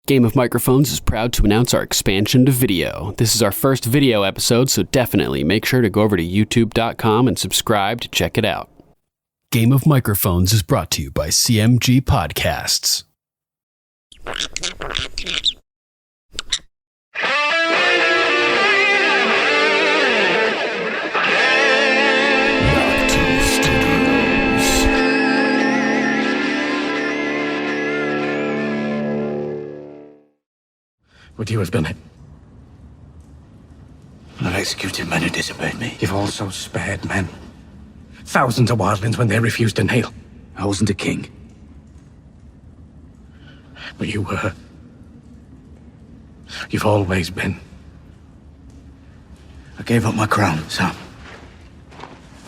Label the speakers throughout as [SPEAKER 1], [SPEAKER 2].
[SPEAKER 1] Game of Microphones is proud to announce our expansion to video. This is our first video episode, so definitely make sure to go over to youtube.com and subscribe to check it out. Game of Microphones is brought to you by CMG Podcasts.
[SPEAKER 2] Would you have done it?
[SPEAKER 3] I've executed men who disobeyed me.
[SPEAKER 2] You've also spared men. Thousands of wildlings when they refused to kneel.
[SPEAKER 3] I wasn't a king.
[SPEAKER 2] But you were. You've always been.
[SPEAKER 3] I gave up my crown, Sam.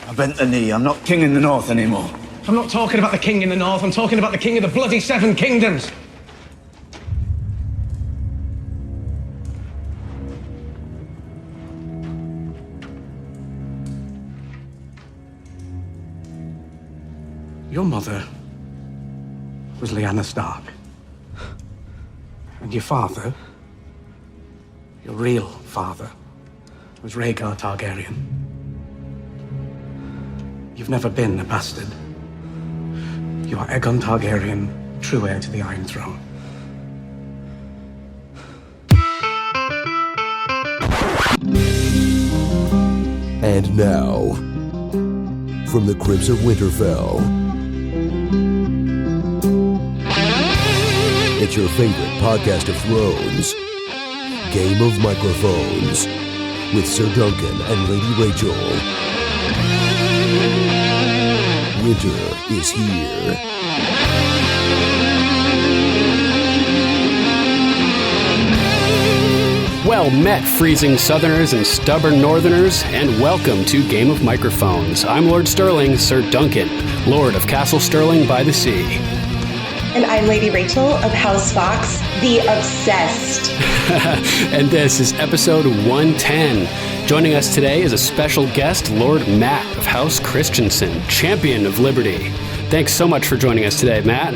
[SPEAKER 3] I bent the knee. I'm not king in the north anymore.
[SPEAKER 2] I'm not talking about the king in the north. I'm talking about the king of the bloody Seven Kingdoms. Your mother was Lyanna Stark. And your father, your real father, was Rhaegar Targaryen. You've never been a bastard. You are Aegon Targaryen, true heir to the Iron Throne.
[SPEAKER 4] And now, from the crypts of Winterfell, it's your favorite podcast of thrones, Game of Microphones, with Ser Duncan and Lady Rachel. Winter is here.
[SPEAKER 1] Well met, freezing southerners and stubborn northerners, and welcome to Game of Microphones. I'm Lord Sterling, Ser Duncan, Lord of Castle Sterling by the Sea.
[SPEAKER 5] And I'm Lady Rachel of House Fox, the Obsessed.
[SPEAKER 1] And this is episode 110. Joining us today is a special guest, Lord Matt of House Christiansen, champion of liberty. Thanks so much for joining us today, Matt.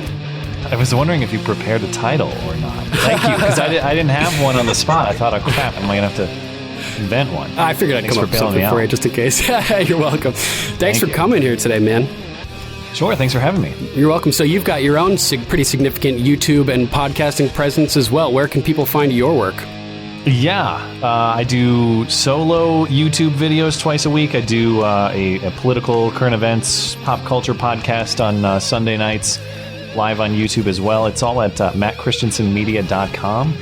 [SPEAKER 6] I was wondering if you prepared a title or not. Thank you, because I didn't have one on the spot. I thought, oh crap, am I going to have to invent one?
[SPEAKER 1] I figured I'd come up with something for you just in case. You're welcome. Thanks for coming here today, man.
[SPEAKER 6] Sure, thanks for having me.
[SPEAKER 1] You're welcome. So you've got your own pretty significant YouTube and podcasting presence as well. Where can people find your work?
[SPEAKER 6] Yeah, I do solo YouTube videos twice a week. I do a political current events pop culture podcast on Sunday nights, live on YouTube as well. It's all at mattchristiansenmedia.com.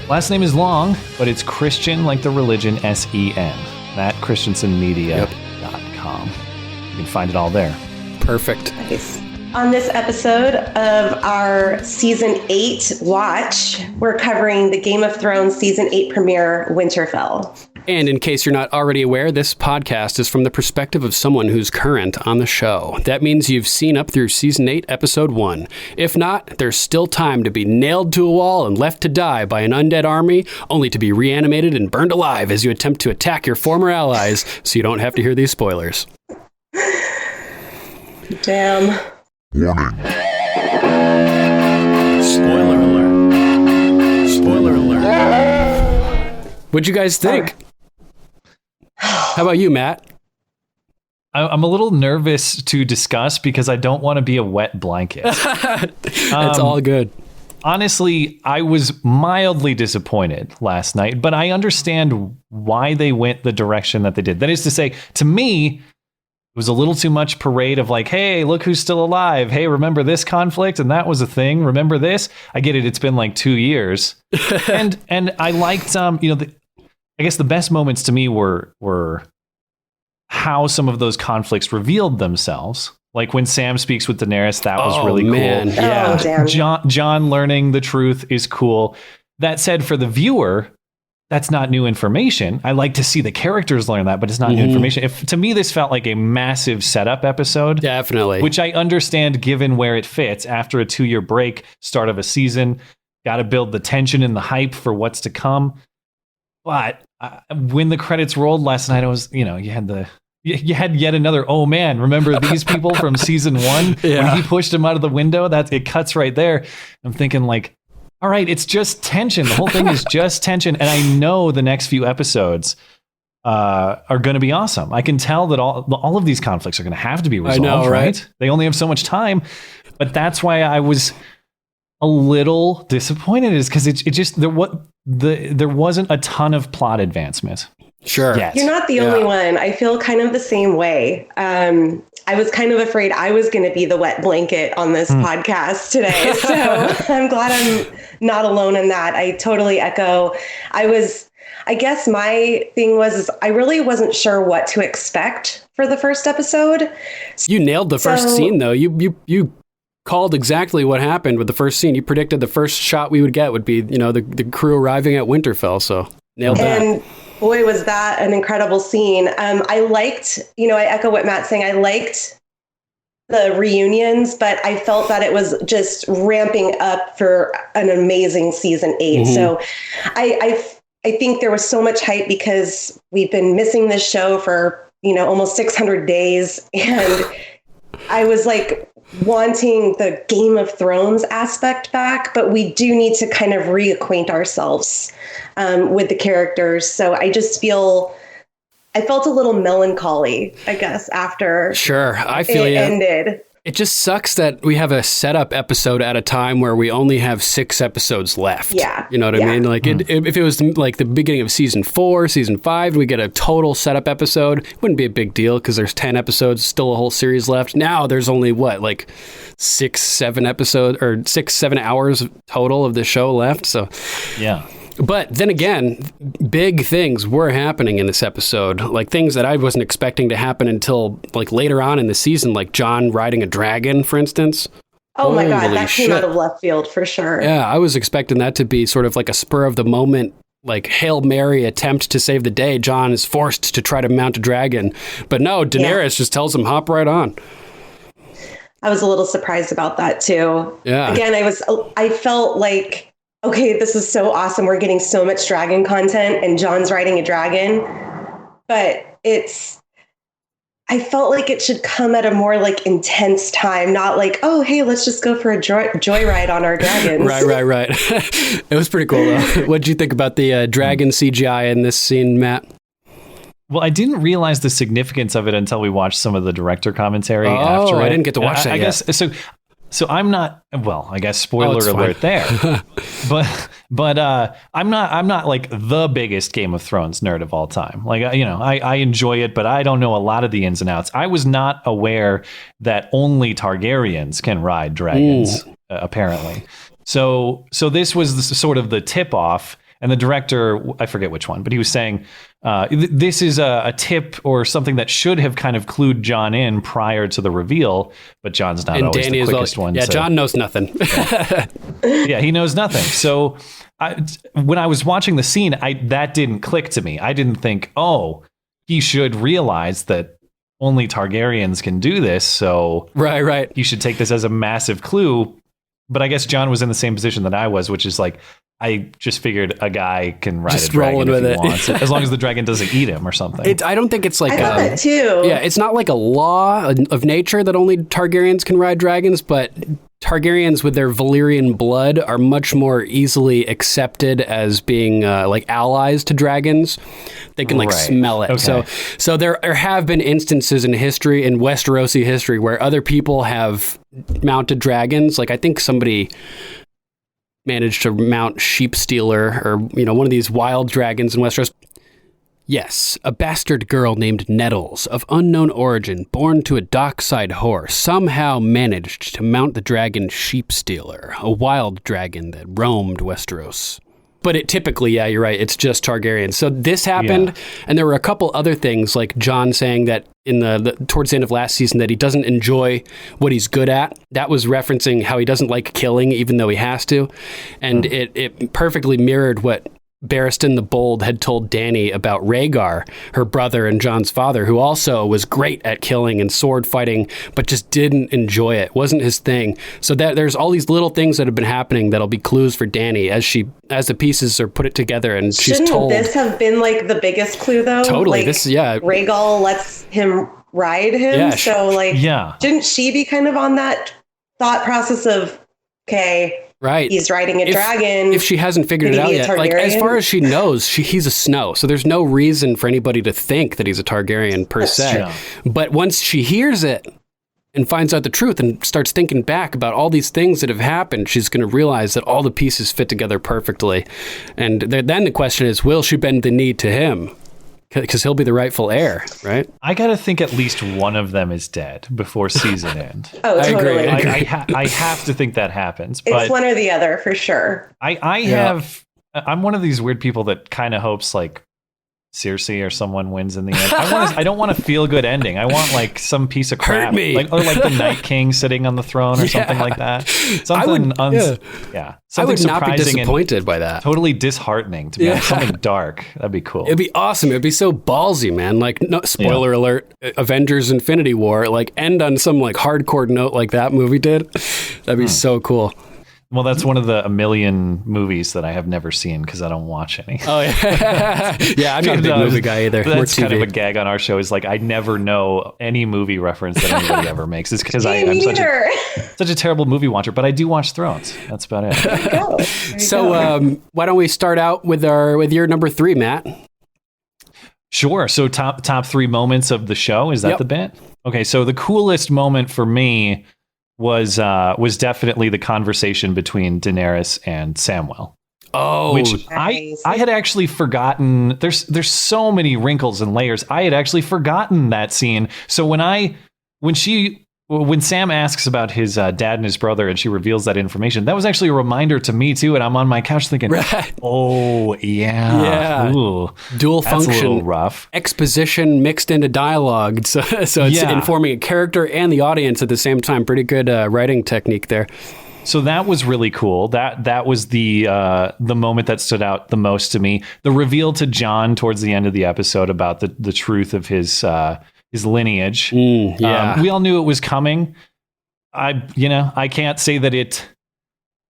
[SPEAKER 6] Last name is long, but it's Christian like the religion, S-E-N. mattchristiansenmedia.com. You can find it all there.
[SPEAKER 1] Perfect.
[SPEAKER 5] Nice. On this episode of our Season 8 watch, we're covering the Game of Thrones Season 8 premiere, Winterfell.
[SPEAKER 1] And in case you're not already aware, this podcast is from the perspective of someone who's current on the show. That means you've seen up through Season 8, Episode 1. If not, there's still time to be nailed to a wall and left to die by an undead army, only to be reanimated and burned alive as you attempt to attack your former allies, so you don't have to hear these spoilers.
[SPEAKER 5] Damn.
[SPEAKER 1] Warning. Spoiler alert. Spoiler alert. What'd you guys think? How about you, Matt?
[SPEAKER 6] I'm a little nervous to discuss because I don't want to be a wet blanket.
[SPEAKER 1] It's all good.
[SPEAKER 6] Honestly, I was mildly disappointed last night, but I understand why they went the direction that they did. That is to say, to me, it was a little too much parade of like, hey, look who's still alive. Hey, remember this conflict? And that was a thing. Remember this? I get it. It's been like 2 years. and I liked, I guess the best moments to me were how some of those conflicts revealed themselves. Like when Sam speaks with Daenerys, that was really cool.
[SPEAKER 1] Yeah.
[SPEAKER 5] Oh, damn.
[SPEAKER 6] John learning the truth is cool. That said, for the viewer, that's not new information. I like to see the characters learn that, but it's not new information. To me, this felt like a massive setup episode.
[SPEAKER 1] Definitely.
[SPEAKER 6] Which I understand given where it fits after a 2-year break, start of a season. Got to build the tension and the hype for what's to come. But when the credits rolled last night, I was, you had yet another, oh man, remember these people from season 1?
[SPEAKER 1] Yeah.
[SPEAKER 6] When he pushed him out of the window, it cuts right there. I'm thinking like, all right, it's just tension. The whole thing is just tension. And I know the next few episodes are going to be awesome. I can tell that all of these conflicts are going to have to be resolved,
[SPEAKER 1] I know, right?
[SPEAKER 6] They only have so much time. But that's why I was a little disappointed, is because there wasn't a ton of plot advancement.
[SPEAKER 1] Sure.
[SPEAKER 6] Yet.
[SPEAKER 5] You're not the only one. I feel kind of the same way. I was kind of afraid I was going to be the wet blanket on this podcast today. So I'm glad I'm not alone in that. I totally echo. I guess my thing was I really wasn't sure what to expect for the first episode.
[SPEAKER 1] You nailed the first scene, though. You called exactly what happened with the first scene. You predicted the first shot we would get would be, the crew arriving at Winterfell. So nailed that.
[SPEAKER 5] And boy, was that an incredible scene. I liked, I echo what Matt's saying. I liked the reunions, but I felt that it was just ramping up for an amazing season 8. Mm-hmm. So I think there was so much hype because we've been missing this show for, almost 600 days. And I was like wanting the Game of Thrones aspect back, but we do need to kind of reacquaint ourselves with the characters. So I felt a little melancholy, I guess, after
[SPEAKER 1] I feel
[SPEAKER 5] it ended.
[SPEAKER 1] It just sucks that we have a setup episode at a time where we only have 6 episodes left.
[SPEAKER 5] Yeah.
[SPEAKER 1] You know what I mean? Like if it was like the beginning of season 4, season 5, we get a total setup episode, it wouldn't be a big deal because there's 10 episodes, still a whole series left. Now there's only 6-7 episodes or 6-7 hours total of the show left. So
[SPEAKER 6] yeah.
[SPEAKER 1] But then again, big things were happening in this episode, like things that I wasn't expecting to happen until like later on in the season, like Jon riding a dragon, for instance.
[SPEAKER 5] Oh my God, that came out of left field for sure.
[SPEAKER 1] Yeah, I was expecting that to be sort of like a spur of the moment, like Hail Mary attempt to save the day. Jon is forced to try to mount a dragon. But no, Daenerys just tells him, hop right on.
[SPEAKER 5] I was a little surprised about that too.
[SPEAKER 1] Yeah.
[SPEAKER 5] Again, I felt like, okay, this is so awesome. We're getting so much dragon content and Jon's riding a dragon, but I felt like it should come at a more like intense time, not like, oh, hey, let's just go for a joyride on our dragons.
[SPEAKER 1] Right. It was pretty cool though. What did you think about the dragon CGI in this scene, Matt?
[SPEAKER 6] Well, I didn't realize the significance of it until we watched some of the director commentary after it.
[SPEAKER 1] I didn't get to watch that yet.
[SPEAKER 6] I guess so I'm not, I guess spoiler alert there, but I'm not like the biggest Game of Thrones nerd of all time. Like, I enjoy it, but I don't know a lot of the ins and outs. I was not aware that only Targaryens can ride dragons, apparently. So this was sort of the tip off. And the director, I forget which one, but he was saying, this is a tip or something that should have kind of clued Jon in prior to the reveal, but Jon's not always the quickest one.
[SPEAKER 1] Yeah, so. Jon knows nothing.
[SPEAKER 6] Yeah, he knows nothing. So when I was watching the scene, that didn't click to me. I didn't think, he should realize that only Targaryens can do this, so
[SPEAKER 1] right.
[SPEAKER 6] You should take this as a massive clue. But I guess Jon was in the same position that I was, which is like, I just figued a guy can ride a dragon if he wants, as long as the dragon doesn't eat him or something.
[SPEAKER 1] I don't think it's like
[SPEAKER 5] I thought that too.
[SPEAKER 1] Yeah, it's not like a law of nature that only Targaryens can ride dragons, but Targaryens with their Valyrian blood are much more easily accepted as being like allies to dragons. They can smell it.
[SPEAKER 6] Okay.
[SPEAKER 1] So there have been instances in history, in Westerosi history, where other people have mounted dragons. Like I think somebody managed to mount Sheep Stealer or, one of these wild dragons in Westeros. Yes, a bastard girl named Nettles, of unknown origin, born to a dockside whore, somehow managed to mount the dragon Sheep Stealer, a wild dragon that roamed Westeros. But it typically, yeah, you're right, it's just Targaryen. So this happened, and there were a couple other things, like Jon saying that in the towards the end of last season that he doesn't enjoy what he's good at. That was referencing how he doesn't like killing, even though he has to. And it perfectly mirrored what Barristan the Bold had told Dany about Rhaegar, her brother and Jon's father, who also was great at killing and sword fighting, but just didn't enjoy it. Wasn't his thing. So that there's all these little things that have been happening that'll be clues for Dany as the pieces are put it together and she's told.
[SPEAKER 5] Shouldn't this have been like the biggest clue though?
[SPEAKER 1] Totally.
[SPEAKER 5] Like, Rhaegal lets him ride him.
[SPEAKER 1] Yeah,
[SPEAKER 5] so shouldn't she be kind of on that thought process of, okay,
[SPEAKER 1] Right.
[SPEAKER 5] He's riding a dragon.
[SPEAKER 1] If she hasn't figured it out yet, like as far as she knows, he's a Snow. So there's no reason for anybody to think that he's a Targaryen per se. True. But once she hears it and finds out the truth and starts thinking back about all these things that have happened, she's going to realize that all the pieces fit together perfectly. And then the question is, will she bend the knee to him? Because he'll be the rightful heir, right? I got to think at least one of them is dead before season end.
[SPEAKER 5] Oh, totally.
[SPEAKER 6] I have to think that happens. But
[SPEAKER 5] it's one or the other for sure.
[SPEAKER 6] I'm one of these weird people that kind of hopes like Cersei or someone wins in the end. I don't want a feel good ending. I want like some piece of crap, like the Night King sitting on the throne or something like that. Something
[SPEAKER 1] I would not be disappointed by that.
[SPEAKER 6] Totally disheartening to be something dark. That'd be cool.
[SPEAKER 1] It'd be awesome. It'd be so ballsy, man. Like, no spoiler alert, Avengers Infinity War, like end on some like hardcore note like that movie did. That'd be so cool.
[SPEAKER 6] Well, that's one of the a million movies that I have never seen because I don't watch any.
[SPEAKER 1] Oh, yeah. Yeah, I'm not a big movie guy either.
[SPEAKER 6] That's kind of a gag on our show is like I never know any movie reference that anybody ever makes. It's because I'm such a terrible movie watcher, but I do watch Thrones. That's about it.
[SPEAKER 5] There you go.
[SPEAKER 1] So why don't we start out with your number 3, Matt?
[SPEAKER 6] Sure. So top 3 moments of the show. Is that the bit? Okay. So the coolest moment for me was definitely the conversation between Daenerys and Samwell.
[SPEAKER 1] Oh,
[SPEAKER 6] which
[SPEAKER 5] nice.
[SPEAKER 6] I had actually forgotten. There's so many wrinkles and layers. I had actually forgotten that scene. So when Sam asks about his dad and his brother and she reveals that information, that was actually a reminder to me too. And I'm on my couch thinking, oh yeah. Ooh,
[SPEAKER 1] dual function,
[SPEAKER 6] a little rough.
[SPEAKER 1] Exposition mixed into dialogue. So it's informing a character and the audience at the same time. Pretty good writing technique there.
[SPEAKER 6] So that was really cool. That was the moment that stood out the most to me. The reveal to Jon towards the end of the episode about the truth of his lineage. We all knew it was coming. I can't say that it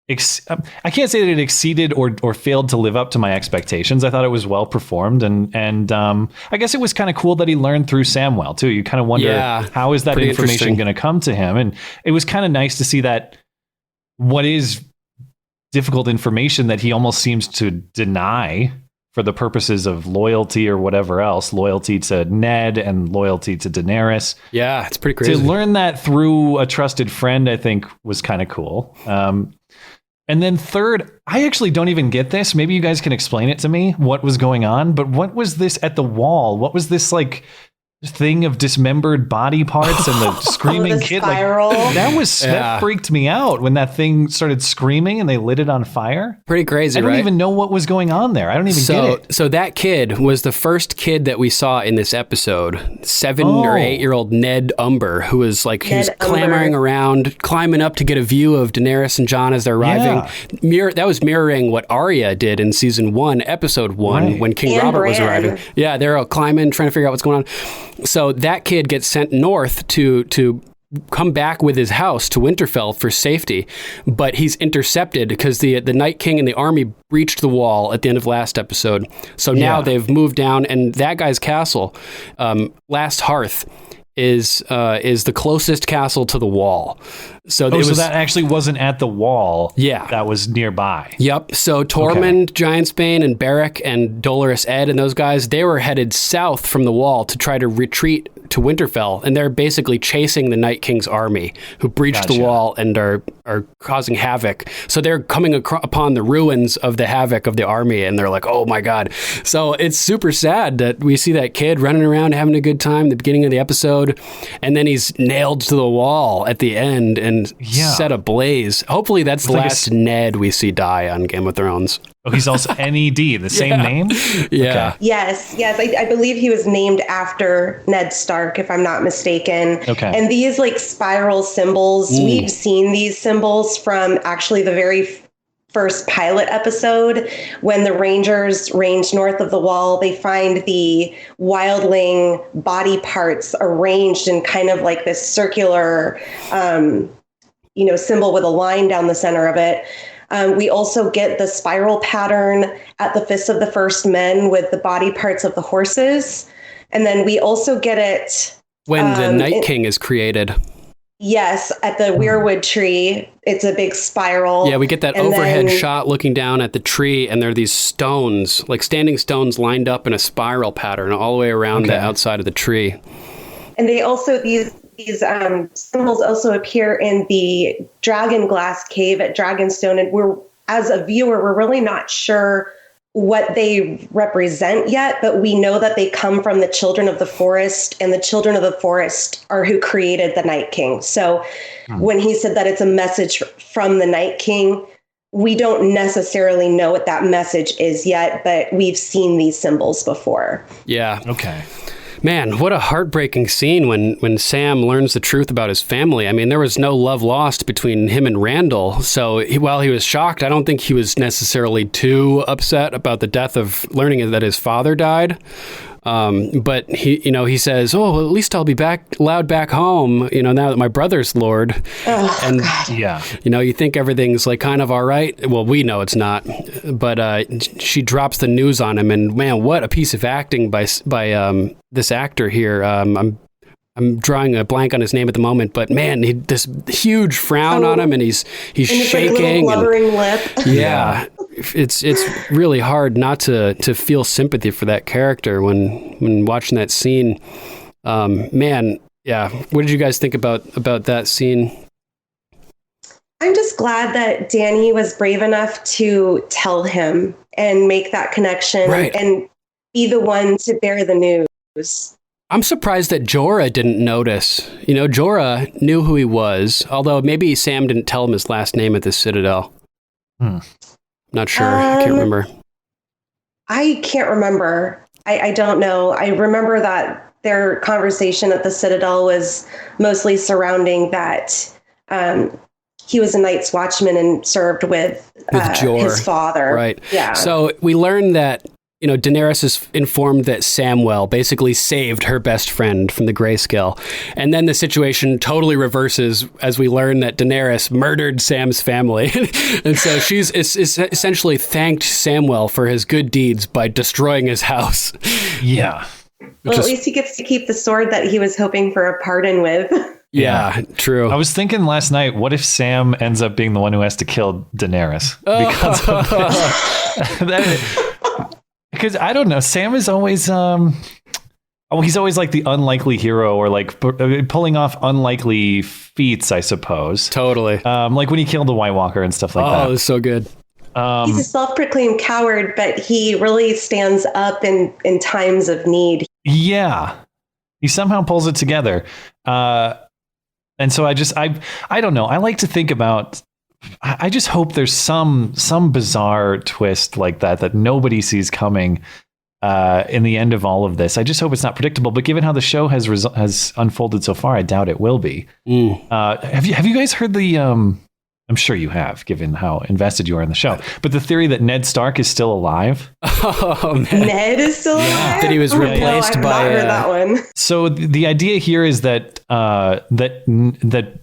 [SPEAKER 6] exceeded or failed to live up to my expectations. I thought it was well performed, and I guess it was kind of cool that he learned through Samwell too. You kind of wonder how is that information going to come to him, and it was kind of nice to see that what is difficult information that he almost seems to deny for the purposes of loyalty or whatever else, loyalty to Ned and loyalty to Daenerys.
[SPEAKER 1] Yeah, it's pretty crazy.
[SPEAKER 6] To learn that through a trusted friend, I think was kind of cool. And then third, I actually don't even get this. Maybe you guys can explain it to me, what was going on. But what was this at the wall? What was this like thing of dismembered body parts and the screaming
[SPEAKER 5] the
[SPEAKER 6] kid?
[SPEAKER 5] spiral.
[SPEAKER 6] Like, that freaked me out when that thing started screaming and they lit it on fire.
[SPEAKER 1] Pretty crazy, right?
[SPEAKER 6] I don't even know what was going on there. I don't even get it.
[SPEAKER 1] So that kid was the first kid that we saw in this episode, 7 or 8-year-old Ned Umber, who was like, he was clamoring around, climbing up to get a view of Daenerys and Jon as they're arriving. Yeah. That was mirroring what Arya did in season 1, episode 1, when King Robert was arriving. Yeah, they're all climbing, trying to figure out what's going on. So that kid gets sent north to come back with his house to Winterfell for safety, but he's intercepted because the Night King and the army breached the wall at the end of last episode. So now they've moved down, and that guy's castle, Last Hearth, is the closest castle to the wall. So
[SPEAKER 6] that actually wasn't at the wall.
[SPEAKER 1] Yeah.
[SPEAKER 6] That was nearby.
[SPEAKER 1] Yep. So Tormund, Giantsbane, and Beric, and Dolorous Ed, and those guys, they were headed south from the wall to try to retreat to Winterfell, and they're basically chasing the Night King's army, who breached the wall and are causing havoc. So they're coming upon the ruins of the havoc of the army, and they're like, oh my God. So it's super sad that we see that kid running around having a good time at the beginning of the episode, and then he's nailed to the wall at the end and set ablaze. Hopefully that's the last Ned we see die on Game of Thrones.
[SPEAKER 6] Oh, he's also Ned, the same name?
[SPEAKER 1] Yeah.
[SPEAKER 5] Okay. Yes. I believe he was named after Ned Stark, if I'm not mistaken. Okay. And these like spiral symbols, we've seen these symbols from actually the very first pilot episode when the Rangers range north of the wall. They find the wildling body parts arranged in kind of like this circular, symbol with a line down the center of it. We also get the spiral pattern at the Fists of the First Men with the body parts of the horses. And then we also get it
[SPEAKER 1] when the Night King is created.
[SPEAKER 5] Yes, at the weirwood tree, it's a big spiral.
[SPEAKER 1] Yeah, we get that overhead shot looking down at the tree, and there are these stones, like standing stones lined up in a spiral pattern all the way around the outside of the tree.
[SPEAKER 5] And they also, these symbols also appear in the dragon glass cave at Dragonstone, and as a viewer, we're really not sure what they represent yet, but we know that they come from the children of the forest, and the children of the forest are who created the Night King. So when he said that it's a message from the Night King, we don't necessarily know what that message is yet, but we've seen these symbols before.
[SPEAKER 1] Yeah.
[SPEAKER 6] Okay.
[SPEAKER 1] Man, what a heartbreaking scene when Sam learns the truth about his family. I mean, there was no love lost between him and Randall. So while he was shocked, I don't think he was necessarily too upset about the death of learning that his father died. But he says, "Oh, well, at least I'll be allowed back home, now that my brother's Lord." And
[SPEAKER 6] yeah,
[SPEAKER 1] you think everything's like kind of all right. Well, we know it's not, but she drops the news on him, and man, what a piece of acting by this actor here. I'm drawing a blank on his name at the moment, but man, this huge frown on him, and he's shaking,
[SPEAKER 5] like blubbering lip.
[SPEAKER 1] Yeah, it's really hard not to feel sympathy for that character when watching that scene. Man, yeah. What did you guys think about that scene?
[SPEAKER 5] I'm just glad that Dany was brave enough to tell him and make that connection, and be the one to bear the news.
[SPEAKER 1] I'm surprised that Jorah didn't notice. Jorah knew who he was, although maybe Sam didn't tell him his last name at the Citadel. Not sure. I can't remember. I
[SPEAKER 5] can't remember. I don't know. I remember that their conversation at the Citadel was mostly surrounding that he was a Night's Watchman and served with his father.
[SPEAKER 1] Right.
[SPEAKER 5] Yeah.
[SPEAKER 1] So we learned that Daenerys is informed that Samwell basically saved her best friend from the grayscale. And then the situation totally reverses as we learn that Daenerys murdered Sam's family. And so she's essentially thanked Samwell for his good deeds by destroying his house.
[SPEAKER 6] Yeah.
[SPEAKER 5] Well, at least he gets to keep the sword that he was hoping for a pardon with.
[SPEAKER 1] Yeah, true.
[SPEAKER 6] I was thinking last night, what if Sam ends up being the one who has to kill Daenerys because of this? Because I don't know, Sam is always he's always like the unlikely hero, or like pulling off unlikely feats, I suppose.
[SPEAKER 1] Totally.
[SPEAKER 6] Like when he killed the White Walker and stuff like that.
[SPEAKER 1] Oh, it was so good.
[SPEAKER 5] He's a self-proclaimed coward, but he really stands up in times of need. Yeah.
[SPEAKER 6] He somehow pulls it together. And so I don't know. I like to think about, I just hope there's some bizarre twist like that nobody sees coming in the end of all of this. I just hope it's not predictable. But given how the show has unfolded so far, I doubt it will be. Have you guys heard the? I'm sure you have, given how invested you are in the show. But the theory that Ned Stark is still alive.
[SPEAKER 1] Oh man,
[SPEAKER 5] Ned is still alive.
[SPEAKER 1] That he was replaced
[SPEAKER 5] I've
[SPEAKER 1] by.
[SPEAKER 5] Not heard that one.
[SPEAKER 6] So the idea here is that that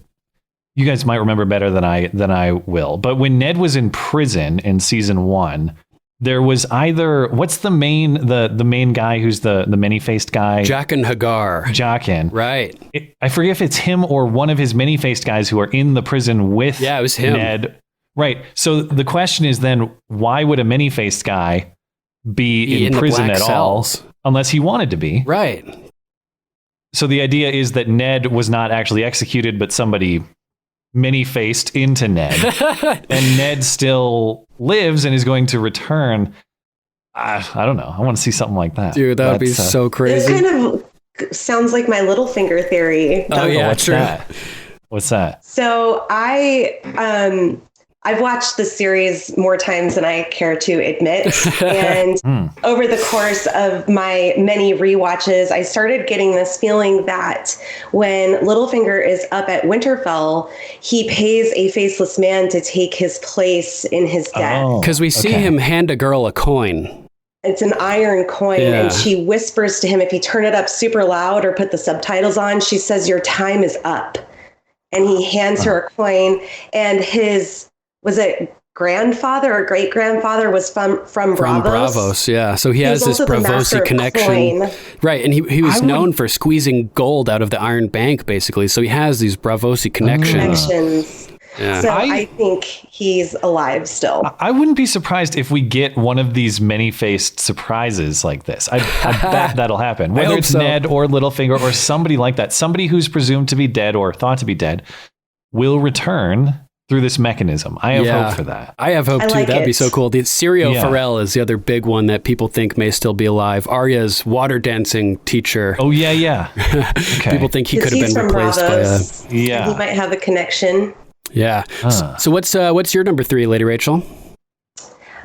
[SPEAKER 6] you guys might remember better than I will. But when Ned was in prison in season 1, there was either, what's the main guy who's the many-faced guy?
[SPEAKER 1] Jaqen Hagar.
[SPEAKER 6] Jaqen.
[SPEAKER 1] Right.
[SPEAKER 6] I forget if it's him or one of his many-faced guys who are in the prison with
[SPEAKER 1] it was him.
[SPEAKER 6] Ned. Right. So the question is then, why would a many-faced guy be in prison at
[SPEAKER 1] cells
[SPEAKER 6] all unless he wanted to be?
[SPEAKER 1] Right.
[SPEAKER 6] So the idea is that Ned was not actually executed, but somebody many-faced into Ned. And Ned still lives and is going to return. I don't know. I want to see something like that.
[SPEAKER 1] Dude, that would be so crazy.
[SPEAKER 5] This kind of sounds like my Littlefinger theory.
[SPEAKER 1] Oh, yeah,
[SPEAKER 6] what's
[SPEAKER 1] true.
[SPEAKER 6] That? What's that?
[SPEAKER 5] So I've watched the series more times than I care to admit. And over the course of my many rewatches, I started getting this feeling that when Littlefinger is up at Winterfell, he pays a faceless man to take his place in his death.
[SPEAKER 1] Because we see him hand a girl a coin.
[SPEAKER 5] It's an iron coin, and she whispers to him, if you turn it up super loud or put the subtitles on, she says, your time is up. And he hands her a coin, and his... was it grandfather or great grandfather was from Bravos.
[SPEAKER 1] Yeah. So he has this Bravosi connection. Right. And he was known for squeezing gold out of the Iron Bank, basically. So he has these Bravosi connections. Yeah.
[SPEAKER 5] So I think he's alive still.
[SPEAKER 6] I wouldn't be surprised if we get one of these many-faced surprises like this. I bet that'll happen. Whether it's Ned or Littlefinger or somebody like that, somebody who's presumed to be dead or thought to be dead will return through this mechanism. I have hope for that.
[SPEAKER 1] I have hope too. That'd be so cool. The Syrio Farrell is the other big one that people think may still be alive. Arya's water dancing teacher.
[SPEAKER 6] Oh, yeah. Okay.
[SPEAKER 1] People think he could have been replaced by
[SPEAKER 5] he might have a connection.
[SPEAKER 1] Yeah. So what's your number 3, Lady Rachel?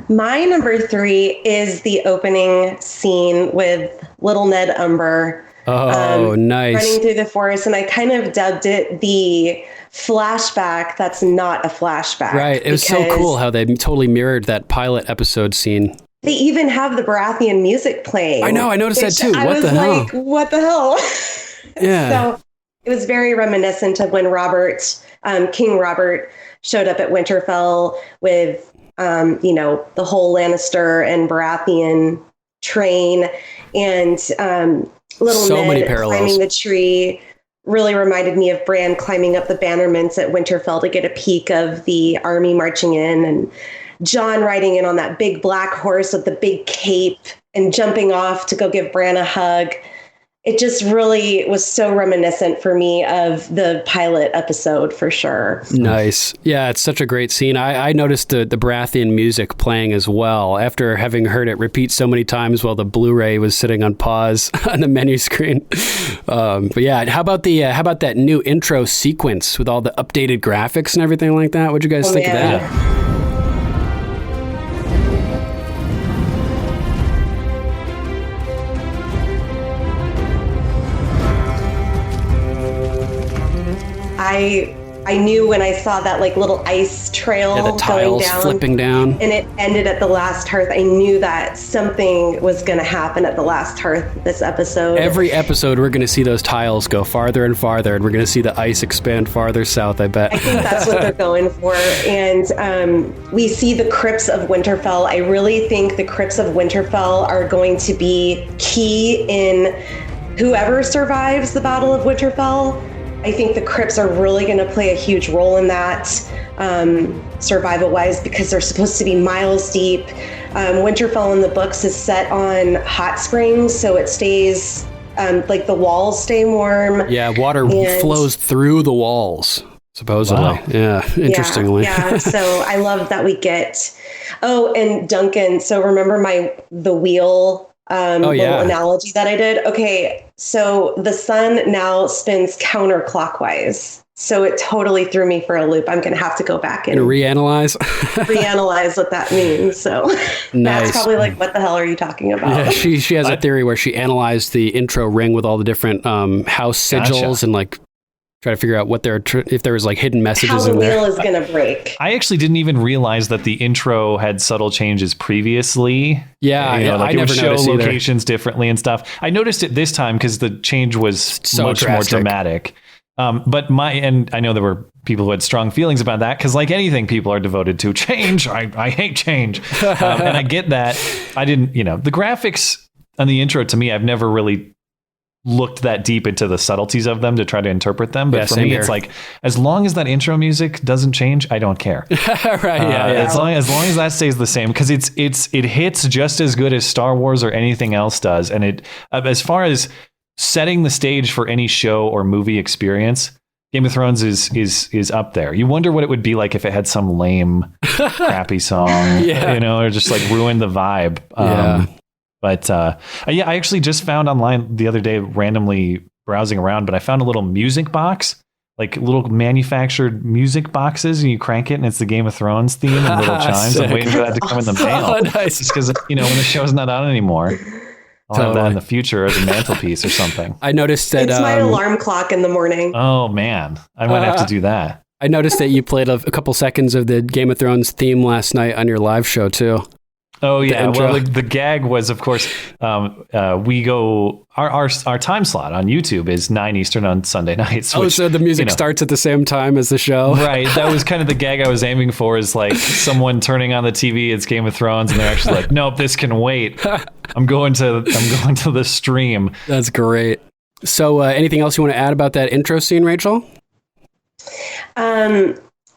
[SPEAKER 5] My number 3 is the opening scene with little Ned Umber.
[SPEAKER 1] Oh, nice.
[SPEAKER 5] Running through the forest, and I kind of dubbed it the flashback that's not a flashback.
[SPEAKER 1] Right. It was so cool how they totally mirrored that pilot episode scene.
[SPEAKER 5] They even have the Baratheon music playing.
[SPEAKER 1] I know. I noticed that too. What the hell?
[SPEAKER 5] Yeah. So it was very reminiscent of when King Robert showed up at Winterfell with, the whole Lannister and Baratheon train, and little Ned climbing the tree really reminded me of Bran climbing up the battlements at Winterfell to get a peek of the army marching in, and Jon riding in on that big black horse with the big cape and jumping off to go give Bran a hug. It just really was so reminiscent for me of the pilot episode, for sure.
[SPEAKER 1] Nice. Yeah, it's such a great scene. I noticed the Baratheon music playing as well after having heard it repeat so many times while the Blu-ray was sitting on pause on the menu screen. But yeah, how about that new intro sequence with all the updated graphics and everything like that? What'd you guys think of that?
[SPEAKER 5] I knew when I saw that little ice trail
[SPEAKER 1] the tiles
[SPEAKER 5] going down,
[SPEAKER 1] flipping down,
[SPEAKER 5] and it ended at the last hearth. I knew that something was going to happen at the last hearth this episode.
[SPEAKER 1] Every episode, we're going to see those tiles go farther and farther, and we're going to see the ice expand farther south, I bet.
[SPEAKER 5] I think that's what they're going for. And we see the crypts of Winterfell. I really think the crypts of Winterfell are going to be key in whoever survives the Battle of Winterfell. I think the crypts are really going to play a huge role in that, survival-wise, because they're supposed to be miles deep. Winterfell in the books is set on hot springs, so it stays, the walls stay warm.
[SPEAKER 1] Yeah, water flows through the walls, supposedly. Wow. Yeah, interestingly.
[SPEAKER 5] Yeah, so I love that we get... Oh, and Duncan, so remember the wheel... little analogy that I did. Okay, so the sun now spins counterclockwise. So it totally threw me for a loop. I'm going to have to go back and
[SPEAKER 1] reanalyze
[SPEAKER 5] what that means. So That's probably what the hell are you talking about?
[SPEAKER 1] Yeah, she has a theory where she analyzed the intro ring with all the different house sigils and try to figure out what if there was hidden messages in there.
[SPEAKER 5] How the wheel is going to break.
[SPEAKER 6] I actually didn't even realize that the intro had subtle changes previously.
[SPEAKER 1] Yeah, I
[SPEAKER 6] never
[SPEAKER 1] show
[SPEAKER 6] locations differently and stuff. I noticed it this time because the change was much more dramatic. But and I know there were people who had strong feelings about that because, like anything, people are devoted to change. I hate change, and I get that. I didn't, the graphics on the intro to me, I've never really looked that deep into the subtleties of them to try to interpret them. But for me, it's as long as that intro music doesn't change, I don't care.
[SPEAKER 1] Right.
[SPEAKER 6] As long as that stays the same, because it hits just as good as Star Wars or anything else does. And it, as far as setting the stage for any show or movie experience, Game of Thrones is up there. You wonder what it would be like if it had some lame, crappy song, or just ruin the vibe. But I actually just found online the other day, randomly browsing around, but I found a little music box, little manufactured music boxes, and you crank it and it's the Game of Thrones theme and little chimes. I'm waiting for that to come in the mail.
[SPEAKER 1] Oh, nice.
[SPEAKER 6] Just because, when the show's not on anymore, I'll have that in the future as a mantelpiece or something.
[SPEAKER 1] I noticed that...
[SPEAKER 5] It's my alarm clock in the morning.
[SPEAKER 6] Oh, man. I might have to do that.
[SPEAKER 1] I noticed that you played a couple seconds of the Game of Thrones theme last night on your live show, too.
[SPEAKER 6] Oh yeah,
[SPEAKER 1] intro.
[SPEAKER 6] well the gag was, of course, we go our time slot on YouTube is 9 Eastern on Sunday nights. Which,
[SPEAKER 1] so the music starts at the same time as the show,
[SPEAKER 6] right? That was kind of the gag I was aiming for. Is like someone turning on the TV, it's Game of Thrones, and they're actually like, nope, this can wait. I'm going to the stream.
[SPEAKER 1] That's great. So, anything else you want to add about that intro scene, Rachel?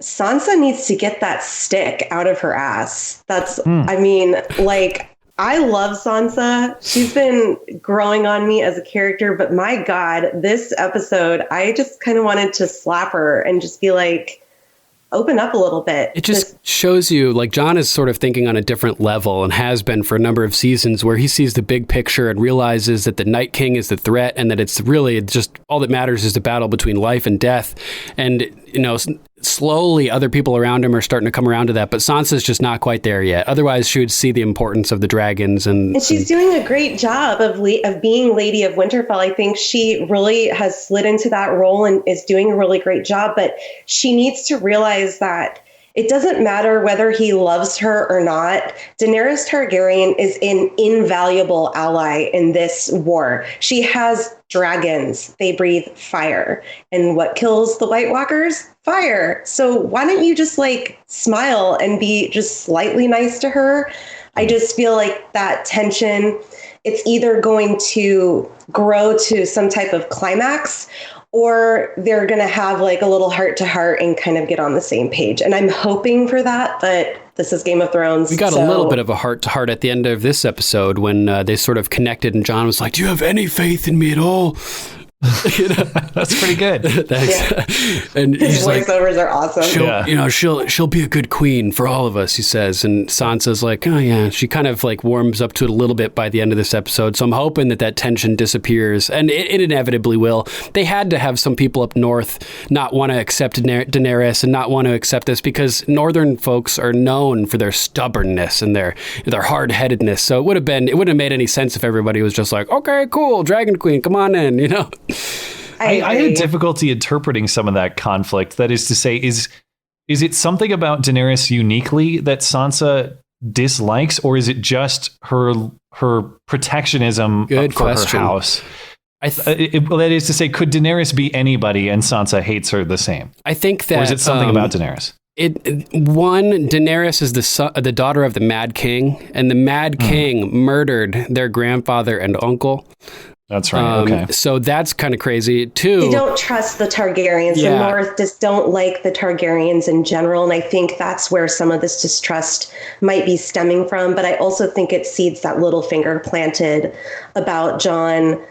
[SPEAKER 5] Sansa needs to get that stick out of her ass. I mean, like, I love Sansa. She's been growing on me as a character, but my God, this episode, I just kind of wanted to slap her and just be like, open up a little bit.
[SPEAKER 1] It just shows you, like, Jon is sort of thinking on a different level and has been for a number of seasons, where he sees the big picture and realizes that the Night King is the threat and that it's really just all that matters is the battle between life and death. And, you know, slowly other people around him are starting to come around to that, but Sansa's just not quite there yet. Otherwise, she would see the importance of the dragons. And
[SPEAKER 5] she's doing a great job of being Lady of Winterfell. I think she really has slid into that role and is doing a really great job, but she needs to realize that it doesn't matter whether he loves her or not. Daenerys Targaryen is an invaluable ally in this war. She has dragons. They breathe fire. And what kills the White Walkers? Fire. So why don't you just like smile and be just slightly nice to her? I just feel like that tension, it's either going to grow to some type of climax, or they're going to have like a little heart to heart and kind of get on the same page. And I'm hoping for that, but this is Game of Thrones.
[SPEAKER 1] We got a little bit of a heart to heart at the end of this episode when they sort of connected and Jon was like, do you have any faith in me at all?
[SPEAKER 6] You know, that's pretty good.
[SPEAKER 1] Thanks.
[SPEAKER 5] Yeah.
[SPEAKER 1] And
[SPEAKER 5] His
[SPEAKER 1] he's like,
[SPEAKER 5] voiceovers are awesome.
[SPEAKER 1] she'll be a good queen for all of us, he says. And Sansa's like, oh yeah. She kind of like warms up to it a little bit by the end of this episode. So I'm hoping that tension disappears, and it inevitably will. They had to have some people up north not want to accept Daenerys and not want to accept this, because northern folks are known for their stubbornness and their hard-headedness. So it wouldn't have made any sense if everybody was just like, okay, cool, Dragon Queen, come on in, you know.
[SPEAKER 6] I had difficulty interpreting some of that conflict. That is to say, is it something about Daenerys uniquely that Sansa dislikes, or is it just her protectionism for her house? That is to say, could Daenerys be anybody and Sansa hates her the same?
[SPEAKER 1] I think that,
[SPEAKER 6] or is it something about Daenerys?
[SPEAKER 1] Daenerys is the daughter of the Mad King, and the Mad King murdered their grandfather and uncle.
[SPEAKER 6] That's right. Okay.
[SPEAKER 1] So that's kind of crazy too.
[SPEAKER 5] They don't trust the Targaryens.
[SPEAKER 1] Yeah.
[SPEAKER 5] The North just don't like the Targaryens in general. And I think that's where some of this distrust might be stemming from. But I also think it seeds that little finger planted about Jon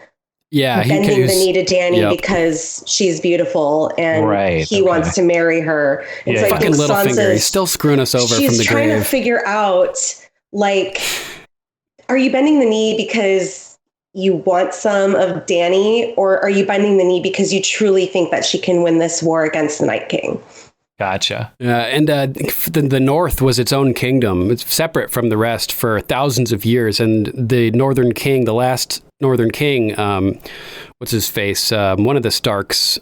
[SPEAKER 5] bending the knee to Dany because she's beautiful and he wants to marry her. It's like
[SPEAKER 1] fucking Littlefinger. He's still screwing us over from the grave.
[SPEAKER 5] She's trying to figure out, like, are you bending the knee because you want some of Dany, or are you bending the knee because you truly think that she can win this war against the Night King?
[SPEAKER 6] Gotcha.
[SPEAKER 1] And the North was its own kingdom. It's separate from the rest for thousands of years. And the Northern King, the last Northern King, what's his face? One of the Starks.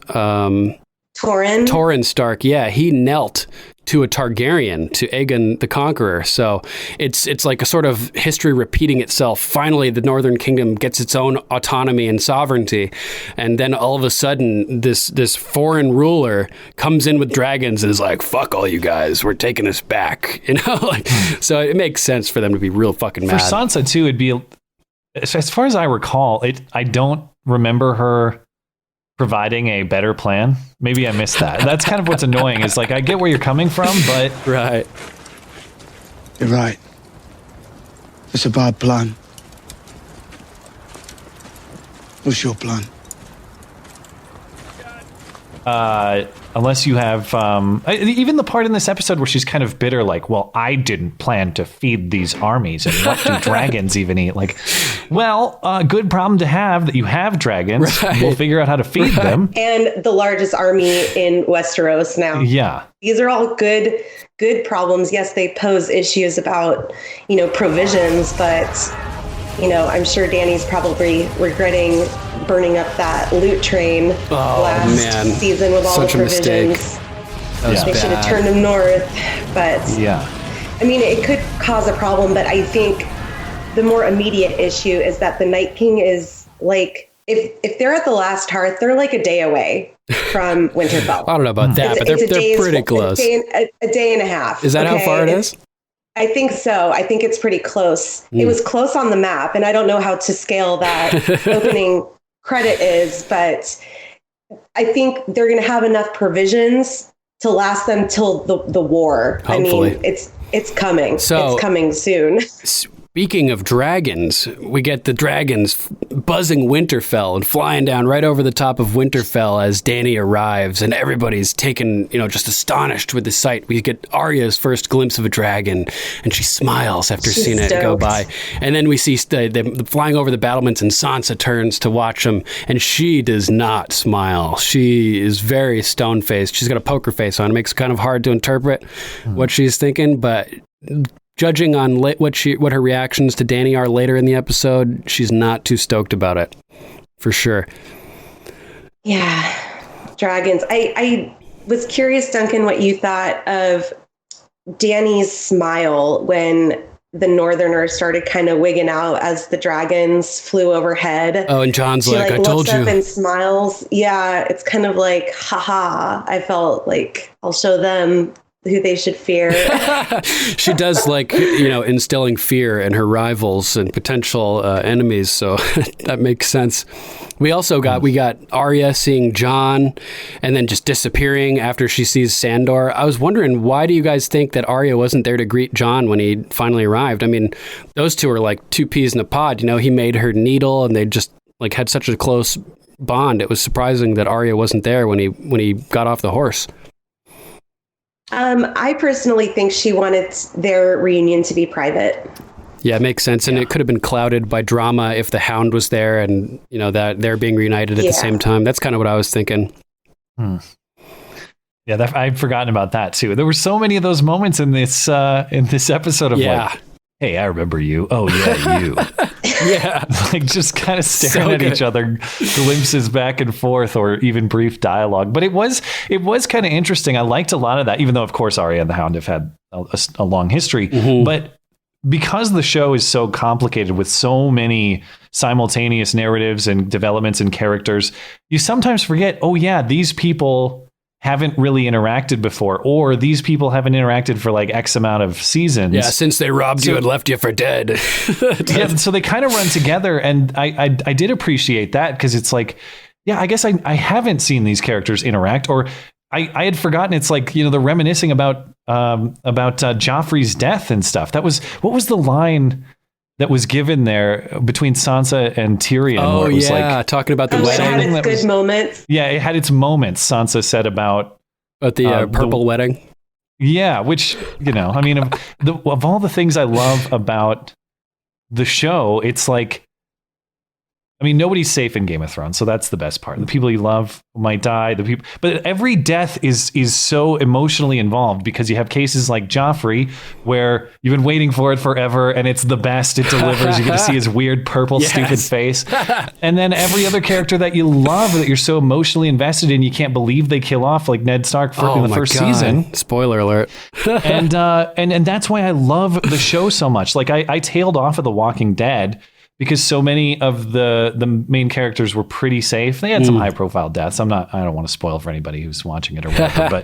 [SPEAKER 1] Torrhen Stark. Yeah, he knelt to a Targaryen, to Aegon the Conqueror. So it's like a sort of history repeating itself. Finally, the Northern Kingdom gets its own autonomy and sovereignty, and then all of a sudden, this foreign ruler comes in with dragons and is like, "Fuck all you guys, we're taking us back." You know, like, so it makes sense for them to be real fucking mad.
[SPEAKER 6] For Sansa too, it'd be, as far as I recall, I don't remember her providing a better plan. Maybe I missed that. That's kind of what's annoying, is like, I get where you're coming from, but
[SPEAKER 1] right.
[SPEAKER 3] You're right. It's a bad plan. What's your plan?
[SPEAKER 6] Unless you have even the part in this episode where she's kind of bitter, like, well, I didn't plan to feed these armies, and what do dragons even eat? Like, well, good problem to have that you have dragons. Right. We'll figure out how to feed them.
[SPEAKER 5] And the largest army in Westeros now.
[SPEAKER 6] Yeah.
[SPEAKER 5] These are all good problems. Yes, they pose issues about, provisions, but, I'm sure Dany's probably regretting burning up that loot train last season with all the provisions.
[SPEAKER 1] They
[SPEAKER 5] should have turned them north, but I mean, it could cause a problem, but I think the more immediate issue is that the Night King is like, if they're at the last hearth, they're like a day away from Winterfell.
[SPEAKER 1] I don't know about that, but they're pretty close.
[SPEAKER 5] A day and a half.
[SPEAKER 1] Is that how far it is?
[SPEAKER 5] I think so. I think it's pretty close. It was close on the map, and I don't know how to scale that opening credit is, but I think they're going to have enough provisions to last them till the war.
[SPEAKER 1] Hopefully.
[SPEAKER 5] I mean, it's coming.
[SPEAKER 1] So,
[SPEAKER 5] it's coming soon.
[SPEAKER 1] Speaking of dragons, we get the dragons buzzing Winterfell and flying down right over the top of Winterfell as Dany arrives, and everybody's taken, just astonished with the sight. We get Arya's first glimpse of a dragon, and she smiles after seeing it go by. And then we see them flying over the battlements, and Sansa turns to watch them, and she does not smile. She is very stone-faced. She's got a poker face on. It makes it kind of hard to interpret what she's thinking, but judging on what her reactions to Dany are later in the episode, she's not too stoked about it, for sure.
[SPEAKER 5] Yeah, dragons. I was curious, Duncan, what you thought of Dany's smile when the Northerners started kind of wigging out as the dragons flew overhead.
[SPEAKER 1] Oh, and John's
[SPEAKER 5] she,
[SPEAKER 1] I told you.
[SPEAKER 5] Looks up and smiles. Yeah, it's kind of like, haha. I felt like I'll show them who they should fear.
[SPEAKER 1] She does instilling fear in her rivals and potential enemies, so that makes sense. We also got Arya seeing Jon and then just disappearing after she sees Sandor. I was wondering, why do you guys think that Arya wasn't there to greet Jon when he finally arrived? I mean, those two are like two peas in a pod. He made her needle, and they just had such a close bond. It was surprising that Arya wasn't there when he got off the horse.
[SPEAKER 5] I personally think she wanted their reunion to be private.
[SPEAKER 1] Yeah, it makes sense. And it could have been clouded by drama if the Hound was there and, that they're being reunited at the same time. That's kind of what I was thinking.
[SPEAKER 6] Yeah, I'd forgotten about that too. There were so many of those moments in this episode of hey, I remember you. Oh, yeah, you.
[SPEAKER 1] Yeah.
[SPEAKER 6] Just kind of staring at each other, glimpses back and forth, or even brief dialogue. But it was kind of interesting. I liked a lot of that, even though, of course, Arya and the Hound have had a long history. Mm-hmm. But because the show is so complicated with so many simultaneous narratives and developments and characters, you sometimes forget, oh, yeah, these people haven't really interacted before, or these people haven't interacted for X amount of seasons.
[SPEAKER 1] Yeah, since they robbed you and left you for dead.
[SPEAKER 6] Yeah, so they kind of run together, and I did appreciate that, because it's I guess I haven't seen these characters interact, or I had forgotten. It's they're reminiscing about Joffrey's death and stuff. What was the line that was given there between Sansa and Tyrion?
[SPEAKER 1] Oh, yeah, talking about the wedding.
[SPEAKER 5] It had its good moments.
[SPEAKER 6] Yeah, it had its moments, Sansa said about
[SPEAKER 1] the purple wedding.
[SPEAKER 6] Yeah, which, of all the things I love about the show, it's nobody's safe in Game of Thrones, so that's the best part. The people you love might die. But every death is so emotionally involved, because you have cases like Joffrey, where you've been waiting for it forever, and it's the best it delivers. You get to see his weird purple stupid face. And then every other character that you love, that you're so emotionally invested in, you can't believe they kill off, like Ned Stark in the first season.
[SPEAKER 1] Spoiler alert.
[SPEAKER 6] and that's why I love the show so much. I tailed off of The Walking Dead, because so many of the main characters were pretty safe. They had some high profile deaths. I don't want to spoil for anybody who's watching it or whatever,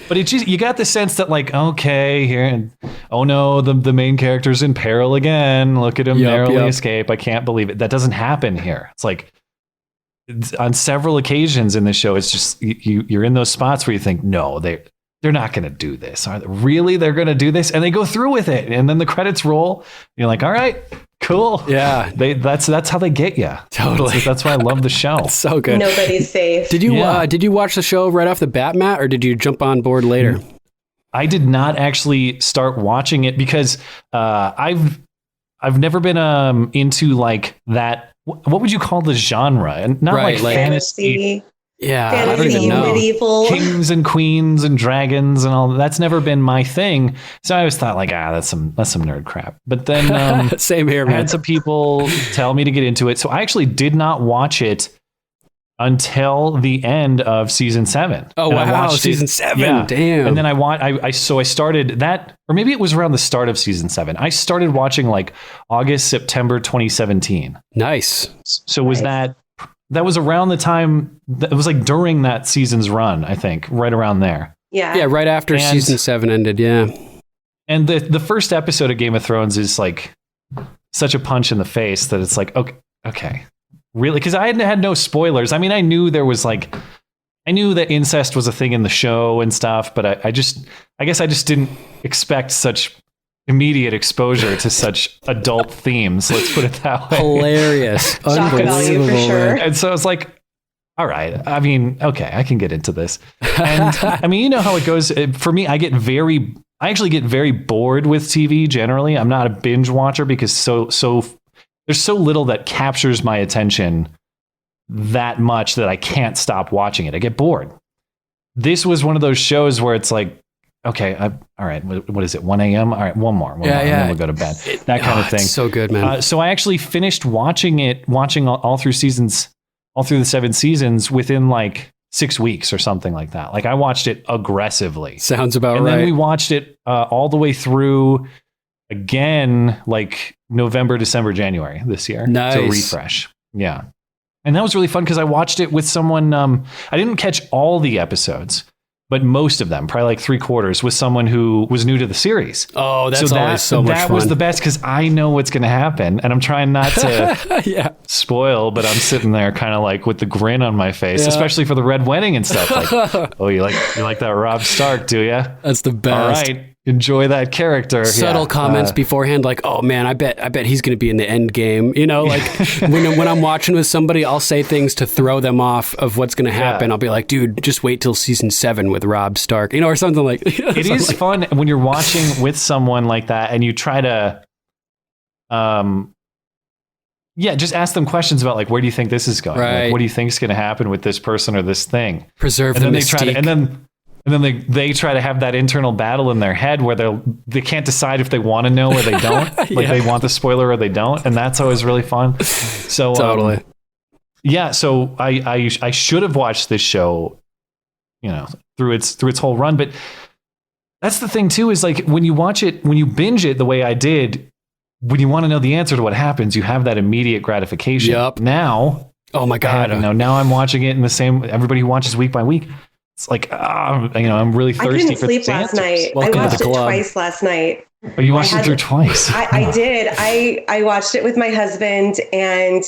[SPEAKER 6] but it just, you got the sense that okay, here, and oh no, the main character's in peril again. Look at him narrowly escape. I can't believe it. That doesn't happen here. It's on several occasions in the show, it's just, you're in those spots where you think, no, they're not going to do this. Are they really? They're going to do this? And they go through with it. And then the credits roll. You're like, all right, cool.
[SPEAKER 1] Yeah.
[SPEAKER 6] That's how they get you.
[SPEAKER 1] Totally.
[SPEAKER 6] That's why I love the show.
[SPEAKER 1] It's so good.
[SPEAKER 5] Nobody's safe.
[SPEAKER 1] Did you watch the show right off the bat, Matt, or did you jump on board later?
[SPEAKER 6] I did not actually start watching it, because I've never been into that. What would you call the genre? And not fantasy.
[SPEAKER 1] Yeah,
[SPEAKER 5] fantasy,
[SPEAKER 1] I don't even know.
[SPEAKER 5] Medieval.
[SPEAKER 6] Kings and queens and dragons and all that's never been my thing. So I always thought that's some nerd crap. But then
[SPEAKER 1] same here, man.
[SPEAKER 6] I had some people tell me to get into it. So I actually did not watch it until the end of season 7.
[SPEAKER 1] Oh,
[SPEAKER 6] And I
[SPEAKER 1] wow.
[SPEAKER 6] watched
[SPEAKER 1] Season 7. Damn.
[SPEAKER 6] And then I started that, or maybe it was around the start of season 7. I started watching like August, September 2017.
[SPEAKER 1] Nice.
[SPEAKER 6] So was that was around the time, it was like during that season's run, I think, right around there.
[SPEAKER 5] Yeah.
[SPEAKER 1] Right after season 7 ended. Yeah.
[SPEAKER 6] And the first episode of Game of Thrones is like such a punch in the face that it's like, okay. Really? Because I had no spoilers. I mean, I knew that incest was a thing in the show and stuff, but I guess I just didn't expect such immediate exposure to such adult themes. Let's put it that way.
[SPEAKER 1] Hilarious. Unbelievable.
[SPEAKER 5] For sure.
[SPEAKER 6] And so it's like, all right. I mean, okay, I can get into this. And I mean, you know how it goes. For me, I actually get very bored with TV generally. I'm not a binge watcher because there's so little that captures my attention that much that I can't stop watching it. I get bored. This was one of those shows where it's like, okay, all right, what is it, 1 a.m.? All right, one more, and then we'll go to bed. That kind of thing.
[SPEAKER 1] It's so good, man.
[SPEAKER 6] So I actually finished watching all through the 7 seasons within like 6 weeks or something like that. Like I watched it aggressively.
[SPEAKER 1] Sounds about
[SPEAKER 6] and
[SPEAKER 1] right.
[SPEAKER 6] And then we watched it all the way through again, like November, December, January this year.
[SPEAKER 1] Nice.
[SPEAKER 6] To refresh. Yeah. And that was really fun because I watched it with someone. I didn't catch all the episodes, but most of them, probably like 3/4, with someone who was new to the series.
[SPEAKER 1] Oh, that's always so much fun.
[SPEAKER 6] That was the best because I know what's going to happen, and I'm trying not to spoil, but I'm sitting there kind of like with the grin on my face, especially for the Red Wedding and stuff. Like, oh, you like that Rob Stark, do you?
[SPEAKER 1] That's the best.
[SPEAKER 6] All right. Enjoy that character.
[SPEAKER 1] Subtle comments beforehand, like, "Oh man, I bet he's going to be in the end game." You know, like when I'm watching with somebody, I'll say things to throw them off of what's going to happen. I'll be like, "Dude, just wait till season 7 with Rob Stark," or something like.
[SPEAKER 6] It is fun when you're watching with someone like that, and you try to, just ask them questions about like, where do you think this is going?
[SPEAKER 1] Right.
[SPEAKER 6] Like, what do you think is going to happen with this person or this thing?
[SPEAKER 1] Preserve
[SPEAKER 6] and
[SPEAKER 1] the
[SPEAKER 6] then
[SPEAKER 1] mystique.
[SPEAKER 6] And then they try to have that internal battle in their head where they can't decide if they want to know or they don't. Like they want the spoiler or they don't, and that's always really fun. So
[SPEAKER 1] totally.
[SPEAKER 6] So I should have watched this show, through its whole run. But that's the thing too, is like when you watch it, when you binge it the way I did, when you want to know the answer to what happens, you have that immediate gratification.
[SPEAKER 1] Yep.
[SPEAKER 6] Now,
[SPEAKER 1] oh my God,
[SPEAKER 6] now I'm watching it in the same. Everybody who watches week by week. It's like, I'm really thirsty for
[SPEAKER 5] I couldn't sleep last night. I watched it twice last night.
[SPEAKER 6] Oh, you watched it through twice?
[SPEAKER 5] I did. I watched it with my husband, and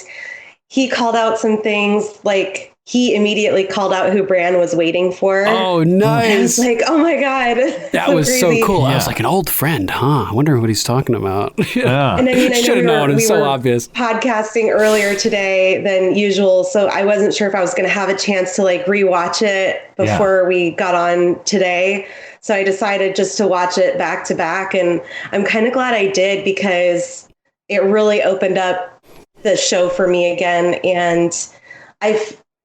[SPEAKER 5] he called out some things. Like, he immediately called out who Bran was waiting for.
[SPEAKER 1] Oh, nice.
[SPEAKER 5] And I was like, oh my God.
[SPEAKER 1] That was crazy. So cool. Yeah. I was like, an old friend, huh? I wonder what he's talking about.
[SPEAKER 6] Yeah.
[SPEAKER 5] And I mean,
[SPEAKER 1] should have known. It's so obvious.
[SPEAKER 5] Podcasting earlier today than usual, so I wasn't sure if I was going to have a chance to like rewatch it before we got on today. So I decided just to watch it back to back, and I'm kind of glad I did because it really opened up the show for me again. And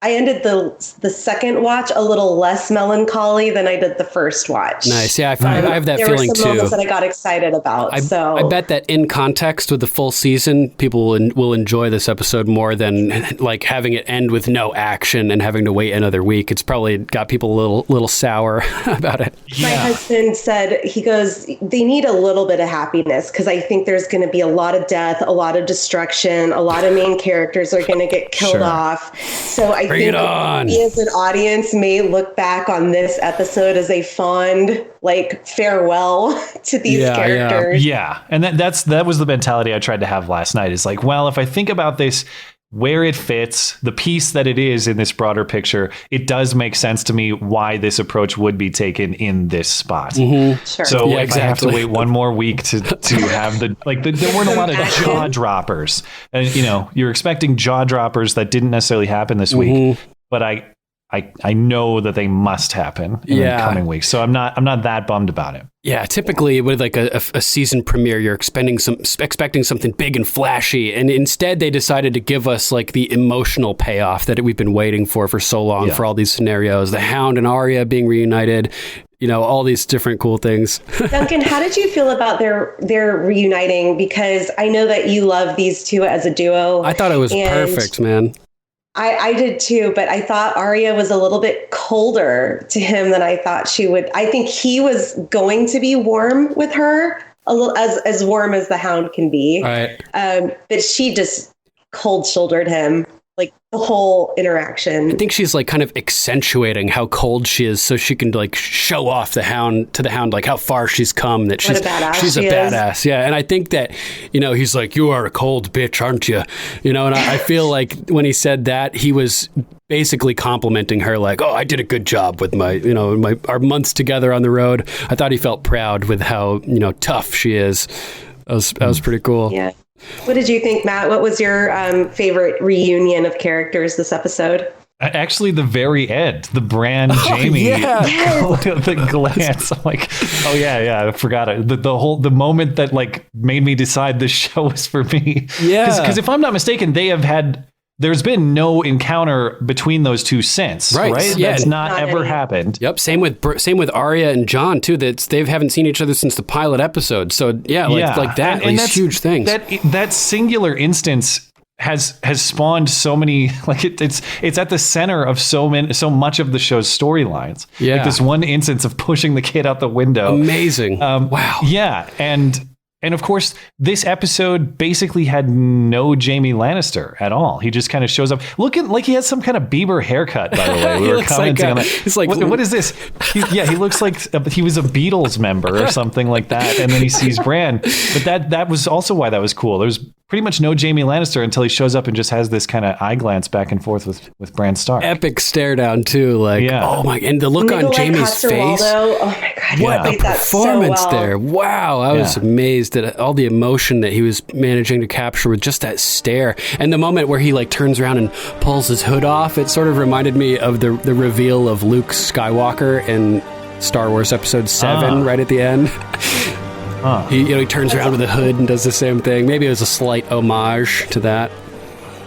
[SPEAKER 5] I ended the second watch a little less melancholy than I did the first watch.
[SPEAKER 1] Nice. Yeah, I have that feeling too. There were some moments
[SPEAKER 5] that I got excited about.
[SPEAKER 1] I bet that in context with the full season, people will enjoy this episode more than like having it end with no action and having to wait another week. It's probably got people a little sour about it.
[SPEAKER 5] My husband said, he goes, they need a little bit of happiness because I think there's going to be a lot of death, a lot of destruction, a lot of main characters are going to get killed off. So I think we as an audience may look back on this episode as a fond like farewell to these characters.
[SPEAKER 6] Yeah. And that was the mentality I tried to have last night, is like, well, if I think about this, where it fits, the piece that it is in this broader picture, it does make sense to me why this approach would be taken in this spot.
[SPEAKER 1] Mm-hmm.
[SPEAKER 5] Sure.
[SPEAKER 6] So if I have to wait one more week to have there weren't a lot of jaw droppers, and you're expecting jaw droppers that didn't necessarily happen this week, but I know that they must happen in the coming weeks. So I'm not that bummed about it.
[SPEAKER 1] Yeah, typically with like a season premiere, you're expecting something big and flashy, and instead they decided to give us like the emotional payoff that we've been waiting for so long for all these scenarios. The Hound and Arya being reunited, all these different cool things.
[SPEAKER 5] Duncan, how did you feel about their reuniting? Because I know that you love these two as a duo.
[SPEAKER 1] I thought it was perfect, man.
[SPEAKER 5] I did too, but I thought Arya was a little bit colder to him than I thought she would. I think he was going to be warm with her, a little as warm as the Hound can be.
[SPEAKER 1] Right.
[SPEAKER 5] But she just cold shouldered him, like the whole interaction.
[SPEAKER 1] I think she's like kind of accentuating how cold she is, so she can like show off the Hound like how far she's come. That she's a badass. Yeah, and I think that he's like, you are a cold bitch, aren't you? And I feel like when he said that, he was basically complimenting her, like, oh, I did a good job with our months together on the road. I thought he felt proud with how tough she is. That was pretty cool.
[SPEAKER 5] Yeah. What did you think, Matt? What was your favorite reunion of characters this episode?
[SPEAKER 6] Actually, the very end, the Bran Jaime, the glance. I'm like, oh yeah, I forgot it. The moment that like made me decide this show was for me. Yeah, because if I'm not mistaken, there's been no encounter between those two since, right?
[SPEAKER 1] Yeah,
[SPEAKER 6] that's not ever happened.
[SPEAKER 1] Yep. Same with Arya and Jon too. They haven't seen each other since the pilot episode. So yeah, like that. And these huge things.
[SPEAKER 6] That singular instance has spawned so many. Like it's at the center of so much of the show's storylines.
[SPEAKER 1] Yeah.
[SPEAKER 6] Like this one instance of pushing the kid out the window.
[SPEAKER 1] Amazing. Wow.
[SPEAKER 6] Yeah, And of course, this episode basically had no Jaime Lannister at all. He just kind of shows up looking like he has some kind of Bieber haircut, by the way. We were commenting on that. It's like, what is this? He looks like he was a Beatles member or something like that. And then he sees Bran. But that was also why that was cool. There's pretty much no Jaime Lannister until he shows up and just has this kind of eye glance back and forth with Bran Stark.
[SPEAKER 1] Epic stare down too. Like, oh my, and the look on Jaime's face.
[SPEAKER 5] Oh my God.
[SPEAKER 1] What a performance there. Wow. I was amazed at all the emotion that he was managing to capture with just that stare. And the moment where he like turns around and pulls his hood off, it sort of reminded me of the reveal of Luke Skywalker in Star Wars Episode 7 right at the end. He turns around with a hood and does the same thing. Maybe it was a slight homage to that.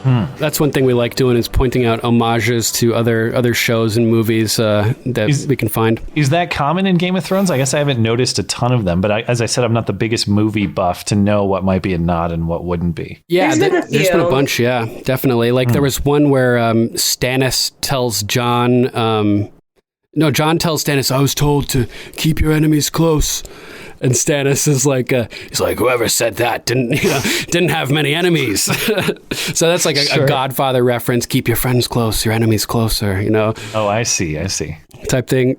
[SPEAKER 1] That's one thing we like doing, is pointing out homages to other shows and movies that we can find.
[SPEAKER 6] Is that common in Game of Thrones? I guess I haven't noticed a ton of them, but as I said, I'm not the biggest movie buff to know what might be a nod and what wouldn't be.
[SPEAKER 1] Yeah, there's been a bunch, yeah, definitely. Like there was one where Stannis tells Jon... Jon tells Stannis, I was told to keep your enemies close. And Stannis is like, he's like, whoever said that didn't have many enemies. So that's like a Godfather reference. Keep your friends close, your enemies closer.
[SPEAKER 6] Oh, I see.
[SPEAKER 1] Type thing.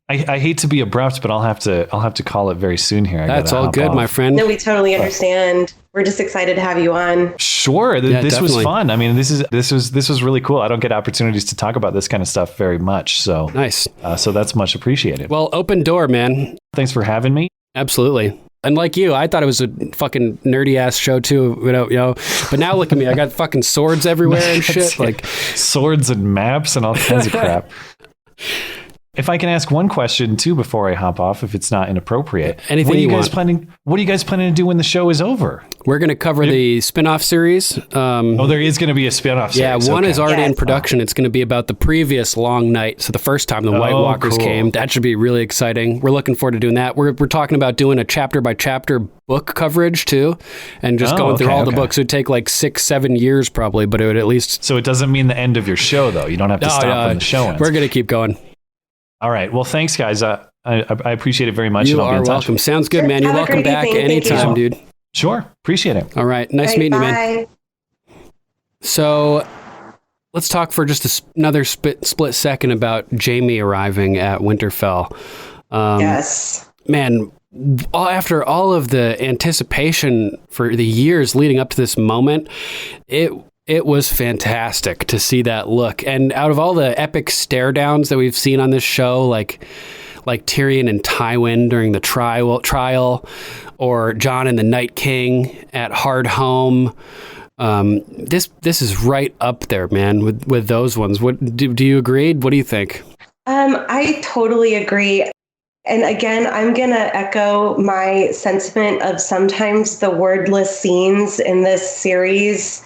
[SPEAKER 6] I hate to be abrupt, but I'll have to call it very soon here.
[SPEAKER 1] That's all good, my friend.
[SPEAKER 5] No, we totally understand. We're just excited to have you on.
[SPEAKER 6] Sure, this was fun. I mean, this was really cool. I don't get opportunities to talk about this kind of stuff very much. So
[SPEAKER 1] nice.
[SPEAKER 6] So that's much appreciated.
[SPEAKER 1] Well, open door, man.
[SPEAKER 6] Thanks for having me.
[SPEAKER 1] Absolutely. And like you, I thought it was a fucking nerdy ass show too, But now look at me, I got fucking swords everywhere and shit, like
[SPEAKER 6] swords and maps and all kinds of crap. If I can ask one question too before I hop off, if it's not inappropriate,
[SPEAKER 1] anything
[SPEAKER 6] what are you guys planning to do when the show is over?
[SPEAKER 1] We're going to cover the spin-off series.
[SPEAKER 6] There is going to be a spin-off series.
[SPEAKER 1] Yeah, one is already in production. It's going to be about the previous Long Night. So the first time the White Walkers came. That should be really exciting. We're looking forward to doing that. We're talking about doing a chapter-by-chapter book coverage too, and just going through all the books. It would take like 6-7 years probably, but it would at least...
[SPEAKER 6] So it doesn't mean the end of your show, though. You don't have to stop when the show ends.
[SPEAKER 1] We're going to keep going.
[SPEAKER 6] All right. Well, thanks, guys. I appreciate it very much.
[SPEAKER 1] You are welcome. Sounds good, man. You're welcome back anytime, dude.
[SPEAKER 6] Sure. Appreciate it.
[SPEAKER 1] All right. Nice meeting you, man. So let's talk for just another split second about Jaime arriving at Winterfell.
[SPEAKER 5] Yes.
[SPEAKER 1] Man, after all of the anticipation for the years leading up to this moment, it was fantastic to see that look. And out of all the epic stare downs that we've seen on this show, like Tyrion and Tywin during the trial, or Jon and the Night King at Hard Home, this is right up there, man, with those ones. What do you agree? What do you think?
[SPEAKER 5] I totally agree. And again, I'm going to echo my sentiment of sometimes the wordless scenes in this series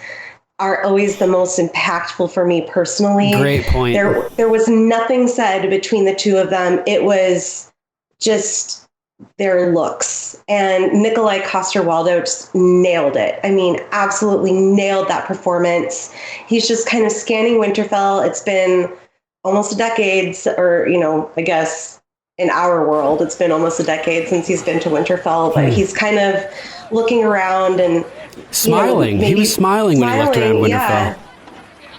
[SPEAKER 5] are always the most impactful for me personally.
[SPEAKER 1] Great point.
[SPEAKER 5] There was nothing said between the two of them. It was just their looks. And Nikolai Coster-Waldau just nailed it. I mean, absolutely nailed that performance. He's just kind of scanning Winterfell. It's been almost a decade, or, I guess in our world, it's been almost a decade since he's been to Winterfell, but he's kind of looking around and
[SPEAKER 1] smiling. He was smiling when he looked around Winterfell. Yeah.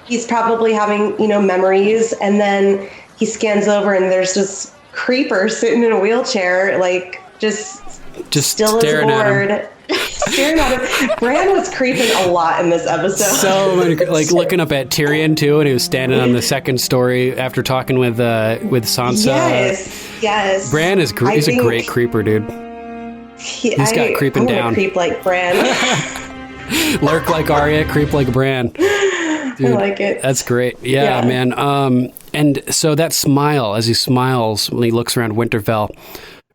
[SPEAKER 5] He's probably having, memories. And then he scans over and there's this creeper sitting in a wheelchair, like just still as bored. Staring at him. Bran was creeping a lot in this episode.
[SPEAKER 1] So like looking up at Tyrion too, and he was standing on the second story after talking with Sansa.
[SPEAKER 5] Yes.
[SPEAKER 1] Bran is he's a great creeper, dude. He's got creeping down.
[SPEAKER 5] Creep like Bran.
[SPEAKER 1] Lurk like Arya, creep like Bran. Dude, I
[SPEAKER 5] like it.
[SPEAKER 1] That's great. Yeah, man. And so that smile, as he smiles when he looks around Winterfell,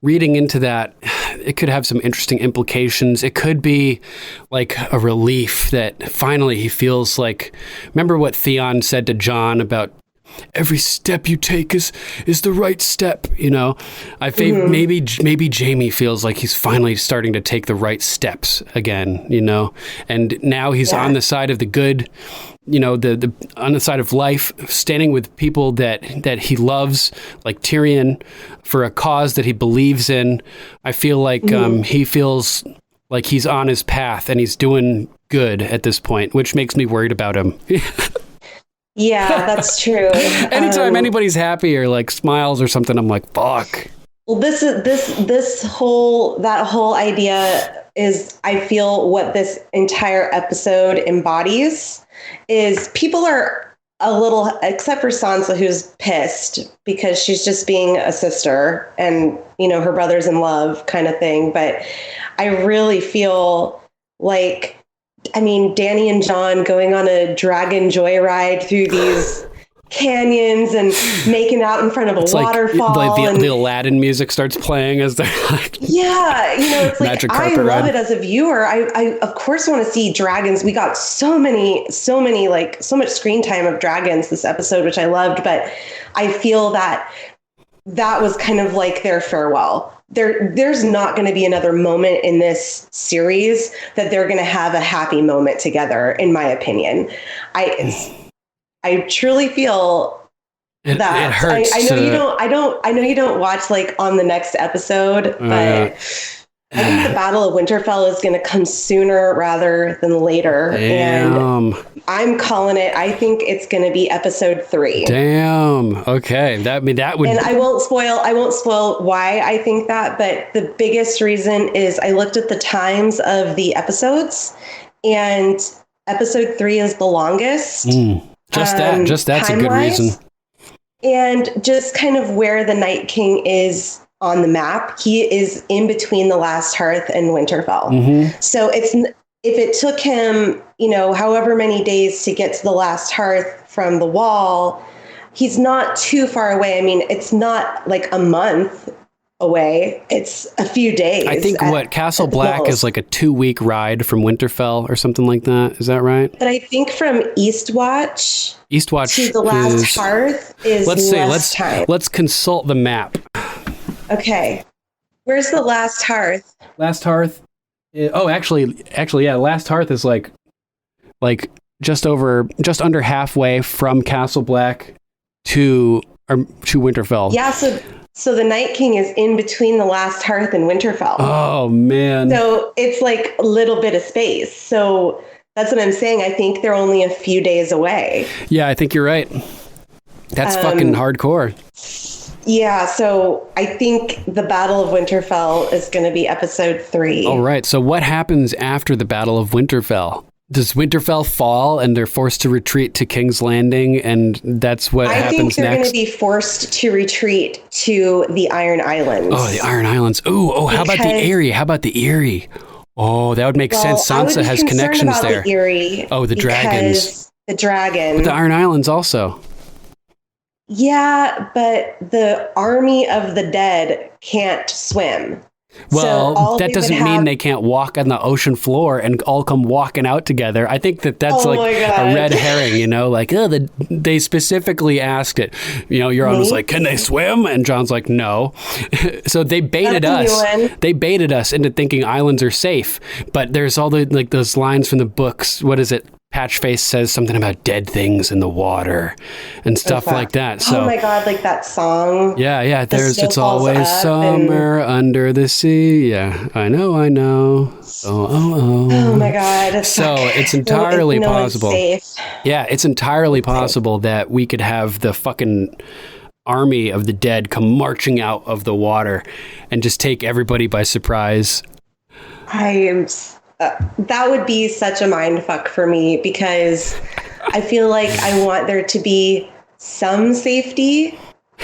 [SPEAKER 1] reading into that, it could have some interesting implications. It could be like a relief that finally he feels like, remember what Theon said to Jon about every step you take is the right step, I think maybe Jaime feels like he's finally starting to take the right steps again, and now he's on the side of the good, the on the side of life, standing with people that he loves, like Tyrion, for a cause that he believes in. I feel like he feels like he's on his path and he's doing good at this point, which makes me worried about him.
[SPEAKER 5] Yeah, that's true.
[SPEAKER 1] Anytime anybody's happy or like smiles or something, I'm like, fuck.
[SPEAKER 5] Well, that whole idea is, I feel, what this entire episode embodies is people are a little, except for Sansa, who's pissed because she's just being a sister and, her brother's in love kind of thing. But I really feel like, Dany and Jon going on a dragon joyride through these canyons and making out in front of a waterfall.
[SPEAKER 1] Like the Aladdin music starts playing as they're like,
[SPEAKER 5] it's like, I love it as a viewer. I of course want to see dragons. We got so much screen time of dragons this episode, which I loved, but I feel that was kind of like their farewell. There's not going to be another moment in this series that they're going to have a happy moment together, in my opinion. I truly feel that
[SPEAKER 1] it hurts.
[SPEAKER 5] I know you don't watch like on the next episode, but I think the Battle of Winterfell is going to come sooner rather than later.
[SPEAKER 1] Damn.
[SPEAKER 5] And I'm calling it. I think it's going to be episode 3.
[SPEAKER 1] Damn. Okay. That would.
[SPEAKER 5] And I won't spoil why I think that, but the biggest reason is I looked at the times of the episodes, and episode 3 is the longest.
[SPEAKER 1] That's a good reason.
[SPEAKER 5] And just kind of where the Night King is on the map, he is in between the Last Hearth and Winterfell. So if it took him, however many days to get to the Last Hearth from the Wall, he's not too far away. It's not like a month away. It's a few days.
[SPEAKER 1] I think Castle Black is like a 2-week ride from Winterfell or something like that. Is that right?
[SPEAKER 5] But I think from Eastwatch to the Last Hearth is less time.
[SPEAKER 1] Let's consult the map.
[SPEAKER 5] Okay. Where's the Last Hearth?
[SPEAKER 1] Last Hearth. Actually, yeah. Last Hearth is like just under halfway from Castle Black to Winterfell.
[SPEAKER 5] Yeah. So the Night King is in between the Last Hearth and Winterfell.
[SPEAKER 1] Oh man.
[SPEAKER 5] So it's like a little bit of space. So that's what I'm saying. I think they're only a few days away.
[SPEAKER 1] Yeah, I think you're right. That's fucking hardcore.
[SPEAKER 5] Yeah, so I think the Battle of Winterfell is going to be episode 3.
[SPEAKER 1] All right. So what happens after the Battle of Winterfell? Does Winterfell fall and they're forced to retreat to King's Landing, and that's what happens next? I think
[SPEAKER 5] they're going to be forced to retreat to the Iron Islands.
[SPEAKER 1] Oh, the Iron Islands. How about the Eyrie? Oh, that would make sense. Sansa has connections there.
[SPEAKER 5] The Eyrie.
[SPEAKER 1] Oh, the dragons.
[SPEAKER 5] The dragon.
[SPEAKER 1] But the Iron Islands also.
[SPEAKER 5] Yeah, but the army of the dead can't swim.
[SPEAKER 1] Well, that doesn't mean they can't walk on the ocean floor and all come walking out together. I think that's a red herring, you know, like, they specifically asked it. You know, Euron was like, can they swim? And Jon's like, no. So they baited us. They baited us into thinking islands are safe. But there's all the, like, those lines from the books. What is it? Patchface says something about dead things in the water and stuff like that. So,
[SPEAKER 5] oh my God, like that song.
[SPEAKER 1] Yeah. It's always summer under the sea. Yeah, I know. Oh
[SPEAKER 5] my God.
[SPEAKER 1] So it's entirely possible. Yeah, it's entirely possible that we could have the fucking army of the dead come marching out of the water and just take everybody by surprise.
[SPEAKER 5] That would be such a mind fuck for me, because I feel like I want there to be some safety.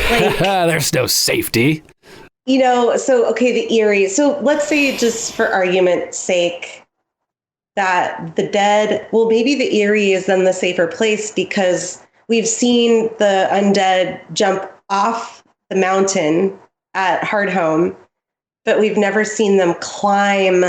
[SPEAKER 5] Like,
[SPEAKER 1] there's no safety.
[SPEAKER 5] You know, so, okay, the Eyrie. So let's say, just for argument's sake, that the dead, well, maybe the Eyrie is then the safer place, because we've seen the undead jump off the mountain at Hardhome, but we've never seen them climb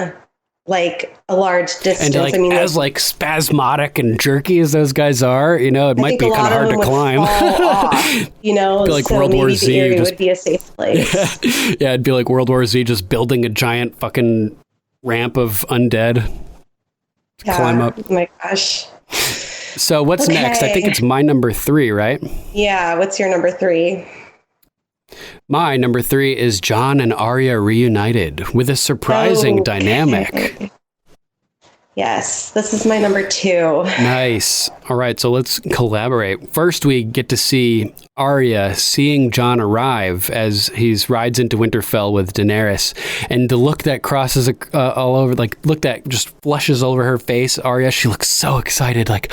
[SPEAKER 5] like a large distance.
[SPEAKER 1] And like,
[SPEAKER 5] I mean,
[SPEAKER 1] as like spasmodic and jerky as those guys are, you know, it might be kind of hard to climb.
[SPEAKER 5] Off, you know,
[SPEAKER 1] like
[SPEAKER 5] so
[SPEAKER 1] World
[SPEAKER 5] maybe
[SPEAKER 1] War
[SPEAKER 5] the
[SPEAKER 1] Z
[SPEAKER 5] area would be a safe place.
[SPEAKER 1] Yeah, it'd be like World War Z, just building a giant fucking ramp of undead to climb up.
[SPEAKER 5] Oh my gosh.
[SPEAKER 1] So what's next? I think it's my number 3, right?
[SPEAKER 5] Yeah. What's your number 3?
[SPEAKER 1] My number 3 is Jon and Arya reunited with a surprising dynamic.
[SPEAKER 5] Yes, this is my number 2.
[SPEAKER 1] Nice. All right, so let's collaborate. First, we get to see Arya seeing Jon arrive as he rides into Winterfell with Daenerys. And the look that crosses all over, like, look that just flushes over her face, Arya, she looks so excited, like,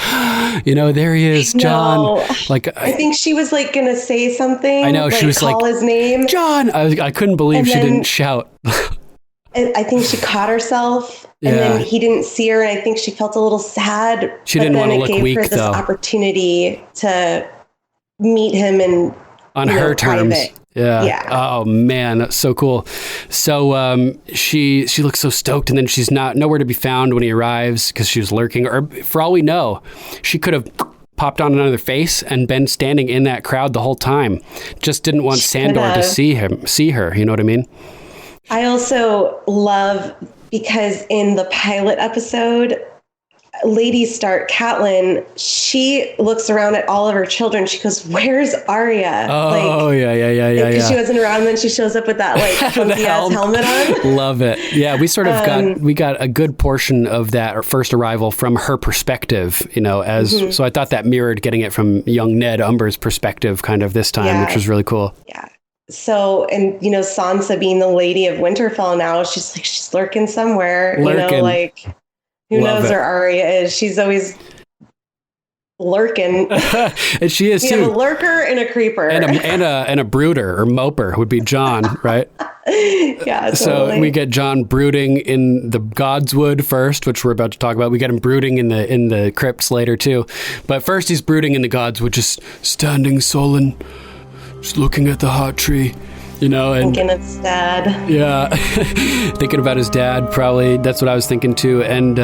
[SPEAKER 1] you know, there he is, Jon. Like,
[SPEAKER 5] I think she was, like, going to say something.
[SPEAKER 1] I know,
[SPEAKER 5] like,
[SPEAKER 1] she was
[SPEAKER 5] call his name.
[SPEAKER 1] Jon! I couldn't believe she didn't shout.
[SPEAKER 5] I think she caught herself, and then he didn't see her, and I think she felt a little sad.
[SPEAKER 1] She didn't want to look weak, though. It gave her this
[SPEAKER 5] opportunity to meet him
[SPEAKER 1] on her terms.
[SPEAKER 5] Private.
[SPEAKER 1] Yeah. Oh man, that's so cool. So she looks so stoked, and then she's nowhere to be found when he arrives because she was lurking. Or for all we know, she could have popped on another face and been standing in that crowd the whole time. Just didn't want Sandor to see her. You know what I mean?
[SPEAKER 5] I also love, because in the pilot episode, Lady Stark, Catelyn, she looks around at all of her children. She goes, "Where's Arya?"
[SPEAKER 1] Oh, yeah.
[SPEAKER 5] Because she wasn't around, and then she shows up with that like funky ass helmet on.
[SPEAKER 1] Love it. Yeah, we sort of got a good portion of that first arrival from her perspective, you know, so I thought that mirrored getting it from young Ned Umber's perspective kind of this time, which was really cool.
[SPEAKER 5] Yeah. So, and you know, Sansa being the Lady of Winterfell now, she's lurking somewhere. You know, like, who knows where Arya is? She's always lurking.
[SPEAKER 1] And she is too.
[SPEAKER 5] You have a lurker and a creeper.
[SPEAKER 1] And a brooder or moper would be Jon, right?
[SPEAKER 5] Yeah, totally.
[SPEAKER 1] So we get Jon brooding in the Godswood first, which we're about to talk about. We get him brooding in the crypts later too. But first he's brooding in the Godswood, just standing sullen, just looking at the hot tree, you know, and
[SPEAKER 5] thinking of his dad.
[SPEAKER 1] Yeah, thinking about his dad, probably. That's what I was thinking too. And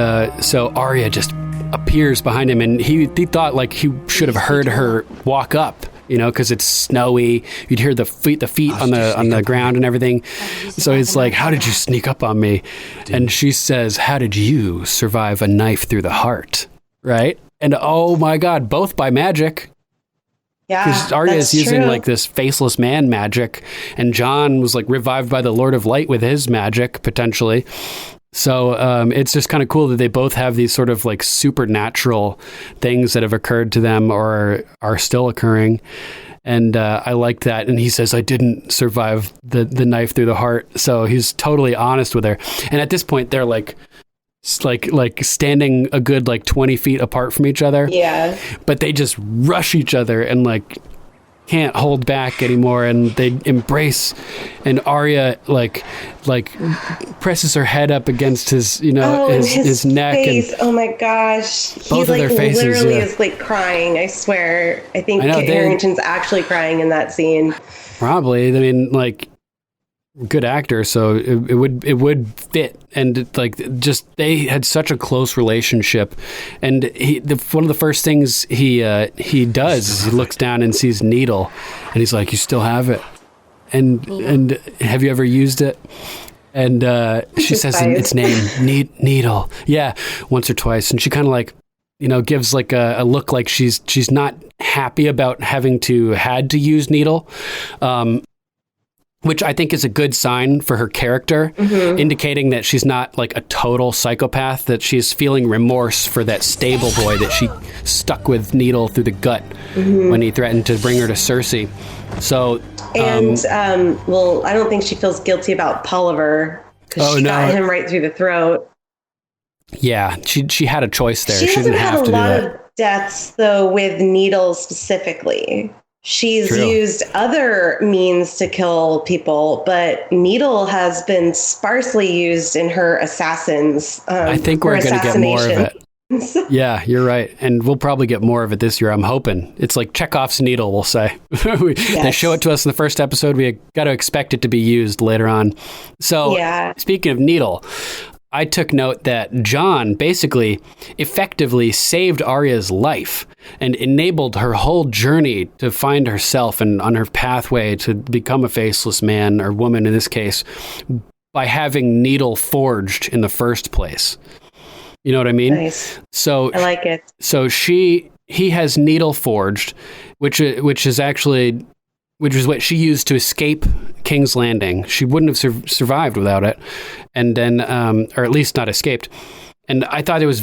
[SPEAKER 1] so Arya just appears behind him, and he thought like he should have heard her walk up, you know, because it's snowy. You'd hear the feet on the ground and everything. So he's like, "How did you sneak up on me?" And she says, "How did you survive a knife through the heart?" Right? And oh my God, both by magic.
[SPEAKER 5] Yeah,
[SPEAKER 1] because Arya is using like this faceless man magic, and Jon was like revived by the Lord of Light with his magic potentially. So it's just kind of cool that they both have these sort of like supernatural things that have occurred to them or are still occurring. And I like that. And he says, "I didn't survive the knife through the heart." So he's totally honest with her. And at this point, they're like standing a good like 20 feet apart from each other.
[SPEAKER 5] Yeah.
[SPEAKER 1] But they just rush each other and like can't hold back anymore, and they embrace, and Arya like presses her head up against his, you know, his neck face.
[SPEAKER 5] And oh my gosh,
[SPEAKER 1] both of their faces
[SPEAKER 5] literally is like crying. I swear. I think Kit Harington's actually crying in that scene.
[SPEAKER 1] Probably. I mean, like, good actor, so it would fit. And like, just they had such a close relationship. And one of the first things he does is he looks down and sees Needle, and he's like, "You still have it? And have you ever used it?" And she says its name, Needle. Yeah, once or twice. And she kind of like, gives like a look like she's not happy about having had to use Needle. Which I think is a good sign for her character, indicating that she's not like a total psychopath, that she's feeling remorse for that stable boy that she stuck with Needle through the gut when he threatened to bring her to Cersei. So,
[SPEAKER 5] I don't think she feels guilty about Polliver because she got him right through the throat.
[SPEAKER 1] Yeah, she had a choice there.
[SPEAKER 5] She
[SPEAKER 1] didn't have to do that.
[SPEAKER 5] had a lot of deaths, though, with Needle specifically. She's used other means to kill people, but Needle has been sparsely used in her assassins.
[SPEAKER 1] I think we're going to get more of it. Yeah, you're right. And we'll probably get more of it this year, I'm hoping. It's like Chekhov's needle, we'll say. They show it to us in the first episode. We got to expect it to be used later on. So speaking of Needle, I took note that Jon basically effectively saved Arya's life and enabled her whole journey to find herself and on her pathway to become a faceless man or woman in this case by having Needle forged in the first place. You know what I mean?
[SPEAKER 5] Nice.
[SPEAKER 1] So
[SPEAKER 5] I like it.
[SPEAKER 1] So he has Needle forged, which is what she used to escape King's Landing. She wouldn't have survived without it, and then, or at least not escaped. And I thought it was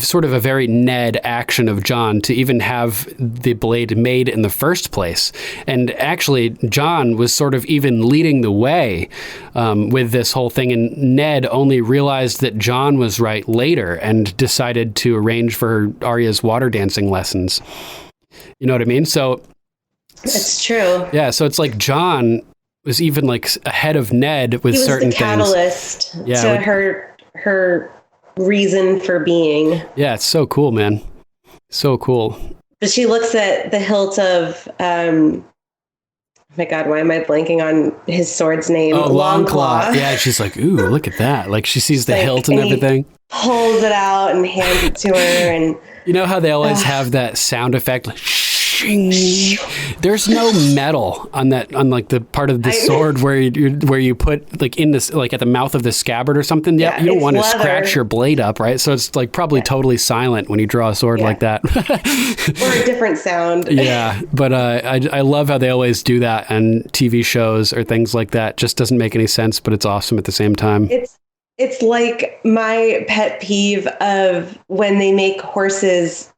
[SPEAKER 1] sort of a very Ned action of Jon to even have the blade made in the first place. And actually, Jon was sort of even leading the way with this whole thing. And Ned only realized that Jon was right later and decided to arrange for Arya's water dancing lessons. You know what I mean? So
[SPEAKER 5] it's true.
[SPEAKER 1] Yeah. So it's like Jon was even like ahead of Ned with certain things.
[SPEAKER 5] He was the catalyst to her reason for being.
[SPEAKER 1] Yeah, it's so cool, man. So cool.
[SPEAKER 5] But she looks at the hilt of oh my god, why am I blanking on his sword's name?
[SPEAKER 1] Oh, Longclaw. Yeah, she's like, ooh, look at that. Like she sees the hilt and everything.
[SPEAKER 5] Pulls it out and hands it to her, and
[SPEAKER 1] you know how they always have that sound effect, like shing. There's no metal on like the part of the sword where you put like in this, like at the mouth of the scabbard or something. Yeah, you don't want to scratch your blade up, right? So it's like probably totally silent when you draw a sword like that.
[SPEAKER 5] Or a different sound.
[SPEAKER 1] Yeah, but I love how they always do that on TV shows or things like that. Just doesn't make any sense, but it's awesome at the same time.
[SPEAKER 5] It's like my pet peeve of when they make horses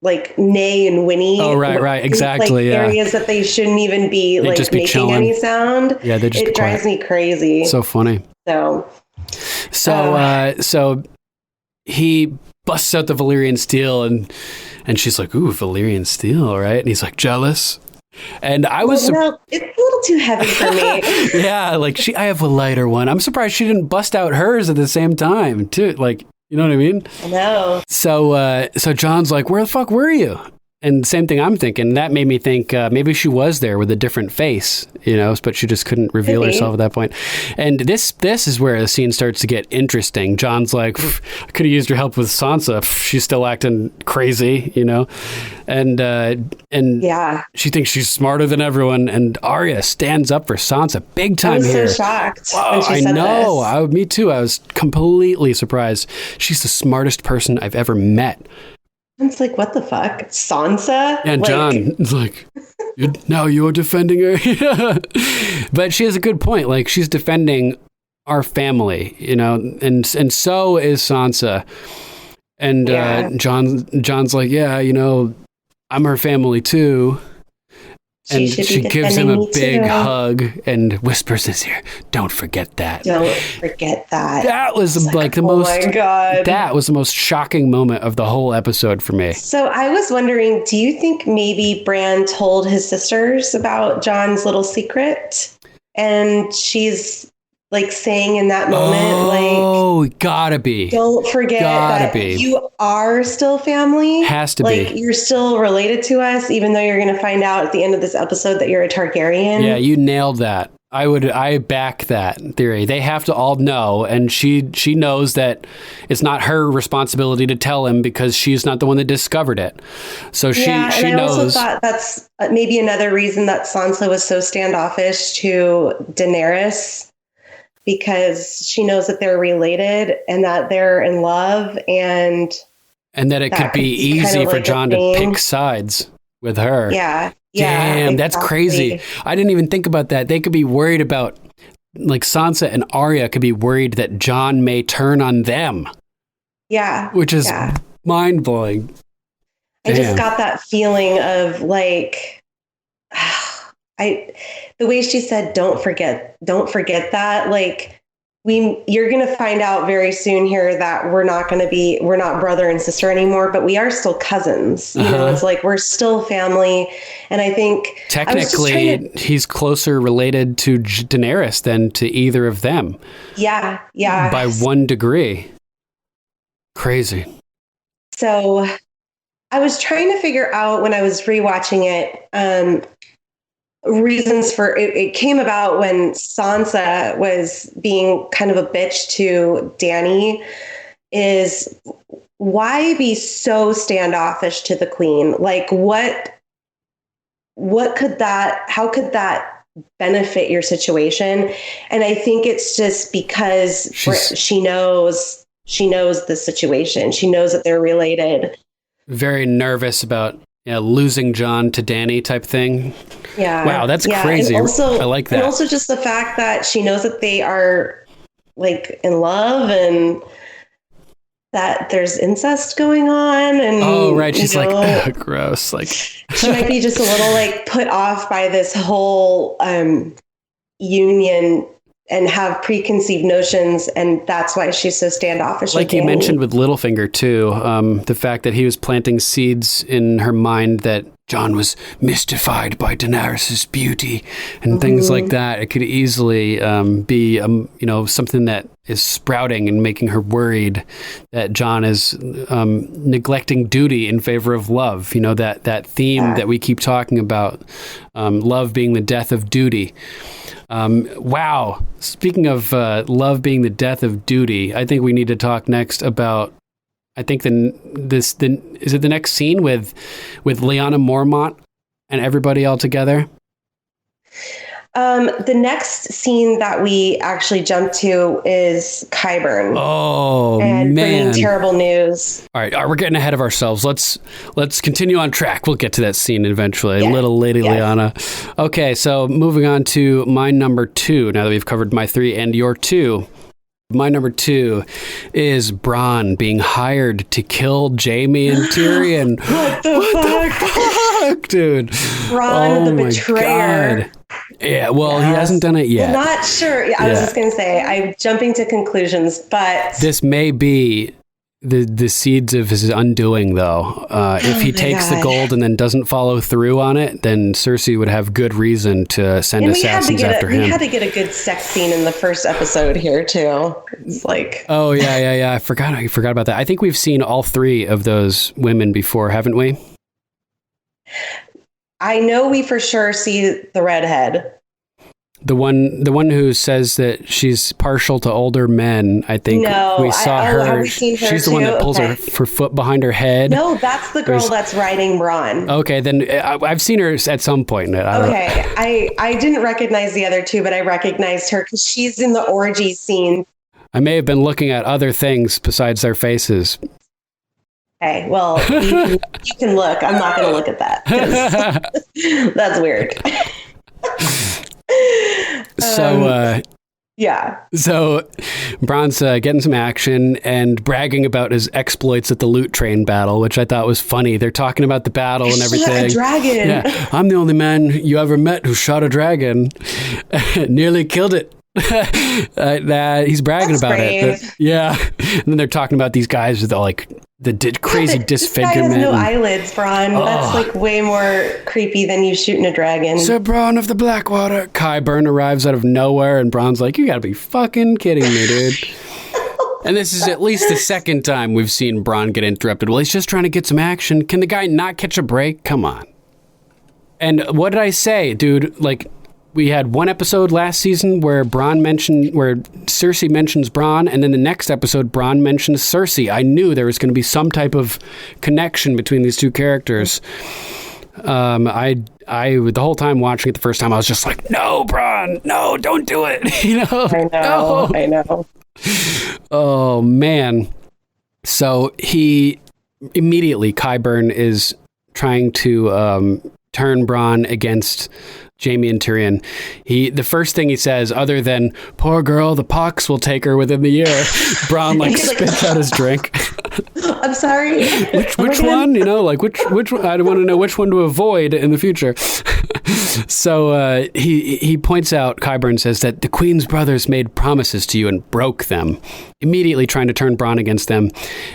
[SPEAKER 5] like neigh and whinny.
[SPEAKER 1] Oh, right, exactly.
[SPEAKER 5] Like areas that they shouldn't even be
[SPEAKER 1] they'd
[SPEAKER 5] like
[SPEAKER 1] just be
[SPEAKER 5] making
[SPEAKER 1] chilling.
[SPEAKER 5] any sound.
[SPEAKER 1] Yeah, they just.
[SPEAKER 5] It drives me crazy.
[SPEAKER 1] So funny. So he busts out the Valyrian steel and she's like, "Ooh, Valyrian steel, right?" And he's like, "Jealous." And I was
[SPEAKER 5] it's a little too heavy for me.
[SPEAKER 1] Yeah, like I have a lighter one. I'm surprised she didn't bust out hers at the same time too. Like, you know what I mean?
[SPEAKER 5] I know.
[SPEAKER 1] So Jon's like, "Where the fuck were you?" And same thing I'm thinking. That made me think maybe she was there with a different face, but she just couldn't reveal herself at that point. And this is where the scene starts to get interesting. Jon's like, "I could have used your help with Sansa. She's still acting crazy, And she thinks she's smarter than everyone. And Arya stands up for Sansa big time here.
[SPEAKER 5] I was so shocked.
[SPEAKER 1] Whoa,
[SPEAKER 5] when she said
[SPEAKER 1] know. Me too. I was completely surprised. She's the smartest person I've ever met.
[SPEAKER 5] It's like, what the fuck? Sansa?
[SPEAKER 1] And Jon is like, now you're defending her. But she has a good point. Like, she's defending our family, and so is Sansa. And Jon's like, I'm her family too. And she gives him a big hug and whispers this here, "Don't forget that.
[SPEAKER 5] Don't forget that."
[SPEAKER 1] That was like the most, my God. That was the most shocking moment of the whole episode for me.
[SPEAKER 5] So I was wondering, do you think maybe Bran told his sisters about Jon's little secret? And she's like saying in that moment,
[SPEAKER 1] gotta be.
[SPEAKER 5] Don't forget that you are still family.
[SPEAKER 1] Has to be.
[SPEAKER 5] You're still related to us, even though you're going to find out at the end of this episode that you're a Targaryen.
[SPEAKER 1] Yeah, you nailed that. I back that theory. They have to all know, and she knows that it's not her responsibility to tell him because she's not the one that discovered it. So she knows.
[SPEAKER 5] I also thought that's maybe another reason that Sansa was so standoffish to Daenerys, because she knows that they're related and that they're in love, and
[SPEAKER 1] that it could be easy for Jon to pick sides with her.
[SPEAKER 5] Yeah.
[SPEAKER 1] Damn, that's crazy. I didn't even think about that. They could be worried about, like, Sansa and Arya could be worried that Jon may turn on them.
[SPEAKER 5] Yeah.
[SPEAKER 1] Which is mind-blowing.
[SPEAKER 5] I just got that feeling of, like, the way she said, don't forget that, like, you're going to find out very soon here that we're not brother and sister anymore, but we are still cousins. You know, it's like, we're still family. And I think
[SPEAKER 1] technically he's closer related to Daenerys than to either of them.
[SPEAKER 5] Yeah.
[SPEAKER 1] By 1 degree. Crazy.
[SPEAKER 5] So I was trying to figure out when I was rewatching it, reasons for it. It came about when Sansa was being kind of a bitch to Dany. Is why be so standoffish to the queen? Like, what could that, how could that benefit your situation? And I think it's just because she knows the situation. She knows that they're related. Very
[SPEAKER 1] nervous about losing Jon to Dany type thing.
[SPEAKER 5] Yeah.
[SPEAKER 1] Wow, that's crazy. Also, I like that.
[SPEAKER 5] And also just the fact that she knows that they are, like, in love and that there's incest going on. And
[SPEAKER 1] she's like, ugh, gross. Like,
[SPEAKER 5] she might be just a little, like, put off by this whole union and have preconceived notions, and that's why she's so standoffish.
[SPEAKER 1] Like you mentioned with Littlefinger too, the fact that he was planting seeds in her mind that Jon was mystified by Daenerys' beauty and things like that. It could easily be something that is sprouting and making her worried that Jon is neglecting duty in favor of love. You know, that theme that we keep talking about, love being the death of duty. Wow. Speaking of love being the death of duty, I think we need to talk next about, I think is it the next scene with Lyanna Mormont and everybody all together?
[SPEAKER 5] The next scene that we actually jump to is Qyburn.
[SPEAKER 1] Oh,
[SPEAKER 5] and
[SPEAKER 1] man.
[SPEAKER 5] Bringing terrible news.
[SPEAKER 1] All right, we're getting ahead of ourselves. Let's continue on track. We'll get to that scene eventually. Yeah. Little Lady Lyanna. Okay, so moving on to my number 2, now that we've covered my 3 and your 2. My number 2 is Bronn being hired to kill Jaime and Tyrion.
[SPEAKER 5] What the fuck,
[SPEAKER 1] dude?
[SPEAKER 5] Bronn the betrayer.
[SPEAKER 1] God. Yeah, well, he hasn't done it yet.
[SPEAKER 5] Well, not sure. I was just going to say, I'm jumping to conclusions, but
[SPEAKER 1] this may be the seeds of his undoing, though. If he takes the gold and then doesn't follow through on it, then Cersei would have good reason to send assassins after him.
[SPEAKER 5] We had to get a good sex scene in the first episode here, too. It's like...
[SPEAKER 1] Oh, yeah. I forgot about that. I think we've seen all 3 of those women before, haven't we?
[SPEAKER 5] I know we for sure see the redhead.
[SPEAKER 1] The one who says that she's partial to older men, I think we saw her.
[SPEAKER 5] Have we seen her
[SPEAKER 1] she's the one that pulls her foot behind her head.
[SPEAKER 5] No, that's the girl that's riding Bronn.
[SPEAKER 1] Okay, then I've seen her at some point.
[SPEAKER 5] I didn't recognize the other 2, but I recognized her because she's in the orgy scene.
[SPEAKER 1] I may have been looking at other things besides their faces.
[SPEAKER 5] Okay, well, you can look. I'm not going to look at that. That's weird. So
[SPEAKER 1] Bronn's getting some action and bragging about his exploits at the loot train battle, which I thought was funny. They're talking about the battle and everything.
[SPEAKER 5] A dragon.
[SPEAKER 1] Yeah, I'm the only man you ever met who shot a dragon. Nearly killed it. He's bragging about it. Yeah, and then they're talking about these guys with the crazy disfigurement.
[SPEAKER 5] This guy has no eyelids, Bronn. That's like way more creepy than you shooting a dragon.
[SPEAKER 1] Sir Bronn of the Blackwater. Qyburn arrives out of nowhere, and Bronn's like, "You gotta be fucking kidding me, dude." And this is at least the second time we've seen Bronn get interrupted. Well, he's just trying to get some action. Can the guy not catch a break? Come on. And what did I say, dude? Like, we had one episode last season where Cersei mentions Bronn, and then the next episode Bronn mentions Cersei. I knew there was going to be some type of connection between these two characters. I the whole time watching it the first time, I was just like, no, Bronn, no, don't do it.
[SPEAKER 5] I know.
[SPEAKER 1] Oh man. So he immediately, Qyburn is trying to turn Bronn against Jaime and Tyrion. The first thing he says, other than "poor girl, the pox will take her within the year," Bronn spits out his drink.
[SPEAKER 5] I'm sorry.
[SPEAKER 1] Which one? Which one? I want to know which one to avoid in the future. So he points out, Qyburn says that the Queen's brothers made promises to you and broke them, immediately trying to turn Bronn against them.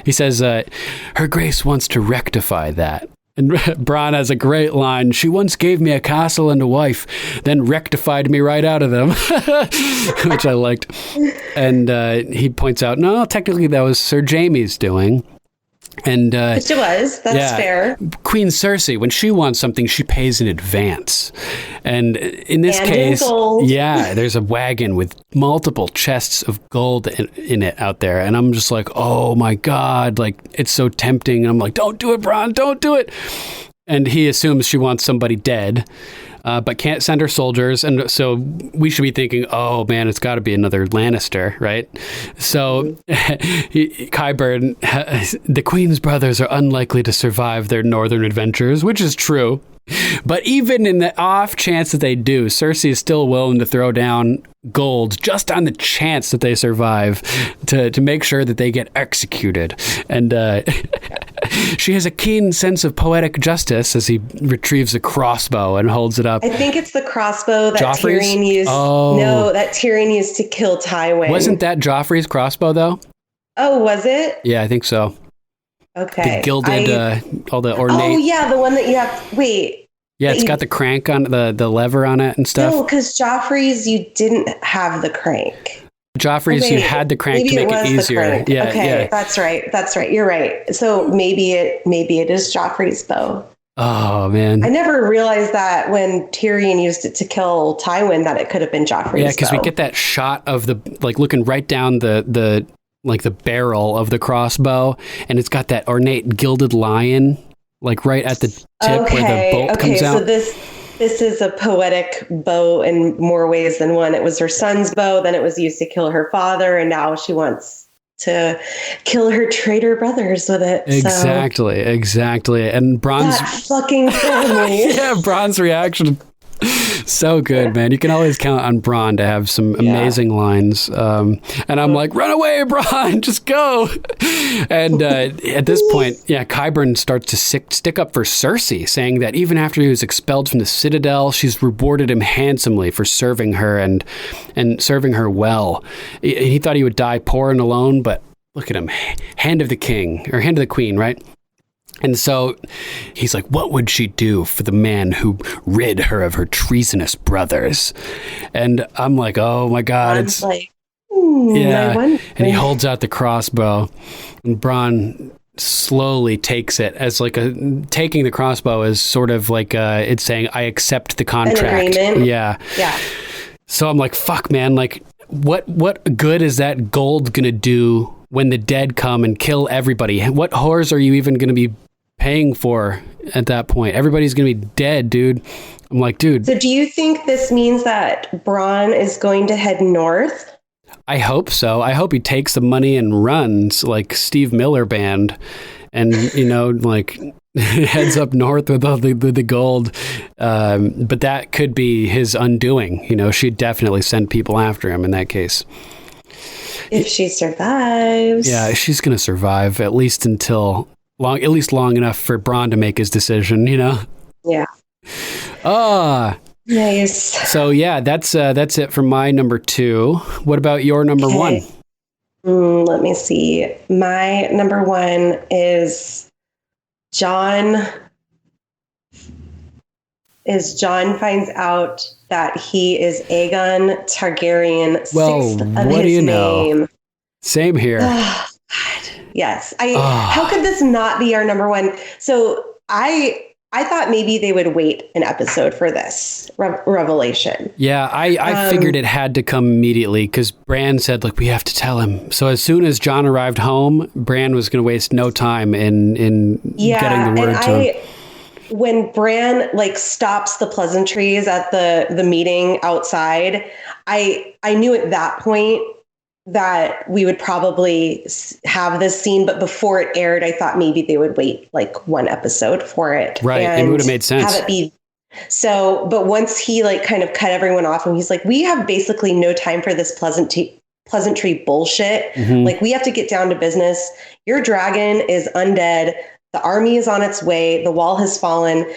[SPEAKER 1] He says, Her Grace wants to rectify that. And Bronn has a great line. She once gave me a castle and a wife, then rectified me right out of them, which I liked. And he points out, no, technically that was Sir Jaime's doing. And
[SPEAKER 5] which it was. That's fair.
[SPEAKER 1] Queen Cersei, when she wants something, she pays in advance. And in this case, there's a wagon with multiple chests of gold in it out there. And I'm just like, oh my God, like it's so tempting. And I'm like, don't do it, Bronn, don't do it. And he assumes she wants somebody dead, but can't send her soldiers. And so we should be thinking, oh man, it's got to be another Lannister, right? So Qyburn, the Queen's brothers are unlikely to survive their northern adventures, which is true. But even in the off chance that they do, Cersei is still willing to throw down gold just on the chance that they survive to make sure that they get executed. And she has a keen sense of poetic justice as he retrieves a crossbow and holds it up.
[SPEAKER 5] I think it's the crossbow that
[SPEAKER 1] Joffrey's?
[SPEAKER 5] Tyrion used.
[SPEAKER 1] Oh.
[SPEAKER 5] No, that Tyrion used to kill Tywin.
[SPEAKER 1] Wasn't that Joffrey's crossbow, though?
[SPEAKER 5] Oh, was it?
[SPEAKER 1] Yeah, I think so.
[SPEAKER 5] Okay.
[SPEAKER 1] The gilded, all the ornate.
[SPEAKER 5] Oh, yeah, the one that you have. Wait.
[SPEAKER 1] Yeah, it's got the crank on the lever on it and stuff.
[SPEAKER 5] No, because Joffrey's, you didn't have the crank.
[SPEAKER 1] Joffrey's, you had the crank to make it easier. Yeah,
[SPEAKER 5] okay,
[SPEAKER 1] yeah.
[SPEAKER 5] That's right. You're right. So maybe it is Joffrey's bow.
[SPEAKER 1] Oh man,
[SPEAKER 5] I never realized that when Tyrion used it to kill Tywin that it could have been Joffrey's bow.
[SPEAKER 1] Yeah, because we get that shot of looking right down the barrel of the crossbow, and it's got that ornate gilded lion right at the tip where the bolt comes out.
[SPEAKER 5] So this is a poetic bow in more ways than one. It was her son's bow, then it was used to kill her father, and now she wants to kill her traitor brothers with it.
[SPEAKER 1] Exactly. And Bronn's
[SPEAKER 5] that fucking family.
[SPEAKER 1] Yeah, Bronn's reaction. So good, man. You can always count on Bronn to have some amazing lines. And I'm like, run away, Bronn, just go. And at this point, Qyburn starts to stick up for Cersei, saying that even after he was expelled from the Citadel, she's rewarded him handsomely for serving her and serving her well. He thought he would die poor and alone, but look at him. Hand of the queen, right? And so he's like, what would she do for the man who rid her of her treasonous brothers? And I'm like, oh my God. It's like, and he holds out the crossbow, and Bronn slowly takes it as taking the crossbow is sort of like it's saying, I accept the contract.
[SPEAKER 5] An agreement.
[SPEAKER 1] Yeah. So I'm like, fuck, man, what good is that gold gonna do when the dead come and kill everybody? What whores are you even gonna be paying for at that point? Everybody's gonna be dead, dude. I'm like, dude.
[SPEAKER 5] So do you think this means that Bronn is going to head north?
[SPEAKER 1] I hope so. I hope he takes the money and runs like Steve Miller Band, and heads up north with all the gold. But that could be his undoing. She'd definitely send people after him in that case.
[SPEAKER 5] If she survives.
[SPEAKER 1] Yeah, she's gonna survive at least long enough for Bronn to make his decision,
[SPEAKER 5] Yeah. Nice.
[SPEAKER 1] So that's it for my number 2. What about your number 1?
[SPEAKER 5] Let me see. My number 1 is Jon finds out that he is Aegon Targaryen, 6th of his name.
[SPEAKER 1] Same here.
[SPEAKER 5] Oh, God. Yes. How could this not be our number 1? So I I thought maybe they would wait an episode for this revelation.
[SPEAKER 1] Yeah, I figured it had to come immediately because Bran said, look, we have to tell him. So as soon as Jon arrived home, Bran was going to waste no time in getting the word to him.
[SPEAKER 5] When Bran like stops the pleasantries at the meeting outside, I knew at that point that we would probably have this scene, but before it aired, I thought maybe they would wait like one episode for it.
[SPEAKER 1] Right, and it would have made sense.
[SPEAKER 5] Have it be so. But once he like kind of cut everyone off, and he's like, "We have basically no time for this pleasantry bullshit.
[SPEAKER 1] Mm-hmm.
[SPEAKER 5] Like we have to get down to business. Your dragon is undead. The army is on its way. The wall has fallen."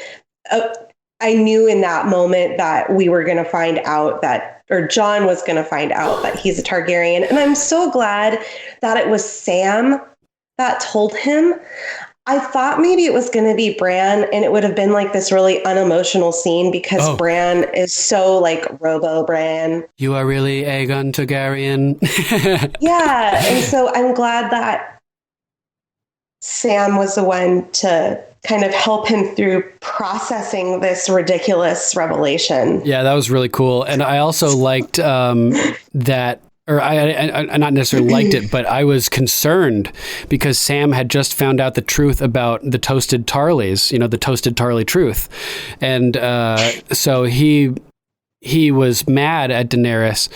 [SPEAKER 5] I knew in that moment that we were going to find out that, or Jon was going to find out that he's a Targaryen. And I'm so glad that it was Sam that told him. I thought maybe it was going to be Bran, and it would have been like this really unemotional scene because Bran is so like Robo Bran.
[SPEAKER 1] You are really Aegon Targaryen.
[SPEAKER 5] Yeah. And so I'm glad that Sam was the one to kind of help him through processing this ridiculous revelation.
[SPEAKER 1] Yeah, that was really cool. And I also liked that, or I not necessarily liked it, but I was concerned because Sam had just found out the truth about the toasted Tarleys, the toasted Tarley truth. And so he was mad at Daenerys,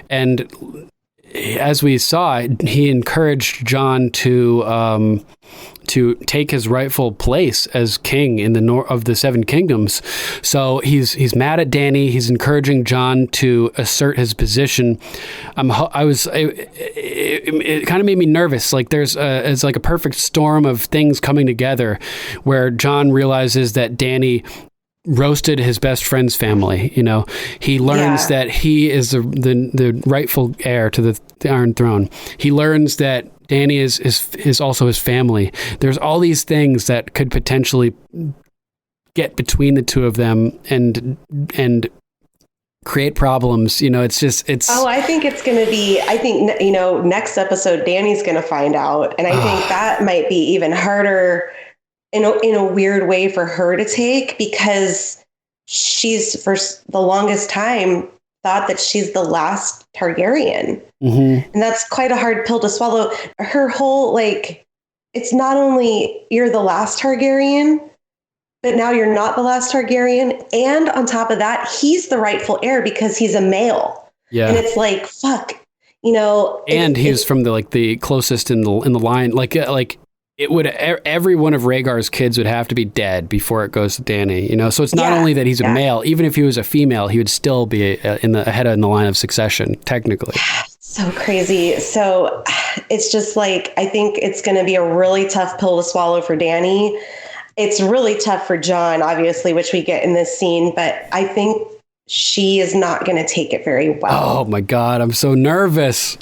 [SPEAKER 1] and as we saw, he encouraged Jon to take his rightful place as king in the of the Seven Kingdoms. So he's mad at Dany. He's encouraging Jon to assert his position. It kind of made me nervous. Like it's like a perfect storm of things coming together, where Jon realizes that Dany roasted his best friend's family. He learns that he is the rightful heir to the Iron Throne. He learns that Dany is also his family. There's all these things that could potentially get between the two of them and create problems. It's.
[SPEAKER 5] Oh, I think it's going to be. I think next episode Dany's going to find out, and I think that might be even harder in a weird way for her to take, because she's for the longest time thought that she's the last Targaryen. Mm-hmm. And that's quite a hard pill to swallow. Her whole, it's not only you're the last Targaryen, but now you're not the last Targaryen. And on top of that, he's the rightful heir because he's a male. Yeah. And it's like, fuck,
[SPEAKER 1] And he's from the closest in the line. It would, every one of Rhaegar's kids would have to be dead before it goes to Dany, So it's not only that he's a male, even if he was a female, he would still be ahead in the line of succession, technically.
[SPEAKER 5] So crazy. So it's just I think it's going to be a really tough pill to swallow for Dany. It's really tough for Jon, obviously, which we get in this scene, but I think she is not going to take it very well.
[SPEAKER 1] Oh my God, I'm so nervous.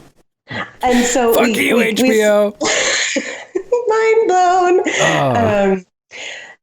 [SPEAKER 5] And so
[SPEAKER 1] Fuck you, HBO.
[SPEAKER 5] Mind blown.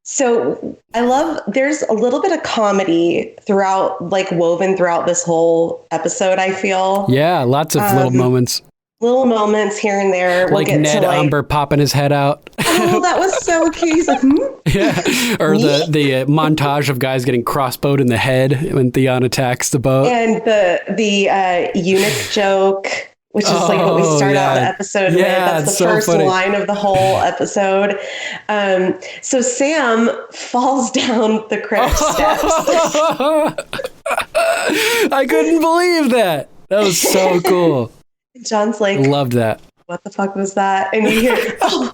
[SPEAKER 5] So I love, there's a little bit of comedy throughout, woven throughout this whole episode, I feel.
[SPEAKER 1] Yeah, lots of little moments.
[SPEAKER 5] Little moments here and there.
[SPEAKER 1] Like Ned Umber popping his head out.
[SPEAKER 5] Oh, that was so cute. He's like,
[SPEAKER 1] Yeah. Or the montage of guys getting crossbowed in the head when Theon attacks the boat.
[SPEAKER 5] And the eunuch joke, which is what we start out the episode with. That's the first line of the whole episode. So Sam falls down the crypt steps.
[SPEAKER 1] I couldn't believe that. That was so cool.
[SPEAKER 5] John's like,
[SPEAKER 1] loved that.
[SPEAKER 5] What the fuck was that? And you hear, oh.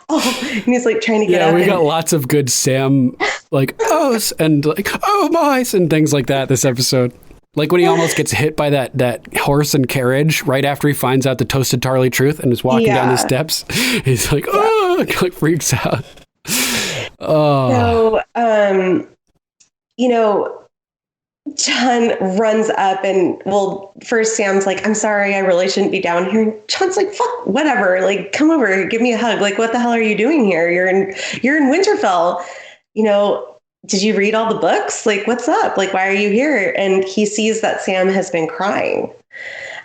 [SPEAKER 5] And he's trying to get up.
[SPEAKER 1] Yeah, we got lots of good Sam, ohs and oh mice and things like that this episode. When he almost gets hit by that horse and carriage right after he finds out the toasted Tarley truth and is walking down the steps. He's freaks out.
[SPEAKER 5] Oh. So, Jon runs up and, first Sam's like, I'm sorry, I really shouldn't be down here. And Jon's like, fuck, whatever. Come over, give me a hug. What the hell are you doing here? You're in Winterfell. Did you read all the books? What's up? Why are you here? And he sees that Sam has been crying.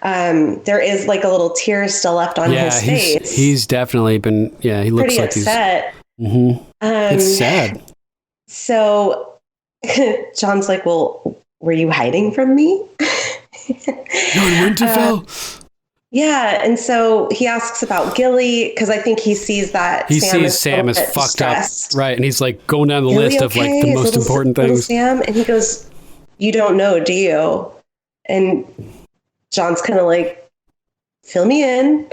[SPEAKER 5] There is a little tear still left on his face.
[SPEAKER 1] He's definitely been, he looks
[SPEAKER 5] pretty upset.
[SPEAKER 1] Mm-hmm. It's sad.
[SPEAKER 5] So John's like, well, were you hiding from me?
[SPEAKER 1] You're in Winterfell.
[SPEAKER 5] Yeah, and so he asks about Gilly because I think he sees that
[SPEAKER 1] Sam is fucked
[SPEAKER 5] distressed.
[SPEAKER 1] up, right? And he's like going down the
[SPEAKER 5] Gilly
[SPEAKER 1] list of like
[SPEAKER 5] okay?
[SPEAKER 1] the
[SPEAKER 5] Is
[SPEAKER 1] most
[SPEAKER 5] little-
[SPEAKER 1] important
[SPEAKER 5] little
[SPEAKER 1] things.
[SPEAKER 5] Sam, and he goes, "You don't know, do you?" And John's kind of like, "Fill me in."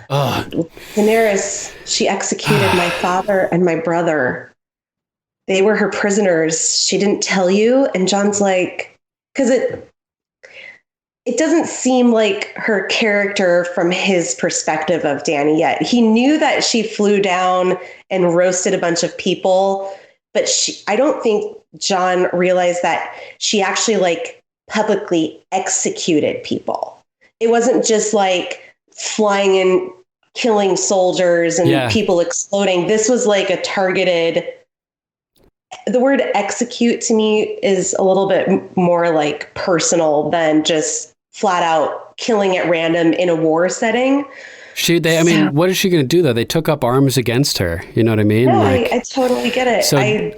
[SPEAKER 5] Daenerys, she executed my father and my brother. They were her prisoners. She didn't tell you, and John's like, because it doesn't seem like her character from his perspective of Dany yet. He knew that she flew down and roasted a bunch of people, but I don't think John realized that she actually like publicly executed people. It wasn't just like flying and killing soldiers and people exploding. This was like a targeted. The word execute to me is a little bit more like personal than just flat out killing at random in a war setting.
[SPEAKER 1] I mean, what is she going to do though? They took up arms against her. You know what I mean?
[SPEAKER 5] No,
[SPEAKER 1] like,
[SPEAKER 5] I totally get it.
[SPEAKER 1] So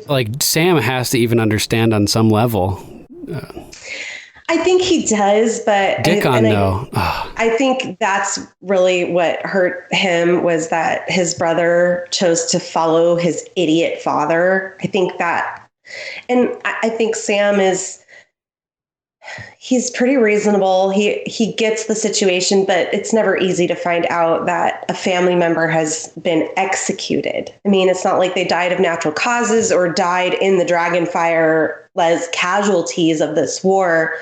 [SPEAKER 1] like Sam has to even understand on some level.
[SPEAKER 5] I think he does, but I think that's really what hurt him was that his brother chose to follow his idiot father. I think that, and I think Sam he's pretty reasonable. He gets the situation, but it's never easy to find out that a family member has been executed. I mean, it's not like they died of natural causes or died in the Dragonfire as casualties of this war.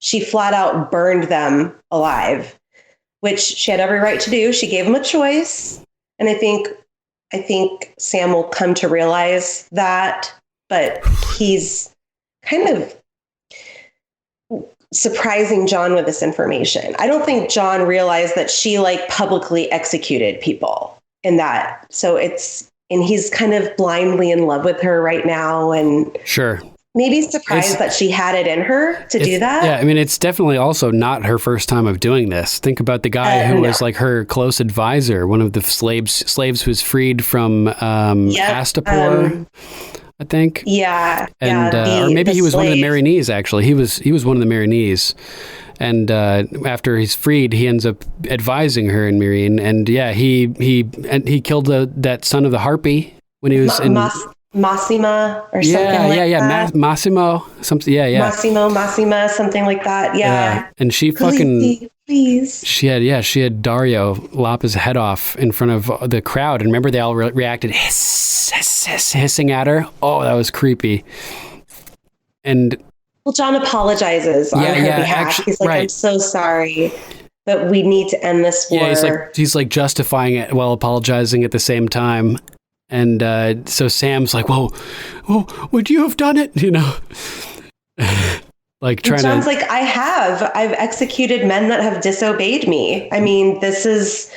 [SPEAKER 5] She flat out burned them alive, which she had every right to do. She gave him a choice. And I think Sam will come to realize that, but he's kind of surprising John with this information. I don't think John realized that she like publicly executed people in that. So and he's kind of blindly in love with her right now. And
[SPEAKER 1] sure.
[SPEAKER 5] Maybe surprised that she had it in her to do that.
[SPEAKER 1] Yeah, I mean, it's definitely also not her first time of doing this. Think about the guy who was like her close advisor, one of the slaves who was freed from Astapor, I think.
[SPEAKER 5] Yeah,
[SPEAKER 1] and or maybe he was one of the Marinese. Actually, he was one of the Marinese. And after he's freed, he ends up advising her in Meereen. And yeah, he killed that son of the Harpy when he was in.
[SPEAKER 5] Massima or something like that.
[SPEAKER 1] Massimo, something.
[SPEAKER 5] Massima, something like that. Yeah.
[SPEAKER 1] And she
[SPEAKER 5] please.
[SPEAKER 1] She had Dario lop his head off in front of the crowd, and remember they all reacted hissing at her. Oh, that was creepy. And
[SPEAKER 5] John apologizes on her behalf.
[SPEAKER 1] Actually,
[SPEAKER 5] he's like,
[SPEAKER 1] right.
[SPEAKER 5] I'm so sorry, but we need to end this war.
[SPEAKER 1] Yeah, he's like justifying it while apologizing at the same time. And so Sam's like, "Whoa, would you have done it?" You know, like trying
[SPEAKER 5] John's like, I've executed men that have disobeyed me. I mean, this is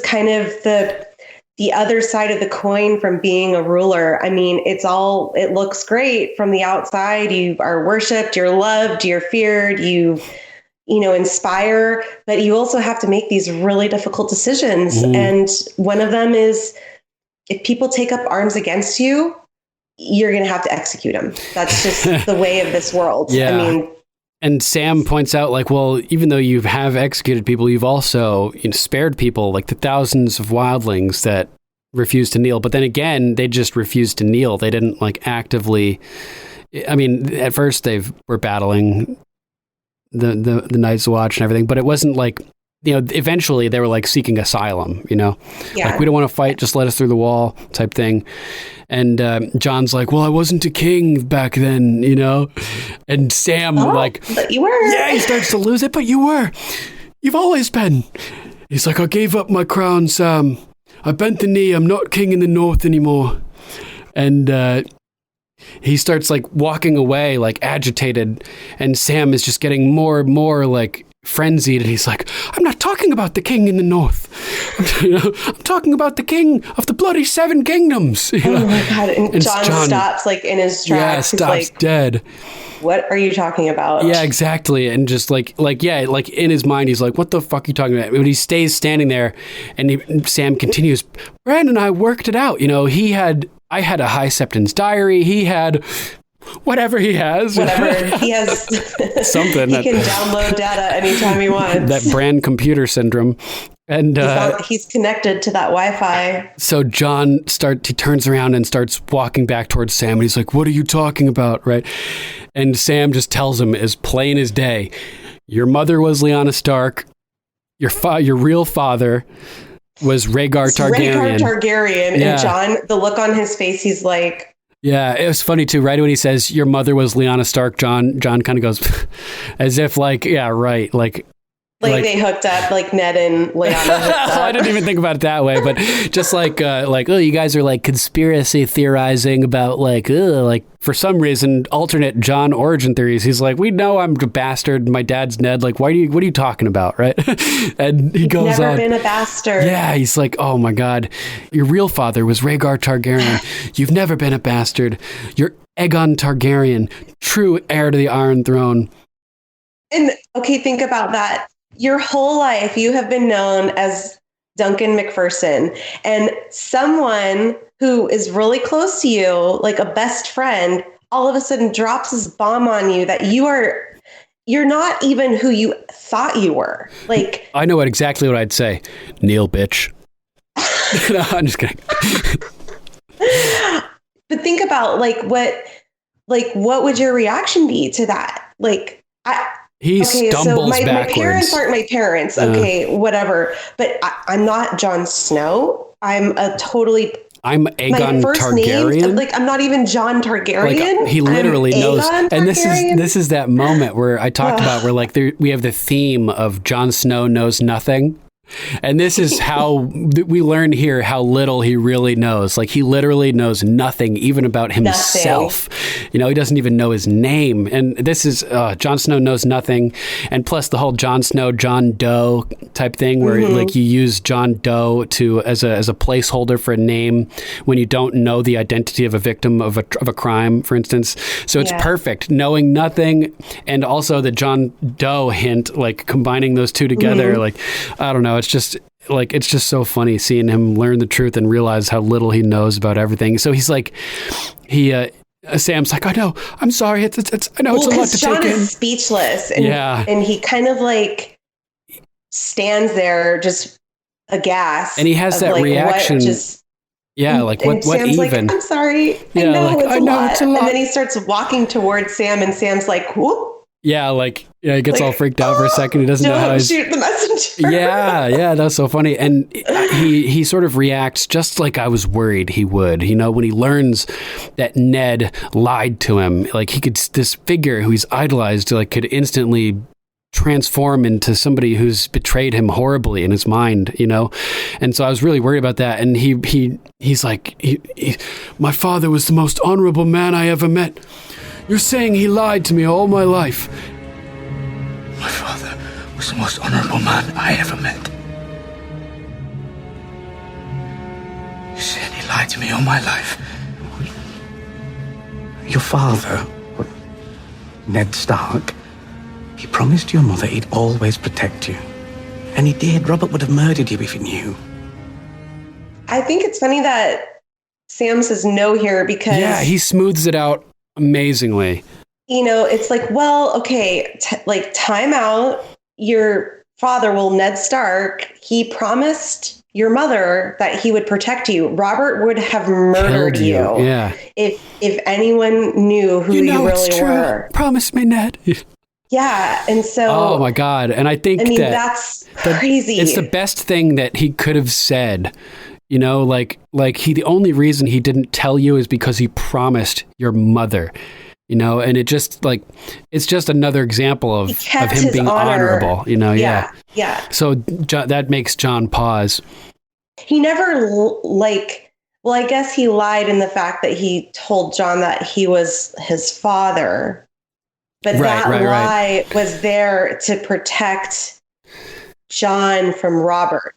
[SPEAKER 5] kind of the other side of the coin from being a ruler. I mean, it looks great from the outside. You are worshipped, you're loved, you're feared, you inspire, but you also have to make these really difficult decisions. Mm-hmm. And one of them is, if people take up arms against you, you're going to have to execute them. That's just the way of this world.
[SPEAKER 1] Yeah.
[SPEAKER 5] I mean,
[SPEAKER 1] and Sam points out, like, well, even though you have executed people, you've also spared people, like the thousands of wildlings that refused to kneel. But then again, they just refused to kneel. They didn't like actively. I mean, at first they were battling the Night's Watch and everything, but it wasn't like. Eventually they were like seeking asylum, like, we don't want to fight, just let us through the wall type thing. And John's like, well, I wasn't a king back then, and Sam
[SPEAKER 5] but you were.
[SPEAKER 1] Yeah, he starts to lose it, but you've always been. He's like, I gave up my crown, Sam. I bent the knee. I'm not king in the north anymore. And he starts like walking away, like agitated, and Sam is just getting more and more like frenzied, and he's like, I'm not talking about the king in the north. I'm talking about the king of the bloody seven kingdoms.
[SPEAKER 5] Oh my God. And John stops like in his tracks.
[SPEAKER 1] Yeah, stops dead.
[SPEAKER 5] What are you talking about?
[SPEAKER 1] Yeah, exactly. And just like in his mind, he's like, what the fuck are you talking about? But he stays standing there, and Sam continues, Bran and I worked it out. He had I had a High Septon's diary. He had whatever he has.
[SPEAKER 5] Whatever he has.
[SPEAKER 1] Something.
[SPEAKER 5] He can download data anytime he wants.
[SPEAKER 1] That Bran computer syndrome. And
[SPEAKER 5] he's connected to that Wi-Fi.
[SPEAKER 1] So Jon he turns around and starts walking back towards Sam, and he's like, "What are you talking about?" Right? And Sam just tells him as plain as day, "Your mother was Lyanna Stark. Your real father was Rhaegar Targaryen."
[SPEAKER 5] Rhaegar Targaryen. Yeah. And Jon, the look on his face, he's like,
[SPEAKER 1] yeah, it was funny too. Right when he says your mother was Lyanna Stark, Jon kind of goes as if like, yeah, right, like
[SPEAKER 5] they hooked up, like Ned and Lyanna hooked up.
[SPEAKER 1] I didn't even think about it that way, but just like, oh, you guys are like conspiracy theorizing about like for some reason, alternate Jon origin theories. He's like, we know I'm a bastard. My dad's Ned. Like, what are you talking about? Right. And he goes
[SPEAKER 5] never
[SPEAKER 1] on.
[SPEAKER 5] Been a bastard.
[SPEAKER 1] Yeah. He's like, oh my God, your real father was Rhaegar Targaryen. You've never been a bastard. You're Aegon Targaryen, true heir to the Iron Throne.
[SPEAKER 5] And okay, think about that. Your whole life, you have been known as Duncan McPherson, and someone who is really close to you, like a best friend, all of a sudden drops this bomb on you that you're not even who you thought you were. Like,
[SPEAKER 1] I know exactly what I'd say. Kneel, bitch. No, I'm just kidding.
[SPEAKER 5] But think about what would your reaction be to that? Like,
[SPEAKER 1] stumbles
[SPEAKER 5] my
[SPEAKER 1] backwards.
[SPEAKER 5] My parents aren't my parents. Okay, whatever. But I'm not Jon Snow. I'm Aegon
[SPEAKER 1] my first
[SPEAKER 5] Targaryen.
[SPEAKER 1] Name,
[SPEAKER 5] I'm not even Jon Targaryen.
[SPEAKER 1] Like, he literally knows. And this is that moment where I talked about where like we have the theme of Jon Snow knows nothing. And this is how we learn here how little he really knows. Like, he literally knows nothing, even about himself. Nothing. You know, he doesn't even know his name. And this is Jon Snow knows nothing. And plus the whole Jon Snow, John Doe type thing, where like you use John Doe as a placeholder for a name when you don't know the identity of a victim of a crime, for instance. So it's perfect, knowing nothing, and also the John Doe hint, like combining those two together. Like, I don't know. It's just so funny seeing him learn the truth and realize how little he knows about everything. So he's like, Sam's like, I know, I'm sorry. I know it's a lot to
[SPEAKER 5] Jon
[SPEAKER 1] take in.
[SPEAKER 5] Is speechless. And he kind of like stands there just aghast.
[SPEAKER 1] And he has that reaction. What
[SPEAKER 5] Sam's
[SPEAKER 1] even?
[SPEAKER 5] Like, I'm sorry.
[SPEAKER 1] Yeah,
[SPEAKER 5] I know it's a lot. And then he starts walking towards Sam, and Sam's like, whoop.
[SPEAKER 1] Yeah, he gets all freaked out for a second. He doesn't know how he's...
[SPEAKER 5] shoot the messenger.
[SPEAKER 1] Yeah, that's so funny. And he sort of reacts just like I was worried he would. You know, when he learns that Ned lied to him, like this figure who he's idolized, like could instantly transform into somebody who's betrayed him horribly in his mind, you know? And so I was really worried about that. And he's like, my father was the most honorable man I ever met. You're saying he lied to me all my life.
[SPEAKER 3] My father was the most honorable man I ever met. You said he lied to me all my life.
[SPEAKER 2] Your father, Ned Stark, he promised your mother he'd always protect you. And he did. Robert would have murdered you if he knew.
[SPEAKER 5] I think it's funny that Sam says no here because...
[SPEAKER 1] Yeah, he smooths it out amazingly.
[SPEAKER 5] You know, it's like, well, okay, time out. Your father, Ned Stark, he promised your mother that he would protect you. Robert would have murdered you.
[SPEAKER 1] Yeah.
[SPEAKER 5] If anyone knew who you really were.
[SPEAKER 1] Promise me, Ned.
[SPEAKER 5] Yeah, and so...
[SPEAKER 1] Oh, my God. And I think
[SPEAKER 5] that's crazy.
[SPEAKER 1] It's the best thing that he could have said. You know, the only reason he didn't tell you is because he promised your mother, you know, and it just it's just another example of him being honorable, you know. Yeah. So that makes Jon pause.
[SPEAKER 5] He never I guess he lied in the fact that he told Jon that he was his father, but that lie was there to protect Jon from Robert.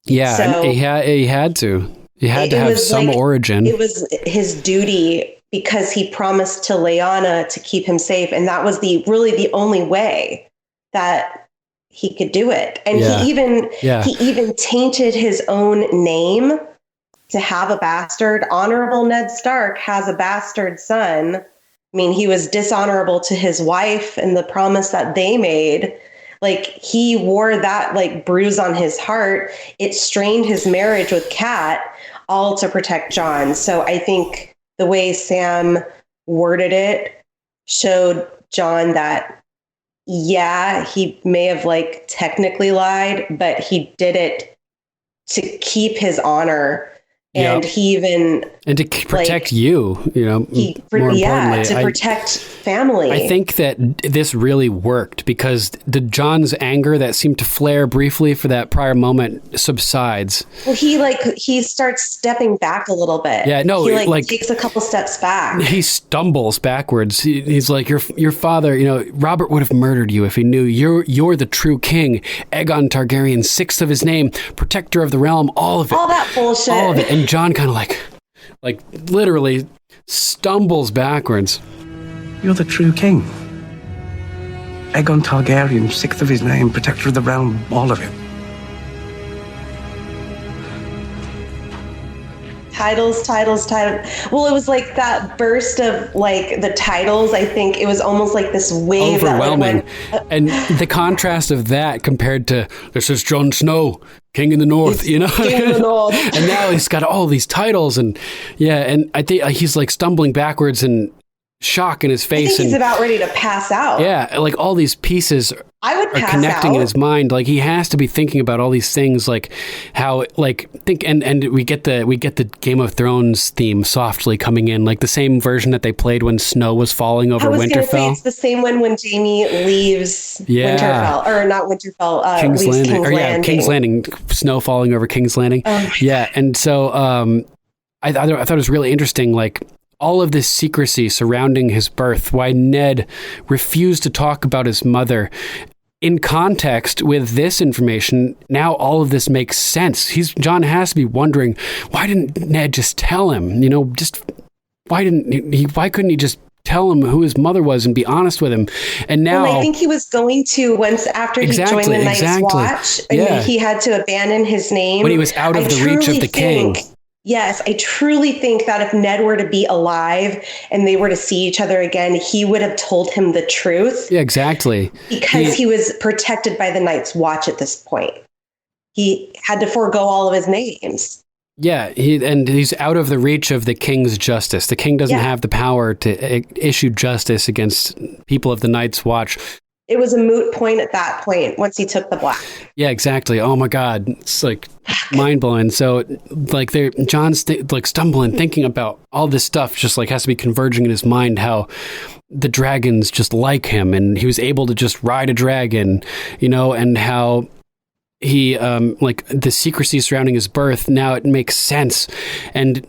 [SPEAKER 1] Yeah,
[SPEAKER 5] so
[SPEAKER 1] and he had to. He had to have some origin.
[SPEAKER 5] It was his duty because he promised to Lyanna to keep him safe, and that was really the only way that he could do it. And he even tainted his own name to have a bastard. Honorable Ned Stark has a bastard son. I mean, he was dishonorable to his wife and the promise that they made. Like, he wore that like bruise on his heart. It strained his marriage with Kat, all to protect Jon. So I think the way Sam worded it showed Jon that, yeah, he may have like technically lied, but he did it to keep his honor. And he even...
[SPEAKER 1] And to protect you, more importantly.
[SPEAKER 5] To protect family.
[SPEAKER 1] I think that this really worked because the Jon's anger that seemed to flare briefly for that prior moment subsides.
[SPEAKER 5] Well, he starts stepping back a little bit.
[SPEAKER 1] Yeah, no,
[SPEAKER 5] he takes a couple steps back.
[SPEAKER 1] He stumbles backwards. He's like, your father, Robert would have murdered you if he knew you're the true king. Aegon Targaryen, sixth of his name, protector of the realm, all of it.
[SPEAKER 5] All that bullshit.
[SPEAKER 1] All of it. And Jon kind of like literally stumbles backwards.
[SPEAKER 2] You're the true king. Aegon Targaryen, sixth of his name, protector of the realm, all of it.
[SPEAKER 5] Titles. Well, it was like that burst of like the titles. I think it was almost like this wave.
[SPEAKER 1] Overwhelming. And the contrast of that compared to, this is Jon Snow, King in the North, King in the North. And now he's got all these titles and I think he's like stumbling backwards and shock in his face.
[SPEAKER 5] I think he's about ready to pass out.
[SPEAKER 1] Yeah, like all these pieces are connecting in his mind. Like he has to be thinking about all these things, like how, like and we get the Game of Thrones theme softly coming in, like the same version that they played when snow was falling over Winterfell.
[SPEAKER 5] Gonna say it's the same one when Jaime leaves Winterfell, or not Winterfell,
[SPEAKER 1] King's
[SPEAKER 5] Landing.
[SPEAKER 1] King's Landing, snow falling over King's Landing. And so I thought it was really interesting, like all of this secrecy surrounding his birth, why Ned refused to talk about his mother. In context with this information, now all of this makes sense. Jon has to be wondering, why didn't Ned just tell him? Why couldn't he just tell him who his mother was and be honest with him? And now,
[SPEAKER 5] I think he was going to after he joined the Night's Watch, and he had to abandon his name
[SPEAKER 1] when he was out of the reach of the king.
[SPEAKER 5] Yes, I truly think that if Ned were to be alive and they were to see each other again, he would have told him the truth.
[SPEAKER 1] Yeah, exactly.
[SPEAKER 5] Because he was protected by the Night's Watch at this point. He had to forego all of his names.
[SPEAKER 1] Yeah, he's out of the reach of the king's justice. The king doesn't have the power to issue justice against people of the Night's Watch.
[SPEAKER 5] It was a moot point at that point once he took the black.
[SPEAKER 1] Yeah, exactly. Oh my God. It's like mind blowing. So like Jon's like stumbling, thinking about all this stuff, just like has to be converging in his mind, how the dragons just like him and he was able to just ride a dragon, and how he, like the secrecy surrounding his birth. Now it makes sense. And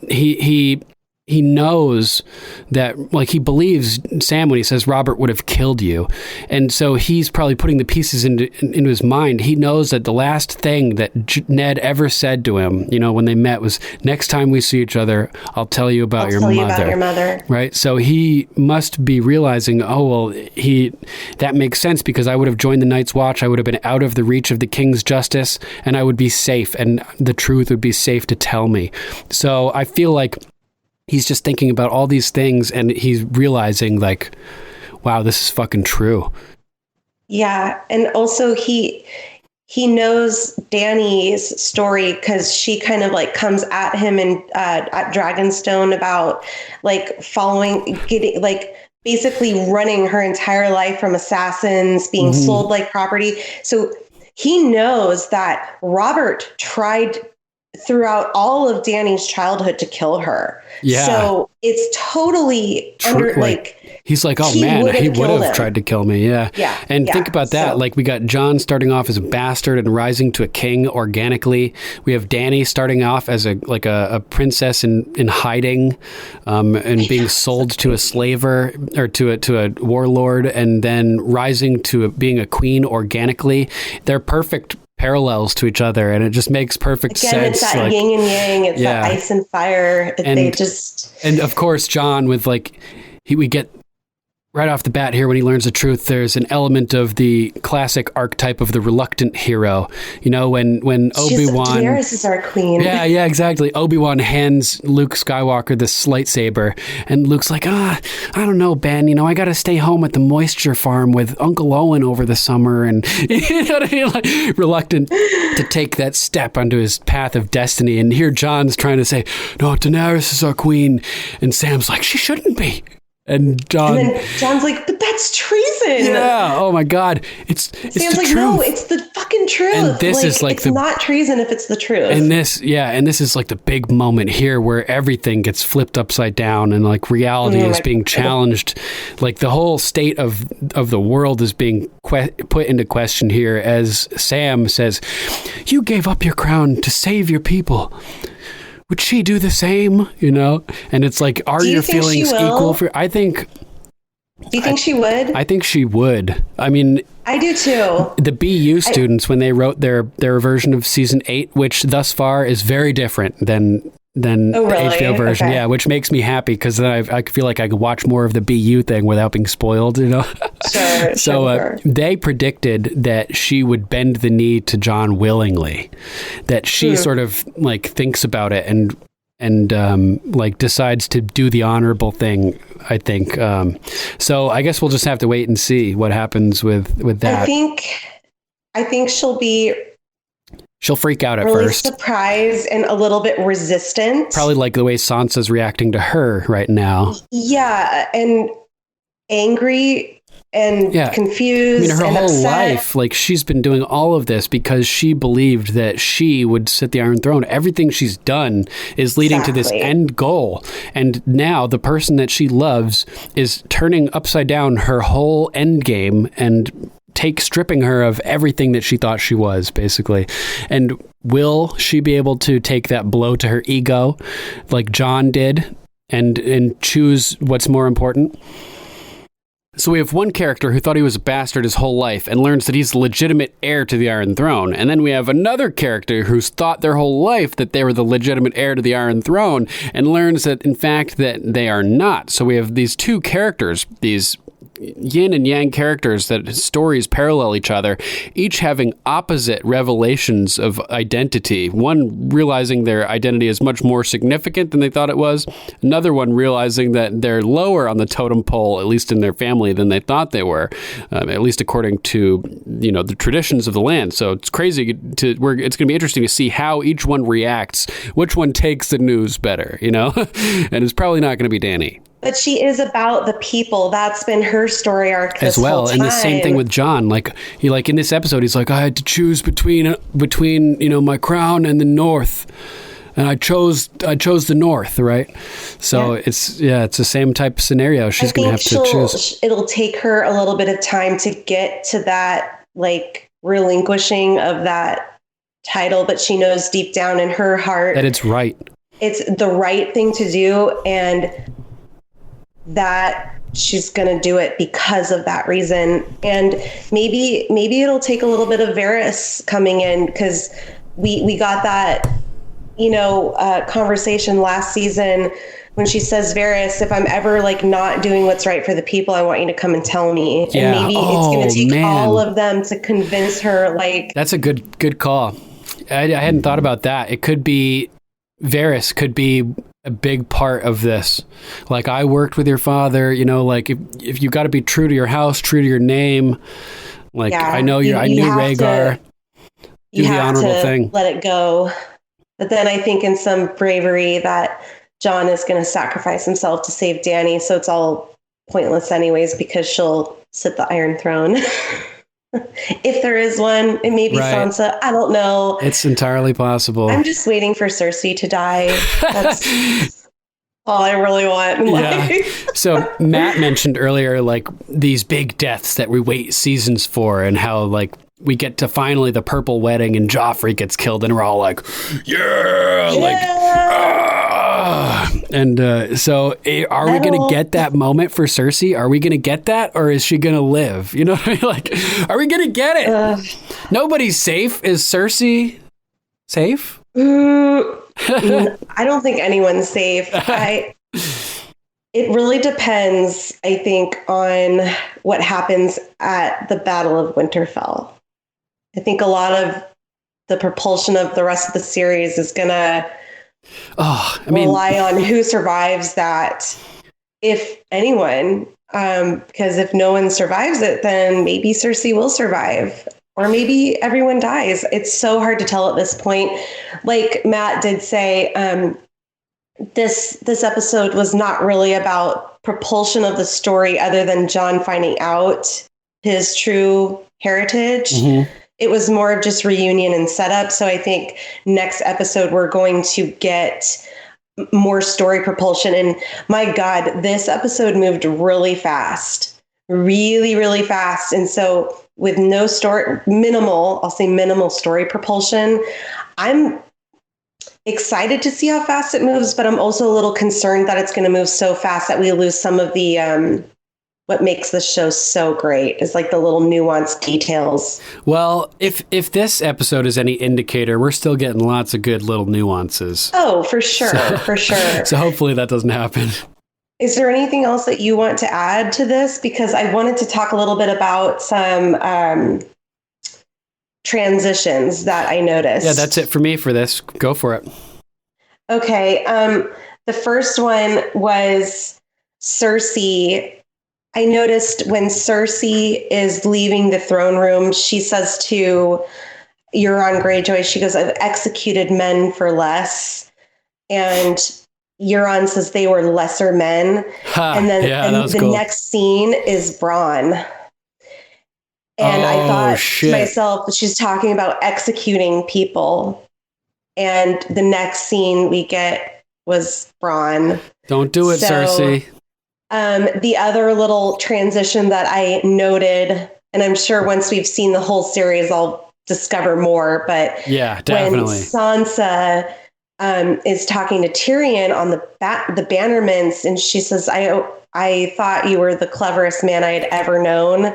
[SPEAKER 1] he knows that, like, he believes Sam when he says Robert would have killed you. And so he's probably putting the pieces into his mind. He knows that the last thing that Ned ever said to him, when they met, was, next time we see each other, I'll tell you about your mother. Right? So he must be realizing, that makes sense because I would have joined the Night's Watch. I would have been out of the reach of the king's justice and I would be safe and the truth would be safe to tell me. So I feel like he's just thinking about all these things and he's realizing, like, wow, this is fucking true. Yeah.
[SPEAKER 5] And also he knows Dany's story because she kind of like comes at him at Dragonstone about like basically running her entire life from assassins, being sold like property. So he knows that Robert tried throughout all of Dany's childhood to kill her. Yeah. So it's totally
[SPEAKER 1] he's like, oh man, he would have tried to kill me. Yeah. Yeah. And think about that. So, like we got Jon starting off as a bastard and rising to a king organically. We have Dany starting off as a princess in hiding, and being sold to a slaver or to a warlord, and then rising to being a queen organically. They're perfect parallels to each other, and it just makes perfect sense.
[SPEAKER 5] It's that yin and yang. It's that ice and fire.
[SPEAKER 1] And of course, Jon with we get right off the bat here, when he learns the truth, there's an element of the classic archetype of the reluctant hero. You know, when Obi-Wan...
[SPEAKER 5] Daenerys is our queen.
[SPEAKER 1] Yeah, exactly. Obi-Wan hands Luke Skywalker this lightsaber, and Luke's like, I don't know, Ben, you know, I got to stay home at the moisture farm with Uncle Owen over the summer, and you know what I mean? Like, reluctant to take that step onto his path of destiny. And here John's trying to say, no, Daenerys is our queen, and Sam's like, she shouldn't be. And
[SPEAKER 5] then John's like, but that's treason.
[SPEAKER 1] Yeah. Oh my God. It's
[SPEAKER 5] Sam's
[SPEAKER 1] the
[SPEAKER 5] like,
[SPEAKER 1] truth.
[SPEAKER 5] no, it's the fucking truth.
[SPEAKER 1] And this is like
[SPEAKER 5] it's not treason if it's the truth.
[SPEAKER 1] And this is like the big moment here where everything gets flipped upside down and like reality is being challenged. Like the whole state of the world is being put into question here as Sam says, you gave up your crown to save your people. Would she do the same? You know? And it's like, are your feelings equal for... I think...
[SPEAKER 5] Do you think she would?
[SPEAKER 1] I think she would. I mean...
[SPEAKER 5] I do too.
[SPEAKER 1] The BU students, when they wrote their version of season 8, which thus far is very different than the HBO version. Okay. Yeah, which makes me happy because then I feel like I could watch more of the BU thing without being spoiled, you know?
[SPEAKER 5] Sure.
[SPEAKER 1] So they predicted that she would bend the knee to John willingly, that she sort of like thinks about it and like decides to do the honorable thing, I think. So I guess we'll just have to wait and see what happens with that.
[SPEAKER 5] I think
[SPEAKER 1] she'll freak out at
[SPEAKER 5] really
[SPEAKER 1] first.
[SPEAKER 5] Surprised and a little bit resistant.
[SPEAKER 1] Probably like the way Sansa's reacting to her right now.
[SPEAKER 5] Yeah, and angry and confused. I mean, her whole
[SPEAKER 1] life, like she's been doing all of this because she believed that she would sit the Iron Throne. Everything she's done is leading to this end goal. And now the person that she loves is turning upside down her whole end game and stripping her of everything that she thought she was, basically. And will she be able to take that blow to her ego like John did and choose what's more important? So we have one character who thought he was a bastard his whole life and learns that he's the legitimate heir to the Iron Throne. And then we have another character who's thought their whole life that they were the legitimate heir to the Iron Throne and learns that, in fact, that they are not. So we have these two characters, these yin and yang characters that stories parallel each other, each having opposite revelations of identity. One realizing their identity is much more significant than they thought it was. Another one realizing that they're lower on the totem pole, at least in their family, than they thought they were, at least according to, you know, the traditions of the land. So it's crazy it's going to be interesting to see how each one reacts, which one takes the news better, you know? And it's probably not going to be Dany.
[SPEAKER 5] But she is about the people. That's been her story arc this
[SPEAKER 1] as well.
[SPEAKER 5] Whole time.
[SPEAKER 1] And the same thing with John. Like in this episode, he's like, I had to choose between you know, my crown and the North, and I chose the North, right? So it's the same type of scenario. She's going to have to choose.
[SPEAKER 5] It'll take her a little bit of time to get to that, like, relinquishing of that title, but she knows deep down in her heart
[SPEAKER 1] that it's right.
[SPEAKER 5] It's the right thing to do, and that she's going to do it because of that reason. And maybe it'll take a little bit of Varys coming in, because we got that, you know, conversation last season when she says, Varys, if I'm ever like not doing what's right for the people, I want you to come and tell me.
[SPEAKER 1] Yeah.
[SPEAKER 5] And maybe it's going to take all of them to convince her. Like,
[SPEAKER 1] that's a good call. I hadn't thought about that. It could be Varys could be a big part of this. Like, I worked with your father, you know, like if you got to be true to your house, true to your name. Like, I know I knew Rhaegar. Do the honorable thing.
[SPEAKER 5] Let it go. But then I think in some bravery that Jon is going to sacrifice himself to save Dany. So it's all pointless anyways, because she'll sit the Iron Throne. If there is one, it may be Sansa. I don't know.
[SPEAKER 1] It's entirely possible.
[SPEAKER 5] I'm just waiting for Cersei to die. That's all I really want.
[SPEAKER 1] Yeah. So Matt mentioned earlier, like, these big deaths that we wait seasons for, and how, like, we get to finally the purple wedding and Joffrey gets killed, and we're all like, like, and so are we going to get that moment for Cersei? Are we going to get that, or is she going to live? You know what I mean? Like, are we going to get it? Nobody's safe. Is Cersei safe?
[SPEAKER 5] I don't think anyone's safe. It really depends, I think, on what happens at the Battle of Winterfell. I think a lot of the propulsion of the rest of the series is going to rely on who survives that, if anyone. Because if no one survives it, then maybe Cersei will survive. Or maybe everyone dies. It's so hard to tell at this point. Like Matt did say, this episode was not really about propulsion of the story other than Jon finding out his true heritage. Mm-hmm. It was more of just reunion and setup. So I think next episode we're going to get more story propulsion. And my God, this episode moved really fast, really, really fast. And so with no story, minimal story propulsion, I'm excited to see how fast it moves, but I'm also a little concerned that it's going to move so fast that we lose some of the, what makes the show so great is like the little nuanced details.
[SPEAKER 1] Well, if this episode is any indicator, we're still getting lots of good little nuances.
[SPEAKER 5] Oh, for sure. For sure.
[SPEAKER 1] So hopefully that doesn't happen.
[SPEAKER 5] Is there anything else that you want to add to this? Because I wanted to talk a little bit about some transitions that I noticed.
[SPEAKER 1] Yeah, that's it for me for this. Go for it.
[SPEAKER 5] Okay. The first one was Cersei. I noticed when Cersei is leaving the throne room, she says to Euron Greyjoy, she goes, "I've executed men for less." And Euron says they were lesser men. And then the cool. Next scene is Bronn. And I thought to myself, she's talking about executing people. And the next scene we get was Bronn.
[SPEAKER 1] Don't do it, Cersei.
[SPEAKER 5] The other little transition that I noted, and I'm sure once we've seen the whole series, I'll discover more, but
[SPEAKER 1] yeah, definitely.
[SPEAKER 5] When Sansa is talking to Tyrion on the bannerments, and she says, I thought you were the cleverest man I had ever known.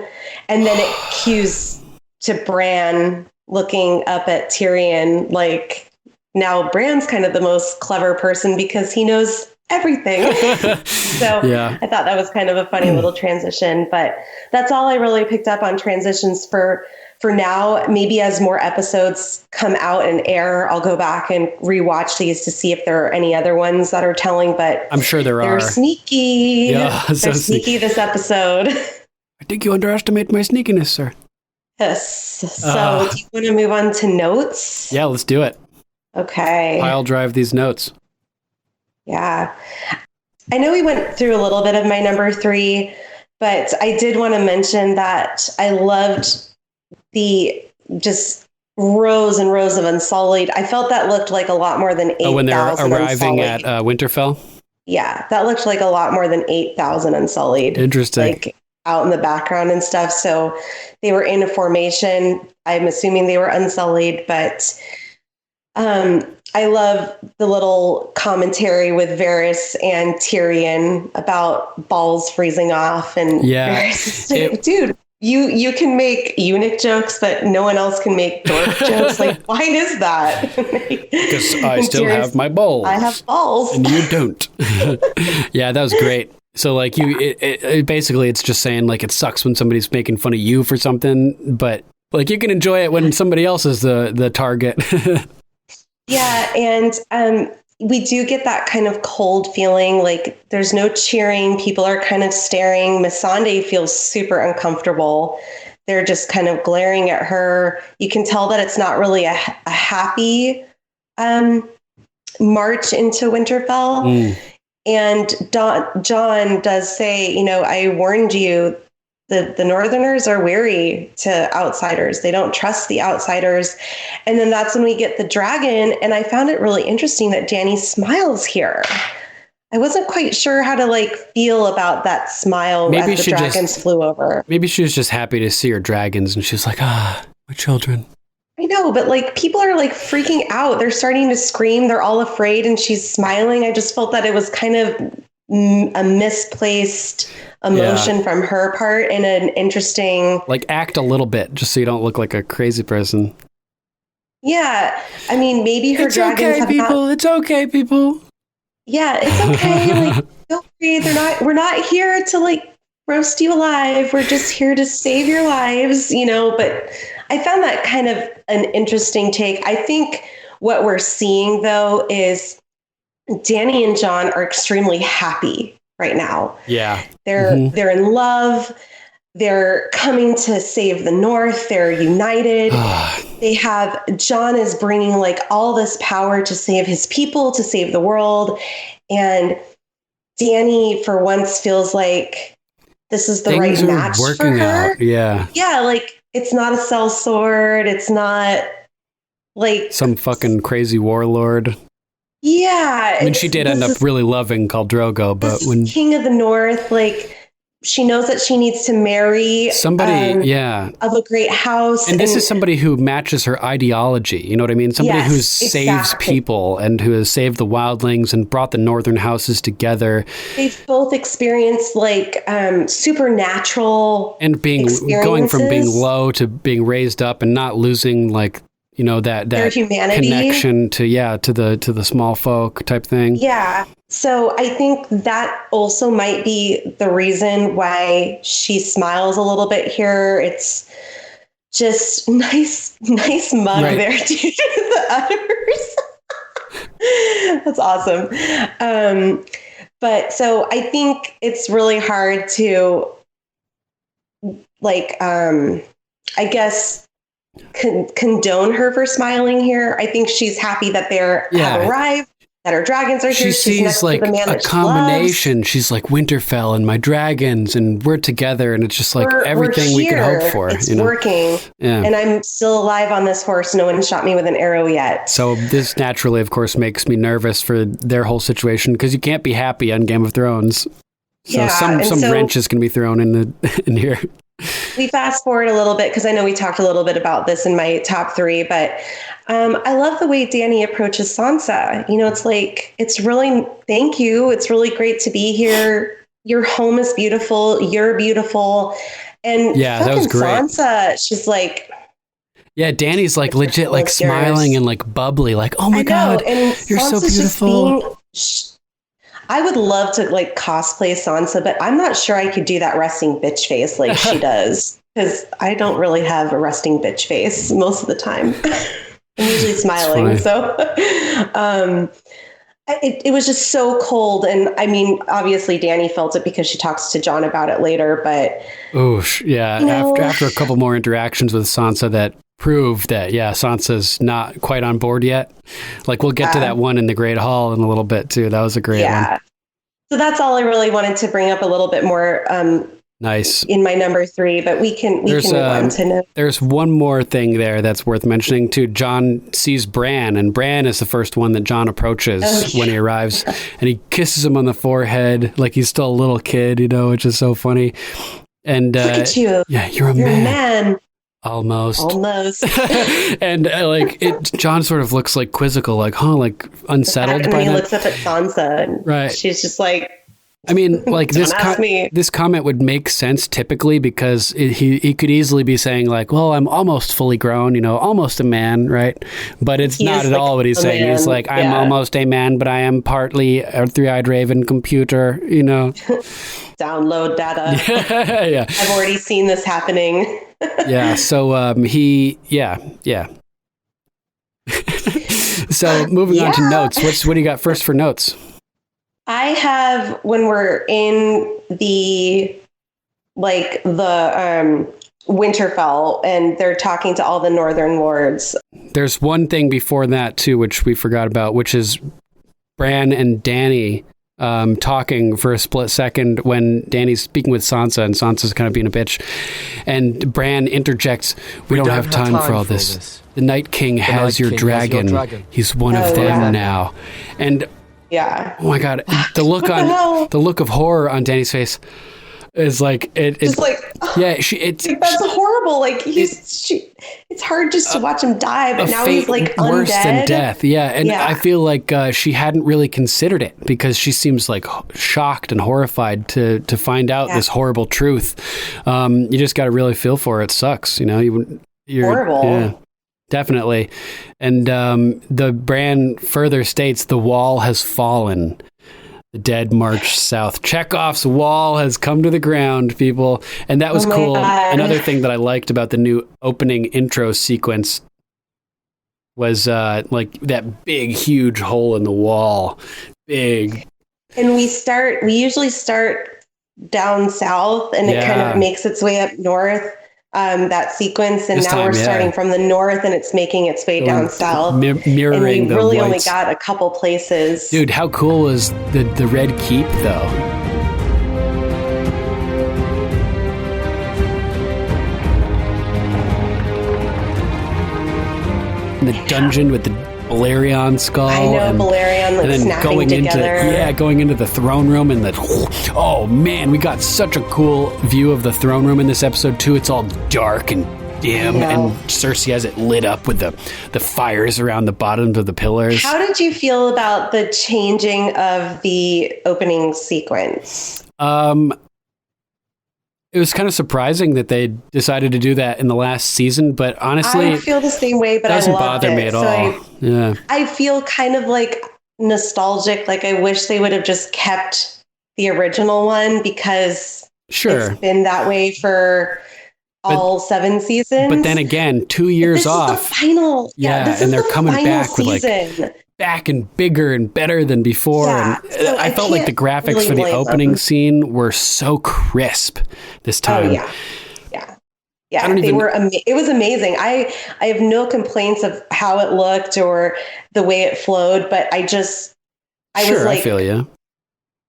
[SPEAKER 5] And then it cues to Bran looking up at Tyrion, like now Bran's kind of the most clever person because he knows everything. So yeah. I thought that was kind of a funny little transition, but that's all I really picked up on transitions for now. Maybe as more episodes come out and air, I'll go back and rewatch these to see if there are any other ones that are telling, but
[SPEAKER 1] I'm sure they're
[SPEAKER 5] sneaky.
[SPEAKER 1] Yeah,
[SPEAKER 5] they're sneaky this episode.
[SPEAKER 1] I think you underestimate my sneakiness, sir.
[SPEAKER 5] Yes. So do you want to move on to notes?
[SPEAKER 1] Yeah, let's do it.
[SPEAKER 5] Okay.
[SPEAKER 1] I'll drive these notes.
[SPEAKER 5] Yeah. I know we went through a little bit of my number 3, but I did want to mention that I loved the just rows and rows of Unsullied. I felt that looked like a lot more than 8,000
[SPEAKER 1] when they're arriving
[SPEAKER 5] Unsullied.
[SPEAKER 1] at Winterfell?
[SPEAKER 5] Yeah, that looked like a lot more than 8,000 Unsullied.
[SPEAKER 1] Interesting.
[SPEAKER 5] Like out in the background and stuff. So they were in a formation. I'm assuming they were Unsullied, but I love the little commentary with Varys and Tyrion about balls freezing off, and Varys is like, dude, you can make eunuch jokes, but no one else can make dork jokes. Like, why is that?
[SPEAKER 1] Because I still have my balls.
[SPEAKER 5] I have balls,
[SPEAKER 1] and you don't. Yeah, that was great. So like it basically it's just saying like it sucks when somebody's making fun of you for something, but like you can enjoy it when somebody else is the target.
[SPEAKER 5] Yeah, and we do get that kind of cold feeling, like there's no cheering. People are kind of staring. Missandei feels super uncomfortable. They're just kind of glaring at her. You can tell that it's not really a happy march into Winterfell. Mm. And Jon does say, I warned you, the Northerners are weary to outsiders. They don't trust the outsiders. And then that's when we get the dragon. And I found it really interesting that Dany smiles here. I wasn't quite sure how to feel about that smile as the dragons flew over.
[SPEAKER 1] Maybe she was just happy to see her dragons and she was like, my children.
[SPEAKER 5] I know, but people are freaking out. They're starting to scream. They're all afraid and she's smiling. I just felt that it was kind of a misplaced emotion from her part and an interesting...
[SPEAKER 1] act a little bit just so you don't look like a crazy person.
[SPEAKER 5] Yeah. I mean, maybe her dragons
[SPEAKER 1] It's okay, people. Yeah, it's okay, people.
[SPEAKER 5] Yeah, it's okay. We're not here to like roast you alive. We're just here to save your lives, but I found that kind of an interesting take. I think what we're seeing though is Dany and Jon are extremely happy right now.
[SPEAKER 1] Yeah.
[SPEAKER 5] They're in love. They're coming to save the North. They're united. Jon is bringing like all this power to save his people, to save the world. And Dany for once feels like this is the right match for her.
[SPEAKER 1] Out. Yeah.
[SPEAKER 5] Yeah. Like it's not a sellsword. It's not like
[SPEAKER 1] some fucking crazy warlord.
[SPEAKER 5] Yeah.
[SPEAKER 1] I mean, she did end up really loving Khal Drogo, but when
[SPEAKER 5] King of the North, like she knows that she needs to marry
[SPEAKER 1] somebody,
[SPEAKER 5] of a great house.
[SPEAKER 1] And this is somebody who matches her ideology. You know what I mean? Somebody who saves people and who has saved the wildlings and brought the northern houses together.
[SPEAKER 5] They've both experienced like supernatural
[SPEAKER 1] and going from being low to being raised up and not losing like that connection to the small folk type thing.
[SPEAKER 5] Yeah. So I think that also might be the reason why she smiles a little bit here. It's just nice mug there to the others. That's awesome. But so I think it's really hard to like, I guess, condone her for smiling here. I think she's happy that have arrived, that her dragons are here.
[SPEAKER 1] She sees like a combination. She's like Winterfell and my dragons, and we're together, and it's just like everything we could hope for.
[SPEAKER 5] It's working, and I'm still alive on this horse. No one shot me with an arrow yet.
[SPEAKER 1] So this naturally, of course, makes me nervous for their whole situation because you can't be happy on Game of Thrones. So some wrenches can be thrown in here.
[SPEAKER 5] We fast forward a little bit because I know we talked a little bit about this in my top 3, but I love the way Dany approaches Sansa. It's like, thank you. It's really great to be here. Your home is beautiful. You're beautiful. And
[SPEAKER 1] that was great.
[SPEAKER 5] Sansa, she's like,
[SPEAKER 1] Dany's like legit, like smiling and like bubbly, like, oh my God, you're
[SPEAKER 5] Sansa's
[SPEAKER 1] so beautiful.
[SPEAKER 5] I would love to like cosplay Sansa, but I'm not sure I could do that resting bitch face like she does, because I don't really have a resting bitch face most of the time. I'm usually smiling. So it was just so cold. And I mean, obviously Dany felt it because she talks to Jon about it later, but
[SPEAKER 1] after a couple more interactions with Sansa that prove that Sansa's not quite on board yet. Like we'll get to that one in the Great Hall in a little bit too. That was a great one.
[SPEAKER 5] So that's all I really wanted to bring up a little bit more
[SPEAKER 1] nice
[SPEAKER 5] in my number 3, but we can move on to
[SPEAKER 1] There's one more thing there that's worth mentioning too. Jon sees Bran, and Bran is the first one that Jon approaches when he arrives, and he kisses him on the forehead like he's still a little kid, which is so funny. And
[SPEAKER 5] look at you.
[SPEAKER 1] Yeah, you're a man. Almost. And Jon sort of looks like quizzical, like, like unsettled by that.
[SPEAKER 5] He looks up at Sansa, and she's just like,
[SPEAKER 1] I mean, like this comment would make sense typically because he could easily be saying like, well, I'm almost fully grown, almost a man, right? But it's not at all what he's saying. He's like, I'm almost a man, but I am partly a three-eyed raven computer,
[SPEAKER 5] Download data. I've already seen this happening.
[SPEAKER 1] So So moving on to notes. What do you got first for notes?
[SPEAKER 5] I have when we're in the Winterfell and they're talking to all the Northern Lords.
[SPEAKER 1] There's one thing before that too, which we forgot about, which is Bran and Dany talking for a split second when Dany's speaking with Sansa and Sansa's kind of being a bitch. And Bran interjects, we don't have time for all this. The Night King has your dragon. He's one of them now. And oh my God, the look of horror on Dany's face is like it's like
[SPEAKER 5] that's horrible. Like it's hard just to watch him die, but now he's like undead.
[SPEAKER 1] Worse than death. I feel like she hadn't really considered it because she seems like shocked and horrified to find out this horrible truth. You just got to really feel for it. It sucks, you're
[SPEAKER 5] horrible.
[SPEAKER 1] Yeah. Definitely. And the Bran further states the wall has fallen. The dead march south. Chekhov's wall has come to the ground, people. And that was cool.
[SPEAKER 5] God.
[SPEAKER 1] Another thing that I liked about the new opening intro sequence was like that big, huge hole in the wall. Big.
[SPEAKER 5] And we usually start down south and it kind of makes its way up north. That sequence, and now we're starting from the north and it's making its way down south.
[SPEAKER 1] Mirroring
[SPEAKER 5] and we really only got a couple places.
[SPEAKER 1] Dude, how cool was the Red Keep, though? And the dungeon with the Balerion skull.
[SPEAKER 5] I know, Balerion, like,
[SPEAKER 1] and then
[SPEAKER 5] snapping together.
[SPEAKER 1] Going into the throne room, and oh man, we got such a cool view of the throne room in this episode too. It's all dark and dim, and Cersei has it lit up with the fires around the bottoms of the pillars.
[SPEAKER 5] How did you feel about the changing of the opening sequence?
[SPEAKER 1] It was kind of surprising that they decided to do that in the last season, but honestly,
[SPEAKER 5] I feel the same way, but
[SPEAKER 1] it doesn't
[SPEAKER 5] I loved
[SPEAKER 1] bother
[SPEAKER 5] it.
[SPEAKER 1] me at all.
[SPEAKER 5] I feel kind of like nostalgic. Like I wish they would have just kept the original one because it's been that way for all 7 seasons.
[SPEAKER 1] But then again, 2 years off.
[SPEAKER 5] This is the final.
[SPEAKER 1] And they're coming back with back and bigger and better than before.
[SPEAKER 5] Yeah,
[SPEAKER 1] and
[SPEAKER 5] so
[SPEAKER 1] I felt like the graphics
[SPEAKER 5] really
[SPEAKER 1] for the opening
[SPEAKER 5] them.
[SPEAKER 1] Scene were so crisp this time.
[SPEAKER 5] Oh, yeah. It was amazing. I have no complaints of how it looked or the way it flowed, but I feel you.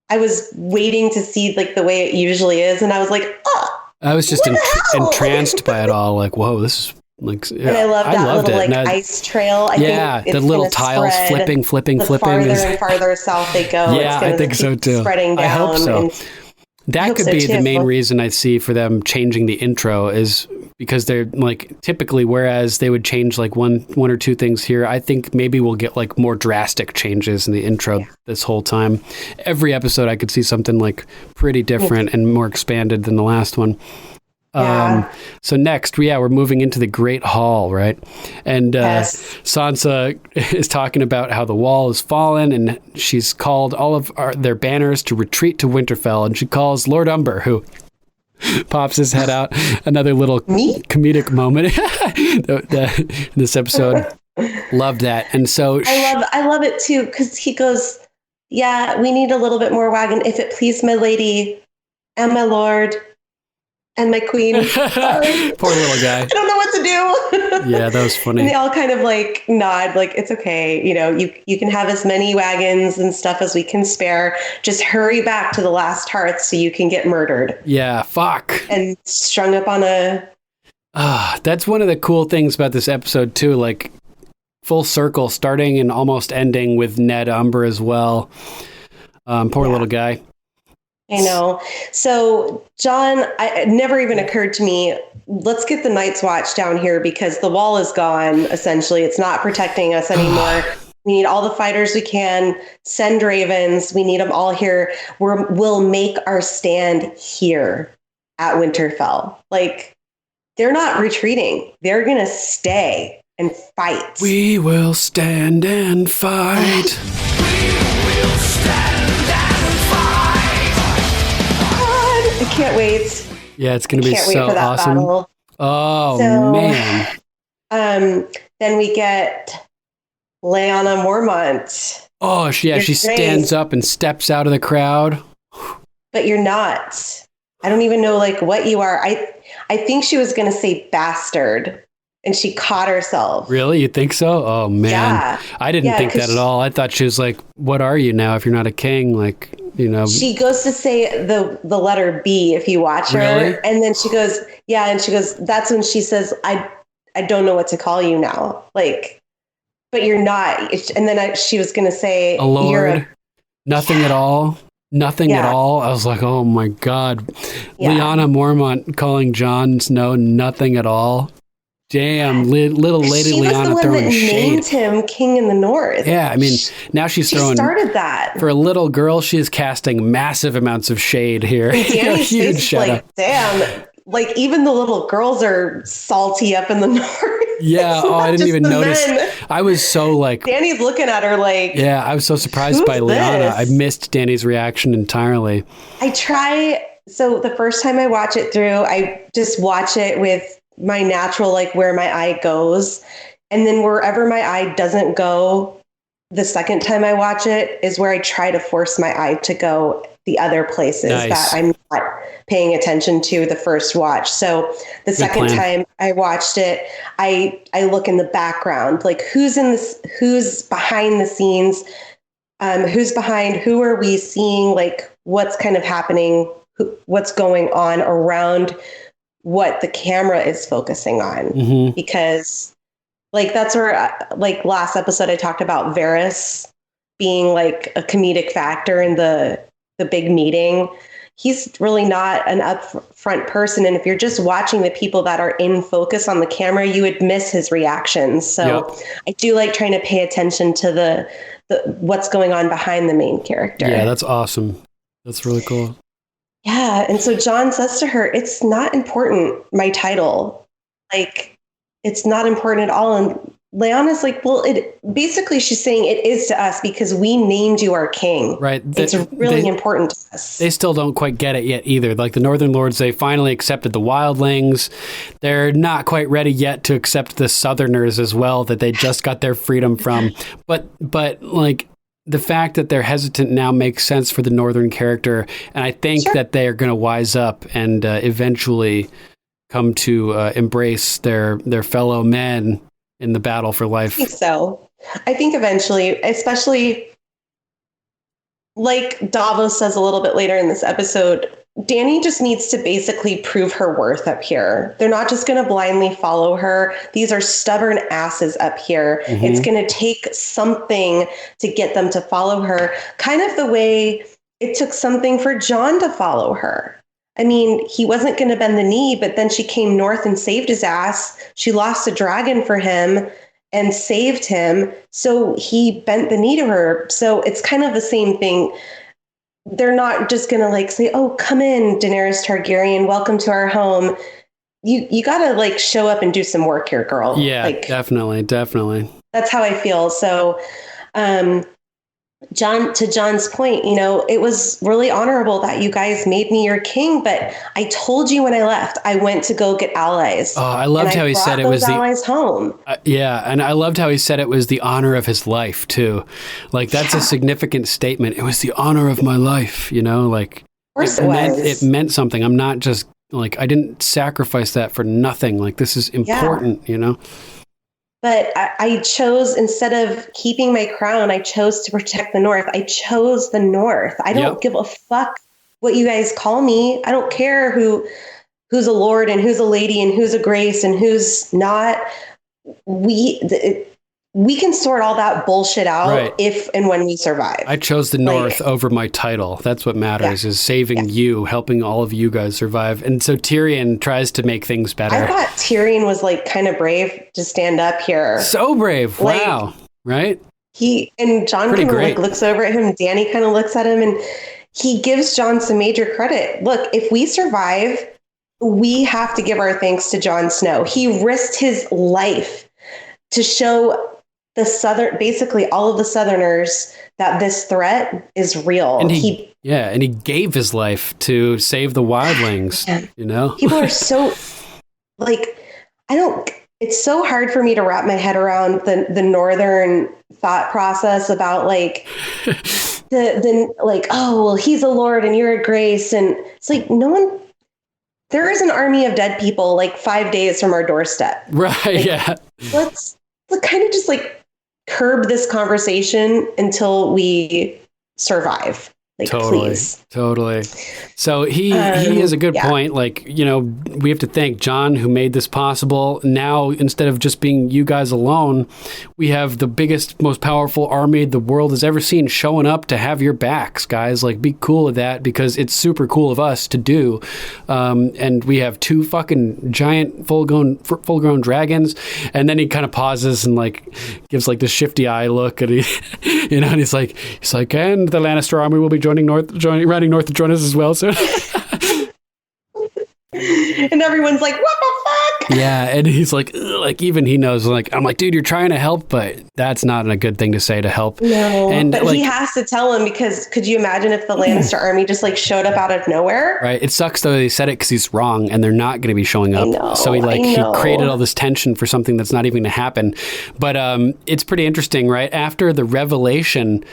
[SPEAKER 5] I was waiting to see like the way it usually is, and I was like, oh.
[SPEAKER 1] I was just entranced by it all. Like, whoa, this is like.
[SPEAKER 5] And I love that little ice trail. I think
[SPEAKER 1] the little tiles flipping.
[SPEAKER 5] Farther and farther south they go.
[SPEAKER 1] Yeah, I think so too.
[SPEAKER 5] Spreading down.
[SPEAKER 1] I hope so. That could be the main reason I see for them changing the intro is because they're like typically, whereas they would change like one or two things here, I think maybe we'll get like more drastic changes in the intro this whole time. Every episode I could see something like pretty different and more expanded than the last one. So next, we're moving into the Great Hall, right? And Sansa is talking about how the wall has fallen, and she's called all of their banners to retreat to Winterfell, and she calls Lord Umber, who pops his head out. Another little comedic moment in this episode. Loved that. And so
[SPEAKER 5] I love it too, because he goes, we need a little bit more wagon, if it please my lady and my lord. And my queen.
[SPEAKER 1] Poor little guy.
[SPEAKER 5] I don't know what to do.
[SPEAKER 1] Yeah, that was funny.
[SPEAKER 5] And they all kind of like nod, like, it's okay. You know, you can have as many wagons and stuff as we can spare. Just hurry back to the last hearth so you can get murdered.
[SPEAKER 1] Yeah, fuck.
[SPEAKER 5] And strung up on a...
[SPEAKER 1] That's one of the cool things about this episode too. Like, full circle, starting and almost ending with Ned Umber as well. Poor little guy.
[SPEAKER 5] I know. So, John, it never even occurred to me, let's get the Night's Watch down here because the wall is gone, essentially. It's not protecting us anymore. We need all the fighters we can. Send ravens. We need them all here. We'll make our stand here at Winterfell. Like, they're not retreating. They're going to stay and fight.
[SPEAKER 1] We will stand and fight.
[SPEAKER 5] I can't wait.
[SPEAKER 1] Yeah, it's going to be so awesome.
[SPEAKER 5] Battle.
[SPEAKER 1] Oh, man.
[SPEAKER 5] Then we get Lyanna Mormont.
[SPEAKER 1] Oh, she stands up and steps out of the crowd.
[SPEAKER 5] But you're not. I don't even know like what you are. I think she was going to say bastard, and she caught herself.
[SPEAKER 1] Really? You think so? Oh, man.
[SPEAKER 5] Yeah.
[SPEAKER 1] I didn't think that at all. I thought she was like, what are you now if you're not a king? Like, you know.
[SPEAKER 5] She goes to say the letter B if you watch her.
[SPEAKER 1] Really?
[SPEAKER 5] And then she goes, that's when she says, I don't know what to call you now. Like, but you're not. And then she was going to say,
[SPEAKER 1] a lord, nothing at all. Nothing at all. I was like, oh my God. Yeah. Lyanna Mormont calling Jon Snow nothing at all. Damn, little lady Lyanna throwing shade.
[SPEAKER 5] She named him King in the North.
[SPEAKER 1] Yeah, I mean, now she started
[SPEAKER 5] that.
[SPEAKER 1] For a little girl, she is casting massive amounts of shade here.
[SPEAKER 5] And Dany's huge shadow. Like, damn, like even the little girls are salty up in the North.
[SPEAKER 1] Yeah. Oh, I didn't even notice. I was so like,
[SPEAKER 5] Danny's looking at her like,
[SPEAKER 1] yeah, I was so surprised by Lyanna. I missed Danny's reaction entirely.
[SPEAKER 5] So the first time I watch it through, I just watch it with my natural, like where my eye goes. And then wherever my eye doesn't go, the second time I watch it is where I try to force my eye to go the other places that I'm not paying attention to the first watch. So the second time I watched it, I look in the background, like who's behind the scenes, who's behind, who are we seeing, like what's kind of happening, what's going on around what the camera is focusing on. Because like that's where, like last episode, I talked about Varys being like a comedic factor in the big meeting. He's really not an upfront person. And if you're just watching the people that are in focus on the camera, you would miss his reactions. So I do like trying to pay attention to the what's going on behind the main character.
[SPEAKER 1] Yeah, that's awesome. That's really cool.
[SPEAKER 5] Yeah. And so Jon says to her, it's not important, my title. Like, it's not important at all. And Lyanna's like, well, basically she's saying it is to us because we named you our king.
[SPEAKER 1] Right.
[SPEAKER 5] It's really important to us.
[SPEAKER 1] They still don't quite get it yet either. Like the Northern Lords, they finally accepted the wildlings. They're not quite ready yet to accept the Southerners as well, that they just got their freedom from. But like the fact that they're hesitant now makes sense for the Northern character. And I think that they're going to wise up and eventually come to embrace their fellow men in the battle for life.
[SPEAKER 5] I think so. I think eventually, especially like Davos says a little bit later in this episode, Dany just needs to basically prove her worth up here. They're not just going to blindly follow her. These are stubborn asses up here. It's going to take something to get them to follow her, kind of the way it took something for Jon to follow her. I mean, he wasn't going to bend the knee, but then she came north and saved his ass. She lost a dragon for him and saved him. So he bent the knee to her. So it's kind of the same thing. They're not just going to like say, oh, come in, Daenerys Targaryen, welcome to our home. You got to like show up and do some work here, girl.
[SPEAKER 1] Yeah,
[SPEAKER 5] like,
[SPEAKER 1] definitely.
[SPEAKER 5] That's how I feel. So, to Jon's point, you know, it was really honorable that you guys made me your king, but I told you when I left, I went to go get allies.
[SPEAKER 1] Oh, I loved how he said it was the
[SPEAKER 5] allies home.
[SPEAKER 1] Yeah, and I loved how he said it was the honor of his life too. Like that's a significant statement. It was the honor of my life, you know, like it meant something. I'm not just like, I didn't sacrifice that for nothing. Like this is important, you know?
[SPEAKER 5] But I chose, instead of keeping my crown, I chose to protect the North. I chose the North. I don't give a fuck what you guys call me. I don't care who's a lord and who's a lady and who's a grace and who's not. We can sort all that bullshit out if and when we survive.
[SPEAKER 1] I chose the North over my title. That's what matters, is saving you, helping all of you guys survive. And so Tyrion tries to make things better.
[SPEAKER 5] I thought Tyrion was like kind of brave to stand up here.
[SPEAKER 1] So brave. Like, wow. Right?
[SPEAKER 5] And Jon kind of like looks over at him. Dany kind of looks at him and he gives Jon some major credit. Look, if we survive, we have to give our thanks to Jon Snow. He risked his life to show basically all of the Southerners that this threat is real.
[SPEAKER 1] And he gave his life to save the wildlings, you know?
[SPEAKER 5] People are so like, it's so hard for me to wrap my head around the Northern thought process about like, oh, well, he's a lord and you're a grace. And it's like, there is an army of dead people like 5 days from our doorstep.
[SPEAKER 1] Right.
[SPEAKER 5] Like,
[SPEAKER 1] yeah.
[SPEAKER 5] Let's kind of just like curb this conversation until we survive. Like, please.
[SPEAKER 1] Totally. So he has a good point. Like, you know, we have to thank Jon who made this possible. Now, instead of just being you guys alone, we have the biggest, most powerful army the world has ever seen showing up to have your backs, guys. Like, be cool with that because it's super cool of us to do. And we have 2 fucking giant full-grown dragons. And then he kind of pauses and like gives like this shifty eye look, and he, you know, and he's like, and the Lannister army will be riding north to join us as well. So
[SPEAKER 5] And everyone's like, what the fuck?
[SPEAKER 1] Yeah, and he's like, even he knows, like, I'm like, dude, you're trying to help, but that's not a good thing to say to help.
[SPEAKER 5] No,
[SPEAKER 1] and
[SPEAKER 5] but
[SPEAKER 1] like,
[SPEAKER 5] he has to tell him, because could you imagine if the Lannister army just like showed up out of nowhere?
[SPEAKER 1] Right. It sucks though they said it because he's wrong and they're not going to be showing up. So he created all this tension for something that's not even going to happen. But it's pretty interesting, right? After the revelation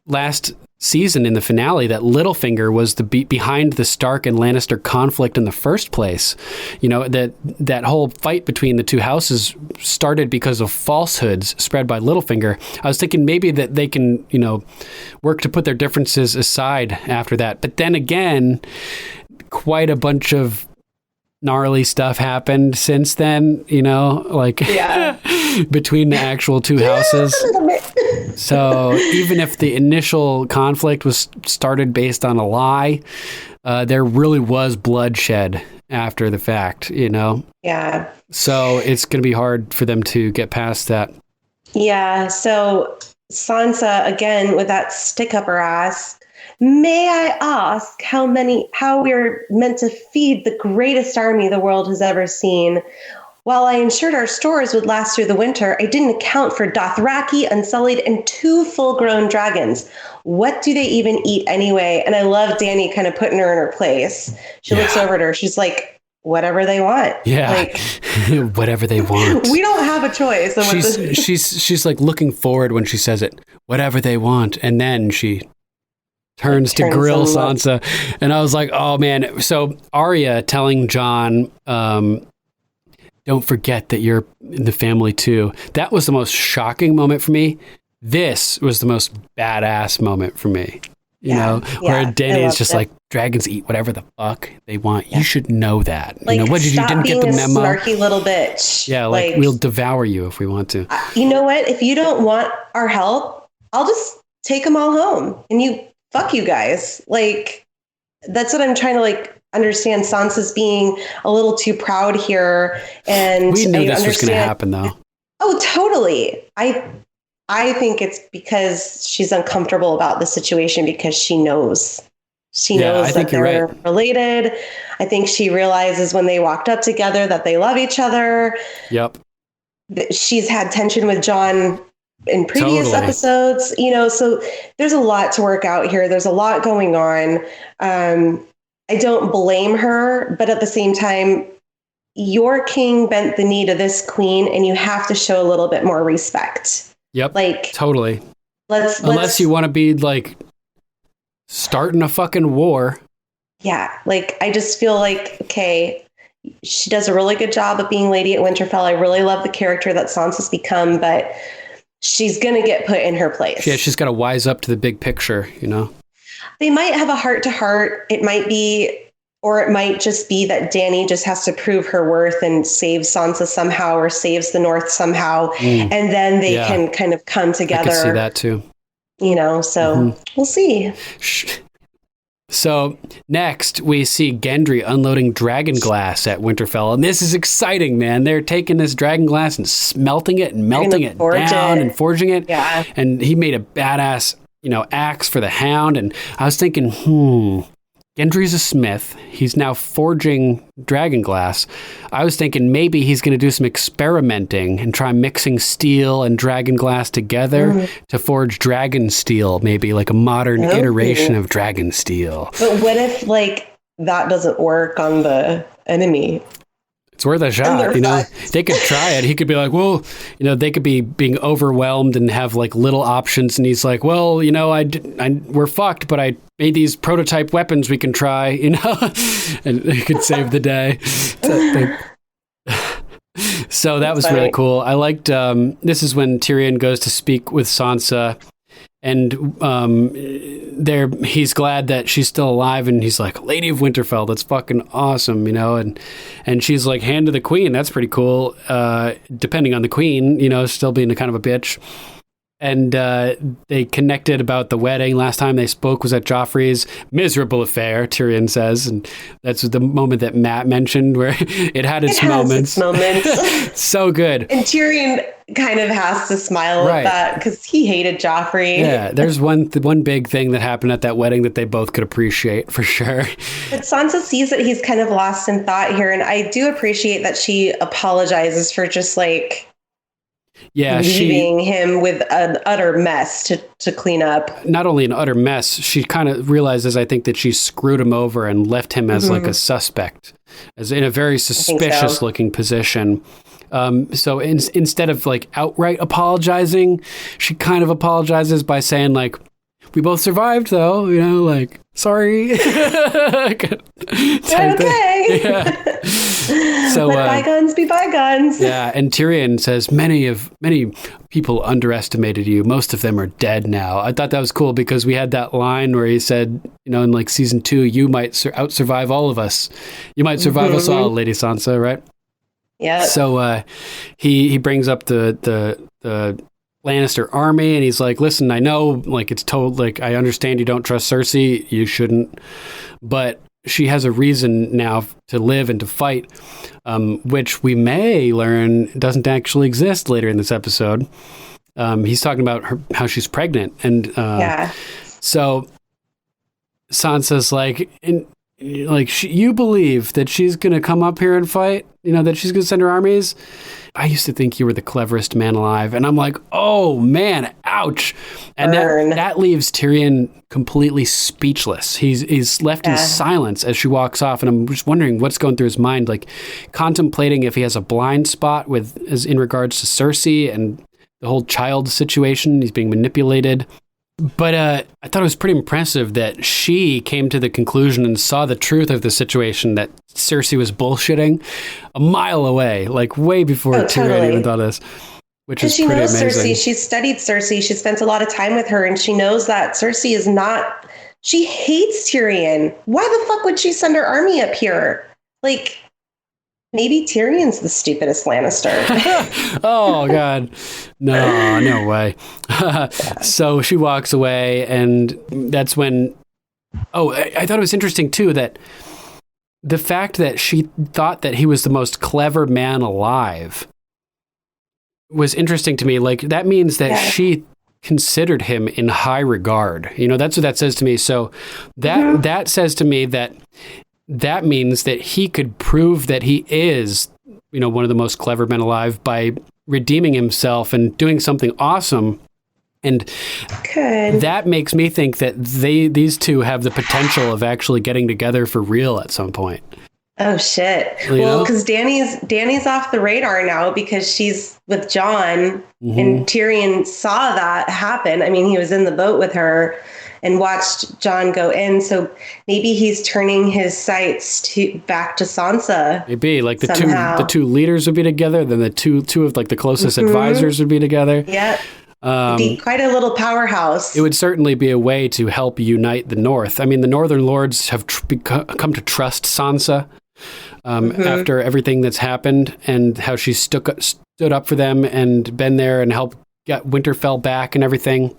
[SPEAKER 1] last season in the finale that Littlefinger was the behind the Stark and Lannister conflict in the first place. You know, that whole fight between the two houses started because of falsehoods spread by Littlefinger. I was thinking maybe that they can, you know, work to put their differences aside after that. But then again, quite a bunch of gnarly stuff happened since then, you know, like between the actual two houses. So even if the initial conflict was started based on a lie, there really was bloodshed after the fact, you know?
[SPEAKER 5] Yeah.
[SPEAKER 1] So it's going to be hard for them to get past that.
[SPEAKER 5] Yeah. So Sansa, again, with that stick up her ass, may I ask how we're meant to feed the greatest army the world has ever seen? While I ensured our stores would last through the winter, I didn't account for Dothraki, Unsullied, and 2 full-grown dragons. What do they even eat anyway? And I love Dany kind of putting her in her place. She looks over at her. She's like, whatever they want.
[SPEAKER 1] Yeah, like, whatever they want.
[SPEAKER 5] We don't have a choice.
[SPEAKER 1] She's like looking forward when she says it. Whatever they want, and then she turns to grill Sansa, and I was like, oh man. So Arya telling Jon, don't forget that you're in the family too. That was the most shocking moment for me. This was the most badass moment for me. You know, where Dany is just like, dragons eat whatever the fuck they want. You should know that.
[SPEAKER 5] Like,
[SPEAKER 1] you know, what did you didn't get the memo?
[SPEAKER 5] Snarky little bitch.
[SPEAKER 1] Yeah, like we'll devour you if we want to.
[SPEAKER 5] You know what? If you don't want our help, I'll just take them all home and fuck you guys. Like, that's what I'm trying to like understand. Sansa's being a little too proud here, and
[SPEAKER 1] we knew this was going to happen, though.
[SPEAKER 5] Oh, totally. I think it's because she's uncomfortable about the situation because she knows. She knows that they're related. I think she realizes when they walked up together that they love each other.
[SPEAKER 1] Yep.
[SPEAKER 5] She's had tension with Jon in previous episodes, you know, so there's a lot to work out here. There's a lot going on. I don't blame her, but at the same time, your king bent the knee to this queen, and you have to show a little bit more respect.
[SPEAKER 1] Yep.
[SPEAKER 5] Like,
[SPEAKER 1] totally.
[SPEAKER 5] Unless
[SPEAKER 1] you want to be like starting a fucking war.
[SPEAKER 5] Yeah. Like, I just feel like, okay, she does a really good job of being Lady at Winterfell. I really love the character that Sansa's become, but she's going to get put in her place.
[SPEAKER 1] Yeah, she's got to wise up to the big picture, you know?
[SPEAKER 5] They might have a heart-to-heart. It might be, or it might just be that Dany just has to prove her worth and saves Sansa somehow, or saves the North somehow. And then they can kind of come together.
[SPEAKER 1] I can see that too.
[SPEAKER 5] You know, so we'll see.
[SPEAKER 1] So next we see Gendry unloading dragon glass at Winterfell. And this is exciting, man. They're taking this dragon glass and smelting it and melting it down and forging it.
[SPEAKER 5] Yeah.
[SPEAKER 1] And he made a badass, you know, axe for the Hound. And I was thinking, Gendry's a smith. He's now forging dragon glass. I was thinking maybe he's going to do some experimenting and try mixing steel and dragon glass together to forge dragon steel, maybe like a modern iteration of dragon steel.
[SPEAKER 5] But what if like that doesn't work on the enemy?
[SPEAKER 1] It's worth a shot, you know. They could try it. He could be like, well, you know, they could be being overwhelmed and have like little options. And he's like, well, you know, we're fucked, but I made these prototype weapons we can try, you know, and they could save the day. So that was really cool. I liked, this is when Tyrion goes to speak with Sansa. And he's glad that she's still alive, and he's like, Lady of Winterfell, that's fucking awesome, you know. And she's like, hand to the queen, that's pretty cool. Depending on the queen, you know, still being a kind of a bitch. And they connected about the wedding. Last time they spoke was at Joffrey's. Miserable affair, Tyrion says. And that's the moment that Matt mentioned where it had its moments. So good.
[SPEAKER 5] And Tyrion kind of has to smile at that because he hated Joffrey.
[SPEAKER 1] Yeah, there's one big thing that happened at that wedding that they both could appreciate for sure.
[SPEAKER 5] But Sansa sees that he's kind of lost in thought here. And I do appreciate that she apologizes for just like... leaving him with an utter mess to clean up.
[SPEAKER 1] Not only an utter mess, she kind of realizes, I think, that she screwed him over and left him as like a suspect, as in a very suspicious looking position. So instead of like outright apologizing, she kind of apologizes by saying like, we both survived though, like, sorry.
[SPEAKER 5] Okay.
[SPEAKER 1] Yeah. So,
[SPEAKER 5] let bygones be bygones.
[SPEAKER 1] Yeah, and Tyrion says, many people underestimated you. Most of them are dead now. I thought that was cool because we had that line where he said, in like season 2, you might out-survive all of us. You might survive us all, Lady Sansa, right?
[SPEAKER 5] Yeah.
[SPEAKER 1] So he brings up the Lannister army, and he's like, listen, I know, like, it's told, like, I understand you don't trust Cersei. You shouldn't. But she has a reason now to live and to fight, which we may learn doesn't actually exist later in this episode. He's talking about how she's pregnant. And so Sansa's like, you believe that she's going to come up here and fight? That she's going to send her armies? I used to think you were the cleverest man alive. And I'm like, oh, man, ouch. And that leaves Tyrion completely speechless. He's left in silence as she walks off. And I'm just wondering what's going through his mind, like contemplating if he has a blind spot as in regards to Cersei and the whole child situation. He's being manipulated. But I thought it was pretty impressive that she came to the conclusion and saw the truth of the situation, that Cersei was bullshitting a mile away, like way before Tyrion even thought this, which is pretty amazing.
[SPEAKER 5] Cersei. She's studied Cersei. She spent a lot of time with her, and she knows that Cersei is not... She hates Tyrion. Why the fuck would she send her army up here? Like... Maybe Tyrion's the stupidest Lannister.
[SPEAKER 1] Oh, God. No way. So she walks away, and that's when... Oh, I thought it was interesting, too, that the fact that she thought that he was the most clever man alive was interesting to me. Like, that means that she considered him in high regard. That's what that says to me. So that says to me that means that he could prove that he is, one of the most clever men alive by redeeming himself and doing something awesome. And that makes me think that these two have the potential of actually getting together for real at some point.
[SPEAKER 5] Oh, shit. Well, because Dany's off the radar now because she's with Jon, and Tyrion saw that happen. I mean, he was in the boat with her and watched Jon go in. So maybe he's turning his sights back to Sansa. Maybe like
[SPEAKER 1] the two leaders would be together. Then the two of like the closest advisors would be together.
[SPEAKER 5] Yeah. Be quite a little powerhouse.
[SPEAKER 1] It would certainly be a way to help unite the North. I mean, the Northern Lords have come to trust Sansa after everything that's happened, and how she stood up for them and been there and helped get Winterfell back and everything.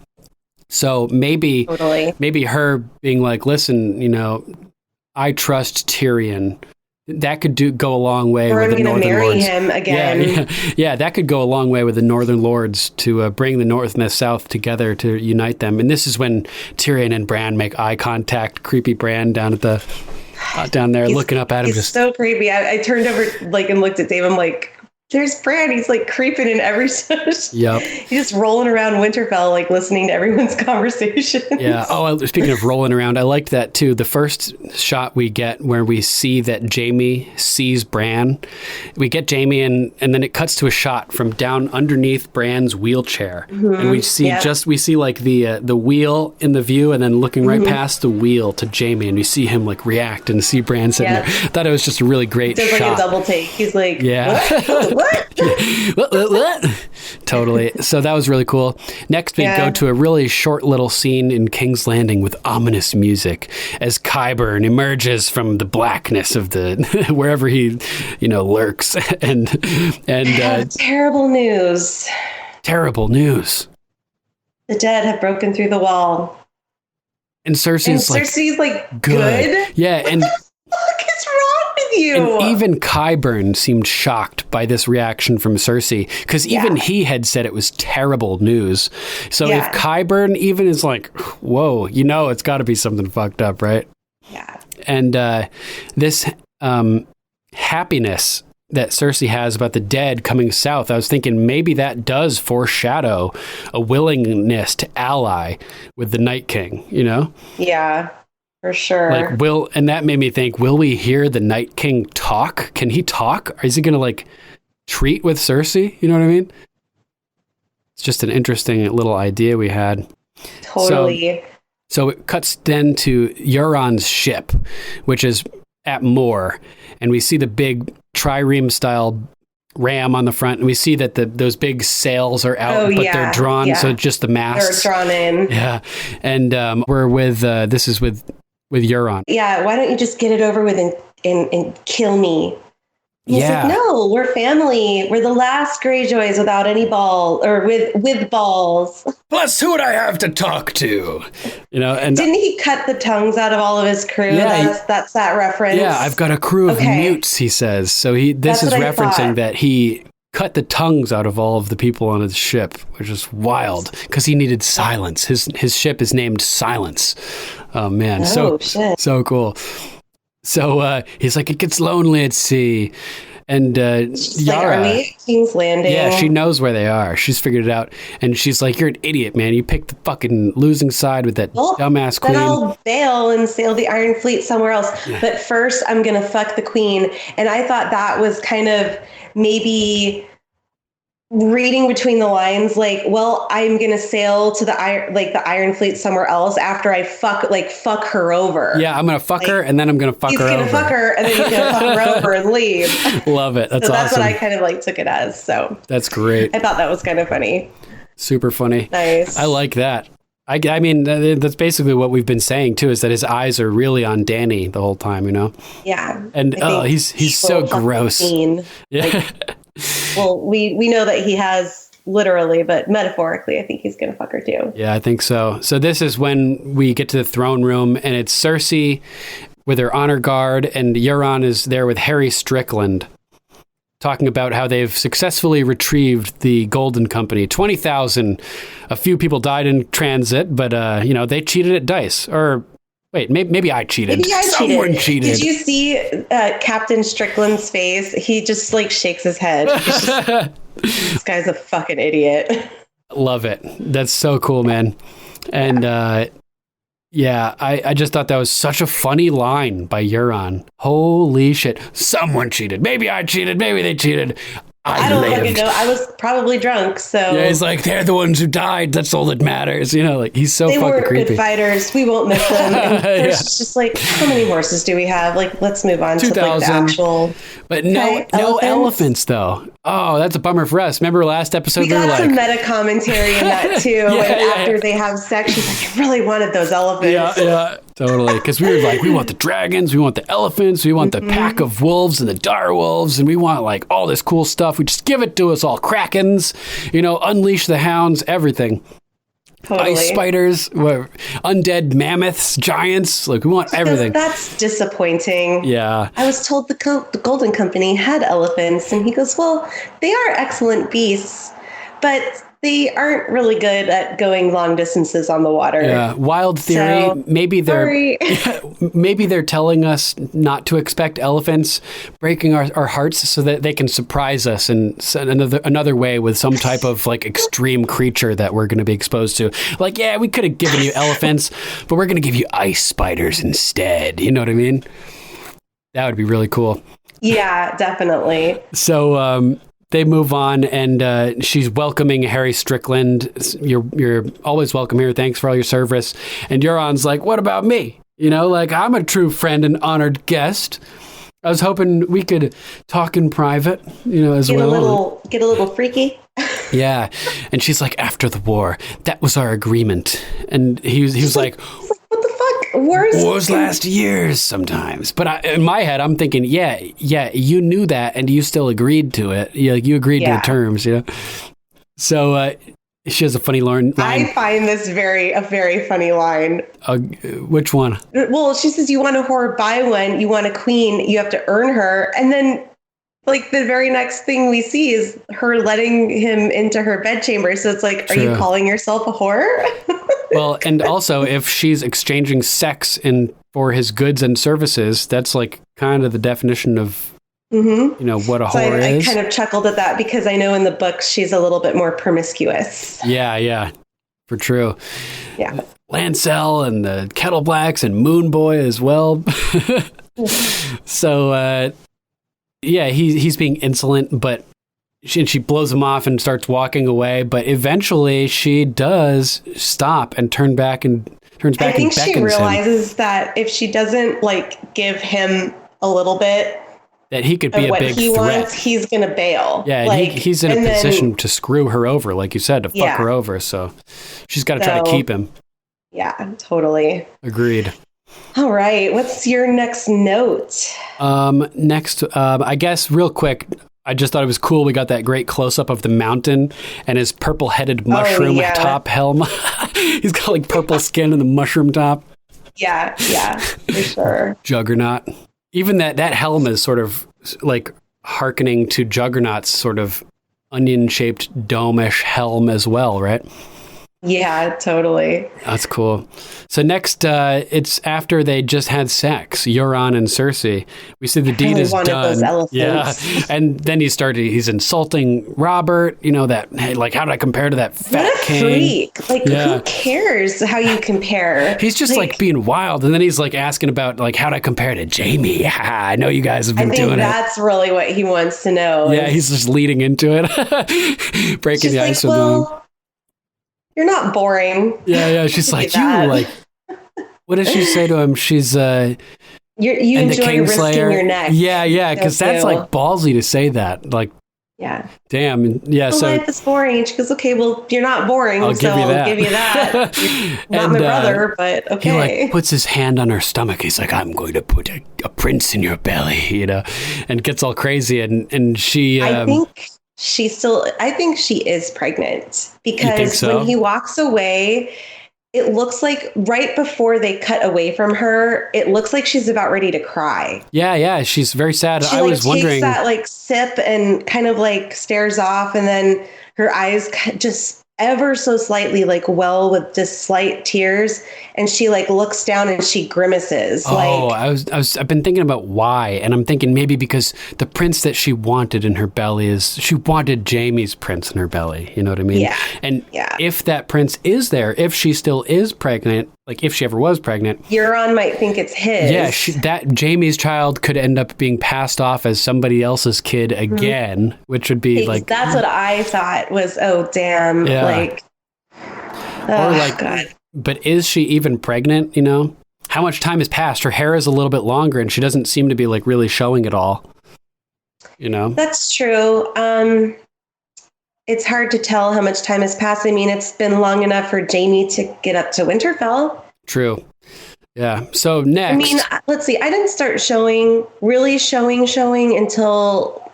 [SPEAKER 1] So maybe her being like, listen, I trust Tyrion. That could go a long way with the Northern Lords.
[SPEAKER 5] I'm going to marry him again.
[SPEAKER 1] Yeah, that could go a long way with the Northern Lords to bring the North and the South together to unite them. And this is when Tyrion and Bran make eye contact. Creepy Bran down there looking up at him.
[SPEAKER 5] He's just so creepy. I turned over and looked at Dave. I'm like, there's Bran. He's like creeping in every
[SPEAKER 1] Yep.
[SPEAKER 5] He's just rolling around Winterfell, like listening to everyone's conversations.
[SPEAKER 1] Yeah. Oh, speaking of rolling around, I liked that too. The first shot we get where we see that Jaime sees Bran, we get Jaime and then it cuts to a shot from down underneath Bran's wheelchair. And we see like the wheel in the view, and then looking right past the wheel to Jaime, and you see him like react and see Bran sitting there. I thought it was just a really great shot.
[SPEAKER 5] Does like a double take. He's like,
[SPEAKER 1] what? Totally. So that was really cool. Next, we go to a really short little scene in King's Landing with ominous music as Qyburn emerges from the blackness of the wherever he, lurks. and
[SPEAKER 5] terrible news.
[SPEAKER 1] Terrible news.
[SPEAKER 5] The dead have broken through the wall.
[SPEAKER 1] And Cersei's
[SPEAKER 5] like, good?
[SPEAKER 1] Yeah, and
[SPEAKER 5] what is wrong with you?
[SPEAKER 1] And even Qyburn seemed shocked by this reaction from Cersei, because even he had said it was terrible news. So if Qyburn even is like, whoa, it's got to be something fucked up, right?
[SPEAKER 5] Yeah.
[SPEAKER 1] And this happiness that Cersei has about the dead coming south, I was thinking maybe that does foreshadow a willingness to ally with the Night King,
[SPEAKER 5] Yeah, for sure.
[SPEAKER 1] And that made me think, will we hear the Night King talk? Can he talk? Or is he going to treat with Cersei? You know what I mean? It's just an interesting little idea we had.
[SPEAKER 5] Totally.
[SPEAKER 1] So it cuts then to Euron's ship, which is at Moor, and we see the big trireme style ram on the front, and we see that those big sails are out, but they're drawn, so just the masts.
[SPEAKER 5] They're drawn in.
[SPEAKER 1] Yeah, and we're with this is with Euron.
[SPEAKER 5] Yeah, why don't you just get it over with and kill me? And he's like, no, we're family. We're the last Greyjoys without any ball, or with balls.
[SPEAKER 1] Plus, who would I have to talk to? And
[SPEAKER 5] didn't he cut the tongues out of all of his crew?
[SPEAKER 1] Yeah,
[SPEAKER 5] that's that reference.
[SPEAKER 1] Yeah, I've got a crew of mutes, he says. So this is referencing that he cut the tongues out of all of the people on his ship, which is wild because he needed silence. His ship is named Silence. Oh man, so cool. So he's like, it gets lonely at sea. And Yara,
[SPEAKER 5] are we at King's Landing?
[SPEAKER 1] Yeah, she knows where they are. She's figured it out. And she's like, you're an idiot, man. You picked the fucking losing side with that dumbass queen.
[SPEAKER 5] Then I'll bail and sail the Iron Fleet somewhere else. Yeah. But first, I'm going to fuck the queen. And I thought that was kind of maybe reading between the lines, like, well, I'm gonna sail to the Iron Fleet somewhere else after I fuck her over.
[SPEAKER 1] Yeah, I'm gonna fuck her and then I'm gonna fuck her over.
[SPEAKER 5] He's gonna fuck her and then he's gonna fuck her over and leave.
[SPEAKER 1] Love it. That's
[SPEAKER 5] so
[SPEAKER 1] awesome.
[SPEAKER 5] That's what I kind of took it as. So
[SPEAKER 1] that's great.
[SPEAKER 5] I thought that was kind of funny.
[SPEAKER 1] Super funny.
[SPEAKER 5] Nice.
[SPEAKER 1] I like that. I mean, that's basically what we've been saying too, is that his eyes are really on Dany the whole time,
[SPEAKER 5] Yeah.
[SPEAKER 1] And he's so gross.
[SPEAKER 5] Yeah. Well, we know that he has literally, but metaphorically, I think he's going to fuck her too.
[SPEAKER 1] Yeah, I think so. So this is when we get to the throne room, and it's Cersei with her honor guard, and Euron is there with Harry Strickland, talking about how they've successfully retrieved the Golden Company. 20,000. A few people died in transit, but they cheated at dice. Or wait, maybe I cheated. Someone cheated.
[SPEAKER 5] Did you see Captain Strickland's face? He just shakes his head. This guy's a fucking idiot.
[SPEAKER 1] Love it. That's so cool, man. And I just thought that was such a funny line by Euron. Holy shit. Someone cheated. Maybe I cheated. Maybe they cheated. I
[SPEAKER 5] don't fucking know. I was probably drunk, so...
[SPEAKER 1] Yeah, he's like, they're the ones who died. That's all that matters. He's so fucking creepy. They
[SPEAKER 5] weren't good fighters. We won't miss them. And it's just how many horses do we have? Let's move on to the actual...
[SPEAKER 1] But no elephants, though. Oh, that's a bummer for us. Remember last episode?
[SPEAKER 5] We got some meta commentary in that, too. After they have sex, she's like, I really wanted those elephants.
[SPEAKER 1] Yeah. Totally. Because we were like, we want the dragons, we want the elephants, we want the pack of wolves and the dire wolves, and we want all this cool stuff. We just give it to us all. Krakens, unleash the hounds, everything.
[SPEAKER 5] Totally.
[SPEAKER 1] Ice spiders, undead mammoths, giants. We want everything.
[SPEAKER 5] That's disappointing.
[SPEAKER 1] Yeah.
[SPEAKER 5] I was told the Golden Company had elephants, and he goes, well, they are excellent beasts, but they aren't really good at going long distances on the water.
[SPEAKER 1] Yeah, wild theory.
[SPEAKER 5] So,
[SPEAKER 1] maybe they're telling us not to expect elephants, breaking our hearts so that they can surprise us in another way with some type of extreme creature that we're going to be exposed to. We could have given you elephants, but we're going to give you ice spiders instead. You know what I mean? That would be really cool.
[SPEAKER 5] Yeah, definitely.
[SPEAKER 1] So, they move on, and she's welcoming Harry Strickland. You're always welcome here. Thanks for all your service. And Euron's like, what about me? I'm a true friend and honored guest. I was hoping we could talk in private, as well.
[SPEAKER 5] Get a little freaky.
[SPEAKER 1] Yeah. And she's like, after the war, that was our agreement. And he was like,
[SPEAKER 5] what the fuck? Wars
[SPEAKER 1] last years sometimes. But in my head, I'm thinking, yeah, you knew that and you still agreed to it. You agreed to the terms, So She has a funny line.
[SPEAKER 5] I find this a very funny line.
[SPEAKER 1] Which one?
[SPEAKER 5] Well, she says, you want a whore, buy one. You want a queen, you have to earn her. And then like the very next thing we see is her letting him into her bedchamber. So it's like,
[SPEAKER 1] True.
[SPEAKER 5] Are you calling yourself a whore?
[SPEAKER 1] Well, and also if she's exchanging sex for his goods and services, that's like kind of the definition of, you know, what a whore is.
[SPEAKER 5] I kind of chuckled at that because I know in the books she's a little bit more promiscuous.
[SPEAKER 1] Yeah, for true.
[SPEAKER 5] Yeah.
[SPEAKER 1] Lancel and the Kettle Blacks and Moon Boy as well. So, yeah, he's being insolent, but she blows him off and starts walking away. But eventually, she does stop and turns back and beckons him.
[SPEAKER 5] I think she realizes that if she doesn't like give him a little bit,
[SPEAKER 1] that he could be a big threat. Wants,
[SPEAKER 5] he's gonna bail.
[SPEAKER 1] Yeah, like, he's in a position to screw her over, like you said, to fuck her over. So she's got to try to keep him.
[SPEAKER 5] Yeah, totally.
[SPEAKER 1] Agreed.
[SPEAKER 5] All right. What's your next note?
[SPEAKER 1] Next, I guess real quick, I just thought it was cool. We got that great close up of the mountain and his purple headed mushroom top helm. He's got like purple skin and the mushroom top.
[SPEAKER 5] Yeah, for sure.
[SPEAKER 1] Juggernaut. Even that helm is sort of like hearkening to Juggernaut's sort of onion shaped dome-ish helm as well, right?
[SPEAKER 5] Yeah, totally.
[SPEAKER 1] That's cool. So next, it's after they just had sex, Euron and Cersei. We see the deed is done.
[SPEAKER 5] Those elephants.
[SPEAKER 1] Yeah, and then he's insulting Robert. You know that, hey, like, how did I compare to that fat king?
[SPEAKER 5] Freak! Like, who cares how you compare?
[SPEAKER 1] He's just like being wild, and then he's like asking about like how did I compare to Jaime? I know you guys have been doing it.
[SPEAKER 5] That's really what he wants to know.
[SPEAKER 1] Yeah, he's just leading into it, breaking the ice with them.
[SPEAKER 5] You're not boring.
[SPEAKER 1] Yeah. She's like, what does she say to him? She's, you
[SPEAKER 5] enjoy risking your neck.
[SPEAKER 1] Yeah. Because that's like ballsy to say that. Like,
[SPEAKER 5] yeah.
[SPEAKER 1] Damn. Yeah. So
[SPEAKER 5] life is boring. And she goes, okay, well, you're not boring.
[SPEAKER 1] I'll give you that.
[SPEAKER 5] You're not my brother, but okay.
[SPEAKER 1] He like puts his hand on her stomach. He's like, I'm going to put a prince in your belly, you know, and gets all crazy. And she,
[SPEAKER 5] I think she is pregnant because
[SPEAKER 1] so?
[SPEAKER 5] When he walks away, it looks like right before they cut away from her, it looks like she's about ready to cry.
[SPEAKER 1] Yeah. She's very sad.
[SPEAKER 5] She was wondering. Takes that like sip and kind of like stares off, and then her eyes just ever so slightly like well with just slight tears, and she like looks down and she grimaces.
[SPEAKER 1] I've been thinking about why, and I'm thinking maybe because the prince that she wanted in her belly she wanted Jaime's prince in her belly. You know what I mean?
[SPEAKER 5] Yeah.
[SPEAKER 1] And if that prince is there, if she still is pregnant, like if she ever was pregnant,
[SPEAKER 5] Euron might think it's his.
[SPEAKER 1] Yeah, that Jaime's child could end up being passed off as somebody else's kid again, which would be like
[SPEAKER 5] that's what I thought was. Oh damn!
[SPEAKER 1] Yeah.
[SPEAKER 5] God.
[SPEAKER 1] But is she even pregnant? You know, how much time has passed? Her hair is a little bit longer, and she doesn't seem to be like really showing it all. You know,
[SPEAKER 5] that's true. It's hard to tell how much time has passed. I mean, it's been long enough for Jaime to get up to Winterfell.
[SPEAKER 1] True. Yeah. So next,
[SPEAKER 5] I mean, let's see. I didn't start showing until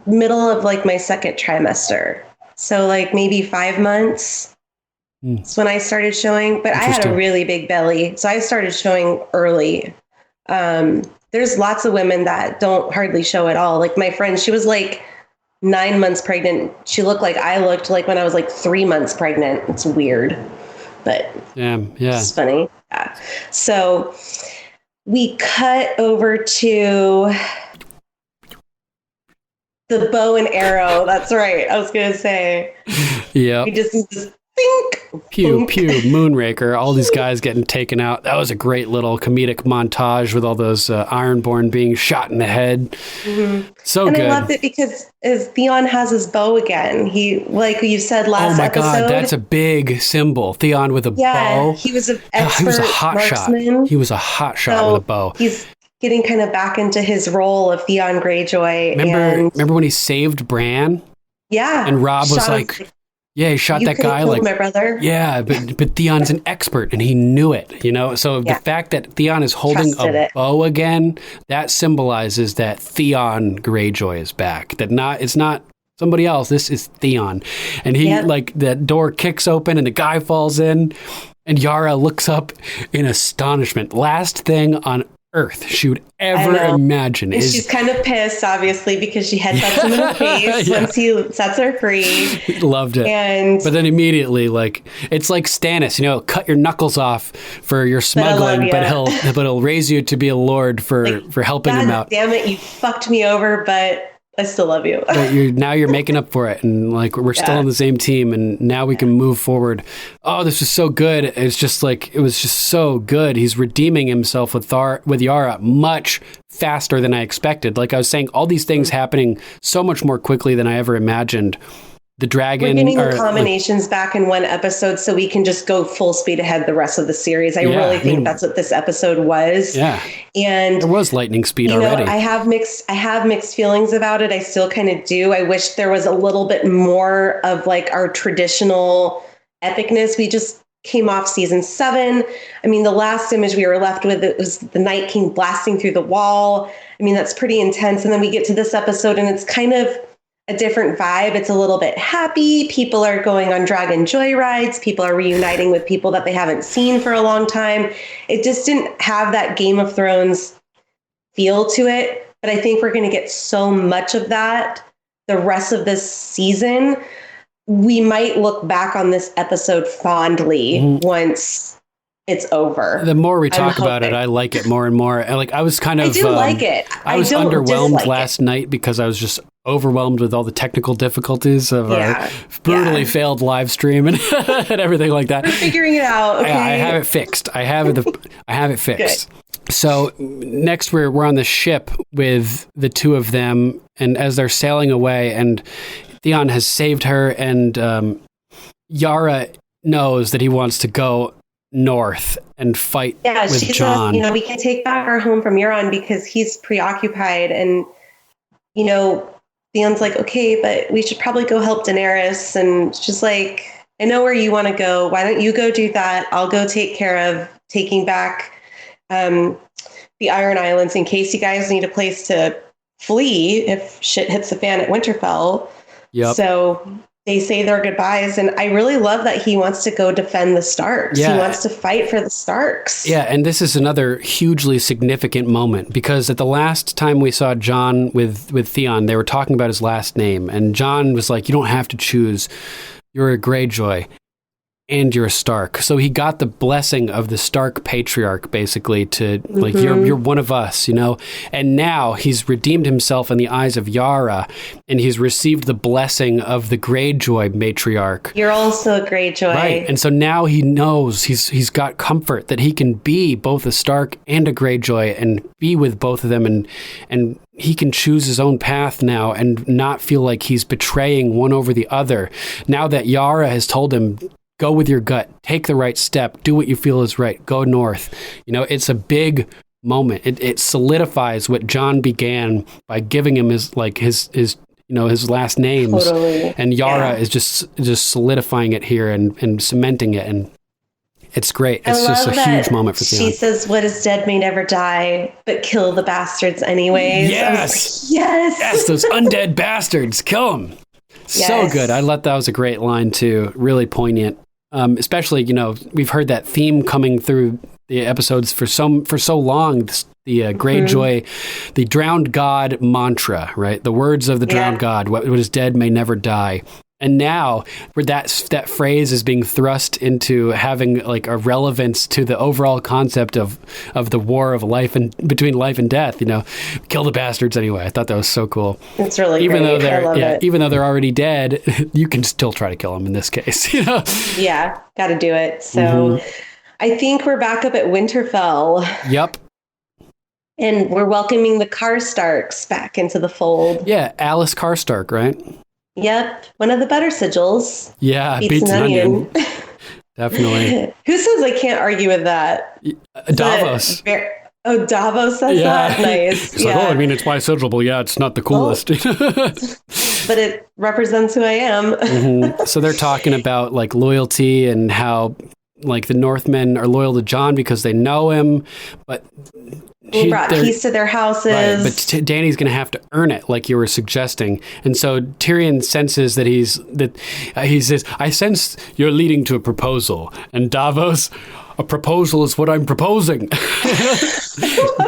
[SPEAKER 5] middle of like my second trimester. So like maybe 5 months. That's when I started showing, but I had a really big belly. So I started showing early. There's lots of women that don't hardly show at all. Like my friend, she was like 9 months pregnant. She looked like I looked like when I was like 3 months pregnant. It's weird, but it's funny. Yeah. So we cut over to the bow and arrow. That's right. I was going to say.
[SPEAKER 1] Yeah.
[SPEAKER 5] We just think.
[SPEAKER 1] Pew, pew, Moonraker. All these guys getting taken out. That was a great little comedic montage with all those Ironborn being shot in the head. Mm-hmm. So good.
[SPEAKER 5] And I loved it because as Theon has his bow again. He, like you said last episode. Oh my God,
[SPEAKER 1] that's a big symbol. Theon with a bow.
[SPEAKER 5] He was an expert
[SPEAKER 1] he was a hot marksman. Shot. He was a hot shot with a bow.
[SPEAKER 5] He's getting kind of back into his role of Theon Greyjoy.
[SPEAKER 1] Remember when he saved Bran?
[SPEAKER 5] Yeah.
[SPEAKER 1] And Robb was like, yeah, he shot that guy like
[SPEAKER 5] my brother.
[SPEAKER 1] Yeah, but Theon's an expert and he knew it, you know? So the fact that Theon is holding a bow again, that symbolizes that Theon Greyjoy is back. That it's not somebody else. This is Theon. And he, like, that door kicks open and the guy falls in. And Yara looks up in astonishment. Last thing on earth she would ever imagine.
[SPEAKER 5] And she's kind of pissed, obviously, because she headshots him in the face once he sets her free.
[SPEAKER 1] Loved it. But then immediately, like, it's like Stannis, you know, cut your knuckles off for your smuggling, but he'll raise you to be a lord for helping him out.
[SPEAKER 5] Damn it, you fucked me over, but I still love you.
[SPEAKER 1] But you're making up for it, and like we're still on the same team, and now we can move forward. Oh, this was so good. It's just like it was just so good. He's redeeming himself with Yara much faster than I expected. Like I was saying, all these things happening so much more quickly than I ever imagined. The dragon.
[SPEAKER 5] We're getting the combinations back in one episode, so we can just go full speed ahead the rest of the series. I really think that's what this episode was.
[SPEAKER 1] Yeah,
[SPEAKER 5] and
[SPEAKER 1] there was lightning speed already.
[SPEAKER 5] I have mixed feelings about it. I still kind of do. I wish there was a little bit more of like our traditional epicness. We just came off season 7. I mean, the last image we were left with, it was the Night King blasting through the wall. I mean, that's pretty intense. And then we get to this episode, and it's kind of a different vibe. It's a little bit happy. People are going on dragon joyrides. People are reuniting with people that they haven't seen for a long time. It just didn't have that Game of Thrones feel to it. But I think we're going to get so much of that the rest of this season. We might look back on this episode fondly once it's over.
[SPEAKER 1] The more we talk about it, I like it more and more. Like I was kind of,
[SPEAKER 5] I do like it.
[SPEAKER 1] I was underwhelmed last night because I was just overwhelmed with all the technical difficulties of our brutally failed live stream and, and everything like that.
[SPEAKER 5] We're figuring it out. Okay.
[SPEAKER 1] I have it fixed. I have it fixed. Good. So next we're on the ship with the two of them, and as they're sailing away, and Theon has saved her, and Yara knows that he wants to go north and fight with Jon.
[SPEAKER 5] Says, we can take back our home from Euron because he's preoccupied, and Theon's like, okay, but we should probably go help Daenerys. And she's like, I know where you want to go. Why don't you go do that? I'll go take care of taking back the Iron Islands in case you guys need a place to flee if shit hits the fan at Winterfell.
[SPEAKER 1] Yep.
[SPEAKER 5] So they say their goodbyes. And I really love that he wants to go defend the Starks. Yeah. He wants to fight for the Starks.
[SPEAKER 1] Yeah, and this is another hugely significant moment because at the last time we saw Jon with Theon, they were talking about his last name. And Jon was like, you don't have to choose. You're a Greyjoy. And you're a Stark. So he got the blessing of the Stark patriarch, basically, to like, you're one of us, And now he's redeemed himself in the eyes of Yara, and he's received the blessing of the Greyjoy matriarch.
[SPEAKER 5] You're also a Greyjoy.
[SPEAKER 1] Right. And so now he knows he's got comfort that he can be both a Stark and a Greyjoy and be with both of them, and he can choose his own path now and not feel like he's betraying one over the other. Now that Yara has told him, go with your gut, take the right step, do what you feel is right, go north. It's a big moment. It solidifies what Jon began by giving him his last names.
[SPEAKER 5] Totally.
[SPEAKER 1] And Yara is just solidifying it here and cementing it. And it's great. It's just a huge moment for Theon.
[SPEAKER 5] She says, what is dead may never die, but kill the bastards anyways.
[SPEAKER 1] Yes.
[SPEAKER 5] Yes,
[SPEAKER 1] those undead bastards. Kill them. Yes. So good. I thought that was a great line too. Really poignant. Especially, we've heard that theme coming through the episodes for so long. The Greyjoy, the drowned god mantra, right? The words of the drowned god. What is dead may never die. And now, where that phrase is being thrust into having like a relevance to the overall concept of the war of life and between life and death, kill the bastards anyway. I thought that was so cool.
[SPEAKER 5] It's really
[SPEAKER 1] great.
[SPEAKER 5] Though
[SPEAKER 1] even though they're already dead, you can still try to kill them in this case.
[SPEAKER 5] Yeah, got to do it. So I think we're back up at Winterfell.
[SPEAKER 1] Yep.
[SPEAKER 5] And we're welcoming the Karstarks back into the fold.
[SPEAKER 1] Yeah, Alice Karstark, right?
[SPEAKER 5] Yep, one of the better sigils.
[SPEAKER 1] Yeah, beats an onion. Definitely.
[SPEAKER 5] Who says I can't argue with that?
[SPEAKER 1] Davos.
[SPEAKER 5] Davos says that? Nice.
[SPEAKER 1] It's like, it's my sigil, but it's not the coolest.
[SPEAKER 5] But it represents who I am.
[SPEAKER 1] So they're talking about like loyalty and how like the Northmen are loyal to Jon because they know him, but
[SPEAKER 5] he brought peace to their houses.
[SPEAKER 1] Right, but Dany's going to have to earn it, like you were suggesting. And so Tyrion senses that he says, I sense you're leading to a proposal. And Davos, a proposal is what I'm proposing.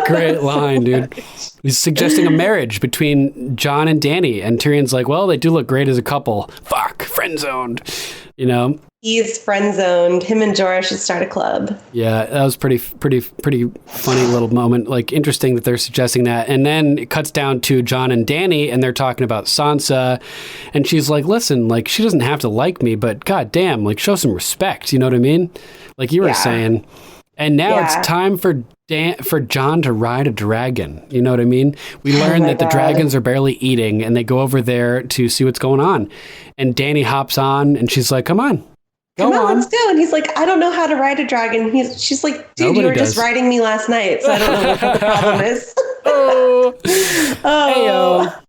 [SPEAKER 1] Great line, dude. He's suggesting a marriage between Jon and Dany. And Tyrion's like, well, they do look great as a couple. Fuck, friend zoned, you know?
[SPEAKER 5] He's friend zoned. Him and Jorah should start a club.
[SPEAKER 1] Yeah, that was pretty funny little moment. Like, interesting that they're suggesting that. And then it cuts down to Jon and Dany, and they're talking about Sansa. And she's like, listen, like, she doesn't have to like me, but goddamn, like, show some respect. You know what I mean? Like you were saying. And now it's time for Jon to ride a dragon. You know what I mean? We learn that the dragons are barely eating, and they go over there to see what's going on. And Dany hops on, and she's like, come on.
[SPEAKER 5] Come on, let's go. And he's like, I don't know how to ride a dragon. She's like, dude, you were just riding me last night, so I don't know what the problem is.
[SPEAKER 1] Heyo.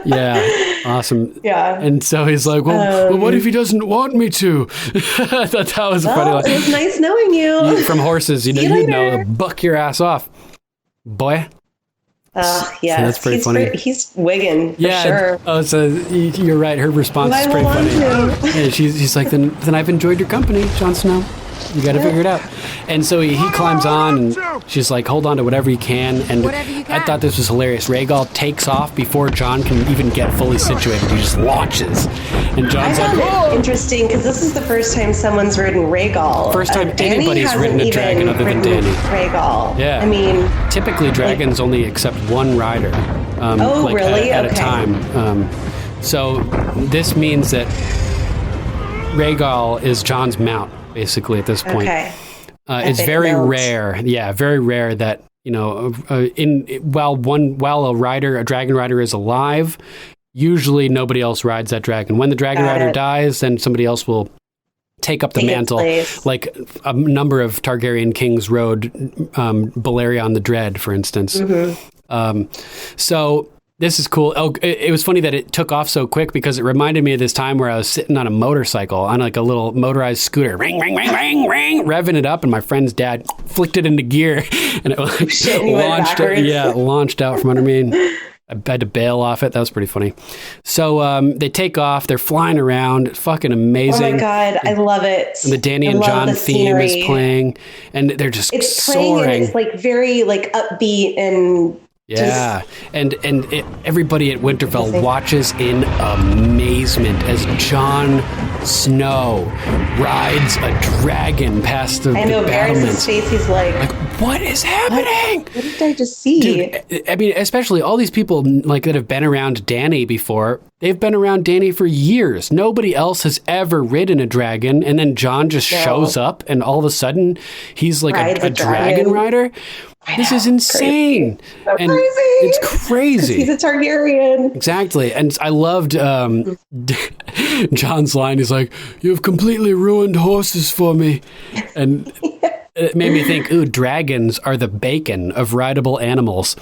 [SPEAKER 1] Yeah, awesome.
[SPEAKER 5] Yeah.
[SPEAKER 1] And so he's like, well, what if he doesn't want me to? I thought that was a funny line.
[SPEAKER 5] It was nice knowing you.
[SPEAKER 1] From horses, you know, buck your ass off, boy.
[SPEAKER 5] Yeah,
[SPEAKER 1] so that's pretty funny.
[SPEAKER 5] He's wigging, for sure.
[SPEAKER 1] Oh, so you're right. Her response is pretty funny. Yeah, she's like, then I've enjoyed your company, Jon Snow. You got to figure it out. And so he climbs on, and she's like, hold on to whatever you can. And I thought this was hilarious. Rhaegal takes off before Jon can even get fully situated. He just launches. And Jon's like, whoa!
[SPEAKER 5] Interesting, because this is the first time someone's ridden Rhaegal.
[SPEAKER 1] First time anybody's ridden a dragon other than Dany.
[SPEAKER 5] Rhaegal.
[SPEAKER 1] Yeah.
[SPEAKER 5] I mean,
[SPEAKER 1] typically dragons only accept one rider.
[SPEAKER 5] Really?
[SPEAKER 1] At a time. So this means that Rhaegal is Jon's mount, basically, at this point.
[SPEAKER 5] Okay.
[SPEAKER 1] It's very rare. Yeah, very rare that, you know, while a dragon rider is alive, usually nobody else rides that dragon. When the dragon rider dies, then somebody else will take up the mantle. Like a number of Targaryen kings rode Balerion the Dread, for instance. Mm-hmm. So this is cool. Oh, it was funny that it took off so quick, because it reminded me of this time where I was sitting on a motorcycle, on like a little motorized scooter, ring, ring, ring, ring, ring, revving it up, and my friend's dad flicked it into gear, and it like launched out from under me. And I had to bail off it. That was pretty funny. So they take off. They're flying around. Fucking amazing.
[SPEAKER 5] Oh my God, I love it.
[SPEAKER 1] And the Dany and Jon theme is playing, and they're just soaring.
[SPEAKER 5] Playing, and it's like very like upbeat and.
[SPEAKER 1] Yeah, and everybody at Winterfell watches in amazement as Jon Snow rides a dragon past the battlements.
[SPEAKER 5] Face, he's like,
[SPEAKER 1] what is happening?
[SPEAKER 5] What did I just see?
[SPEAKER 1] Dude, I mean, especially all these people like that have been around Dany before. They've been around Dany for years. Nobody else has ever ridden a dragon, and then Jon just shows up, and all of a sudden he's like a dragon rider. This is insane.
[SPEAKER 5] So
[SPEAKER 1] and
[SPEAKER 5] crazy.
[SPEAKER 1] It's crazy.
[SPEAKER 5] He's a Targaryen.
[SPEAKER 1] Exactly. And I loved Jon's line. He's like, you've completely ruined horses for me. And it made me think, ooh, dragons are the bacon of rideable animals.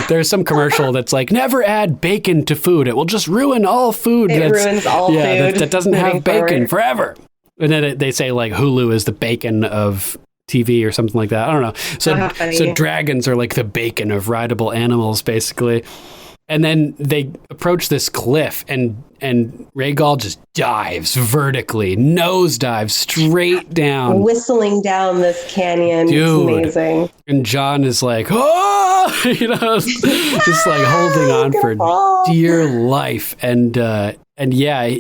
[SPEAKER 1] There's some commercial that's like, never add bacon to food. It will just ruin all food.
[SPEAKER 5] It ruins all food.
[SPEAKER 1] That doesn't have bacon forever. And then they say like Hulu is the bacon of TV or something like that. I don't know. So dragons are like the bacon of rideable animals, basically. And then they approach this cliff, and Rhaegal just dives vertically, nosedives straight down,
[SPEAKER 5] whistling down this canyon.
[SPEAKER 1] Dude.
[SPEAKER 5] It's amazing.
[SPEAKER 1] And Jon is like, oh, you know, just like holding on for dear life. And yeah,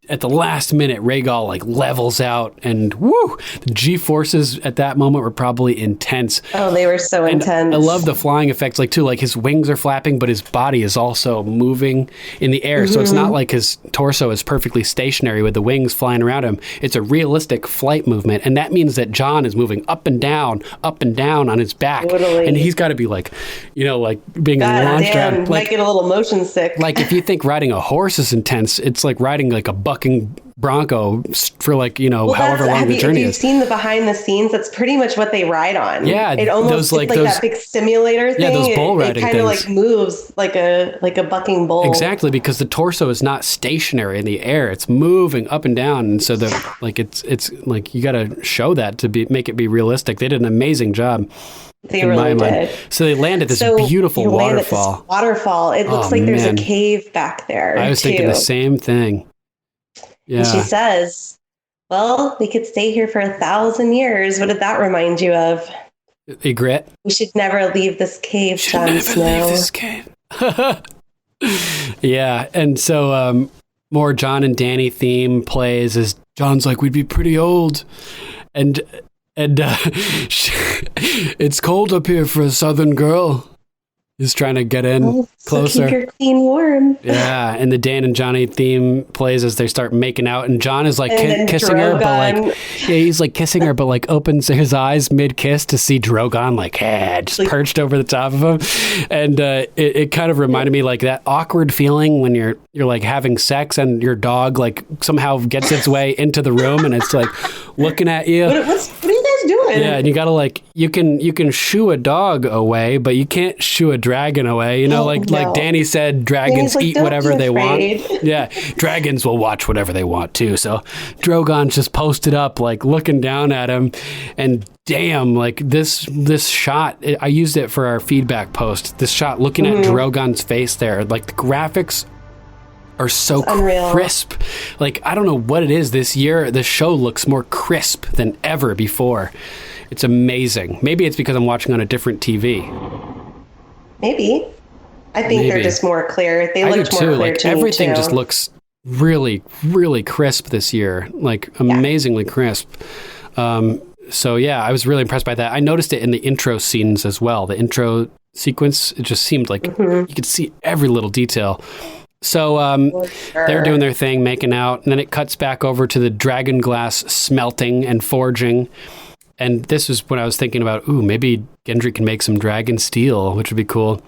[SPEAKER 1] at the last minute, Rhaegal like levels out, and woo, the G-forces at that moment were probably intense.
[SPEAKER 5] Oh, they were so intense.
[SPEAKER 1] I love the flying effects, like too, like his wings are flapping, but his body is also moving in the air. Mm-hmm. So it's not like his torso is perfectly stationary with the wings flying around him. It's a realistic flight movement, and that means that Jon is moving up and down on his back. Totally. And he's got to be like, you know, like being launched around. Like,
[SPEAKER 5] might get a little motion sick.
[SPEAKER 1] Like if you think riding a horse is intense, it's like riding like a bucking bronco for like,
[SPEAKER 5] Well,
[SPEAKER 1] however long the journey
[SPEAKER 5] if you've
[SPEAKER 1] is.
[SPEAKER 5] seen the behind the scenes, that's pretty much what they ride on.
[SPEAKER 1] Yeah,
[SPEAKER 5] it almost
[SPEAKER 1] those,
[SPEAKER 5] it's like that big simulator thing.
[SPEAKER 1] Yeah, those bull riding
[SPEAKER 5] it kind of
[SPEAKER 1] things.
[SPEAKER 5] like moves like a bucking bull.
[SPEAKER 1] Exactly, because the torso is not stationary in the air; it's moving up and down, and so it's like you got to show that to make it be realistic. They did an amazing job.
[SPEAKER 5] They really did.
[SPEAKER 1] So they landed this beautiful waterfall.
[SPEAKER 5] It looks like there's a cave back there.
[SPEAKER 1] I was thinking the same thing. Yeah.
[SPEAKER 5] And she says, "Well, we could stay here for 1,000 years." What did that remind you of?
[SPEAKER 1] Egret.
[SPEAKER 5] We should never leave this cave, Jon Snow.
[SPEAKER 1] Leave this cave. Yeah, and so more Jon and Dany theme plays as Jon's like, we'd be pretty old, and it's cold up here for a southern girl. He's trying to get in closer.
[SPEAKER 5] So keep your queen warm.
[SPEAKER 1] Yeah, and the Dan and Johnny theme plays as they start making out, and Jon is like kissing her, but like he's like kissing her, but like opens his eyes mid kiss to see Drogon just perched over the top of him, and it kind of reminded me like that awkward feeling when you're like having sex and your dog like somehow gets its way into the room and it's like looking at you.
[SPEAKER 5] What are you guys doing?
[SPEAKER 1] Yeah, and you gotta like you can shoo a dog away, but you can't shoo a dragon away. Like Dany said, dragons eat whatever they want. Yeah, dragons will watch whatever they want too. So Drogon's just posted up, like looking down at him, and damn, like this shot, I used it for our feedback post. This shot, looking at Drogon's face there, like the graphics are so crisp. Like, I don't know what it is this year. The show looks more crisp than ever before. It's amazing. Maybe it's because I'm watching on a different TV.
[SPEAKER 5] Maybe. I think they're just more clear. They look more clear
[SPEAKER 1] like,
[SPEAKER 5] to me,
[SPEAKER 1] everything
[SPEAKER 5] too.
[SPEAKER 1] just looks really, really crisp this year. Like, amazingly crisp. So, yeah, I was really impressed by that. I noticed it in the intro scenes as well. The intro sequence, it just seemed like you could see every little detail. So they're doing their thing, making out, and then it cuts back over to the dragon glass smelting and forging. And this was when I was thinking about, maybe Gendry can make some dragon steel, which would be cool.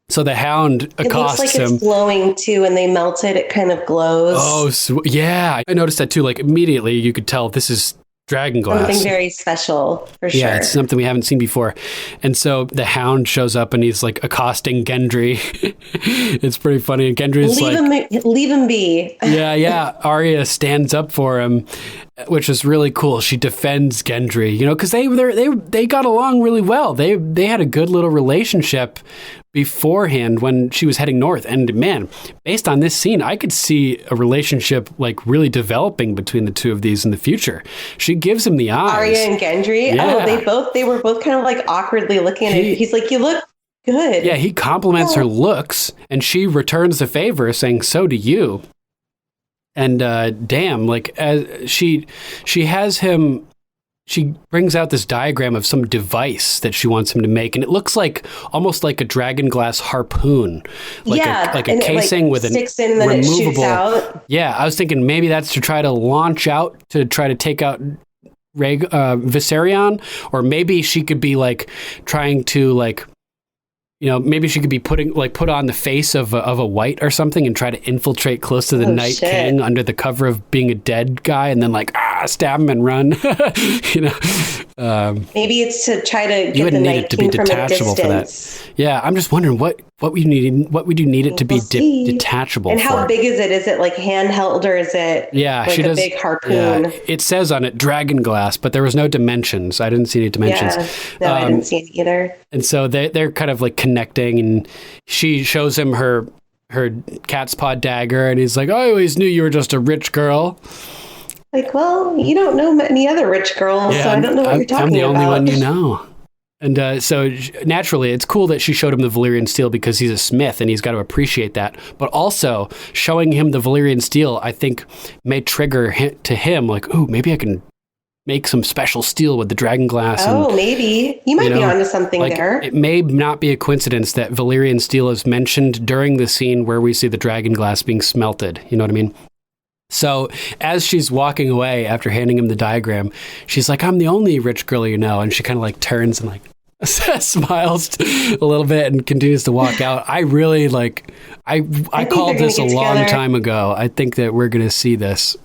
[SPEAKER 1] So the Hound accosts him.
[SPEAKER 5] It looks like it's glowing too. When they melt it, it kind of glows.
[SPEAKER 1] Oh, yeah. I noticed that too. Like immediately you could tell this is dragon glass.
[SPEAKER 5] Something very special, for sure.
[SPEAKER 1] Yeah, it's something we haven't seen before. And so the Hound shows up and he's like accosting Gendry. It's pretty funny. And Gendry's
[SPEAKER 5] leave him be.
[SPEAKER 1] Yeah. Arya stands up for him, which is really cool. She defends Gendry, because they got along really well. They had a good little relationship beforehand when she was heading north. And man, based on this scene, I could see a relationship like really developing between the two of these in the future. She gives him the eyes.
[SPEAKER 5] Arya and Gendry.
[SPEAKER 1] Yeah.
[SPEAKER 5] They were both kind of like awkwardly looking at it. He's like, you look good.
[SPEAKER 1] Yeah, he compliments her looks and she returns the favor saying, so do you. And damn, like as she has him, she brings out this diagram of some device that she wants him to make, and it looks like almost like a dragon glass harpoon, like a casing with an
[SPEAKER 5] sticks in and then
[SPEAKER 1] removable.
[SPEAKER 5] It shoots out.
[SPEAKER 1] Yeah, I was thinking maybe that's to try to launch out to try to take out Viserion, or maybe she could be like trying to like. Maybe she could be put on the face of a white or something and try to infiltrate close to the Night King under the cover of being a dead guy, and then like stab him and run.
[SPEAKER 5] Maybe it's to try to get the Night King from a distance.
[SPEAKER 1] For that. Yeah, I'm just wondering what would you need it to be detachable.
[SPEAKER 5] And how big is it? Is it like handheld or is it like a big harpoon?
[SPEAKER 1] Yeah, it says on it dragon glass, but there was no dimensions. I didn't see any dimensions.
[SPEAKER 5] Yeah, no, I didn't see any either.
[SPEAKER 1] And so they're kind of like connecting, and she shows him her cat's paw dagger, and he's like, I always knew you were just a rich girl.
[SPEAKER 5] Like, well, you don't know any other rich girls, so I don't know what you're talking about.
[SPEAKER 1] I'm the only one you know. And so naturally, it's cool that she showed him the Valyrian steel because he's a smith and he's got to appreciate that. But also showing him the Valyrian steel, I think, may trigger to him like, ooh, maybe I can make some special steel with the dragon glass.
[SPEAKER 5] Oh, maybe. You might be onto something there.
[SPEAKER 1] It may not be a coincidence that Valyrian steel is mentioned during the scene where we see the dragon glass being smelted. You know what I mean? So as she's walking away after handing him the diagram, she's like, I'm the only rich girl you know. And she kind of like turns and like smiles a little bit and continues to walk out. I really I called this a long time ago. I think that we're going to see this.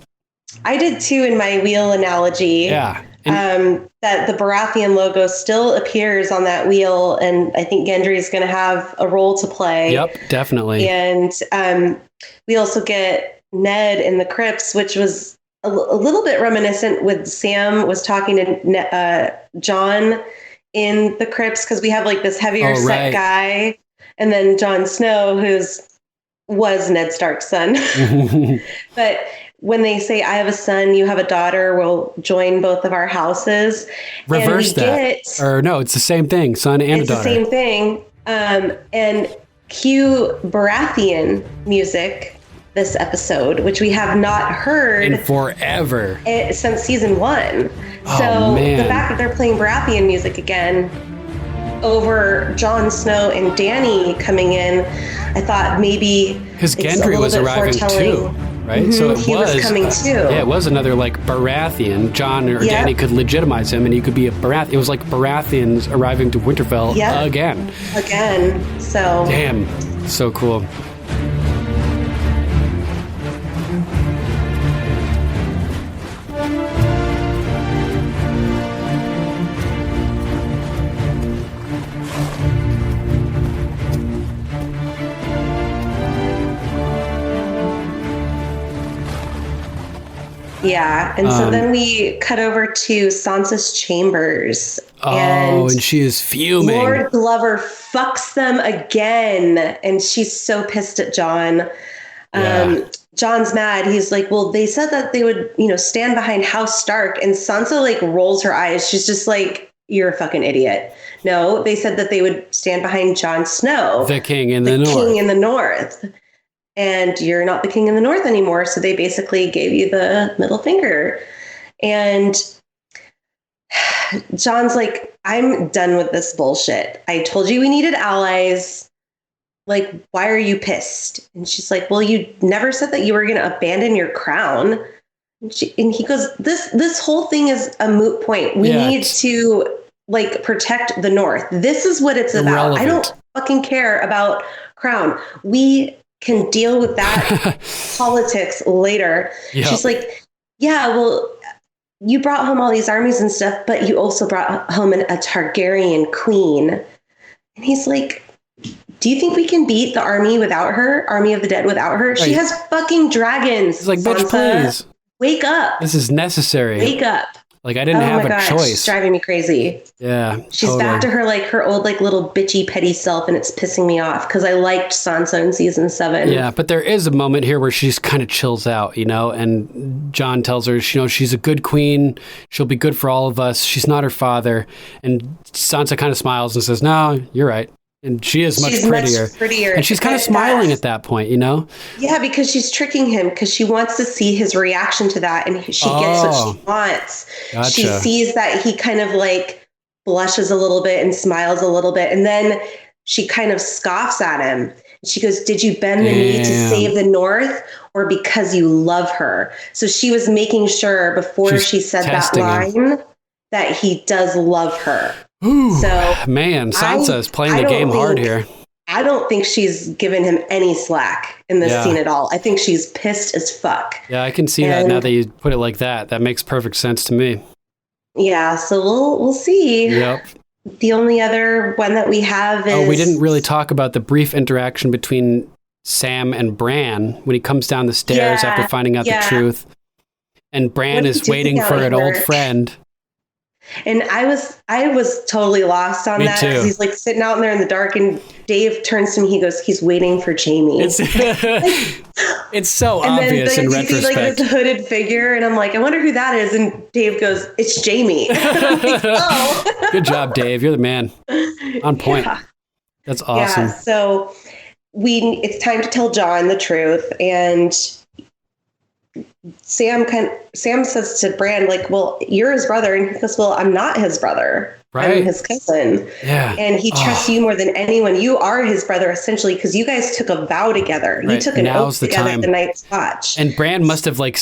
[SPEAKER 5] I did too in my wheel analogy.
[SPEAKER 1] Yeah.
[SPEAKER 5] That the Baratheon logo still appears on that wheel, and I think Gendry is going to have a role to play.
[SPEAKER 1] Yep, definitely.
[SPEAKER 5] And we also get Ned in the crypts, which was a little bit reminiscent with Sam was talking to Jon in the crypts, because we have like this heavier set guy, and then Jon Snow, was Ned Stark's son. But when they say, I have a son, you have a daughter, we'll join both of our houses.
[SPEAKER 1] Reverse that. Or no, it's the same thing, son and a daughter.
[SPEAKER 5] It's the same thing. And cue Baratheon music this episode, which we have not heard
[SPEAKER 1] in forever
[SPEAKER 5] since season 1. So the fact that they're playing Baratheon music again over Jon Snow and Dany coming in, I thought maybe
[SPEAKER 1] because Gendry was arriving too. Right,
[SPEAKER 5] Mm-hmm.
[SPEAKER 1] so
[SPEAKER 5] he was coming too.
[SPEAKER 1] Yeah, it was another like Baratheon. Jon or Dany could legitimize him, and he could be a Baratheon. It was like Baratheons arriving to Winterfell again.
[SPEAKER 5] So
[SPEAKER 1] damn, so cool.
[SPEAKER 5] Yeah, and so then we cut over to Sansa's chambers.
[SPEAKER 1] And she is fuming.
[SPEAKER 5] Lord Glover fucks them again, and she's so pissed at Jon. Jon's mad. He's like, well, they said that they would, stand behind House Stark, and Sansa like rolls her eyes. She's just like, you're a fucking idiot. No, they said that they would stand behind Jon Snow,
[SPEAKER 1] the king in the north.
[SPEAKER 5] King in the north. And you're not the king in the north anymore. So they basically gave you the middle finger. And Jon's like, I'm done with this bullshit. I told you we needed allies. Like, why are you pissed? And she's like, well, you never said that you were going to abandon your crown. And he goes, this whole thing is a moot point. We need to like protect the north. This is what it's about. I don't fucking care about crown. We can deal with that politics later. Yep. She's like, yeah, well, you brought home all these armies and stuff, but you also brought home a Targaryen queen. And he's like, do you think we can beat the army without her? Army of the Dead without her? Right. She has fucking dragons.
[SPEAKER 1] He's like, bitch,
[SPEAKER 5] Sansa.
[SPEAKER 1] please.
[SPEAKER 5] Wake up.
[SPEAKER 1] This is necessary.
[SPEAKER 5] Wake up.
[SPEAKER 1] Like, I didn't have a choice.
[SPEAKER 5] She's driving me crazy.
[SPEAKER 1] Yeah.
[SPEAKER 5] She's back to her, like, her old, like, little bitchy, petty self, and it's pissing me off because I liked Sansa in season 7.
[SPEAKER 1] Yeah, but there is a moment here where she's kind of chills out, and Jon tells her, she's a good queen. She'll be good for all of us. She's not her father. And Sansa kind of smiles and says, no, you're right. And she is much prettier. And she's kind of smiling at that point,
[SPEAKER 5] Yeah, because she's tricking him because she wants to see his reaction to that. And she gets what she wants. Gotcha. She sees that he kind of like blushes a little bit and smiles a little bit. And then she kind of scoffs at him. She goes, did you bend the knee to save the North or because you love her? So she was making sure before she said that line that he does love her.
[SPEAKER 1] Ooh, so man, Sansa is playing the game hard here.
[SPEAKER 5] I don't think she's given him any slack in this scene at all. I think she's pissed as fuck.
[SPEAKER 1] Yeah, I can see that now that you put it like that. That makes perfect sense to me.
[SPEAKER 5] Yeah, so we'll see.
[SPEAKER 1] Yep.
[SPEAKER 5] The only other one that we have is...
[SPEAKER 1] we didn't really talk about the brief interaction between Sam and Bran when he comes down the stairs after finding out the truth. And Bran is waiting for an old friend.
[SPEAKER 5] And I was totally lost on that because he's like sitting out in there in the dark, and Dave turns to me. He goes, "He's waiting for Jaime."
[SPEAKER 1] It's so obvious in retrospect.
[SPEAKER 5] See, like this hooded figure, and I'm like, I wonder who that is. And Dave goes, "It's Jaime." Like, oh,
[SPEAKER 1] good job, Dave. You're the man. On point. Yeah. That's awesome.
[SPEAKER 5] Yeah. So it's time to tell Jon the truth, and Sam says to Bran, like, well, you're his brother. And he goes, well, I'm not his brother. Right. I'm his cousin. Yeah. And he trusts you more than anyone. You are his brother, essentially, because you guys took a vow together. Right. You took an oath together at the Night's Watch.
[SPEAKER 1] And Bran must have, like,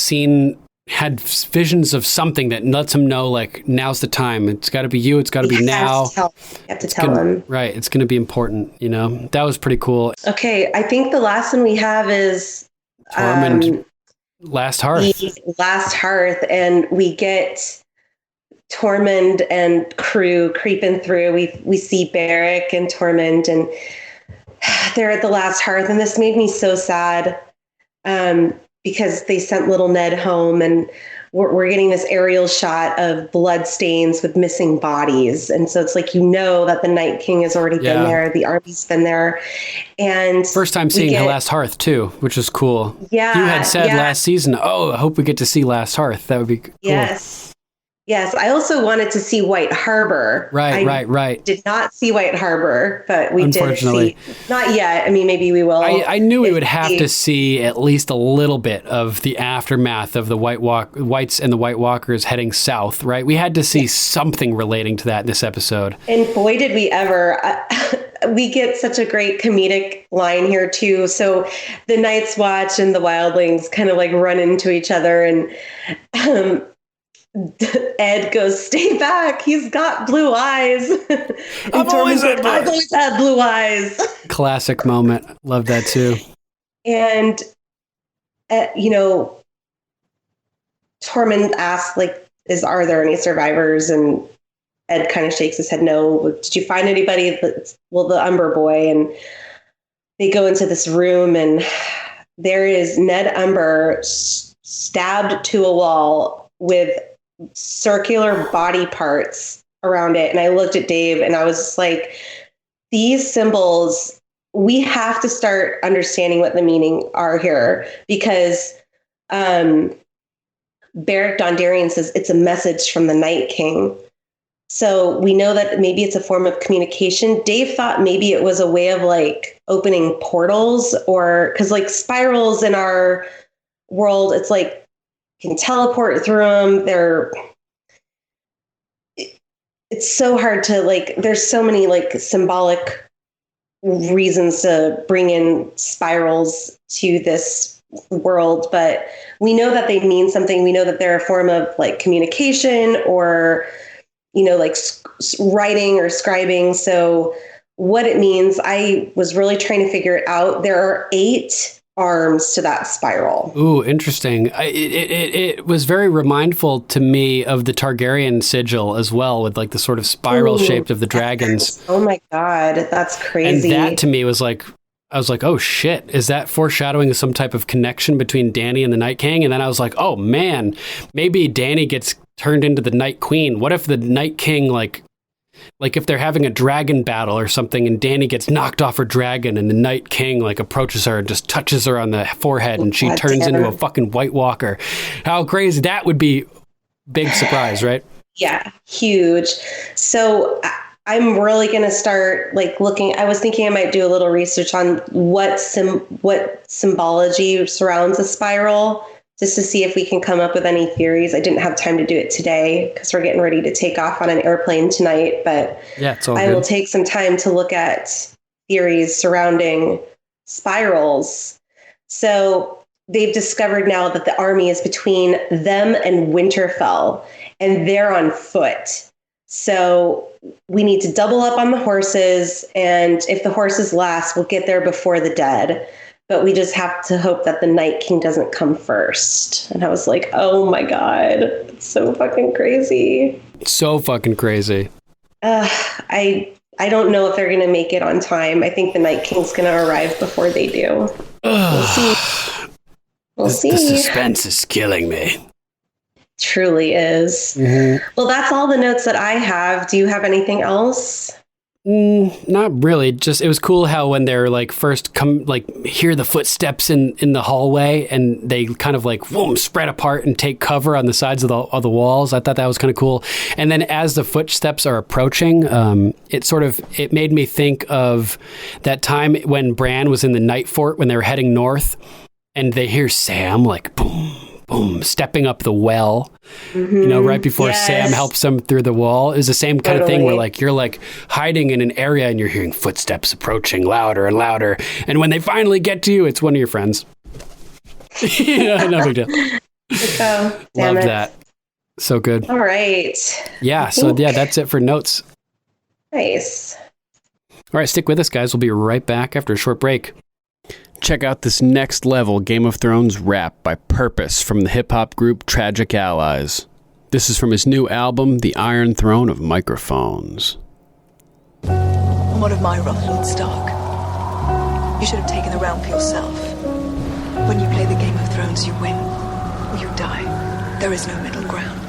[SPEAKER 1] had visions of something that lets him know, like, now's the time. It's got to be you. It's got to be now.
[SPEAKER 5] You have to tell him.
[SPEAKER 1] Right. It's going to be important, That was pretty cool.
[SPEAKER 5] Okay. I think the last one we have is...
[SPEAKER 1] Tormund Last Hearth.
[SPEAKER 5] The Last Hearth, and we get Tormund and crew creeping through. We see Beric and Tormund, and they're at the Last Hearth, and this made me so sad because they sent little Ned home, and we're getting this aerial shot of blood stains with missing bodies. And so it's like, that the Night King has already been there. The army's been there. And
[SPEAKER 1] first time seeing the Last Hearth too, which is cool.
[SPEAKER 5] Yeah.
[SPEAKER 1] You had said last season, I hope we get to see Last Hearth. That would be cool.
[SPEAKER 5] Yes. I also wanted to see White Harbor.
[SPEAKER 1] Right.
[SPEAKER 5] Did not see White Harbor, but we did see. Not yet. I mean, maybe we will.
[SPEAKER 1] I knew we would have to see at least a little bit of the aftermath of the Whites and the White Walkers heading south, right? We had to see something relating to that in this episode.
[SPEAKER 5] And boy, did we ever. We get such a great comedic line here, too. So the Night's Watch and the Wildlings kind of like run into each other, and Ed goes, "Stay back. He's got blue eyes."
[SPEAKER 1] I've always had
[SPEAKER 5] blue eyes.
[SPEAKER 1] Classic moment. Love that too.
[SPEAKER 5] And, Tormund asks, are there any survivors? And Ed kind of shakes his head, no. Did you find anybody? Well, the Umber boy. And they go into this room, and there is Ned Umber stabbed to a wall with circular body parts around it. And I looked at Dave, and I was just like, these symbols, we have to start understanding what the meaning are here, because Beric Dondarrion says it's a message from the Night King. So we know that maybe it's a form of communication. Dave thought maybe it was a way of opening portals, or because spirals in our world, it's can teleport through them. It's so hard to there's so many symbolic reasons to bring in spirals to this world, but we know that they mean something. We know that they're a form of communication, or writing or scribing. So what it means, I was really trying to figure it out. There are 8 arms to that spiral.
[SPEAKER 1] Ooh, interesting. It was very remindful to me of the Targaryen sigil as well, with the sort of spiral shaped of the dragons.
[SPEAKER 5] Oh my God, that's crazy.
[SPEAKER 1] And that to me was I was like, oh shit, is that foreshadowing some type of connection between Dany and the Night King? And then I was like, oh man, maybe Dany gets turned into the Night Queen. What if the Night King, if they're having a dragon battle or something, and Dany gets knocked off her dragon, and the Night King approaches her and just touches her on the forehead, and she turns into a fucking White Walker. How crazy that would be! Big surprise, right?
[SPEAKER 5] Yeah, huge. So I'm really going to start looking. I was thinking I might do a little research on what symbology surrounds a spiral, just to see if we can come up with any theories. I didn't have time to do it today because we're getting ready to take off on an airplane tonight, but
[SPEAKER 1] it's all
[SPEAKER 5] I
[SPEAKER 1] good.
[SPEAKER 5] will take some time to look at theories surrounding spirals. So they've discovered now that the army is between them and Winterfell, and they're on foot. So we need to double up on the horses, and if the horses last, we'll get there before the dead. But we just have to hope that the Night King doesn't come first. And I was like, oh my God, it's so fucking crazy.
[SPEAKER 1] So fucking crazy.
[SPEAKER 5] I don't know if they're going to make it on time. I think the Night King's going to arrive before they do. We'll see. We'll see.
[SPEAKER 1] The suspense is killing me.
[SPEAKER 5] Truly is. Mm-hmm. Well, that's all the notes that I have. Do you have anything else?
[SPEAKER 1] Not really. Just it was cool how when they're first come hear the footsteps in the hallway, and they kind of boom, spread apart and take cover on the sides of the walls. I thought that was kind of cool. And then as the footsteps are approaching, it made me think of that time when Bran was in the Night Fort when they were heading north, and they hear Sam boom, boom, stepping up the well, right before Sam helps them through the wall. Is the same kind of thing where you're hiding in an area and you're hearing footsteps approaching louder and louder. And when they finally get to you, it's one of your friends. No big deal. Love that. So good.
[SPEAKER 5] All right.
[SPEAKER 1] Yeah. So that's it for notes.
[SPEAKER 5] Nice.
[SPEAKER 1] All right. Stick with us, guys. We'll be right back after a short break. Check out this next level Game of Thrones rap by Purpose from the hip-hop group Tragic Allies. This is from his new album, The Iron Throne of Microphones.
[SPEAKER 7] I'm one of my wrath, Lord Stark. You should have taken the realm for yourself. When you play the Game of Thrones, you win, or you die. There is no middle ground.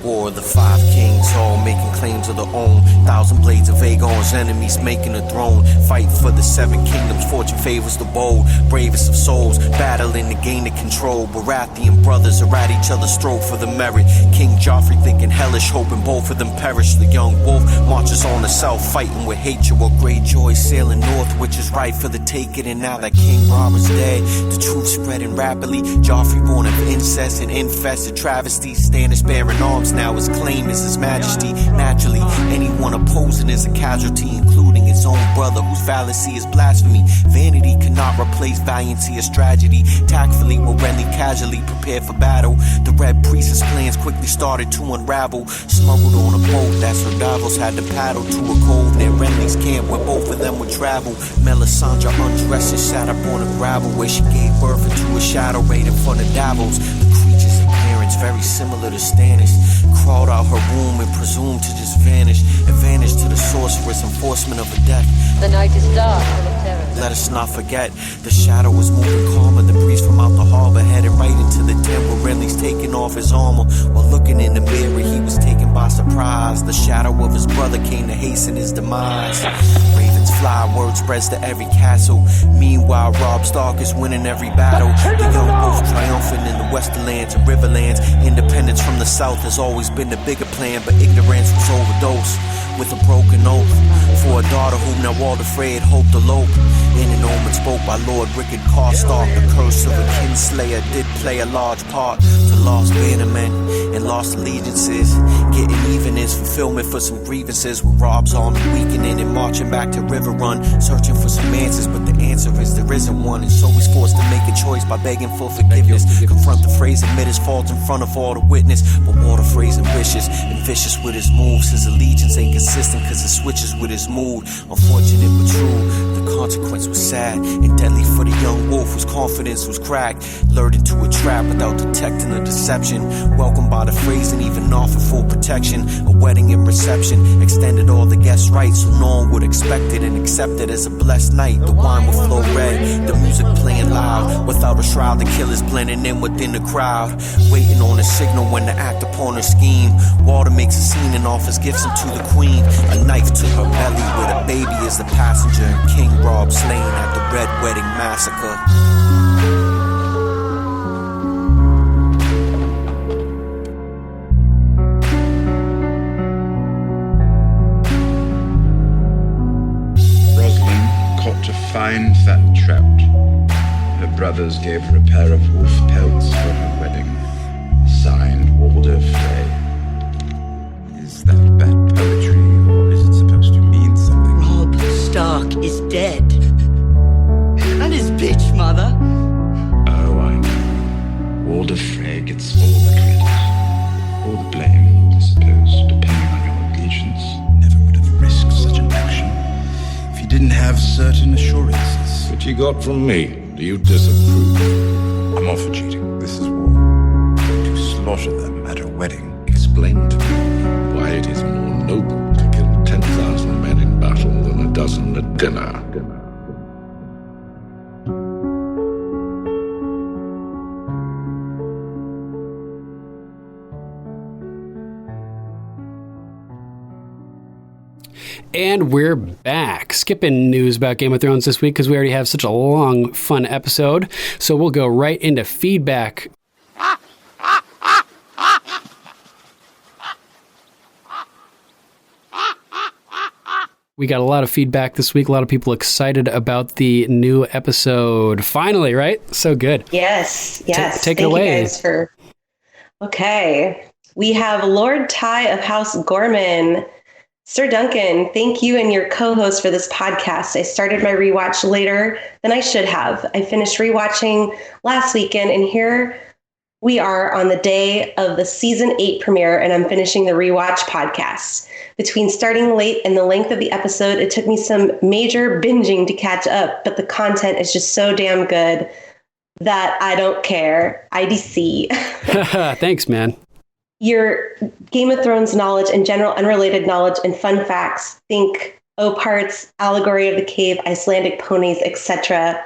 [SPEAKER 8] War of the Five Kings, all making claims of their own. 1,000 blades of Aegon's enemies making a throne. Fight for the 7 kingdoms, fortune favors the bold. Bravest of souls, battling to gain the control. Baratheon brothers are at each other's throat for the merit. King Joffrey thinking hellish, hoping both of them perish. The young wolf marches on the south, fighting with hatred. While Greyjoy sailing north, which is right for the taking. And now that King Robert's dead, the truth spreading rapidly. Joffrey born of incest and infested travesty. Stannis bearing arms, now his claim is his majesty. Naturally, anyone opposing is a casualty, including his own brother, whose fallacy is blasphemy. Vanity cannot replace valiancy as tragedy. Tactfully, while Renly casually prepared for battle, the Red Priestess plans quickly started to unravel. Smuggled on a boat that Sir Davos had to paddle to a cove near Renly's camp, where both of them would travel. Melisandre undressed and sat up on the gravel, where she gave birth into a shadow right in front of Davos. The creature's appearance very similar to Stannis. Crawled out her womb and presumed to just vanish. Advantage to the sorceress, enforcement of a death.
[SPEAKER 9] The night is dark, full of terror.
[SPEAKER 8] Let us not forget, the shadow was moving calmer. The breeze from out the harbor headed right into the temple. Renly's taking off his armor. While looking in the mirror, he was taken by surprise. The shadow of his brother came to hasten his demise. Ravens fly, word spreads to every castle. Meanwhile, Robb Stark is winning every battle. The young wolf triumphant in the Westerlands and Riverlands. Independence from the south has always been the bigger plan, but ignorance was overdosed with a broken oath for a daughter whom now all afraid hoped to elope. In an omen spoke by Lord Rickard Karstark, the curse of a kinslayer did play a large part to lost bannermen and lost allegiances. Getting even is fulfillment for some grievances, with Robb's army weakening and marching back to River Run, searching for some answers, but the answer is there isn't one. And so he's forced to make a choice by begging for forgiveness. Confront the phrase, admit his fault in front of all the witness, but Walter Frey's ambitious and vicious with his moves. His allegiance ain't consistent cause it switches with his mood. Unfortunate but true, the consequence was sad and deadly for the young wolf whose confidence was cracked. Lured into a trap without detecting the deception. Welcomed by the phrase and even offered full protection. A wedding and reception extended all the guest rights, so no one would expect it and accept it as a blessed night. The wine would flow red, the music playing loud. Without a shroud, the killers blending in within the crowd, waiting on a signal when to act upon her scheme. Walter makes a scene and offers gifts unto the queen. A knife to her belly with a baby as the passenger. And King Robb slain at the Red Wedding Massacre.
[SPEAKER 10] To find that trout. Her brothers gave her a pair of wolf pelts for her wedding. Signed, Walder Frey. Is that bad poetry, or is it supposed to mean something?
[SPEAKER 11] Robb Stark is dead. And his bitch mother.
[SPEAKER 10] Oh, I know. Walder Frey gets all the credit. Or the blame, I suppose, depending on your allegiance. Never would have risked such an action if he didn't have certain assurances.
[SPEAKER 12] Which he got from me. Do you disapprove?
[SPEAKER 10] I'm all for cheating. This is war. To slaughter them at her wedding.
[SPEAKER 12] Explain to me why it is more noble to kill 10,000 men in battle than a dozen at dinner.
[SPEAKER 1] And we're back. Skipping news about Game of Thrones this week because we already have such a long, fun episode. So we'll go right into feedback. We got a lot of feedback this week. A lot of people excited about the new episode. Finally, right? So good.
[SPEAKER 5] Yes.
[SPEAKER 1] Take it away.
[SPEAKER 5] Thank you guys for... Okay. We have Lord Ty of House Gorman. Ser Duncan, thank you and your co-host for this podcast. I started my rewatch later than I should have. I finished rewatching last weekend, and here We are on the day of the season 8 premiere, and I'm finishing the rewatch podcast. Between starting late and the length of the episode, it took me some major binging to catch up, but the content is just so damn good that I don't care. IDC.
[SPEAKER 1] Thanks, man.
[SPEAKER 5] Your Game of Thrones knowledge and general unrelated knowledge and fun facts. Think O-Parts, Allegory of the Cave, Icelandic ponies, etc.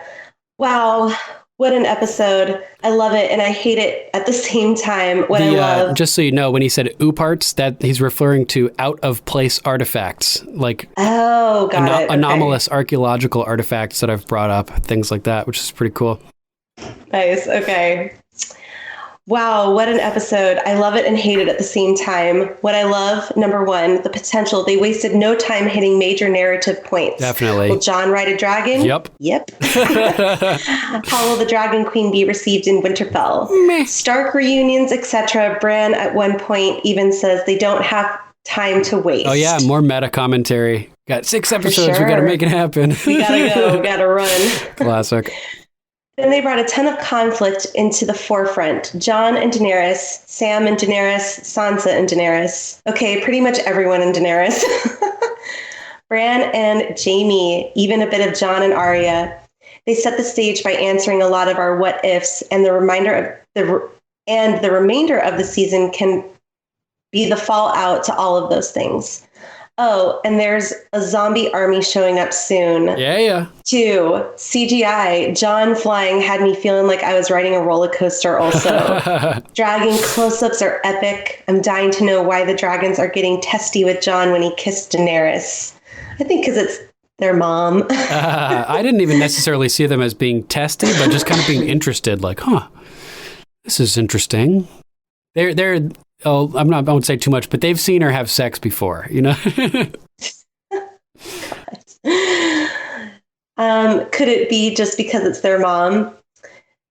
[SPEAKER 5] Wow. What an episode. I love it and I hate it at the same time. What I love.
[SPEAKER 1] Just so you know, when he said ooparts, that he's referring to out-of-place artifacts, like anomalous archaeological artifacts that I've brought up, things like that, which is pretty cool.
[SPEAKER 5] Nice. Okay. Wow, what an episode. I love it and hate it at the same time. What I love, number one, the potential. They wasted no time hitting major narrative points.
[SPEAKER 1] Definitely.
[SPEAKER 5] Will Jon ride a dragon?
[SPEAKER 1] Yep.
[SPEAKER 5] How will the Dragon Queen be received in Winterfell?
[SPEAKER 1] Meh.
[SPEAKER 5] Stark reunions, etc. Bran at one point even says they don't have time to waste.
[SPEAKER 1] Oh yeah, more meta commentary. Got 6 episodes, we gotta make it happen.
[SPEAKER 5] We gotta go, we gotta run.
[SPEAKER 1] Classic.
[SPEAKER 5] Then they brought a ton of conflict into the forefront. Jon and Daenerys, Sam and Daenerys, Sansa and Daenerys. Okay, pretty much everyone in Daenerys. Bran and Jaime, even a bit of Jon and Arya. They set the stage by answering a lot of our what ifs, and the remainder of the season can be the fallout to all of those things. Oh, and there's a zombie army showing up soon.
[SPEAKER 1] Yeah.
[SPEAKER 5] 2, CGI. Jon flying had me feeling like I was riding a roller coaster also. Dragon close-ups are epic. I'm dying to know why the dragons are getting testy with Jon when he kissed Daenerys. I think because it's their mom.
[SPEAKER 1] I didn't even necessarily see them as being testy, but just kind of being interested. Like, this is interesting. They're I won't say too much, but they've seen her have sex before, you know?
[SPEAKER 5] Could it be just because it's their mom?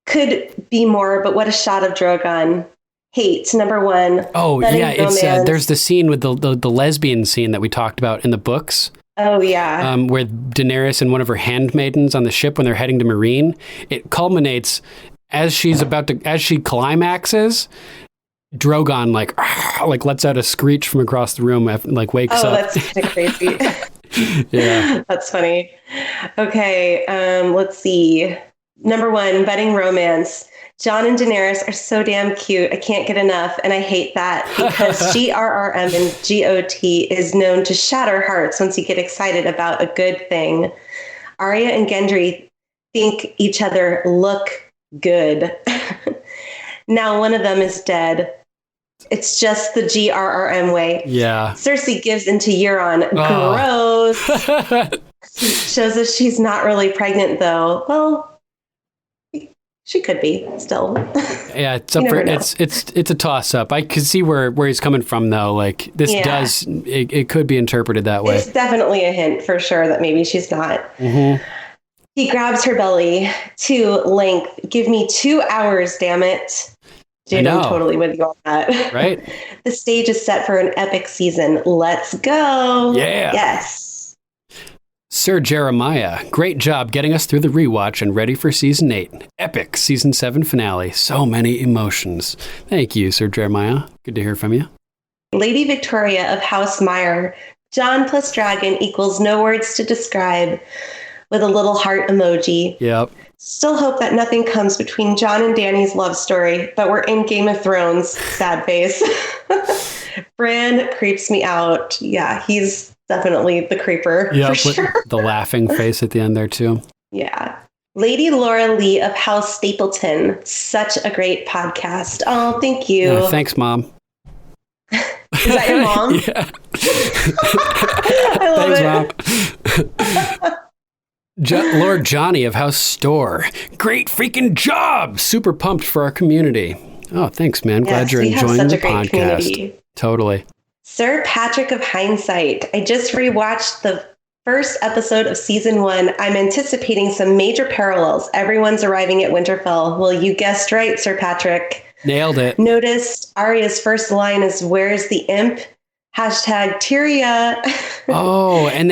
[SPEAKER 5] Could be more, but what a shot of Drogon. Hate, number one.
[SPEAKER 1] Oh, yeah, it's there's the scene with the lesbian scene that we talked about in the books.
[SPEAKER 5] Oh, yeah.
[SPEAKER 1] Where Daenerys and one of her handmaidens on the ship when they're heading to Meereen, it culminates as she climaxes. Drogon like lets out a screech from across the room, like wakes up.
[SPEAKER 5] Oh, that's kind of crazy.
[SPEAKER 1] Yeah,
[SPEAKER 5] that's funny. Okay, let's see. Number one, budding romance. Jon and Daenerys are so damn cute. I can't get enough, and I hate that because GRRM and GOT is known to shatter hearts once you get excited about a good thing. Arya and Gendry think each other look good. Now one of them is dead. It's just the GRRM way.
[SPEAKER 1] Yeah.
[SPEAKER 5] Cersei gives into Euron.
[SPEAKER 1] Oh.
[SPEAKER 5] Gross. Shows us she's not really pregnant, though. Well, she could be still.
[SPEAKER 1] Yeah, it's up for it's a toss up. I could see where he's coming from, though. Like this it could be interpreted that way.
[SPEAKER 5] It's definitely a hint for sure that maybe she's not.
[SPEAKER 1] Mm-hmm.
[SPEAKER 5] He grabs her belly. 2, length. Give me 2 hours, damn it. Dude, I'm totally with you on that.
[SPEAKER 1] Right?
[SPEAKER 5] The stage is set for an epic season. Let's go.
[SPEAKER 1] Yeah.
[SPEAKER 5] Yes.
[SPEAKER 1] Sir Jeremiah, great job getting us through the rewatch and ready for season 8. Epic season 7 finale. So many emotions. Thank you, Sir Jeremiah. Good to hear from you.
[SPEAKER 5] Lady Victoria of House Meyer. Jon plus dragon equals no words to describe, with a little heart emoji.
[SPEAKER 1] Yep.
[SPEAKER 5] Still hope that nothing comes between Jon and Dany's love story, but we're in Game of Thrones. Sad face. Bran creeps me out. Yeah, he's definitely the creeper.
[SPEAKER 1] Yeah,
[SPEAKER 5] for sure.
[SPEAKER 1] The laughing face at the end there too.
[SPEAKER 5] Yeah. Lady Laura Lee of House Stapleton. Such a great podcast. Oh, thank you.
[SPEAKER 1] Yeah, thanks, Mom.
[SPEAKER 5] Is that your mom?
[SPEAKER 1] Yeah.
[SPEAKER 5] I love
[SPEAKER 1] Mom. Lord Johnny of House Store. Great freaking job! Super pumped for our community. Oh, thanks, man. Glad you're enjoying the podcast. Community. Totally.
[SPEAKER 5] Sir Patrick of Hindsight. I just rewatched the first episode of season 1. I'm anticipating some major parallels. Everyone's arriving at Winterfell. Well, you guessed right, Sir Patrick.
[SPEAKER 1] Nailed it.
[SPEAKER 5] Noticed Arya's first line is, "Where's the imp?" Hashtag Tyria.
[SPEAKER 1] Oh, and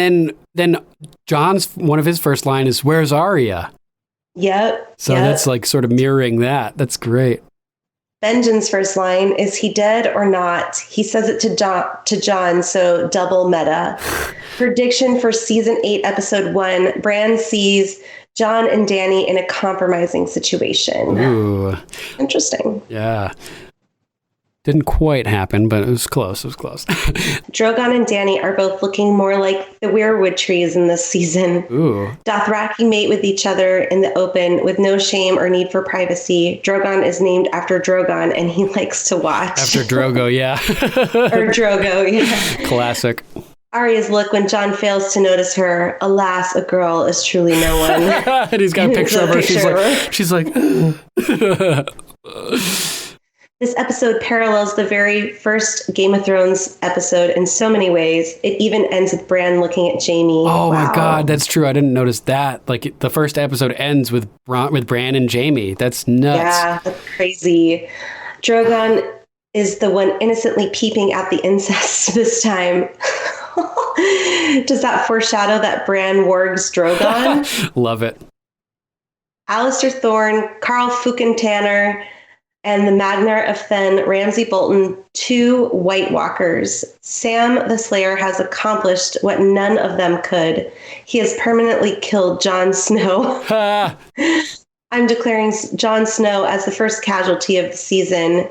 [SPEAKER 1] then John's one of his first line is, "Where's Arya?"
[SPEAKER 5] Yep.
[SPEAKER 1] So that's like sort of mirroring that. That's great.
[SPEAKER 5] Benjen's first line is he dead or not? He says it to Jon, so double meta. Prediction for season 8, episode 1. Bran sees Jon and Dany in a compromising situation.
[SPEAKER 1] Ooh.
[SPEAKER 5] Interesting.
[SPEAKER 1] Yeah. Didn't quite happen, but it was close.
[SPEAKER 5] Drogon and Dany are both looking more like the weirwood trees in this season.
[SPEAKER 1] Ooh. Dothraki
[SPEAKER 5] mate with each other in the open with no shame or need for privacy. Drogon is named after Drogon, and he likes to watch.
[SPEAKER 1] After Drogo, yeah.
[SPEAKER 5] Or Drogo, yeah.
[SPEAKER 1] Classic.
[SPEAKER 5] Arya's look when Jon fails to notice her. Alas, a girl is truly no one.
[SPEAKER 1] And he's got a picture of her. She's like.
[SPEAKER 5] This episode parallels the very first Game of Thrones episode in so many ways. It even ends with Bran looking at Jaime.
[SPEAKER 1] Oh wow. My God, that's true. I didn't notice that. Like the first episode ends with Bran and Jaime. That's nuts.
[SPEAKER 5] Yeah, that's crazy. Drogon is the one innocently peeping at the incest this time. Does that foreshadow that Bran wargs Drogon?
[SPEAKER 1] Love it.
[SPEAKER 5] Alistair Thorne, Carl Fucking Tanner, and the Magnar of Fen, Ramsay Bolton, 2 White Walkers. Sam the Slayer has accomplished what none of them could. He has permanently killed Jon Snow. I'm declaring Jon Snow as the first casualty of the season.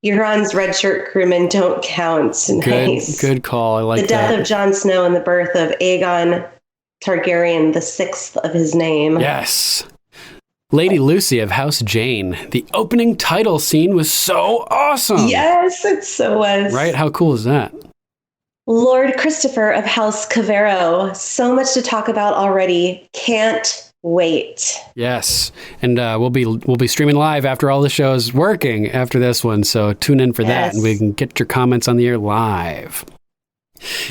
[SPEAKER 5] Euron's red shirt crewmen don't count. Nice.
[SPEAKER 1] Good call. I like that.
[SPEAKER 5] The death of Jon Snow and the birth of Aegon Targaryen, the 6th of his name.
[SPEAKER 1] Yes. Lady Lucy of House Jane. The opening title scene was so awesome.
[SPEAKER 5] Yes, it so was.
[SPEAKER 1] Right? How cool is that?
[SPEAKER 5] Lord Christopher of House Cavero. So much to talk about already. Can't wait.
[SPEAKER 1] Yes. And we'll be streaming live after all the shows working after this one. So tune in for that and we can get your comments on the air live.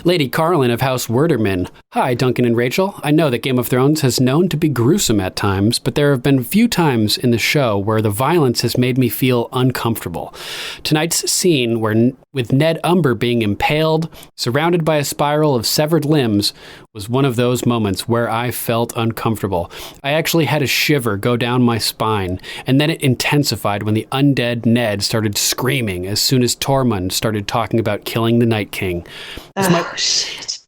[SPEAKER 1] Lady Carlin of House Werderman. Hi, Duncan and Rachel. I know that Game of Thrones has known to be gruesome at times, but there have been a few times in the show where the violence has made me feel uncomfortable. Tonight's scene with Ned Umber being impaled, surrounded by a spiral of severed limbs, was one of those moments where I felt uncomfortable. I actually had a shiver go down my spine, and then it intensified when the undead Ned started screaming as soon as Tormund started talking about killing the Night King.
[SPEAKER 5] Shit.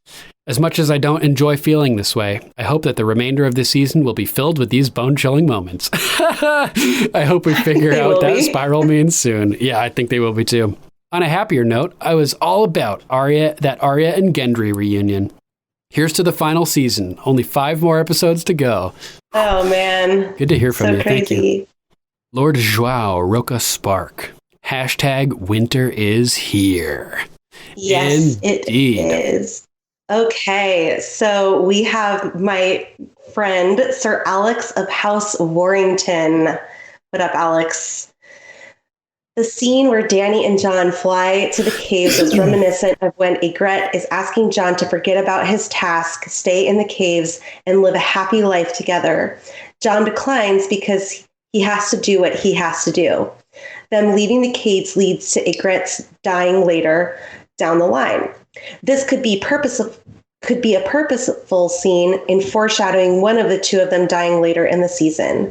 [SPEAKER 1] As much as I don't enjoy feeling this way, I hope that the remainder of this season will be filled with these bone-chilling moments. I hope we figure out what that spiral means soon. Yeah, I think they will be too. On a happier note, I was all about Arya and Gendry reunion. Here's to the final season. Only 5 more episodes to go.
[SPEAKER 5] Oh, man.
[SPEAKER 1] Good to hear from you.
[SPEAKER 5] Crazy.
[SPEAKER 1] Thank you. Lord Joao Roca Spark. # winter is here.
[SPEAKER 5] Yes,
[SPEAKER 1] Indeed.
[SPEAKER 5] it is. Okay, so we have my friend, Sir Alex of House Warrington. What up, Alex? The scene where Dany and Jon fly to the caves is reminiscent of when Ygritte is asking Jon to forget about his task, stay in the caves, and live a happy life together. Jon declines because he has to do what he has to do. Them leaving the caves leads to Ygritte's dying later down the line. This could be a purposeful scene in foreshadowing one of the 2 of them dying later in the season.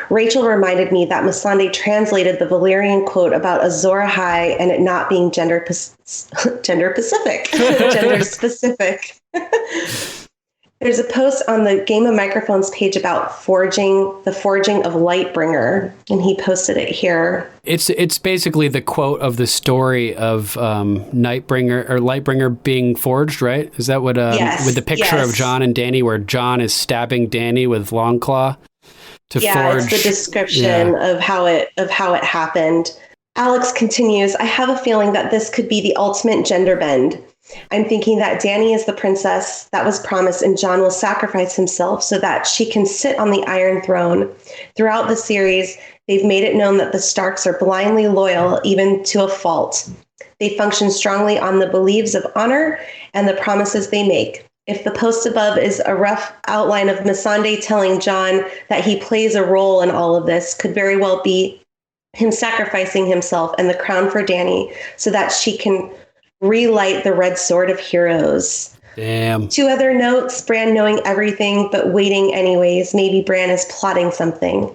[SPEAKER 5] Rachel reminded me that Missandei translated the Valyrian quote about Azor Ahai and it not being gender specific. There's a post on the Game of Microphones page about the forging of Lightbringer, and he posted it here.
[SPEAKER 1] It's basically the quote of the story of Lightbringer being forged, right? Is that what?
[SPEAKER 5] Yes,
[SPEAKER 1] with the picture of Jon and Dany, where Jon is stabbing Dany with Longclaw to forge.
[SPEAKER 5] Yeah, it's the description of how it happened. Alex continues, I have a feeling that this could be the ultimate gender bend. I'm thinking that Dany is the princess that was promised and Jon will sacrifice himself so that she can sit on the Iron Throne. Throughout the series, they've made it known that the Starks are blindly loyal, even to a fault. They function strongly on the beliefs of honor and the promises they make. If the post above is a rough outline of Missandei telling Jon that he plays a role in all of this, could very well be him sacrificing himself and the crown for Dany so that she can relight the red sword of heroes.
[SPEAKER 1] Damn.
[SPEAKER 5] 2 other notes, Bran knowing everything but waiting anyways. Maybe Bran is plotting something.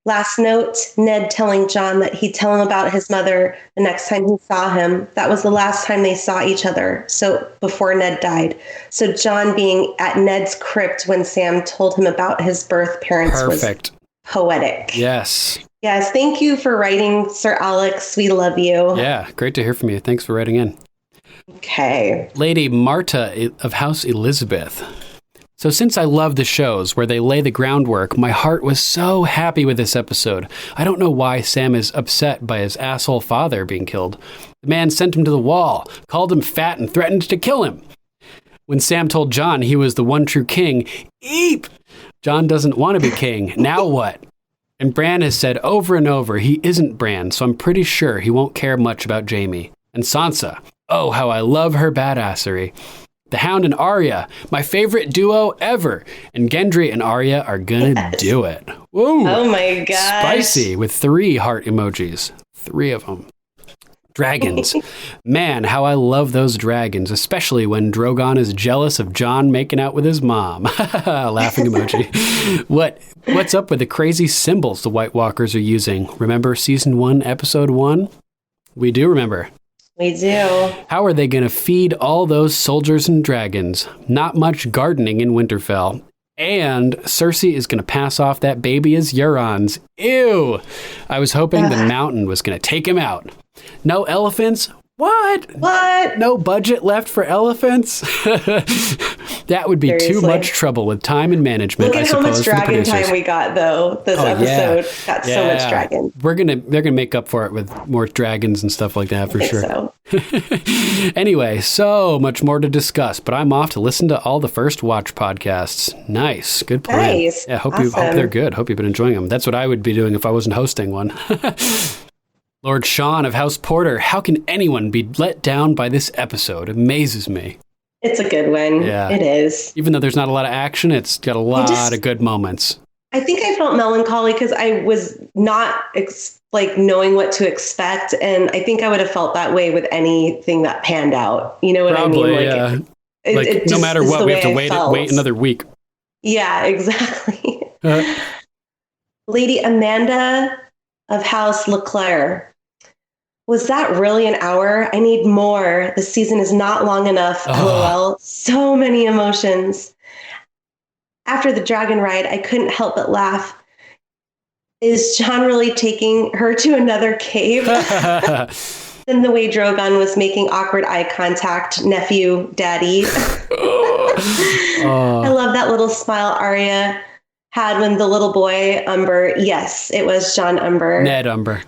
[SPEAKER 5] Last note, Ned telling Jon that he'd tell him about his mother the next time he saw him. That was the last time they saw each other, so before Ned died. So Jon being at Ned's crypt when Sam told him about his birth parents was poetic.
[SPEAKER 1] Yes.
[SPEAKER 5] Yes, thank you for writing, Sir Alex. We love you.
[SPEAKER 1] Yeah, great to hear from you. Thanks for writing in.
[SPEAKER 5] Okay.
[SPEAKER 1] Lady Marta of House Elizabeth. So since I love the shows where they lay the groundwork, my heart was so happy with this episode. I don't know why Sam is upset by his asshole father being killed. The man sent him to the wall, called him fat, and threatened to kill him. When Sam told Jon he was the one true king, eep! Jon doesn't want to be king. Now what? And Bran has said over and over he isn't Bran, so I'm pretty sure he won't care much about Jaime. And Sansa. Oh, how I love her badassery. The Hound and Arya, my favorite duo ever. And Gendry and Arya are gonna do it. Woo!
[SPEAKER 5] Oh my gosh.
[SPEAKER 1] Spicy, with 3 heart emojis. 3 of them. Dragons. Man, how I love those dragons, especially when Drogon is jealous of Jon making out with his mom. Laughing emoji. What's up with the crazy symbols the White Walkers are using? Remember season 1, episode 1? We do remember.
[SPEAKER 5] We do.
[SPEAKER 1] How are they going to feed all those soldiers and dragons? Not much gardening in Winterfell. And Cersei is going to pass off that baby as Euron's. Ew! I was hoping the mountain was going to take him out. No elephants? What? No budget left for elephants? That would be too much trouble with time and management.
[SPEAKER 5] Look at how much dragon time we got, though. This episode got so much dragon.
[SPEAKER 1] They're gonna make up for it with more dragons and stuff like that for sure.
[SPEAKER 5] So.
[SPEAKER 1] Anyway, so much more to discuss, but I'm off to listen to all the First Watch podcasts. Nice, good plan.
[SPEAKER 5] Nice.
[SPEAKER 1] Yeah, hope they're good. Hope you've been enjoying them. That's what I would be doing if I wasn't hosting one. Lord Sean of House Porter, how can anyone be let down by this episode? Amazes me.
[SPEAKER 5] It's a good one.
[SPEAKER 1] Yeah.
[SPEAKER 5] It is.
[SPEAKER 1] Even though there's not a lot of action, it's got a lot of good moments.
[SPEAKER 5] I think I felt melancholy because I was not knowing what to expect. And I think I would have felt that way with anything that panned out. You know what I mean?
[SPEAKER 1] Yeah. No matter what, we have to wait another week.
[SPEAKER 5] Yeah, exactly. Lady Amanda of House Leclerc. Was that really an hour? I need more. The season is not long enough. LOL. So many emotions. After the dragon ride, I couldn't help but laugh. Is Jon really taking her to another cave? Then the way Drogon was making awkward eye contact, nephew, daddy. I love that little smile Arya had when the little boy, Umber, yes, it was Jon Umber.
[SPEAKER 1] Ned Umber,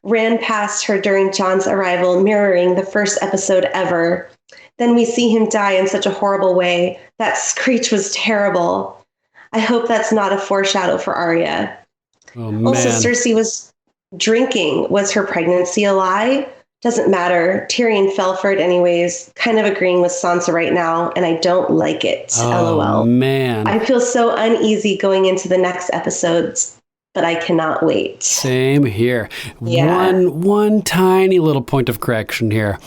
[SPEAKER 5] ran past her during Jon's arrival, mirroring the first episode ever. Then we see him die in such a horrible way. That screech was terrible. I hope that's not a foreshadow for Arya.
[SPEAKER 1] Oh, man.
[SPEAKER 5] Also, Cersei was drinking. Was her pregnancy a lie? Doesn't matter. Tyrion fell for it anyways. Kind of agreeing with Sansa right now, and I don't like it. LOL.
[SPEAKER 1] Man.
[SPEAKER 5] I feel so uneasy going into the next episodes, but I cannot wait.
[SPEAKER 1] Same here.
[SPEAKER 5] Yeah.
[SPEAKER 1] One tiny little point of correction here.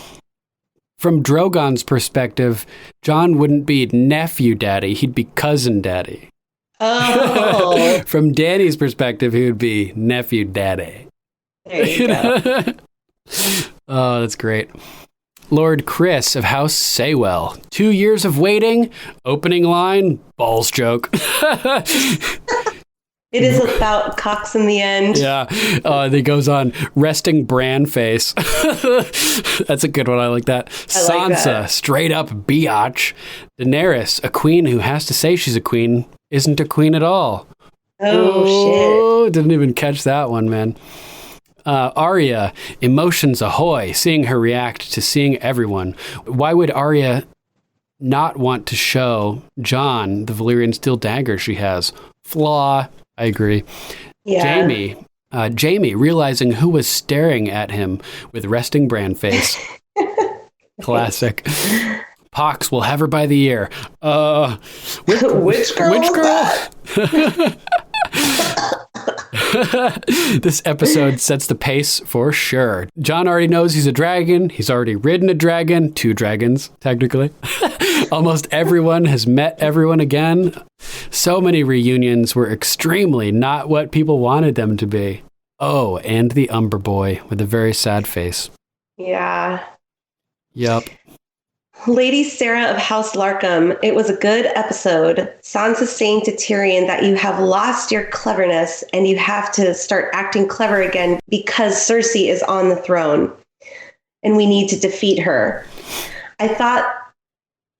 [SPEAKER 1] From Drogon's perspective, Jon wouldn't be nephew daddy, he'd be cousin daddy.
[SPEAKER 5] Oh.
[SPEAKER 1] From Dany's perspective, he would be nephew daddy.
[SPEAKER 5] There you go.
[SPEAKER 1] Oh, that's great. Lord Chris of House Saywell. 2 years of waiting. Opening line, balls joke.
[SPEAKER 5] It is about cocks in the end.
[SPEAKER 1] Yeah. It goes on resting Bran face. That's a good one. I like that. Sansa, straight up biatch. Daenerys, a queen who has to say she's a queen, isn't a queen at all.
[SPEAKER 5] Oh, shit.
[SPEAKER 1] Didn't even catch that one, man. Arya, emotions ahoy, seeing her react to seeing everyone. Why would Arya not want to show Jon the Valyrian steel dagger she has? Flaw. I agree.
[SPEAKER 5] Yeah.
[SPEAKER 1] Jaime realizing who was staring at him with resting Bran face. Classic. Pox will have her by the ear.
[SPEAKER 5] Which girl?
[SPEAKER 1] This episode sets the pace for sure. Jon already knows he's a dragon. He's already ridden a dragon. 2 dragons, technically. Almost everyone has met everyone again. So many reunions were extremely not what people wanted them to be. Oh, and the Umber Boy with a very sad face.
[SPEAKER 5] Yeah.
[SPEAKER 1] Yup.
[SPEAKER 5] Lady Sarah of House Larkham, it was a good episode. Sansa saying to Tyrion that you have lost your cleverness and you have to start acting clever again because Cersei is on the throne and we need to defeat her. I thought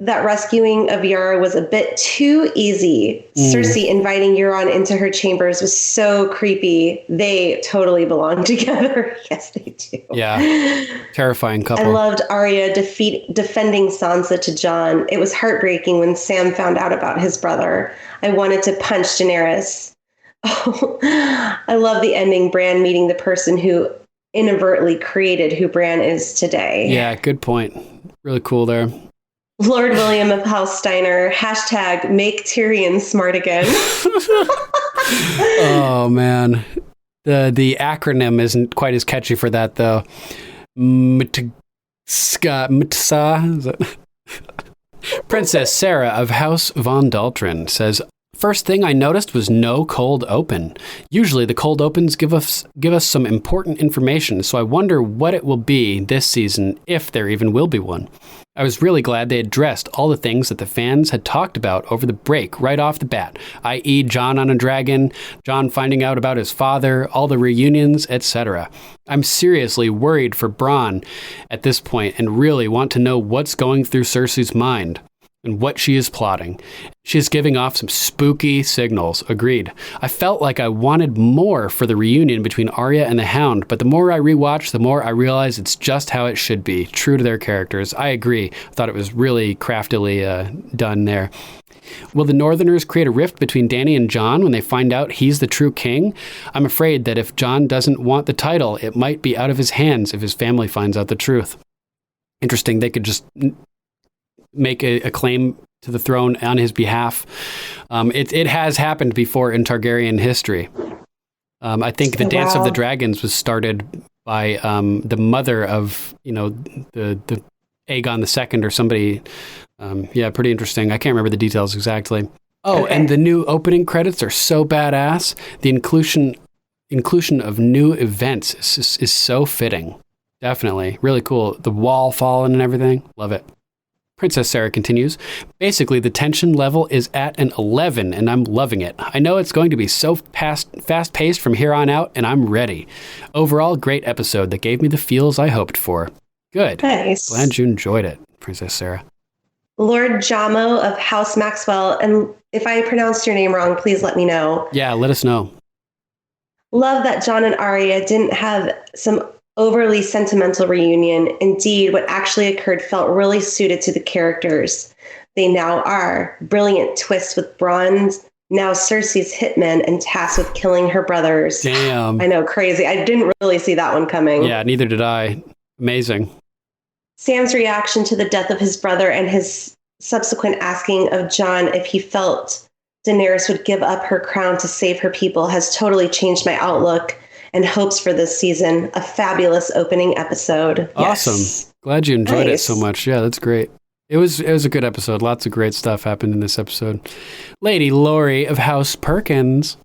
[SPEAKER 5] that rescuing of Yara was a bit too easy. Cersei inviting Euron into her chambers was so creepy. They totally belong together. Yes, they do.
[SPEAKER 1] Yeah. Terrifying couple.
[SPEAKER 5] I loved Arya defending Sansa to Jon. It was heartbreaking when Sam found out about his brother. I wanted to punch Daenerys. Oh, I love the ending, Bran meeting the person who inadvertently created who Bran is today.
[SPEAKER 1] Yeah, good point. Really cool there.
[SPEAKER 5] Lord William of House Steiner, hashtag make Tyrion smart again.
[SPEAKER 1] Oh, man. The acronym isn't quite as catchy for that, though. Princess Sarah of House Von Daltrin says, first thing I noticed was no cold open. Usually the cold opens give us some important information, so I wonder what it will be this season, if there even will be one. I was really glad they addressed all the things that the fans had talked about over the break right off the bat, i.e. Jon on a dragon, Jon finding out about his father, all the reunions, etc. I'm seriously worried for Bronn at this point and really want to know what's going through Cersei's mind and what she is plotting. She is giving off some spooky signals. Agreed. I felt like I wanted more for the reunion between Arya and the Hound, but the more I rewatch, the more I realize it's just how it should be, true to their characters. I agree. I thought it was really craftily done there. Will the Northerners create a rift between Dany and Jon when they find out he's the true king? I'm afraid that if Jon doesn't want the title, it might be out of his hands if his family finds out the truth. Interesting. They could just make a claim to the throne on his behalf. It has happened before in Targaryen history. I think the Dance of the Dragons was started by the mother of, the Aegon II or somebody. Yeah, pretty interesting. I can't remember the details exactly. Oh, okay. And the new opening credits are so badass. The inclusion of new events is so fitting. Definitely. Really cool. The wall falling and everything. Love it. Princess Sarah continues, basically the tension level is at an 11 and I'm loving it. I know it's going to be so fast-paced from here on out and I'm ready. Overall, great episode that gave me the feels I hoped for. Good.
[SPEAKER 5] Nice.
[SPEAKER 1] Glad you enjoyed it, Princess Sarah.
[SPEAKER 5] Lord Jamo of House Maxwell, and if I pronounced your name wrong, please let me know.
[SPEAKER 1] Yeah, let us know.
[SPEAKER 5] Love that Jon and Arya didn't have some overly sentimental reunion. Indeed, what actually occurred felt really suited to the characters they now are. Brilliant twist with Bronn's now Cersei's hitman and tasked with killing her brothers.
[SPEAKER 1] Damn.
[SPEAKER 5] I know, crazy. I didn't really see that one coming.
[SPEAKER 1] Yeah, neither did I. Amazing.
[SPEAKER 5] Sam's reaction to the death of his brother and his subsequent asking of Jon if he felt Daenerys would give up her crown to save her people has totally changed my outlook and hopes for this season. A fabulous opening episode.
[SPEAKER 1] Awesome.
[SPEAKER 5] Yes.
[SPEAKER 1] Glad you enjoyed it
[SPEAKER 5] Nice.
[SPEAKER 1] so much. Yeah, that's great. It was a good episode. Lots of great stuff happened in this episode. Lady Laurie of House Perkins.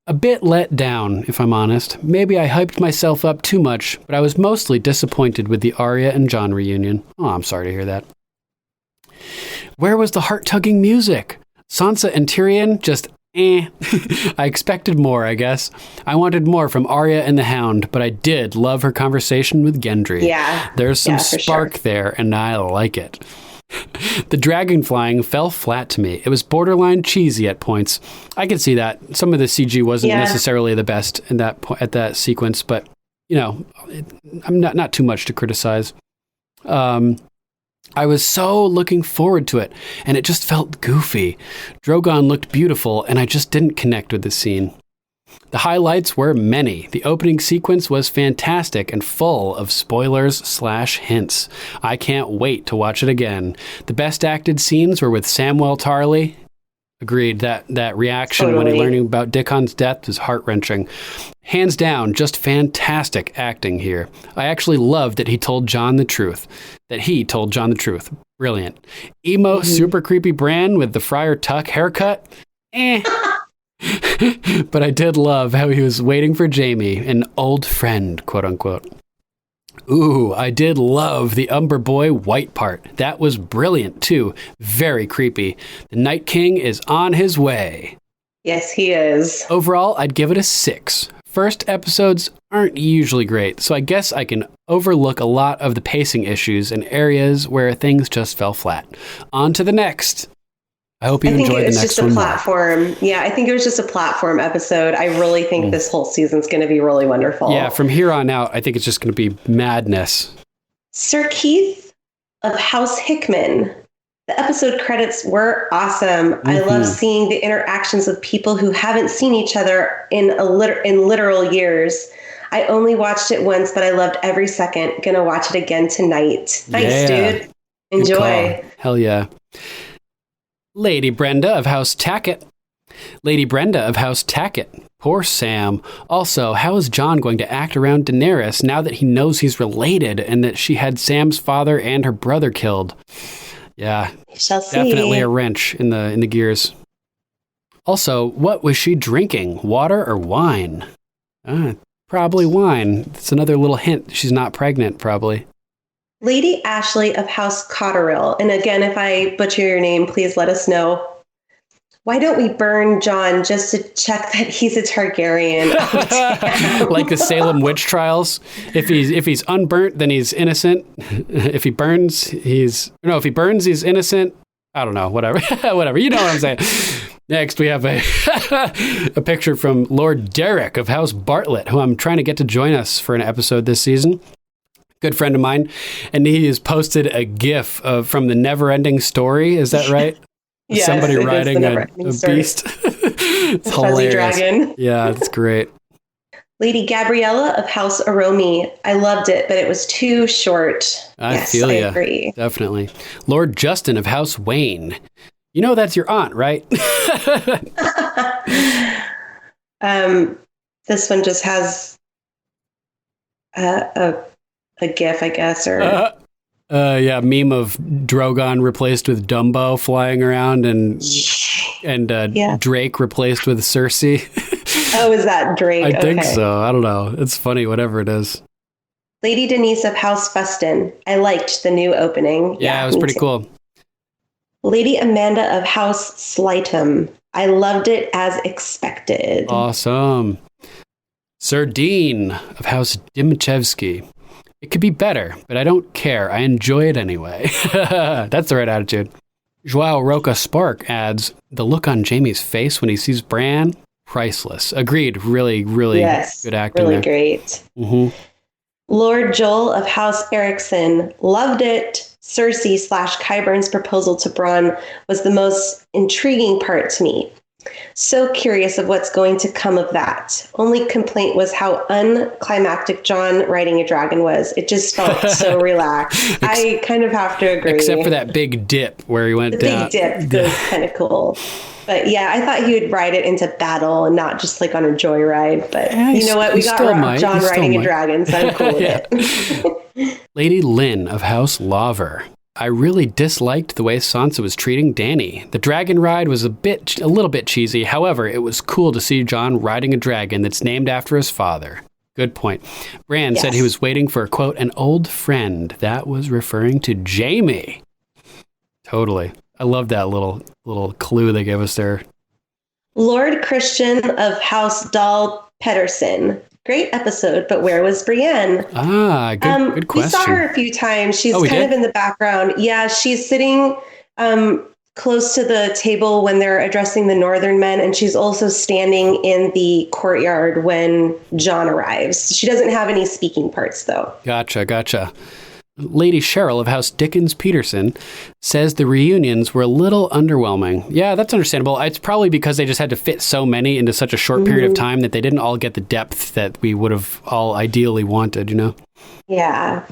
[SPEAKER 1] A bit let down, if I'm honest. Maybe I hyped myself up too much, but I was mostly disappointed with the Arya and Jon reunion. Oh, I'm sorry to hear that. Where was the heart-tugging music? Sansa and Tyrion just I expected more, I guess. I wanted more from Arya and the Hound, but I did love her conversation with Gendry.
[SPEAKER 5] Yeah.
[SPEAKER 1] There's some
[SPEAKER 5] for
[SPEAKER 1] spark there, and I like it. The dragon flying fell flat to me. It was borderline cheesy at points. I could see that. Some of the CG wasn't necessarily the best in at that sequence, but I'm not too much to criticize. I was so looking forward to it, and it just felt goofy. Drogon looked beautiful, and I just didn't connect with the scene. The highlights were many. The opening sequence was fantastic and full of spoilers/hints. I can't wait to watch it again. The best acted scenes were with Samwell Tarly. Agreed. That reaction when he learning about Dickon's death was heart-wrenching. Hands down, just fantastic acting here. I actually love that he told Jon the truth. Brilliant. Emo, super creepy Bran with the Friar Tuck haircut. But I did love how he was waiting for Jaime, an old friend, quote unquote. Ooh, I did love the Umber Boy white part. That was brilliant, too. Very creepy. The Night King is on his way.
[SPEAKER 5] Yes, he is.
[SPEAKER 1] Overall, I'd give it a 6. First episodes aren't usually great, so I guess I can overlook a lot of the pacing issues and areas where things just fell flat. On to the next. I hope you enjoyed the next one.
[SPEAKER 5] Platform. Yeah, I think it was just a platform episode. I really think this whole season's going to be really wonderful.
[SPEAKER 1] Yeah, from here on out, I think it's just going to be madness.
[SPEAKER 5] Sir Keith of House Hickman. The episode credits were awesome. I love seeing the interactions of people who haven't seen each other in literal years. I only watched it once, but I loved every second. Gonna watch it again tonight. Nice, dude. Enjoy.
[SPEAKER 1] Hell yeah. Lady Brenda of House Tackett. Poor Sam. Also, how is Jon going to act around Daenerys now that he knows he's related and that she had Sam's father and her brother killed? Yeah, definitely a wrench in the gears. Also, what was she drinking? Water or wine? Probably wine. It's another little hint. She's not pregnant, probably.
[SPEAKER 5] Lady Ashley of House Cotterill. And again, if I butcher your name, please let us know. Why don't we burn Jon just to check that he's a Targaryen?
[SPEAKER 1] Like the Salem witch trials. If he's unburnt, then he's innocent. If he burns, he's innocent. I don't know. Whatever. Whatever. You know what I'm saying. Next, we have a picture from Lord Derek of House Bartlett, who I'm trying to get to join us for an episode this season. Good friend of mine, and he has posted a GIF from the Never-Ending Story. Is that right?
[SPEAKER 5] Yes,
[SPEAKER 1] somebody riding a beast. It's hilarious.
[SPEAKER 5] Dragon.
[SPEAKER 1] Yeah, it's great.
[SPEAKER 5] Lady Gabriella of House Aromi. I loved it, but it was too short.
[SPEAKER 1] I agree. Definitely. Lord Justin of House Wayne. You know that's your aunt, right?
[SPEAKER 5] This one just has a GIF, I guess, or
[SPEAKER 1] meme of Drogon replaced with Dumbo flying around, and Drake replaced with Cersei.
[SPEAKER 5] Oh, is that Drake?
[SPEAKER 1] I think so. I don't know. It's funny, whatever it is.
[SPEAKER 5] Lady Denise of House Fuston. I liked the new opening.
[SPEAKER 1] Yeah, it was pretty cool.
[SPEAKER 5] Lady Amanda of House Slightum. I loved it as expected.
[SPEAKER 1] Awesome. Sir Dean of House Dimichevsky. It could be better, but I don't care. I enjoy it anyway. That's the right attitude. Joao Roca Spark adds, the look on Jaime's face when he sees Bran, priceless. Agreed. Really, really good acting.
[SPEAKER 5] Really great.
[SPEAKER 1] Mm-hmm.
[SPEAKER 5] Lord Joel of House Erickson. Loved it. Cersei/Qyburn's proposal to Bronn was the most intriguing part to me. So curious of what's going to come of that. Only complaint was how unclimactic Jon riding a dragon was. It just felt so relaxed. I kind of have to agree.
[SPEAKER 1] Except for that big dip where he went down.
[SPEAKER 5] The big dip was kind of cool. But yeah, I thought he would ride it into battle and not just like on a joyride. But you know what? We got Jon riding a dragon, so I'm cool with it.
[SPEAKER 1] Lady Lynn of House Laver. I really disliked the way Sansa was treating Dany. The dragon ride was a little bit cheesy. Jaime, it was cool to see Jon riding a dragon that's named after his father. Good point. Bran said he was waiting for, quote, an old friend. That was referring to Jaime. Totally. I love that little clue they gave us there.
[SPEAKER 5] Lord Christian of House Dahl Pedersen. Great episode, but where was Brienne?
[SPEAKER 1] Good question.
[SPEAKER 5] We saw her a few times. She's kind of in the background. Yeah, she's sitting close to the table when they're addressing the Northern men, and she's also standing in the courtyard when Jon arrives. She doesn't have any speaking parts, though.
[SPEAKER 1] Gotcha. Lady Cheryl of House Dickens Peterson says the reunions were a little underwhelming. Yeah, that's understandable. It's probably because they just had to fit so many into such a short period of time that they didn't all get the depth that we would have all ideally wanted, you know?
[SPEAKER 5] Yeah.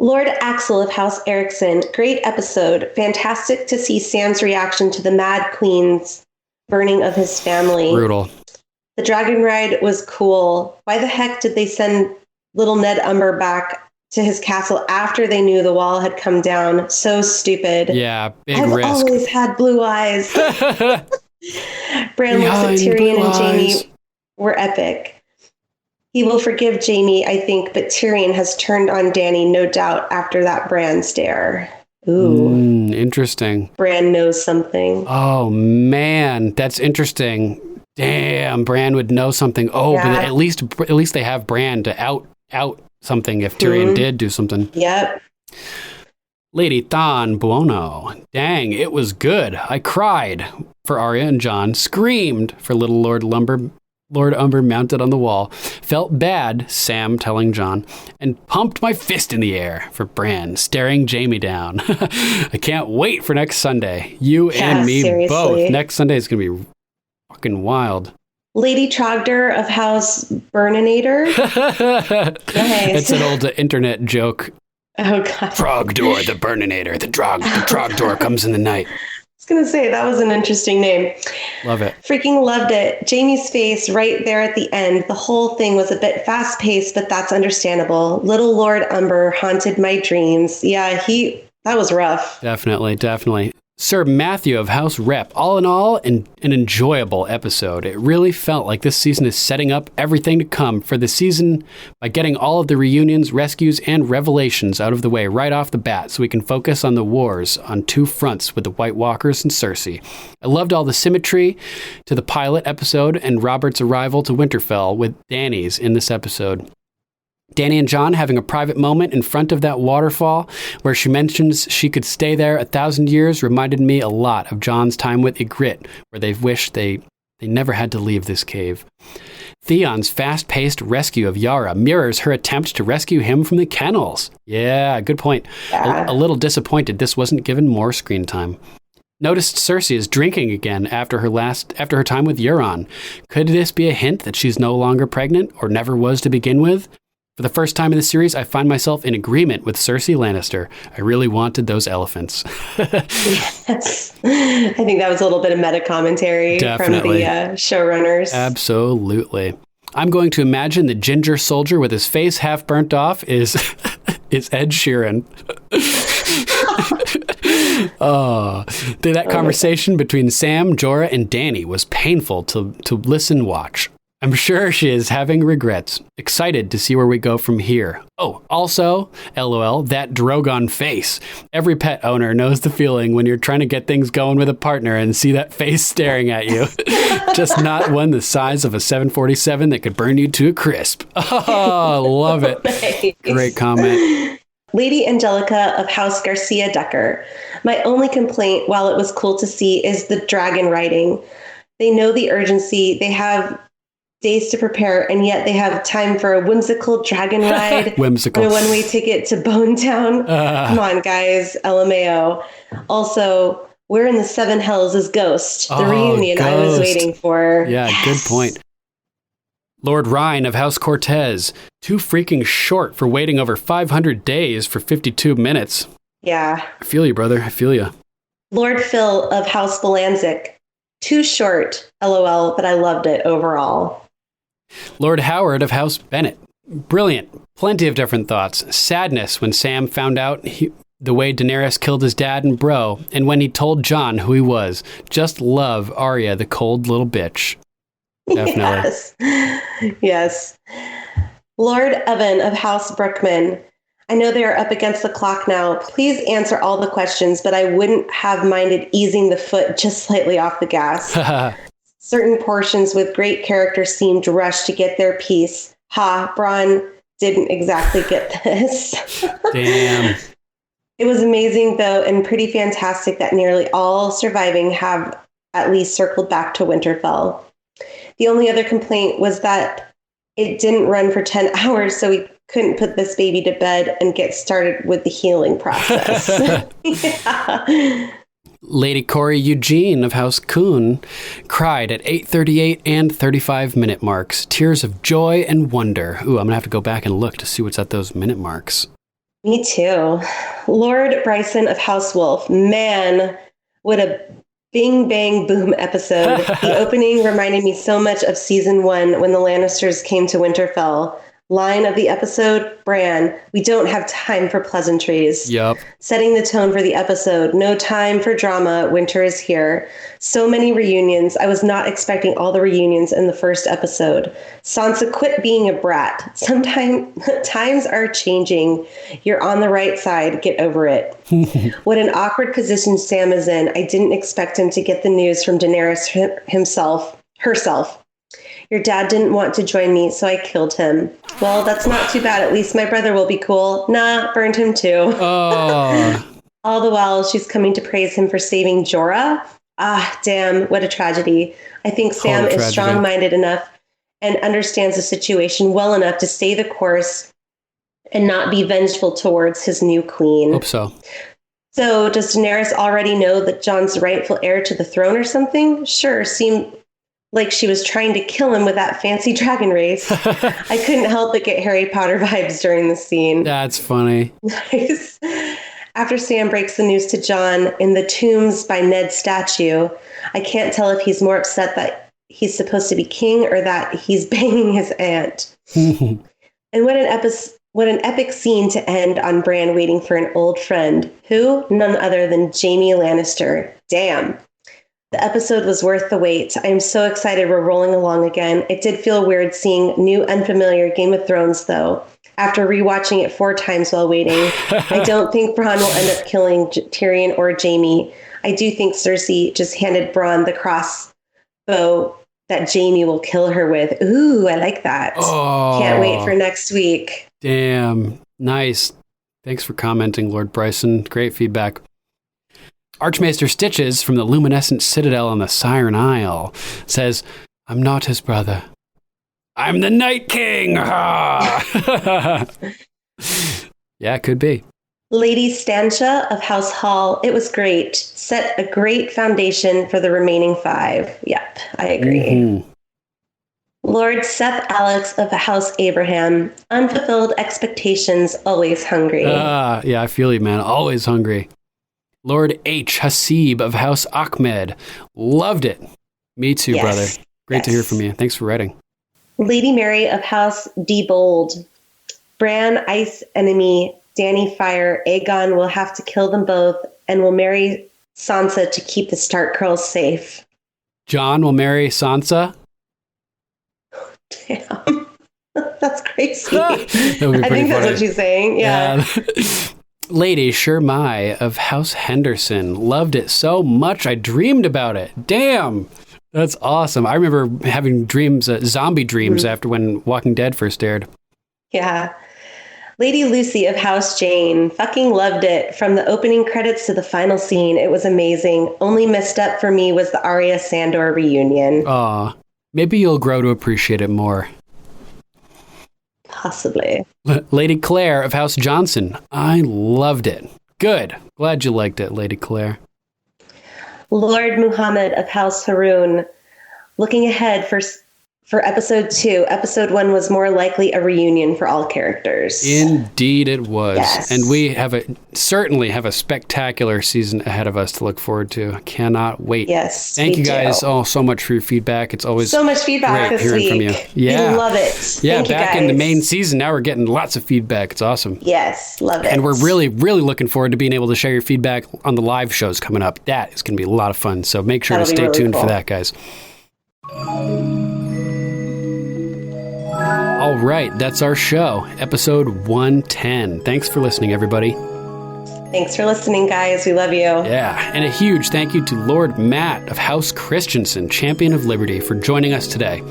[SPEAKER 5] Lord Axel of House Erickson, great episode. Fantastic to see Sam's reaction to the Mad Queen's burning of his family.
[SPEAKER 1] Brutal.
[SPEAKER 5] The dragon ride was cool. Why the heck did they send little Ned Umber back to his castle after they knew the wall had come down? So stupid.
[SPEAKER 1] Yeah, big
[SPEAKER 5] I've
[SPEAKER 1] risk.
[SPEAKER 5] always had blue eyes. Bran looks at Tyrion and Jaime were epic. He will forgive Jaime, I think, but Tyrion has turned on Dany, no doubt, after that Bran stare. Ooh.
[SPEAKER 1] Interesting.
[SPEAKER 5] Bran knows something.
[SPEAKER 1] Oh, man. That's interesting. Damn, Bran would know something. Oh,
[SPEAKER 5] Yeah.
[SPEAKER 1] but at least they have Bran to out something if Tyrion did do something.
[SPEAKER 5] Yep.
[SPEAKER 1] Lady Thon Buono. Dang, it was good. I cried for Arya and Jon, screamed for little Lord Umber mounted on the wall, felt bad, Sam telling Jon, and pumped my fist in the air for Bran staring Jaime down. I can't wait for next Sunday. You and me
[SPEAKER 5] seriously.
[SPEAKER 1] both. Next Sunday is going to be fucking wild.
[SPEAKER 5] Lady Trogdor of House Burninator. Nice.
[SPEAKER 1] It's an old internet joke.
[SPEAKER 5] Oh, God.
[SPEAKER 1] Trogdor the Burninator. The Trogdor comes in the night.
[SPEAKER 5] I was going to say, that was an interesting name.
[SPEAKER 1] Love it.
[SPEAKER 5] Freaking loved it. Jaime's face right there at the end. The whole thing was a bit fast-paced, but that's understandable. Little Lord Umber haunted my dreams. Yeah, that was rough.
[SPEAKER 1] Definitely. Sir Matthew of House Rep. All in all, an enjoyable episode. It really felt like this season is setting up everything to come for the season by getting all of the reunions, rescues, and revelations out of the way right off the bat so we can focus on the wars on two fronts with the White Walkers and Cersei. I loved all the symmetry to the pilot episode and Robert's arrival to Winterfell with Dany's in this episode. Dany and Jon having a private moment in front of that waterfall where she mentions she could stay there 1,000 years reminded me a lot of Jon's time with Ygritte, where they wished they never had to leave this cave. Theon's fast-paced rescue of Yara mirrors her attempt to rescue him from the kennels. Yeah, good point.
[SPEAKER 5] Yeah.
[SPEAKER 1] A little disappointed this wasn't given more screen time. Noticed Cersei is drinking again after her time with Euron. Could this be a hint that she's no longer pregnant or never was to begin with? For the first time in the series, I find myself in agreement with Cersei Lannister. I really wanted those elephants.
[SPEAKER 5] Yes. I think that was a little bit of meta commentary
[SPEAKER 1] Definitely.
[SPEAKER 5] from the showrunners.
[SPEAKER 1] Absolutely. I'm going to imagine the ginger soldier with his face half burnt off is Ed Sheeran. That conversation between Sam, Jorah, and Dany was painful to listen watch. I'm sure she is having regrets. Excited to see where we go from here. Oh, also, LOL, that Drogon face. Every pet owner knows the feeling when you're trying to get things going with a partner and see that face staring at you. Just not one the size of a 747 that could burn you to a crisp. Oh, love it.
[SPEAKER 5] Nice.
[SPEAKER 1] Great comment.
[SPEAKER 5] Lady Angelica of House Garcia Decker. My only complaint, while it was cool to see, is the dragon riding. They know the urgency. They have days to prepare, and yet they have time for a whimsical dragon ride.
[SPEAKER 1] Whimsical.
[SPEAKER 5] And a one-way ticket to Bone Town. Come on, guys. LMAO. Also, where in the seven hells is Ghost? The reunion
[SPEAKER 1] Ghost.
[SPEAKER 5] I was waiting for.
[SPEAKER 1] Yeah,
[SPEAKER 5] Yes.
[SPEAKER 1] Good point. Lord Rhine of House Cortez. Too freaking short for waiting over 500 days for 52 minutes.
[SPEAKER 5] Yeah.
[SPEAKER 1] I feel you, brother. I feel you.
[SPEAKER 5] Lord Phil of House Belanzic. Too short, LOL, but I loved it overall.
[SPEAKER 1] Lord Howard of House Bennett. Brilliant. Plenty of different thoughts. Sadness when Sam found out the way Daenerys killed his dad and bro, and when he told Jon who he was. Just love Arya, the cold little bitch. Definitely.
[SPEAKER 5] Yes. Lord Evan of House Brookman. I know they are up against the clock now. Please answer all the questions, but I wouldn't have minded easing the foot just slightly off the gas. Certain portions with great character seemed rushed to get their piece. Bronn didn't exactly get this.
[SPEAKER 1] Damn.
[SPEAKER 5] It was amazing, though, and pretty fantastic that nearly all surviving have at least circled back to Winterfell. The only other complaint was that it didn't run for 10 hours, so we couldn't put this baby to bed and get started with the healing process. Yeah.
[SPEAKER 1] Lady Corey Eugene of House Kuhn cried at 8:38 and 35-minute marks. Tears of joy and wonder. Ooh, I'm going to have to go back and look to see what's at those minute marks.
[SPEAKER 5] Me too. Lord Bryson of House Wolf. Man, what a bing, bang, boom episode. The opening reminded me so much of season 1 when the Lannisters came to Winterfell. Line of the episode, Bran, we don't have time for pleasantries.
[SPEAKER 1] Yep.
[SPEAKER 5] Setting the tone for the episode, no time for drama, winter is here. So many reunions. I was not expecting all the reunions in the first episode. Sansa, quit being a brat. Times are changing. You're on the right side. Get over it. What an awkward position Sam is in. I didn't expect him to get the news from Daenerys herself. Your dad didn't want to join me, so I killed him. Well, that's not too bad. At least my brother will be cool. Nah, burned him too.
[SPEAKER 1] Oh.
[SPEAKER 5] All the while, she's coming to praise him for saving Jorah. Ah, damn, what a tragedy. I think Sam is strong-minded enough and understands the situation well enough to stay the course and not be vengeful towards his new queen.
[SPEAKER 1] Hope so.
[SPEAKER 5] So, does Daenerys already know that Jon's the rightful heir to the throne or something? Sure, seemed like she was trying to kill him with that fancy dragon race. I couldn't help but get Harry Potter vibes during the scene.
[SPEAKER 1] That's funny.
[SPEAKER 5] Nice. After Sam breaks the news to Jon in the Tombs by Ned statue, I can't tell if he's more upset that he's supposed to be king or that he's banging his aunt. And what an epic scene to end on Bran waiting for an old friend. Who? None other than Jaime Lannister. Damn. The episode was worth the wait. I am so excited we're rolling along again. It did feel weird seeing new, unfamiliar Game of Thrones, though, after rewatching it 4 times while waiting. I don't think Bronn will end up killing Tyrion or Jaime. I do think Cersei just handed Bronn the crossbow that Jaime will kill her with. Ooh, I like that.
[SPEAKER 1] Oh.
[SPEAKER 5] Can't wait for next week.
[SPEAKER 1] Damn. Nice. Thanks for commenting, Lord Bryson. Great feedback. Archmaester Stitches from the Luminescent Citadel on the Siren Isle says, I'm not his brother. I'm the Night King! Yeah, it could be.
[SPEAKER 5] Lady Stancha of House Hall, it was great. Set a great foundation for the remaining 5. Yep, I agree. Mm-hmm. Lord Seth Alex of House Abraham, unfulfilled expectations, always hungry.
[SPEAKER 1] Yeah, I feel you, man. Always hungry. Lord H. Hasib of House Ahmed. Loved it. Me too, yes, brother. Great to hear from you. Thanks for writing.
[SPEAKER 5] Lady Mary of House D. Bold. Bran, Ice Enemy, Dany Fire, Aegon will have to kill them both and will marry Sansa to keep the Stark girls safe.
[SPEAKER 1] Jon will marry Sansa?
[SPEAKER 5] Damn. That's crazy. I think that's what she's saying. Yeah.
[SPEAKER 1] Lady Shermai of House Henderson. Loved it so much I dreamed about it. Damn. That's awesome. I remember having dreams, zombie dreams after when Walking Dead first aired.
[SPEAKER 5] Yeah. Lady Lucy of House Jane. Fucking loved it. From the opening credits to the final scene, it was amazing. Only messed up for me was the Arya Sandor reunion.
[SPEAKER 1] Aw. Maybe you'll grow to appreciate it more.
[SPEAKER 5] Possibly.
[SPEAKER 1] Lady Claire of House Johnson. I loved it. Good. Glad you liked it, Lady Claire.
[SPEAKER 5] Lord Muhammad of House Haroon. Looking ahead for episode 2. Episode 1 was more likely a reunion for all characters.
[SPEAKER 1] Indeed it was.
[SPEAKER 5] Yes.
[SPEAKER 1] And we certainly have a spectacular season ahead of us to look forward to. I cannot wait.
[SPEAKER 5] Yes.
[SPEAKER 1] Thank you guys all so much for your feedback. It's always
[SPEAKER 5] so much feedback
[SPEAKER 1] great
[SPEAKER 5] this
[SPEAKER 1] hearing
[SPEAKER 5] week.
[SPEAKER 1] From you. Yeah.
[SPEAKER 5] We love it.
[SPEAKER 1] Yeah,
[SPEAKER 5] Thank
[SPEAKER 1] back
[SPEAKER 5] you guys.
[SPEAKER 1] in the main season, now we're getting lots of feedback. It's awesome.
[SPEAKER 5] Yes, love it.
[SPEAKER 1] And we're really, really looking forward to being able to share your feedback on the live shows coming up. That is going to be a lot of fun. So make sure to stay tuned for that, guys. All right, that's our show, episode 110. Thanks for listening, everybody.
[SPEAKER 5] Thanks for listening, guys. We love you.
[SPEAKER 1] Yeah, and a huge thank you to Lord Matt of House Christiansen, Champion of Liberty, for joining us today.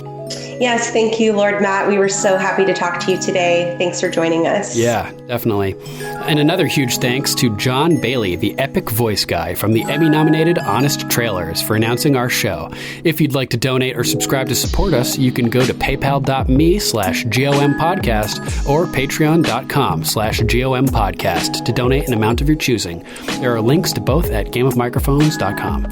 [SPEAKER 5] Yes, thank you, Lord Matt. We were so happy to talk to you today. Thanks for joining us.
[SPEAKER 1] Yeah, definitely. And another huge thanks to John Bailey, the epic voice guy from the Emmy-nominated Honest Trailers, for announcing our show. If you'd like to donate or subscribe to support us, you can go to paypal.me/GOMpodcast or patreon.com/GOMpodcast to donate an amount of your choosing. There are links to both at gameofmicrophones.com.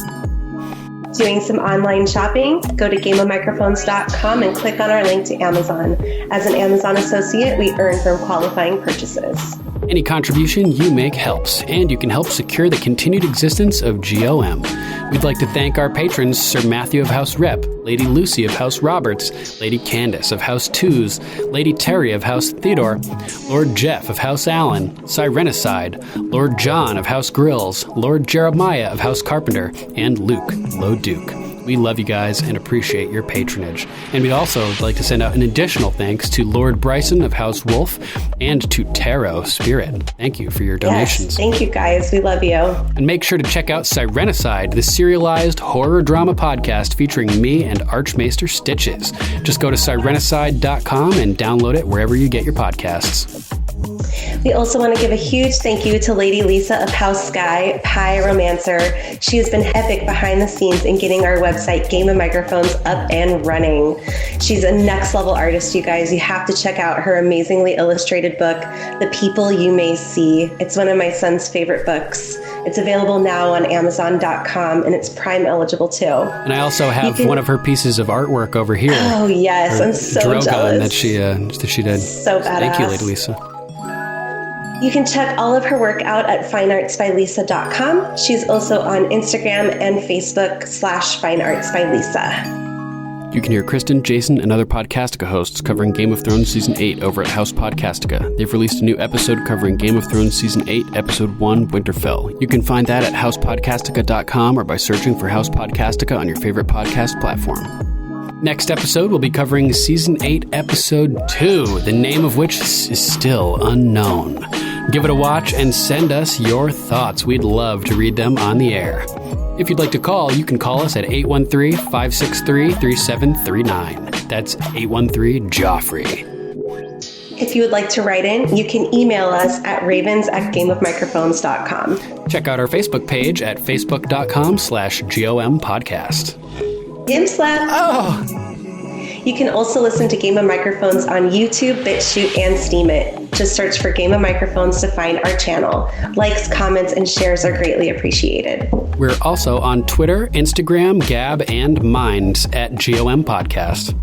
[SPEAKER 5] Doing some online shopping? Go to gameofmicrophones.com and click on our link to Amazon. As an Amazon associate, we earn from qualifying purchases.
[SPEAKER 1] Any contribution you make helps, and you can help secure the continued existence of GOM. We'd like to thank our patrons, Sir Matthew of House Rep, Lady Lucy of House Roberts, Lady Candace of House Twos, Lady Terry of House Theodore, Lord Jeff of House Allen, Sirenicide, Lord John of House Grills, Lord Jeremiah of House Carpenter, and Luke Loduke. We love you guys and appreciate your patronage. And we'd also like to send out an additional thanks to Lord Bryson of House Wolf and to Tarot Spirit. Thank you for your donations.
[SPEAKER 5] Yes, thank you guys. We love you.
[SPEAKER 1] And make sure to check out Sirenicide, the serialized horror drama podcast featuring me and Archmaester Stitches. Just go to sirenicide.com and download it wherever you get your podcasts.
[SPEAKER 5] We also want to give a huge thank you to Lady Lisa of House Sky, Pyromancer. She has been epic behind the scenes in getting our website, Game of Microphones, up and running. She's a next level artist, you guys. You have to check out her amazingly illustrated book, The People You May See. It's one of my son's favorite books. It's available now on Amazon.com, and it's Prime eligible too.
[SPEAKER 1] And I also have one of her pieces of artwork over here.
[SPEAKER 5] Oh yes, I'm so
[SPEAKER 1] Drogon
[SPEAKER 5] jealous.
[SPEAKER 1] that she did.
[SPEAKER 5] So badass.
[SPEAKER 1] Thank you, Lady Lisa.
[SPEAKER 5] You can check all of her work out at fineartsbylisa.com. She's also on Instagram and Facebook /fineartsbylisa.
[SPEAKER 1] You can hear Kristen, Jason, and other Podcastica hosts covering Game of Thrones Season 8 over at House Podcastica. They've released a new episode covering Game of Thrones Season 8, Episode 1, Winterfell. You can find that at housepodcastica.com or by searching for House Podcastica on your favorite podcast platform. Next episode, we'll be covering Season 8, Episode 2, the name of which is still unknown. Give it a watch and send us your thoughts. We'd love to read them on the air. If you'd like to call, you can call us at 813-563-3739. That's 813-JOFFREY.
[SPEAKER 5] If you would like to write in, you can email us at ravens@gameofmicrophones.com.
[SPEAKER 1] Check out our Facebook page at facebook.com/GOM podcast.
[SPEAKER 5] Game slap.
[SPEAKER 1] Oh.
[SPEAKER 5] You can also listen to Game of Microphones on YouTube, BitChute, and Steam It. Just search for Game of Microphones to find our channel. Likes, comments, and shares are greatly appreciated.
[SPEAKER 1] We're also on Twitter, Instagram, Gab, and Minds at GOM Podcast.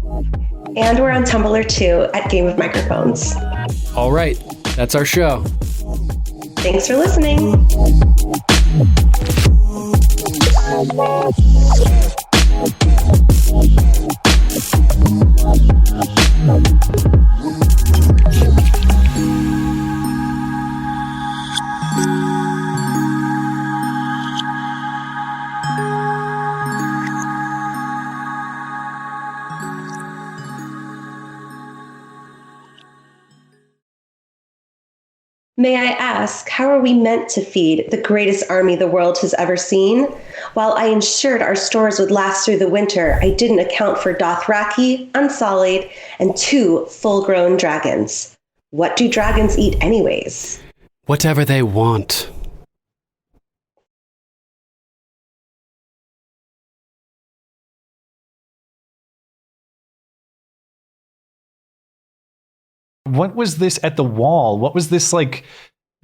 [SPEAKER 5] And we're on Tumblr too at Game of Microphones.
[SPEAKER 1] All right, that's our show.
[SPEAKER 5] Thanks for listening. May I ask, how are we meant to feed the greatest army the world has ever seen? While I ensured our stores would last through the winter, I didn't account for Dothraki, Unsullied, and 2 full-grown dragons. What do dragons eat anyways?
[SPEAKER 1] Whatever they want.
[SPEAKER 6] What was this at the wall? What was this like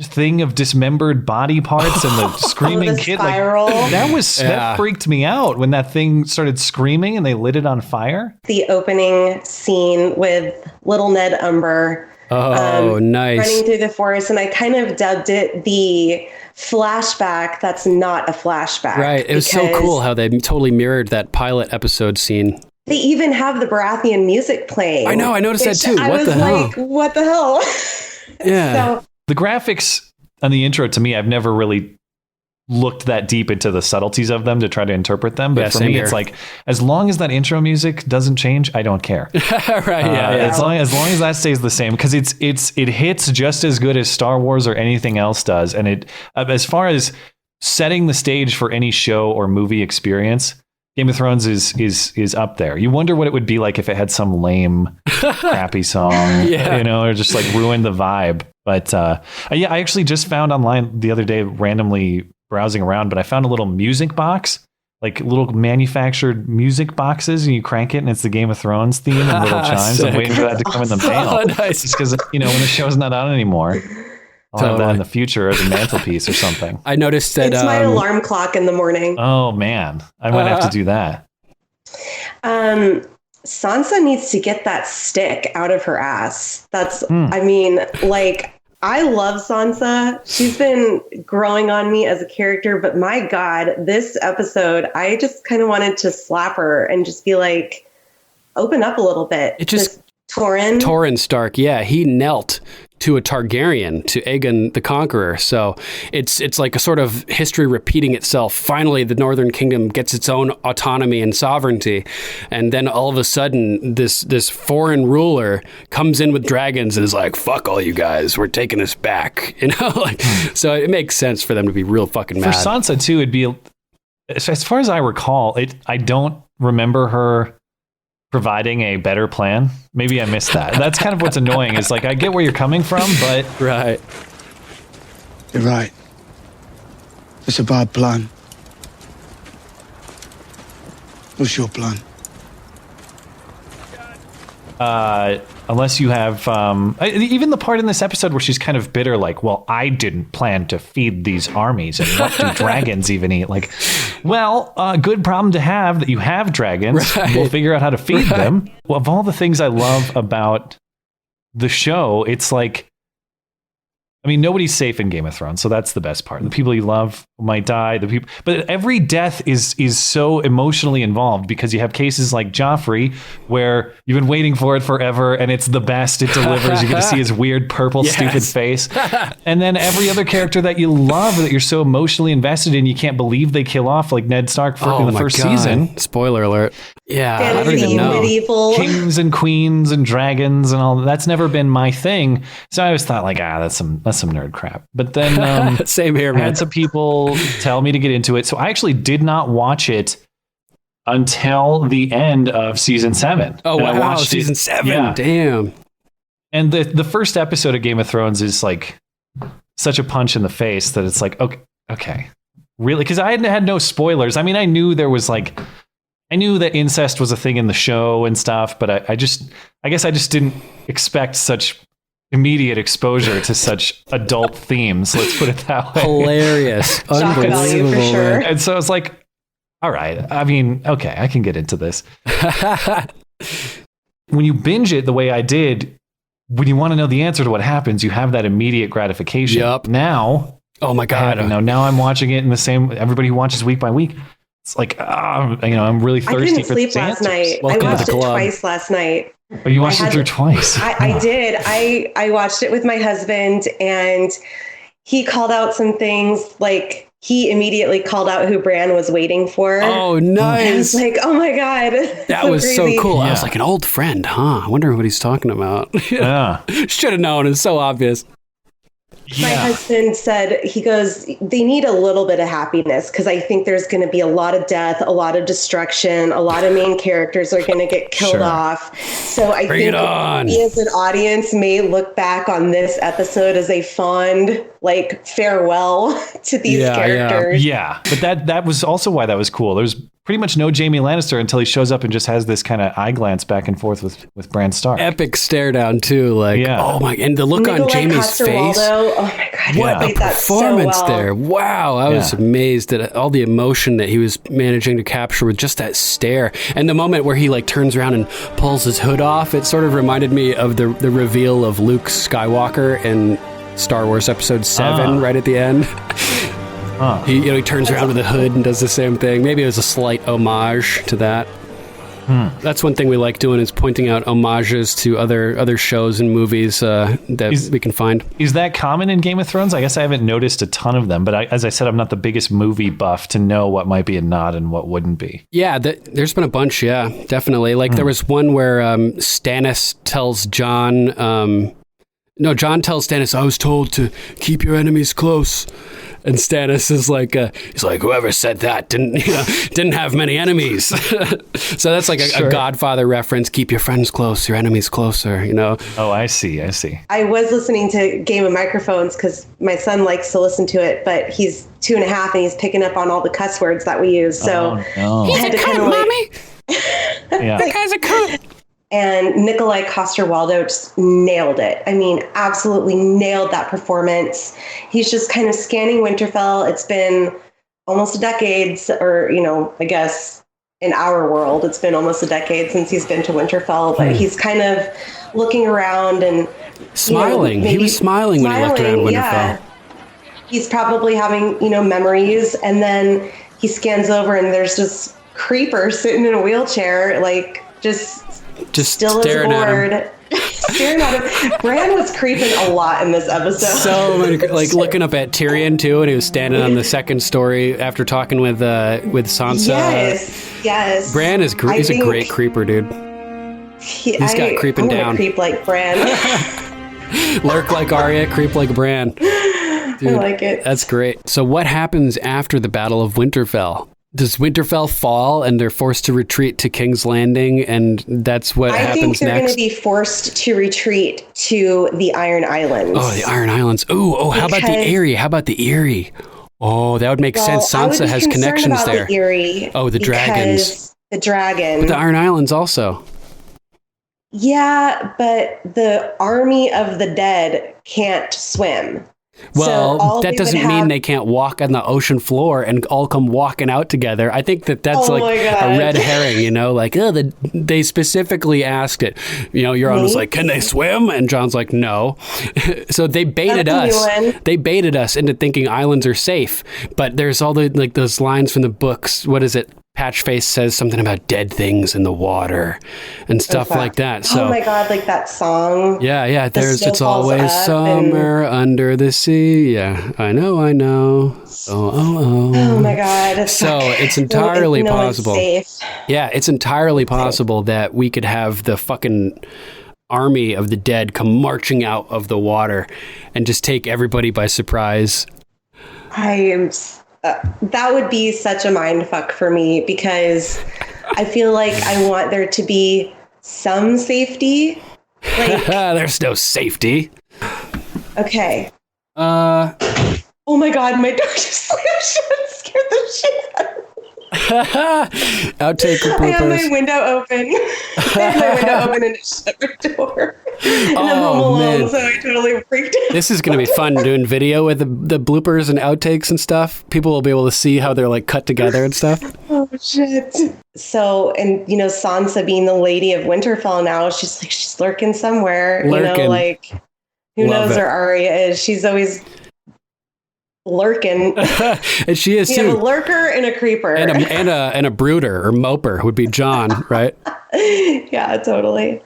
[SPEAKER 6] thing of dismembered body parts and the screaming kid?
[SPEAKER 5] Spiral.
[SPEAKER 6] Like, that freaked me out when that thing started screaming and they lit it on fire.
[SPEAKER 5] The opening scene with little Ned Umber.
[SPEAKER 1] Nice.
[SPEAKER 5] Running through the forest, and I kind of dubbed it the flashback that's not a flashback.
[SPEAKER 1] Right. It was so cool how they totally mirrored that pilot episode scene.
[SPEAKER 5] They even have the Baratheon music playing.
[SPEAKER 1] I know, I noticed that too.
[SPEAKER 5] What the hell?
[SPEAKER 1] Yeah.
[SPEAKER 5] So,
[SPEAKER 6] the graphics on the intro, to me, I've never really looked that deep into the subtleties of them to try to interpret them. But for me, it's like, as long as that intro music doesn't change, I don't care.
[SPEAKER 1] Right.
[SPEAKER 6] As long as that stays the same, because it hits just as good as Star Wars or anything else does. And it, as far as setting the stage for any show or movie experience, Game of Thrones is up there. You wonder what it would be like if it had some lame, crappy song, or just like ruin the vibe. But I actually just found online the other day, randomly browsing around, but I found a little music box, like little manufactured music boxes, and you crank it and it's the Game of Thrones theme and little chimes. I'm waiting for that to come in the mail.
[SPEAKER 1] Nice.
[SPEAKER 6] Just because, when the show's not on anymore, I'll have that in the future as a mantelpiece or something.
[SPEAKER 1] I noticed that
[SPEAKER 5] it's my alarm clock in the morning.
[SPEAKER 6] Oh man, I might have to do that.
[SPEAKER 5] Sansa needs to get that stick out of her ass. That's, I mean, like, I love Sansa. She's been growing on me as a character, but my God, this episode, I just kind of wanted to slap her and just be like, open up a little bit.
[SPEAKER 1] It just
[SPEAKER 5] Torrhen
[SPEAKER 1] Stark, yeah, he knelt to a Targaryen, to Aegon the Conqueror. So it's like a sort of history repeating itself. Finally, the Northern Kingdom gets its own autonomy and sovereignty, and then all of a sudden, this foreign ruler comes in with dragons and is like, "Fuck all you guys, we're taking this back." You know, like, so it makes sense for them to be real fucking mad.
[SPEAKER 6] For Sansa too, it'd be, as far as I recall, I don't remember her providing a better plan. Maybe I missed that. That's kind of what's annoying, is like, I get where you're coming from, but
[SPEAKER 1] right.
[SPEAKER 3] You're right. It's a bad plan. What's your plan?
[SPEAKER 6] Unless you have even the part in this episode where she's kind of bitter, like, well, I didn't plan to feed these armies, and what do dragons even eat? Like, well, good problem to have that you have dragons.
[SPEAKER 1] Right.
[SPEAKER 6] We'll figure out how to feed them. Well, of all the things I love about the show, it's like, I mean, nobody's safe in Game of Thrones, so that's the best part. The people you love might die. But every death is so emotionally involved, because you have cases like Joffrey, where you've been waiting for it forever, and it's the best it delivers. You get to see his weird purple stupid face, and then every other character that you love, that you're so emotionally invested in, you can't believe they kill off, like Ned Stark in the first season.
[SPEAKER 1] Spoiler alert. Yeah,
[SPEAKER 5] Fantasy,
[SPEAKER 1] I don't even know.
[SPEAKER 5] medieval.
[SPEAKER 6] Kings and queens and dragons and all that's never been my thing. So I always thought, like, that's some nerd crap. But then
[SPEAKER 1] same here, man.
[SPEAKER 6] I had some people tell me to get into it. So I actually did not watch it until the end of season 7.
[SPEAKER 1] Oh,
[SPEAKER 6] and
[SPEAKER 1] wow.
[SPEAKER 6] I watched
[SPEAKER 1] Season 7. Damn.
[SPEAKER 6] And the first episode of Game of Thrones is like such a punch in the face that it's like, okay. Really? Because I had no spoilers. I mean, I knew that incest was a thing in the show and stuff, but I guess I just didn't expect such immediate exposure to such adult themes. Let's put it that way.
[SPEAKER 1] Hilarious. Unbelievable.
[SPEAKER 5] For sure.
[SPEAKER 6] And so I was like, all right, I mean, okay, I can get into this. When you binge it the way I did, when you want to know the answer to what happens, you have that immediate gratification.
[SPEAKER 1] Yep.
[SPEAKER 6] Now,
[SPEAKER 1] oh my God.
[SPEAKER 6] Now I'm watching it in the same, everybody who watches week by week. It's like, I'm really thirsty for
[SPEAKER 5] I couldn't sleep last night.
[SPEAKER 1] Welcome
[SPEAKER 5] I watched
[SPEAKER 1] to the
[SPEAKER 5] it
[SPEAKER 1] club.
[SPEAKER 5] twice last night.
[SPEAKER 6] Oh, you watched it through twice?
[SPEAKER 5] I did. I watched it with my husband, and he called out some things. Like, he immediately called out who Bran was waiting for.
[SPEAKER 1] Oh, nice.
[SPEAKER 5] And I was like, oh my God.
[SPEAKER 1] That was
[SPEAKER 5] crazy.
[SPEAKER 1] so cool.
[SPEAKER 6] Yeah.
[SPEAKER 1] I was like, an old friend, huh? I wonder what he's talking about.
[SPEAKER 6] Yeah.
[SPEAKER 1] Should have known. It's so obvious.
[SPEAKER 5] My husband said, he goes, they need a little bit of happiness, because I think there's going to be a lot of death, a lot of destruction, a lot of main characters are going to get killed off. So I think we as an audience may look back on this episode as a fond, like, farewell to these characters.
[SPEAKER 6] Yeah. But that was also why that was cool. There's pretty much no Jaime Lannister until he shows up and just has this kind of eye glance back and forth with Bran Stark.
[SPEAKER 1] Epic stare down too. Like, oh my, and the look on Jaime's face.
[SPEAKER 5] Oh my God.
[SPEAKER 1] What a performance there. Wow. I was amazed at all the emotion that he was managing to capture with just that stare. And the moment where he like turns around and pulls his hood off, it sort of reminded me of the reveal of Luke Skywalker in Star Wars Episode 7 right at the end. He turns around with the hood and does the same thing. Maybe it was a slight homage to that. That's one thing we like doing, is pointing out homages to other shows and movies that we can find.
[SPEAKER 6] Is that common in Game of Thrones? I guess I haven't noticed a ton of them, but as I said, I'm not the biggest movie buff to know what might be a nod and what wouldn't be.
[SPEAKER 1] Yeah, there's been a bunch, yeah, definitely. Like there was one where Stannis tells Jon... Jon tells Stannis, I was told to keep your enemies close. And Stannis is like, he's like, whoever said that didn't have many enemies. So that's like a Godfather reference. Keep your friends close, your enemies closer,
[SPEAKER 6] Oh, I see.
[SPEAKER 5] I was listening to Game of Microphones because my son likes to listen to it, but he's 2.5 and he's picking up on all the cuss words that we use. So
[SPEAKER 1] he's a cunt, mommy. That guy's a cunt.
[SPEAKER 5] And Nikolai Coster-Waldau just nailed it. I mean, absolutely nailed that performance. He's just kind of scanning Winterfell. It's been almost a decade, or, I guess in our world, it's been almost a decade since he's been to Winterfell. But he's kind of looking around and
[SPEAKER 1] Smiling. He was smiling when he left around Winterfell.
[SPEAKER 5] Yeah. He's probably having, memories, and then he scans over and there's this creeper sitting in a wheelchair, like just still as bored. Staring at him. Bran was creeping a lot in this episode.
[SPEAKER 1] So like looking up at Tyrion too, and he was standing on the second story after talking with Sansa.
[SPEAKER 5] Yes.
[SPEAKER 1] Bran is he's a great creeper, dude. He's got creeping down.
[SPEAKER 5] Creep like Bran.
[SPEAKER 1] Lurk like Arya, creep like Bran. Dude,
[SPEAKER 5] I like it.
[SPEAKER 1] That's great. So what happens after the Battle of Winterfell? Does Winterfell fall and they're forced to retreat to King's Landing, and that's what happens next?
[SPEAKER 5] I think they're going to be forced to retreat to the Iron Islands.
[SPEAKER 1] Oh, the Iron Islands. How about the Eyrie? Oh, that would make sense. Sansa has connections there.
[SPEAKER 5] The Eyrie.
[SPEAKER 1] Oh, the dragons.
[SPEAKER 5] The dragon.
[SPEAKER 1] But the Iron Islands also.
[SPEAKER 5] Yeah, but the army of the dead can't swim.
[SPEAKER 1] Well, that doesn't mean they can't walk on the ocean floor and all come walking out together. I think that's a red herring, they specifically asked it. Euron was like, can they swim? And Jon's like, no. So they baited us. They baited us into thinking islands are safe. But there's all those lines from the books. What is it? Patchface says something about dead things in the water and stuff like that. So,
[SPEAKER 5] oh my God, like that song.
[SPEAKER 1] Yeah. It's always summer under the sea. Yeah, I know. Oh
[SPEAKER 5] my God.
[SPEAKER 1] So it's entirely possible. Yeah, it's entirely possible that we could have the fucking army of the dead come marching out of the water and just take everybody by surprise.
[SPEAKER 5] That would be such a mind fuck for me, because I feel like I want there to be some safety.
[SPEAKER 1] There's no safety.
[SPEAKER 5] Okay. Oh my God, my door just scared the shit out of me.
[SPEAKER 1] Outtake bloopers.
[SPEAKER 5] I have my window open. And it shut my door. And I'm home alone, so I totally freaked out.
[SPEAKER 1] This is going to be fun doing video with the bloopers and outtakes and stuff. People will be able to see how they're like cut together and stuff.
[SPEAKER 5] Oh shit. So, and Sansa being the Lady of Winterfell now, she's lurking somewhere. Who knows where Arya is? She's always lurking.
[SPEAKER 1] And she is too.
[SPEAKER 5] You have a lurker and a creeper.
[SPEAKER 1] And a brooder or moper would be Jon, right?
[SPEAKER 5] Yeah, totally.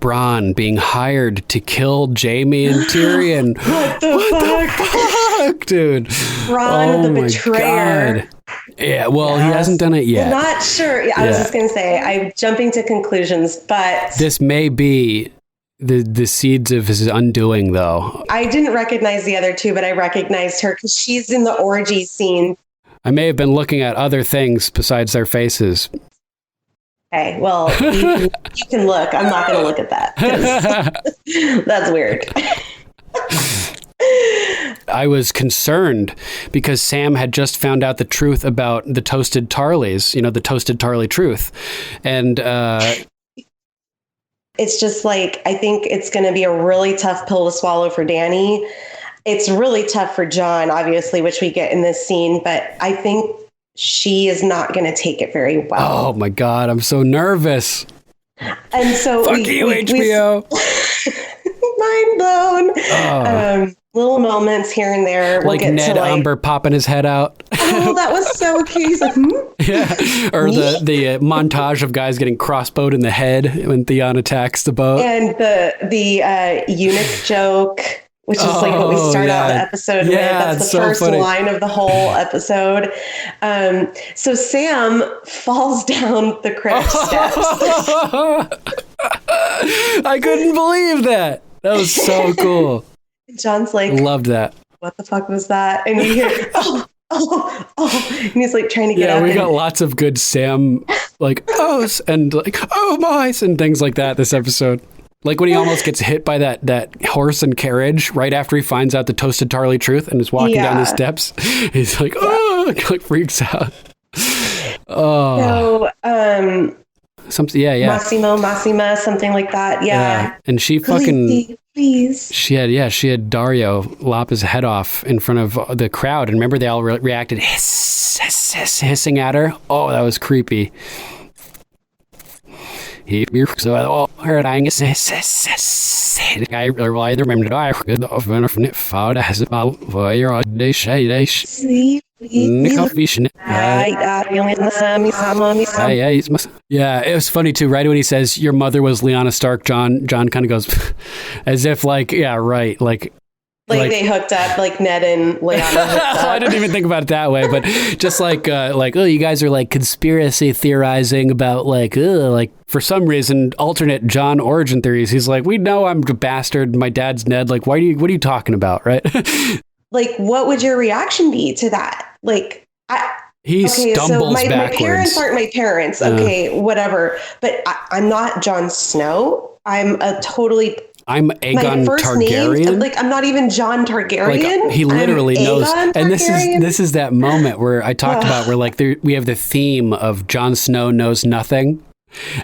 [SPEAKER 1] Bronn being hired to kill Jaime and Tyrion.
[SPEAKER 5] What the fuck,
[SPEAKER 1] dude?
[SPEAKER 5] Bronn the betrayer.
[SPEAKER 1] God. Yeah, well, he hasn't done it yet.
[SPEAKER 5] I'm not sure. I was just going to say, I'm jumping to conclusions, but
[SPEAKER 1] this may be the seeds of his undoing, though.
[SPEAKER 5] I didn't recognize the other two, but I recognized her because she's in the orgy scene.
[SPEAKER 1] I may have been looking at other things besides their faces.
[SPEAKER 5] Okay, well, you can look. I'm not going to look at that. That's weird.
[SPEAKER 1] I was concerned because Sam had just found out the truth about the toasted Tarleys, the toasted Tarley truth. And
[SPEAKER 5] it's just like, I think it's going to be a really tough pill to swallow for Dany. It's really tough for Jon, obviously, which we get in this scene, but I think she is not going to take it very well.
[SPEAKER 1] Oh my God, I'm so nervous.
[SPEAKER 5] And so
[SPEAKER 1] fuck you, HBO.
[SPEAKER 5] Mind blown. Little moments here and there.
[SPEAKER 1] Like Ned Umber popping his head out.
[SPEAKER 5] Oh, that was so cute. He's like,
[SPEAKER 1] Yeah. Or the montage of guys getting crossbowed in the head when Theon attacks the boat.
[SPEAKER 5] And the eunuch joke, which is like what we start out the episode with. That's the first line of the whole episode. So Sam falls down the crypt steps.
[SPEAKER 1] I couldn't believe that. That was so cool.
[SPEAKER 5] Jon's like,
[SPEAKER 1] loved that.
[SPEAKER 5] What the fuck was that? And you hear, and he's like trying to get up.
[SPEAKER 1] Yeah, we got lots of good Sam, like, ohs, and like, oh my, and things like that this episode. Like when he almost gets hit by that horse and carriage right after he finds out the toasted Tarley truth and is walking down the steps. He's like, like freaks out.
[SPEAKER 5] Oh. So,
[SPEAKER 1] something, yeah.
[SPEAKER 5] Massima, something like that. Yeah.
[SPEAKER 1] And she
[SPEAKER 5] fucking, please.
[SPEAKER 1] She had Dario lop his head off in front of the crowd. And remember they all reacted hissing at her. Oh, that was creepy. Yeah, it was funny too. Right when he says your mother was Lyanna Stark, John kind of goes as if like, yeah, right, like
[SPEAKER 5] they hooked up, like Ned and Lyanna hooked up.
[SPEAKER 1] I didn't even think about it that way, but just like oh, you guys are like conspiracy theorizing about like for some reason alternate John origin theories. He's like, we know I'm a bastard. My dad's Ned. Like, what are you talking about, right?
[SPEAKER 5] Like, what would your reaction be to that? Like,
[SPEAKER 1] stumbles
[SPEAKER 5] my
[SPEAKER 1] backwards.
[SPEAKER 5] My parents aren't my parents. Okay, whatever. But I'm not Jon Snow. I'm Aegon
[SPEAKER 1] Targaryen.
[SPEAKER 5] Name, I'm not even Jon Targaryen.
[SPEAKER 1] Like, he literally knows.
[SPEAKER 5] Aegon
[SPEAKER 1] and
[SPEAKER 5] Targaryen.
[SPEAKER 1] this is that moment where I talked about where like we have the theme of Jon Snow knows nothing.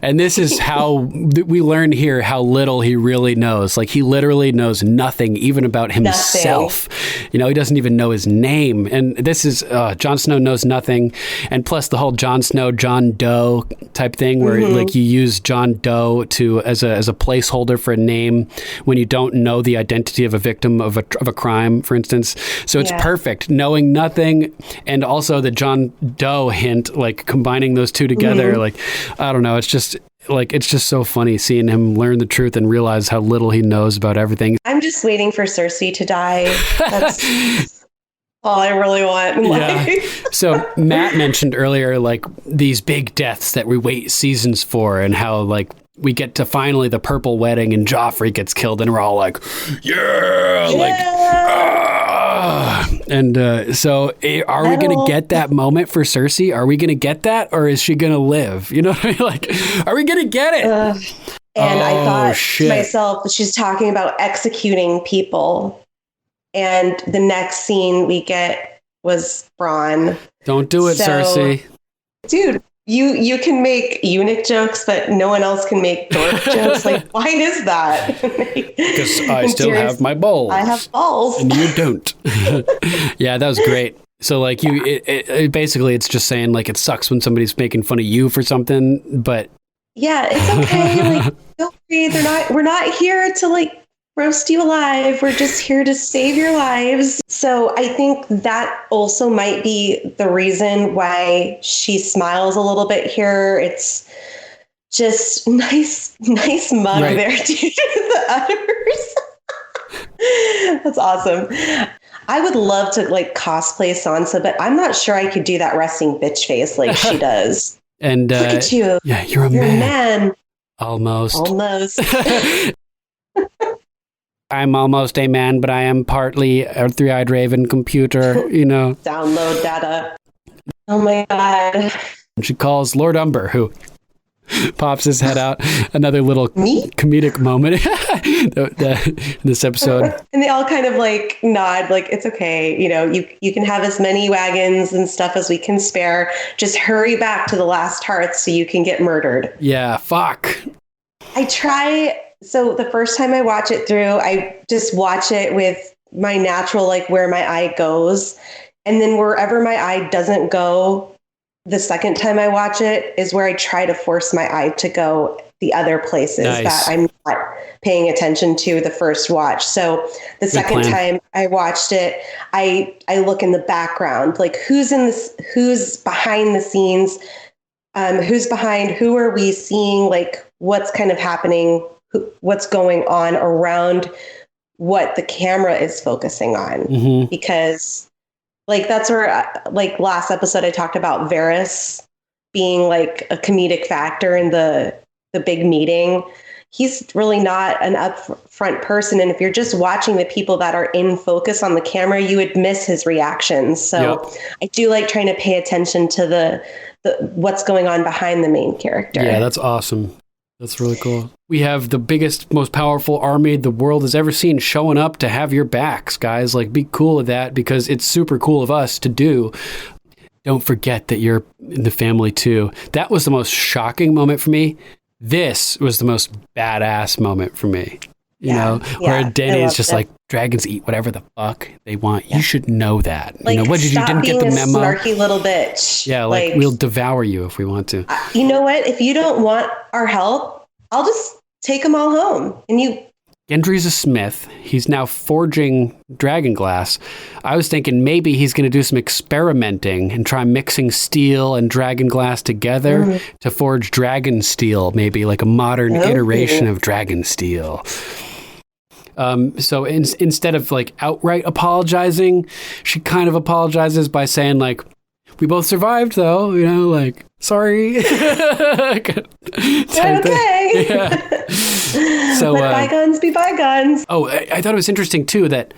[SPEAKER 1] And this is how we learn here how little he really knows. Like, he literally knows nothing, even about himself. Nothing. You know, he doesn't even know his name. And this is Jon Snow knows nothing. And plus the whole Jon Snow, John Doe type thing, where like you use John Doe as a placeholder for a name when you don't know the identity of a victim of a crime, for instance. So it's perfect, knowing nothing, and also the John Doe hint, like combining those two together. Like, I don't know. It's just so funny seeing him learn the truth and realize how little he knows about everything.
[SPEAKER 5] I'm just waiting for Cersei to die. That's all I really want in life.
[SPEAKER 1] So Matt mentioned earlier, like, these big deaths that we wait seasons for, and how like we get to finally the purple wedding and Joffrey gets killed and we're all like, And so are we going to get that moment for Cersei? Are we going to get that, or is she going to live? You know what I mean? Like, are we going to get it?
[SPEAKER 5] And I thought to myself, she's talking about executing people. And the next scene we get was Bronn.
[SPEAKER 1] Don't do it, Cersei.
[SPEAKER 5] Dude, you can make eunuch jokes, but no one else can make dork jokes. Like, why is that?
[SPEAKER 1] Because I still have my balls.
[SPEAKER 5] I have balls.
[SPEAKER 1] And you don't. Yeah, that was great. So, like, it basically, it's just saying, like, it sucks when somebody's making fun of you for something, but...
[SPEAKER 5] Yeah, it's okay. Like, feel free. We're not here to, like, roast you alive. We're just here to save your lives. So I think that also might be the reason why she smiles a little bit here. It's just nice mug there to the others. That's awesome. I would love to like cosplay Sansa, but I'm not sure I could do that resting bitch face like she does.
[SPEAKER 1] And
[SPEAKER 5] look at you.
[SPEAKER 1] Yeah, you're a man. Almost. I'm almost a man, but I am partly a three-eyed raven computer, you know.
[SPEAKER 5] Download data. Oh my God.
[SPEAKER 1] And she calls Lord Umber, who pops his head out. Another little comedic moment in this episode.
[SPEAKER 5] And they all kind of like nod, like, it's okay. You know, you can have as many wagons and stuff as we can spare. Just hurry back to the last hearth so you can get murdered.
[SPEAKER 1] Yeah, fuck.
[SPEAKER 5] I try... So the first time I watch it through, I just watch it with my natural, like where my eye goes. And then wherever my eye doesn't go, the second time I watch it is where I try to force my eye to go the other places that I'm not paying attention to the first watch. So the second time I watched it, I look in the background, like who's behind the scenes, who's behind, who are we seeing, like what's kind of happening, what's going on around what the camera is focusing on. Because like that's where like last episode I talked about Varys being like a comedic factor in the big meeting. He's really not an upfront person, and if you're just watching the people that are in focus on the camera, you would miss his reactions. So I do like trying to pay attention to the what's going on behind the main character.
[SPEAKER 1] Yeah, that's awesome. That's really cool. We have the biggest, most powerful army the world has ever seen showing up to have your backs, guys. Like, be cool with that, because it's super cool of us to do. Don't forget that you're in the family too. That was the most shocking moment for me. This was the most badass moment for me. You know, where Dany is just like, dragons eat whatever the fuck they want. You should know that.
[SPEAKER 5] Like,
[SPEAKER 1] you know, what did you didn't get the memo?
[SPEAKER 5] Snarky little bitch.
[SPEAKER 1] Yeah, like we'll devour you if we want to.
[SPEAKER 5] You know what? If you don't want our help, I'll just take them all home, and you
[SPEAKER 1] Gendry's a smith. He's now forging dragon glass. I was thinking maybe he's going to do some experimenting and try mixing steel and dragon glass together to forge dragon steel, maybe like a modern iteration of dragon steel. So instead of like outright apologizing, she kind of apologizes by saying like, we both survived though, you know, like, sorry. Okay.
[SPEAKER 5] Yeah. So let bygones be bygones.
[SPEAKER 1] Oh, I thought it was interesting too that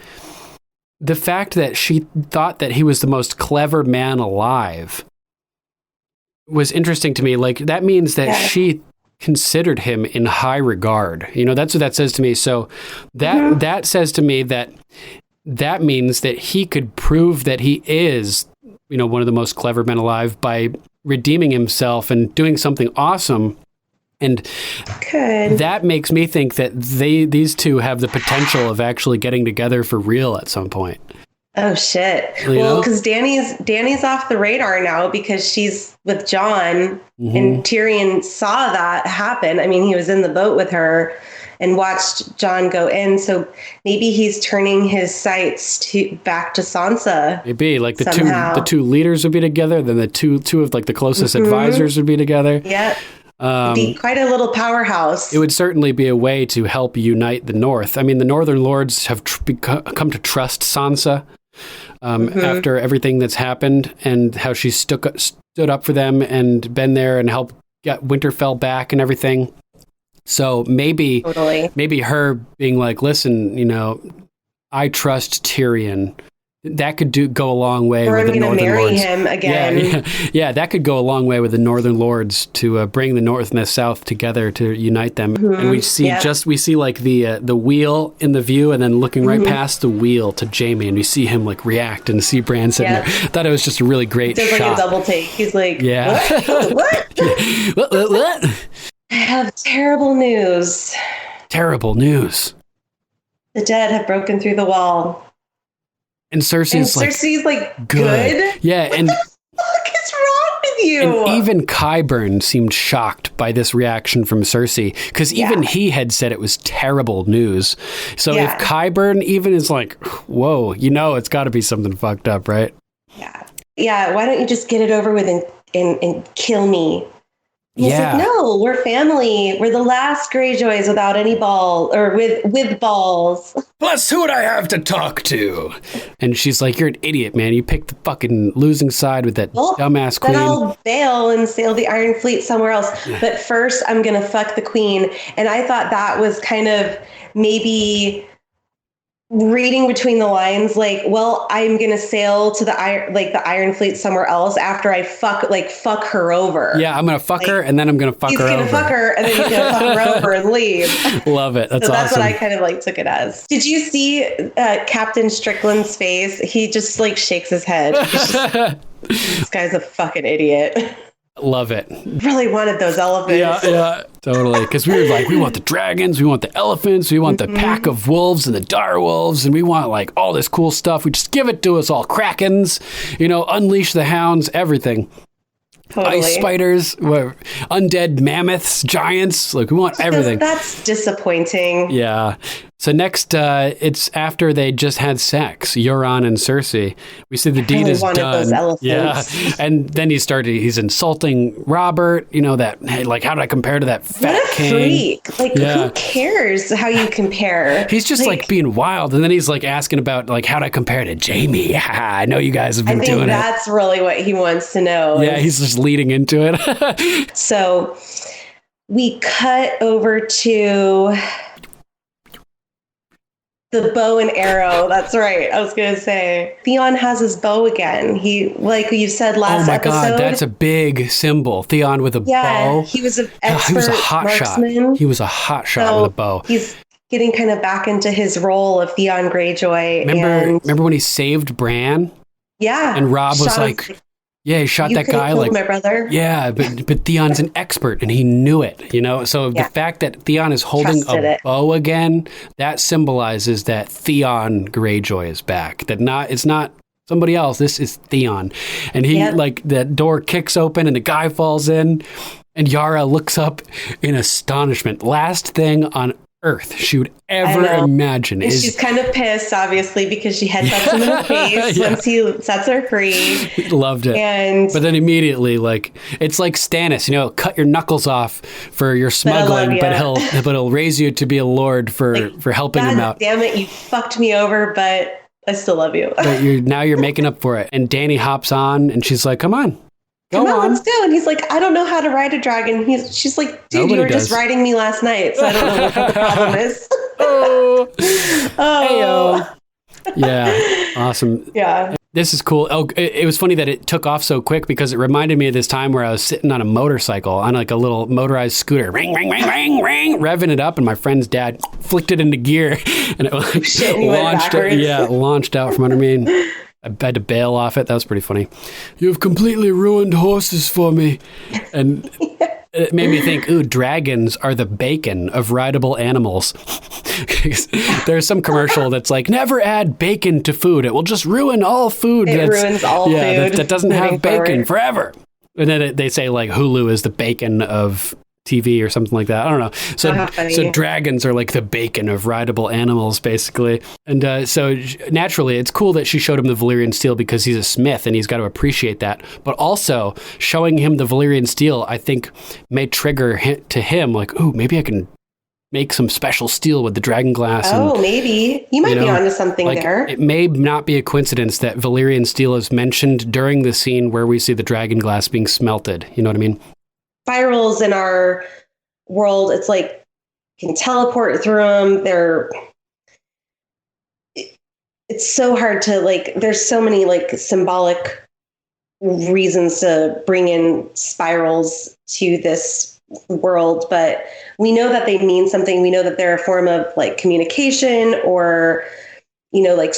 [SPEAKER 1] the fact that she thought that he was the most clever man alive was interesting to me. Like, that means that she considered him in high regard. You know, that's what that says to me. So that says to me that means that he could prove that he is, you know, one of the most clever men alive by redeeming himself and doing something awesome. And that makes me think that these two have the potential of actually getting together for real at some point.
[SPEAKER 5] Oh shit! Well, because Dany's off the radar now because she's with Jon, and Tyrion saw that happen. I mean, he was in the boat with her and watched Jon go in. So maybe he's turning his sights back to Sansa.
[SPEAKER 1] Maybe like the two leaders would be together. Then the two of like the closest advisors would be together.
[SPEAKER 5] Yeah. It'd be quite a little powerhouse.
[SPEAKER 1] It would certainly be a way to help unite the North. I mean, the Northern Lords have come to trust Sansa after everything that's happened and how she stood up for them and been there and helped get Winterfell back and everything. So maybe her being like, listen, you know, I trust Tyrion. That could go a long way with the Northern Lords.
[SPEAKER 5] Marry him again.
[SPEAKER 1] Yeah, that could go a long way with the Northern Lords to bring the North and the South together to unite them. And we see like the wheel in the view, and then looking right past the wheel to Jaime, and we see him like react and see Bran sitting there. I thought it was just a really great shot.
[SPEAKER 5] Like a double take. He's like, what? I have terrible news.
[SPEAKER 1] Terrible news.
[SPEAKER 5] The dead have broken through the wall.
[SPEAKER 1] And Cersei's
[SPEAKER 5] like, good?
[SPEAKER 1] Yeah, and
[SPEAKER 5] what the fuck is wrong with you?
[SPEAKER 1] And even Qyburn seemed shocked by this reaction from Cersei, because even he had said it was terrible news. So if Qyburn even is like, whoa, you know, it's got to be something fucked up, right?
[SPEAKER 5] Yeah, why don't you just get it over with and kill me? He's like, no, we're family. We're the last Greyjoys without any ball, or with balls.
[SPEAKER 1] Plus, who would I have to talk to? And she's like, you're an idiot, man. You picked the fucking losing side with that dumbass queen.
[SPEAKER 5] Then I'll bail and sail the Iron Fleet somewhere else. But first, I'm going to fuck the queen. And I thought that was kind of maybe reading between the lines, like, well, I'm gonna sail to the Iron Fleet somewhere else after I fuck her over.
[SPEAKER 1] Yeah, I'm gonna fuck her and then I'm gonna fuck her over.
[SPEAKER 5] He's gonna fuck her and then he's gonna fuck her over and leave.
[SPEAKER 1] Love it. That's
[SPEAKER 5] so that's
[SPEAKER 1] awesome.
[SPEAKER 5] what I kind of like took it as. Did you see Captain Strickland's face? He just like shakes his head. This guy's a fucking idiot.
[SPEAKER 1] Love it.
[SPEAKER 5] Really wanted those elephants.
[SPEAKER 1] Yeah, totally. Because we were like, we want the dragons, we want the elephants, we want the pack of wolves and the dire wolves, and we want like all this cool stuff. We just give it to us all. Krakens, you know, unleash the hounds, everything. Totally. Ice spiders, undead mammoths, giants. Like, we want everything.
[SPEAKER 5] That's disappointing.
[SPEAKER 1] Yeah. So next, it's after they just had sex, Euron and Cersei. We see the deed is done.
[SPEAKER 5] Those elephants.
[SPEAKER 1] Yeah. And then he's insulting Robert, you know, that, hey, like, how did I compare to that fat
[SPEAKER 5] what a
[SPEAKER 1] king?
[SPEAKER 5] Freak. Like, who cares how you compare?
[SPEAKER 1] He's just like being wild. And then he's like asking about, like, how did I compare to Jaime? I know you guys have been doing it.
[SPEAKER 5] That's really what he wants to know.
[SPEAKER 1] Yeah, he's just leading into it.
[SPEAKER 5] So we cut over to the bow and arrow. That's right. I was going to say Theon has his bow again. He, like you said last episode. Oh my God,
[SPEAKER 1] that's a big symbol. Theon with a bow.
[SPEAKER 5] Yeah, he was an expert marksman.
[SPEAKER 1] He was a hot shot with a bow.
[SPEAKER 5] He's getting kind of back into his role of Theon Greyjoy.
[SPEAKER 1] Remember when he saved Bran?
[SPEAKER 5] Yeah.
[SPEAKER 1] And Robb was like, yeah, he shot that guy like
[SPEAKER 5] my brother.
[SPEAKER 1] Yeah, but Theon's an expert and he knew it, you know? So the fact that Theon is holding a bow again, that symbolizes that Theon Greyjoy is back. It's not somebody else. This is Theon. And he like that door kicks open and the guy falls in and Yara looks up in astonishment. Last thing on earth she would ever imagine.
[SPEAKER 5] And she's kind of pissed, obviously, because she headsets him in the face once he sets her free.
[SPEAKER 1] Loved it. But then immediately, like, it's like Stannis, you know, cut your knuckles off for your smuggling, but he'll raise you to be a lord for helping him out.
[SPEAKER 5] Damn it, you fucked me over, but I still love you.
[SPEAKER 1] But now you're making up for it. And Dany hops on, and she's like, "Come on,
[SPEAKER 5] Come on, let's go." And he's like, "I don't know how to ride a dragon." She's like, "Dude,
[SPEAKER 1] Nobody
[SPEAKER 5] you were
[SPEAKER 1] does.
[SPEAKER 5] just riding me last night, so I don't know what the problem is."
[SPEAKER 1] Heyo. Yeah, awesome.
[SPEAKER 5] Yeah.
[SPEAKER 1] This is cool. Oh, it was funny that it took off so quick because it reminded me of this time where I was sitting on a motorcycle on like a little motorized scooter, ring, ring, ring, ring, ring, revving it up, and my friend's dad flicked it into gear, and it like launched out from under me. And I had to bail off it. That was pretty funny. "You've completely ruined horses for me," and it made me think, ooh, dragons are the bacon of rideable animals. There's some commercial that's like, never add bacon to food. It will just ruin all food.
[SPEAKER 5] It ruins all food.
[SPEAKER 1] That doesn't have bacon forever. And then they say like Hulu is the bacon of TV or something like that. I don't know. So dragons are like the bacon of rideable animals, basically. And so naturally, it's cool that she showed him the Valyrian steel because he's a smith and he's got to appreciate that. But also showing him the Valyrian steel, I think, may trigger to him like, ooh, maybe I can make some special steel with the dragon glass.
[SPEAKER 5] Oh, maybe. You might be onto something there.
[SPEAKER 1] It may not be a coincidence that Valyrian steel is mentioned during the scene where we see the dragon glass being smelted. You know what I mean?
[SPEAKER 5] Spirals in our world, it's like you can teleport through them. It's so hard to like, there's so many like symbolic reasons to bring in spirals to this world, but we know that they mean something. We know that they're a form of like communication or, you know, like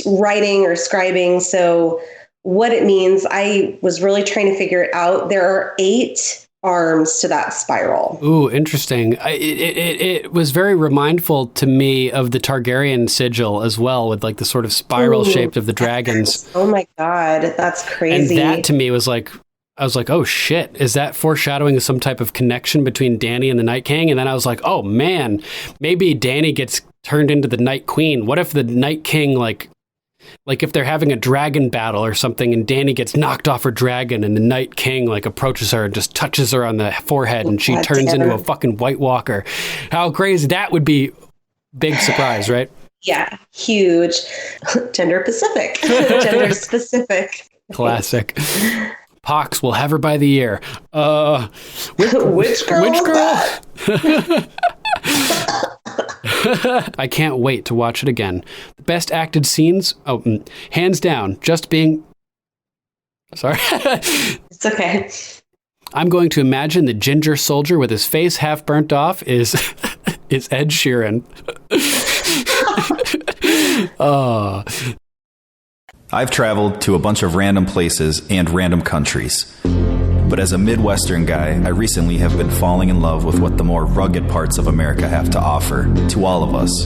[SPEAKER 5] writing or scribing. So what it means, I was really trying to figure it out. There are 8 arms to that spiral.
[SPEAKER 1] Ooh, interesting. It was very remindful to me of the Targaryen sigil as well, with like the sort of spiral shaped of the dragons.
[SPEAKER 5] Oh my God, that's crazy.
[SPEAKER 1] And that to me was like, I was like, oh shit, is that foreshadowing some type of connection between Dany and the Night King? And then I was like, oh man, maybe Dany gets turned into the Night Queen. What if the Night King, like if they're having a dragon battle or something and Dany gets knocked off her dragon and the Night King like approaches her and just touches her on the forehead and she turns into a fucking White Walker. How crazy that would be. Big surprise, right?
[SPEAKER 5] Yeah, huge. Gender specific. Gender specific.
[SPEAKER 1] Classic. Pox will have her by the ear.
[SPEAKER 5] Which girl?
[SPEAKER 1] I can't wait to watch it again. The best acted scenes, hands down, just being... Sorry.
[SPEAKER 5] It's okay.
[SPEAKER 1] I'm going to imagine the ginger soldier with his face half burnt off is Ed Sheeran. Oh.
[SPEAKER 13] I've traveled to a bunch of random places and random countries. But as a Midwestern guy, I recently have been falling in love with what the more rugged parts of America have to offer to all of us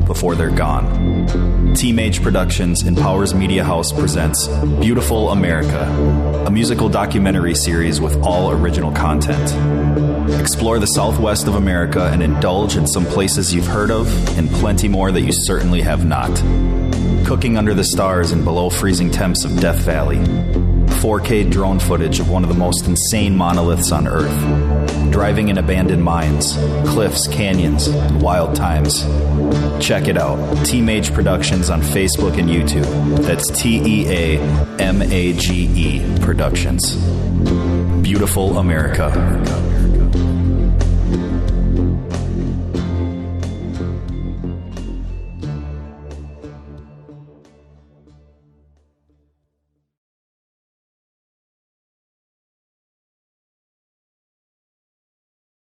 [SPEAKER 13] before they're gone. TEA MAGE Productions and Powers Media House presents Beautiful America, a musical documentary series with all original content. Explore the Southwest of America and indulge in some places you've heard of and plenty more that you certainly have not. Cooking under the stars and below freezing temps of Death Valley. 4K drone footage of one of the most insane monoliths on Earth. Driving in abandoned mines, cliffs, canyons, and wild times. Check it out. TEA MAGE Productions on Facebook and YouTube. That's TEA MAGE Productions. Beautiful America.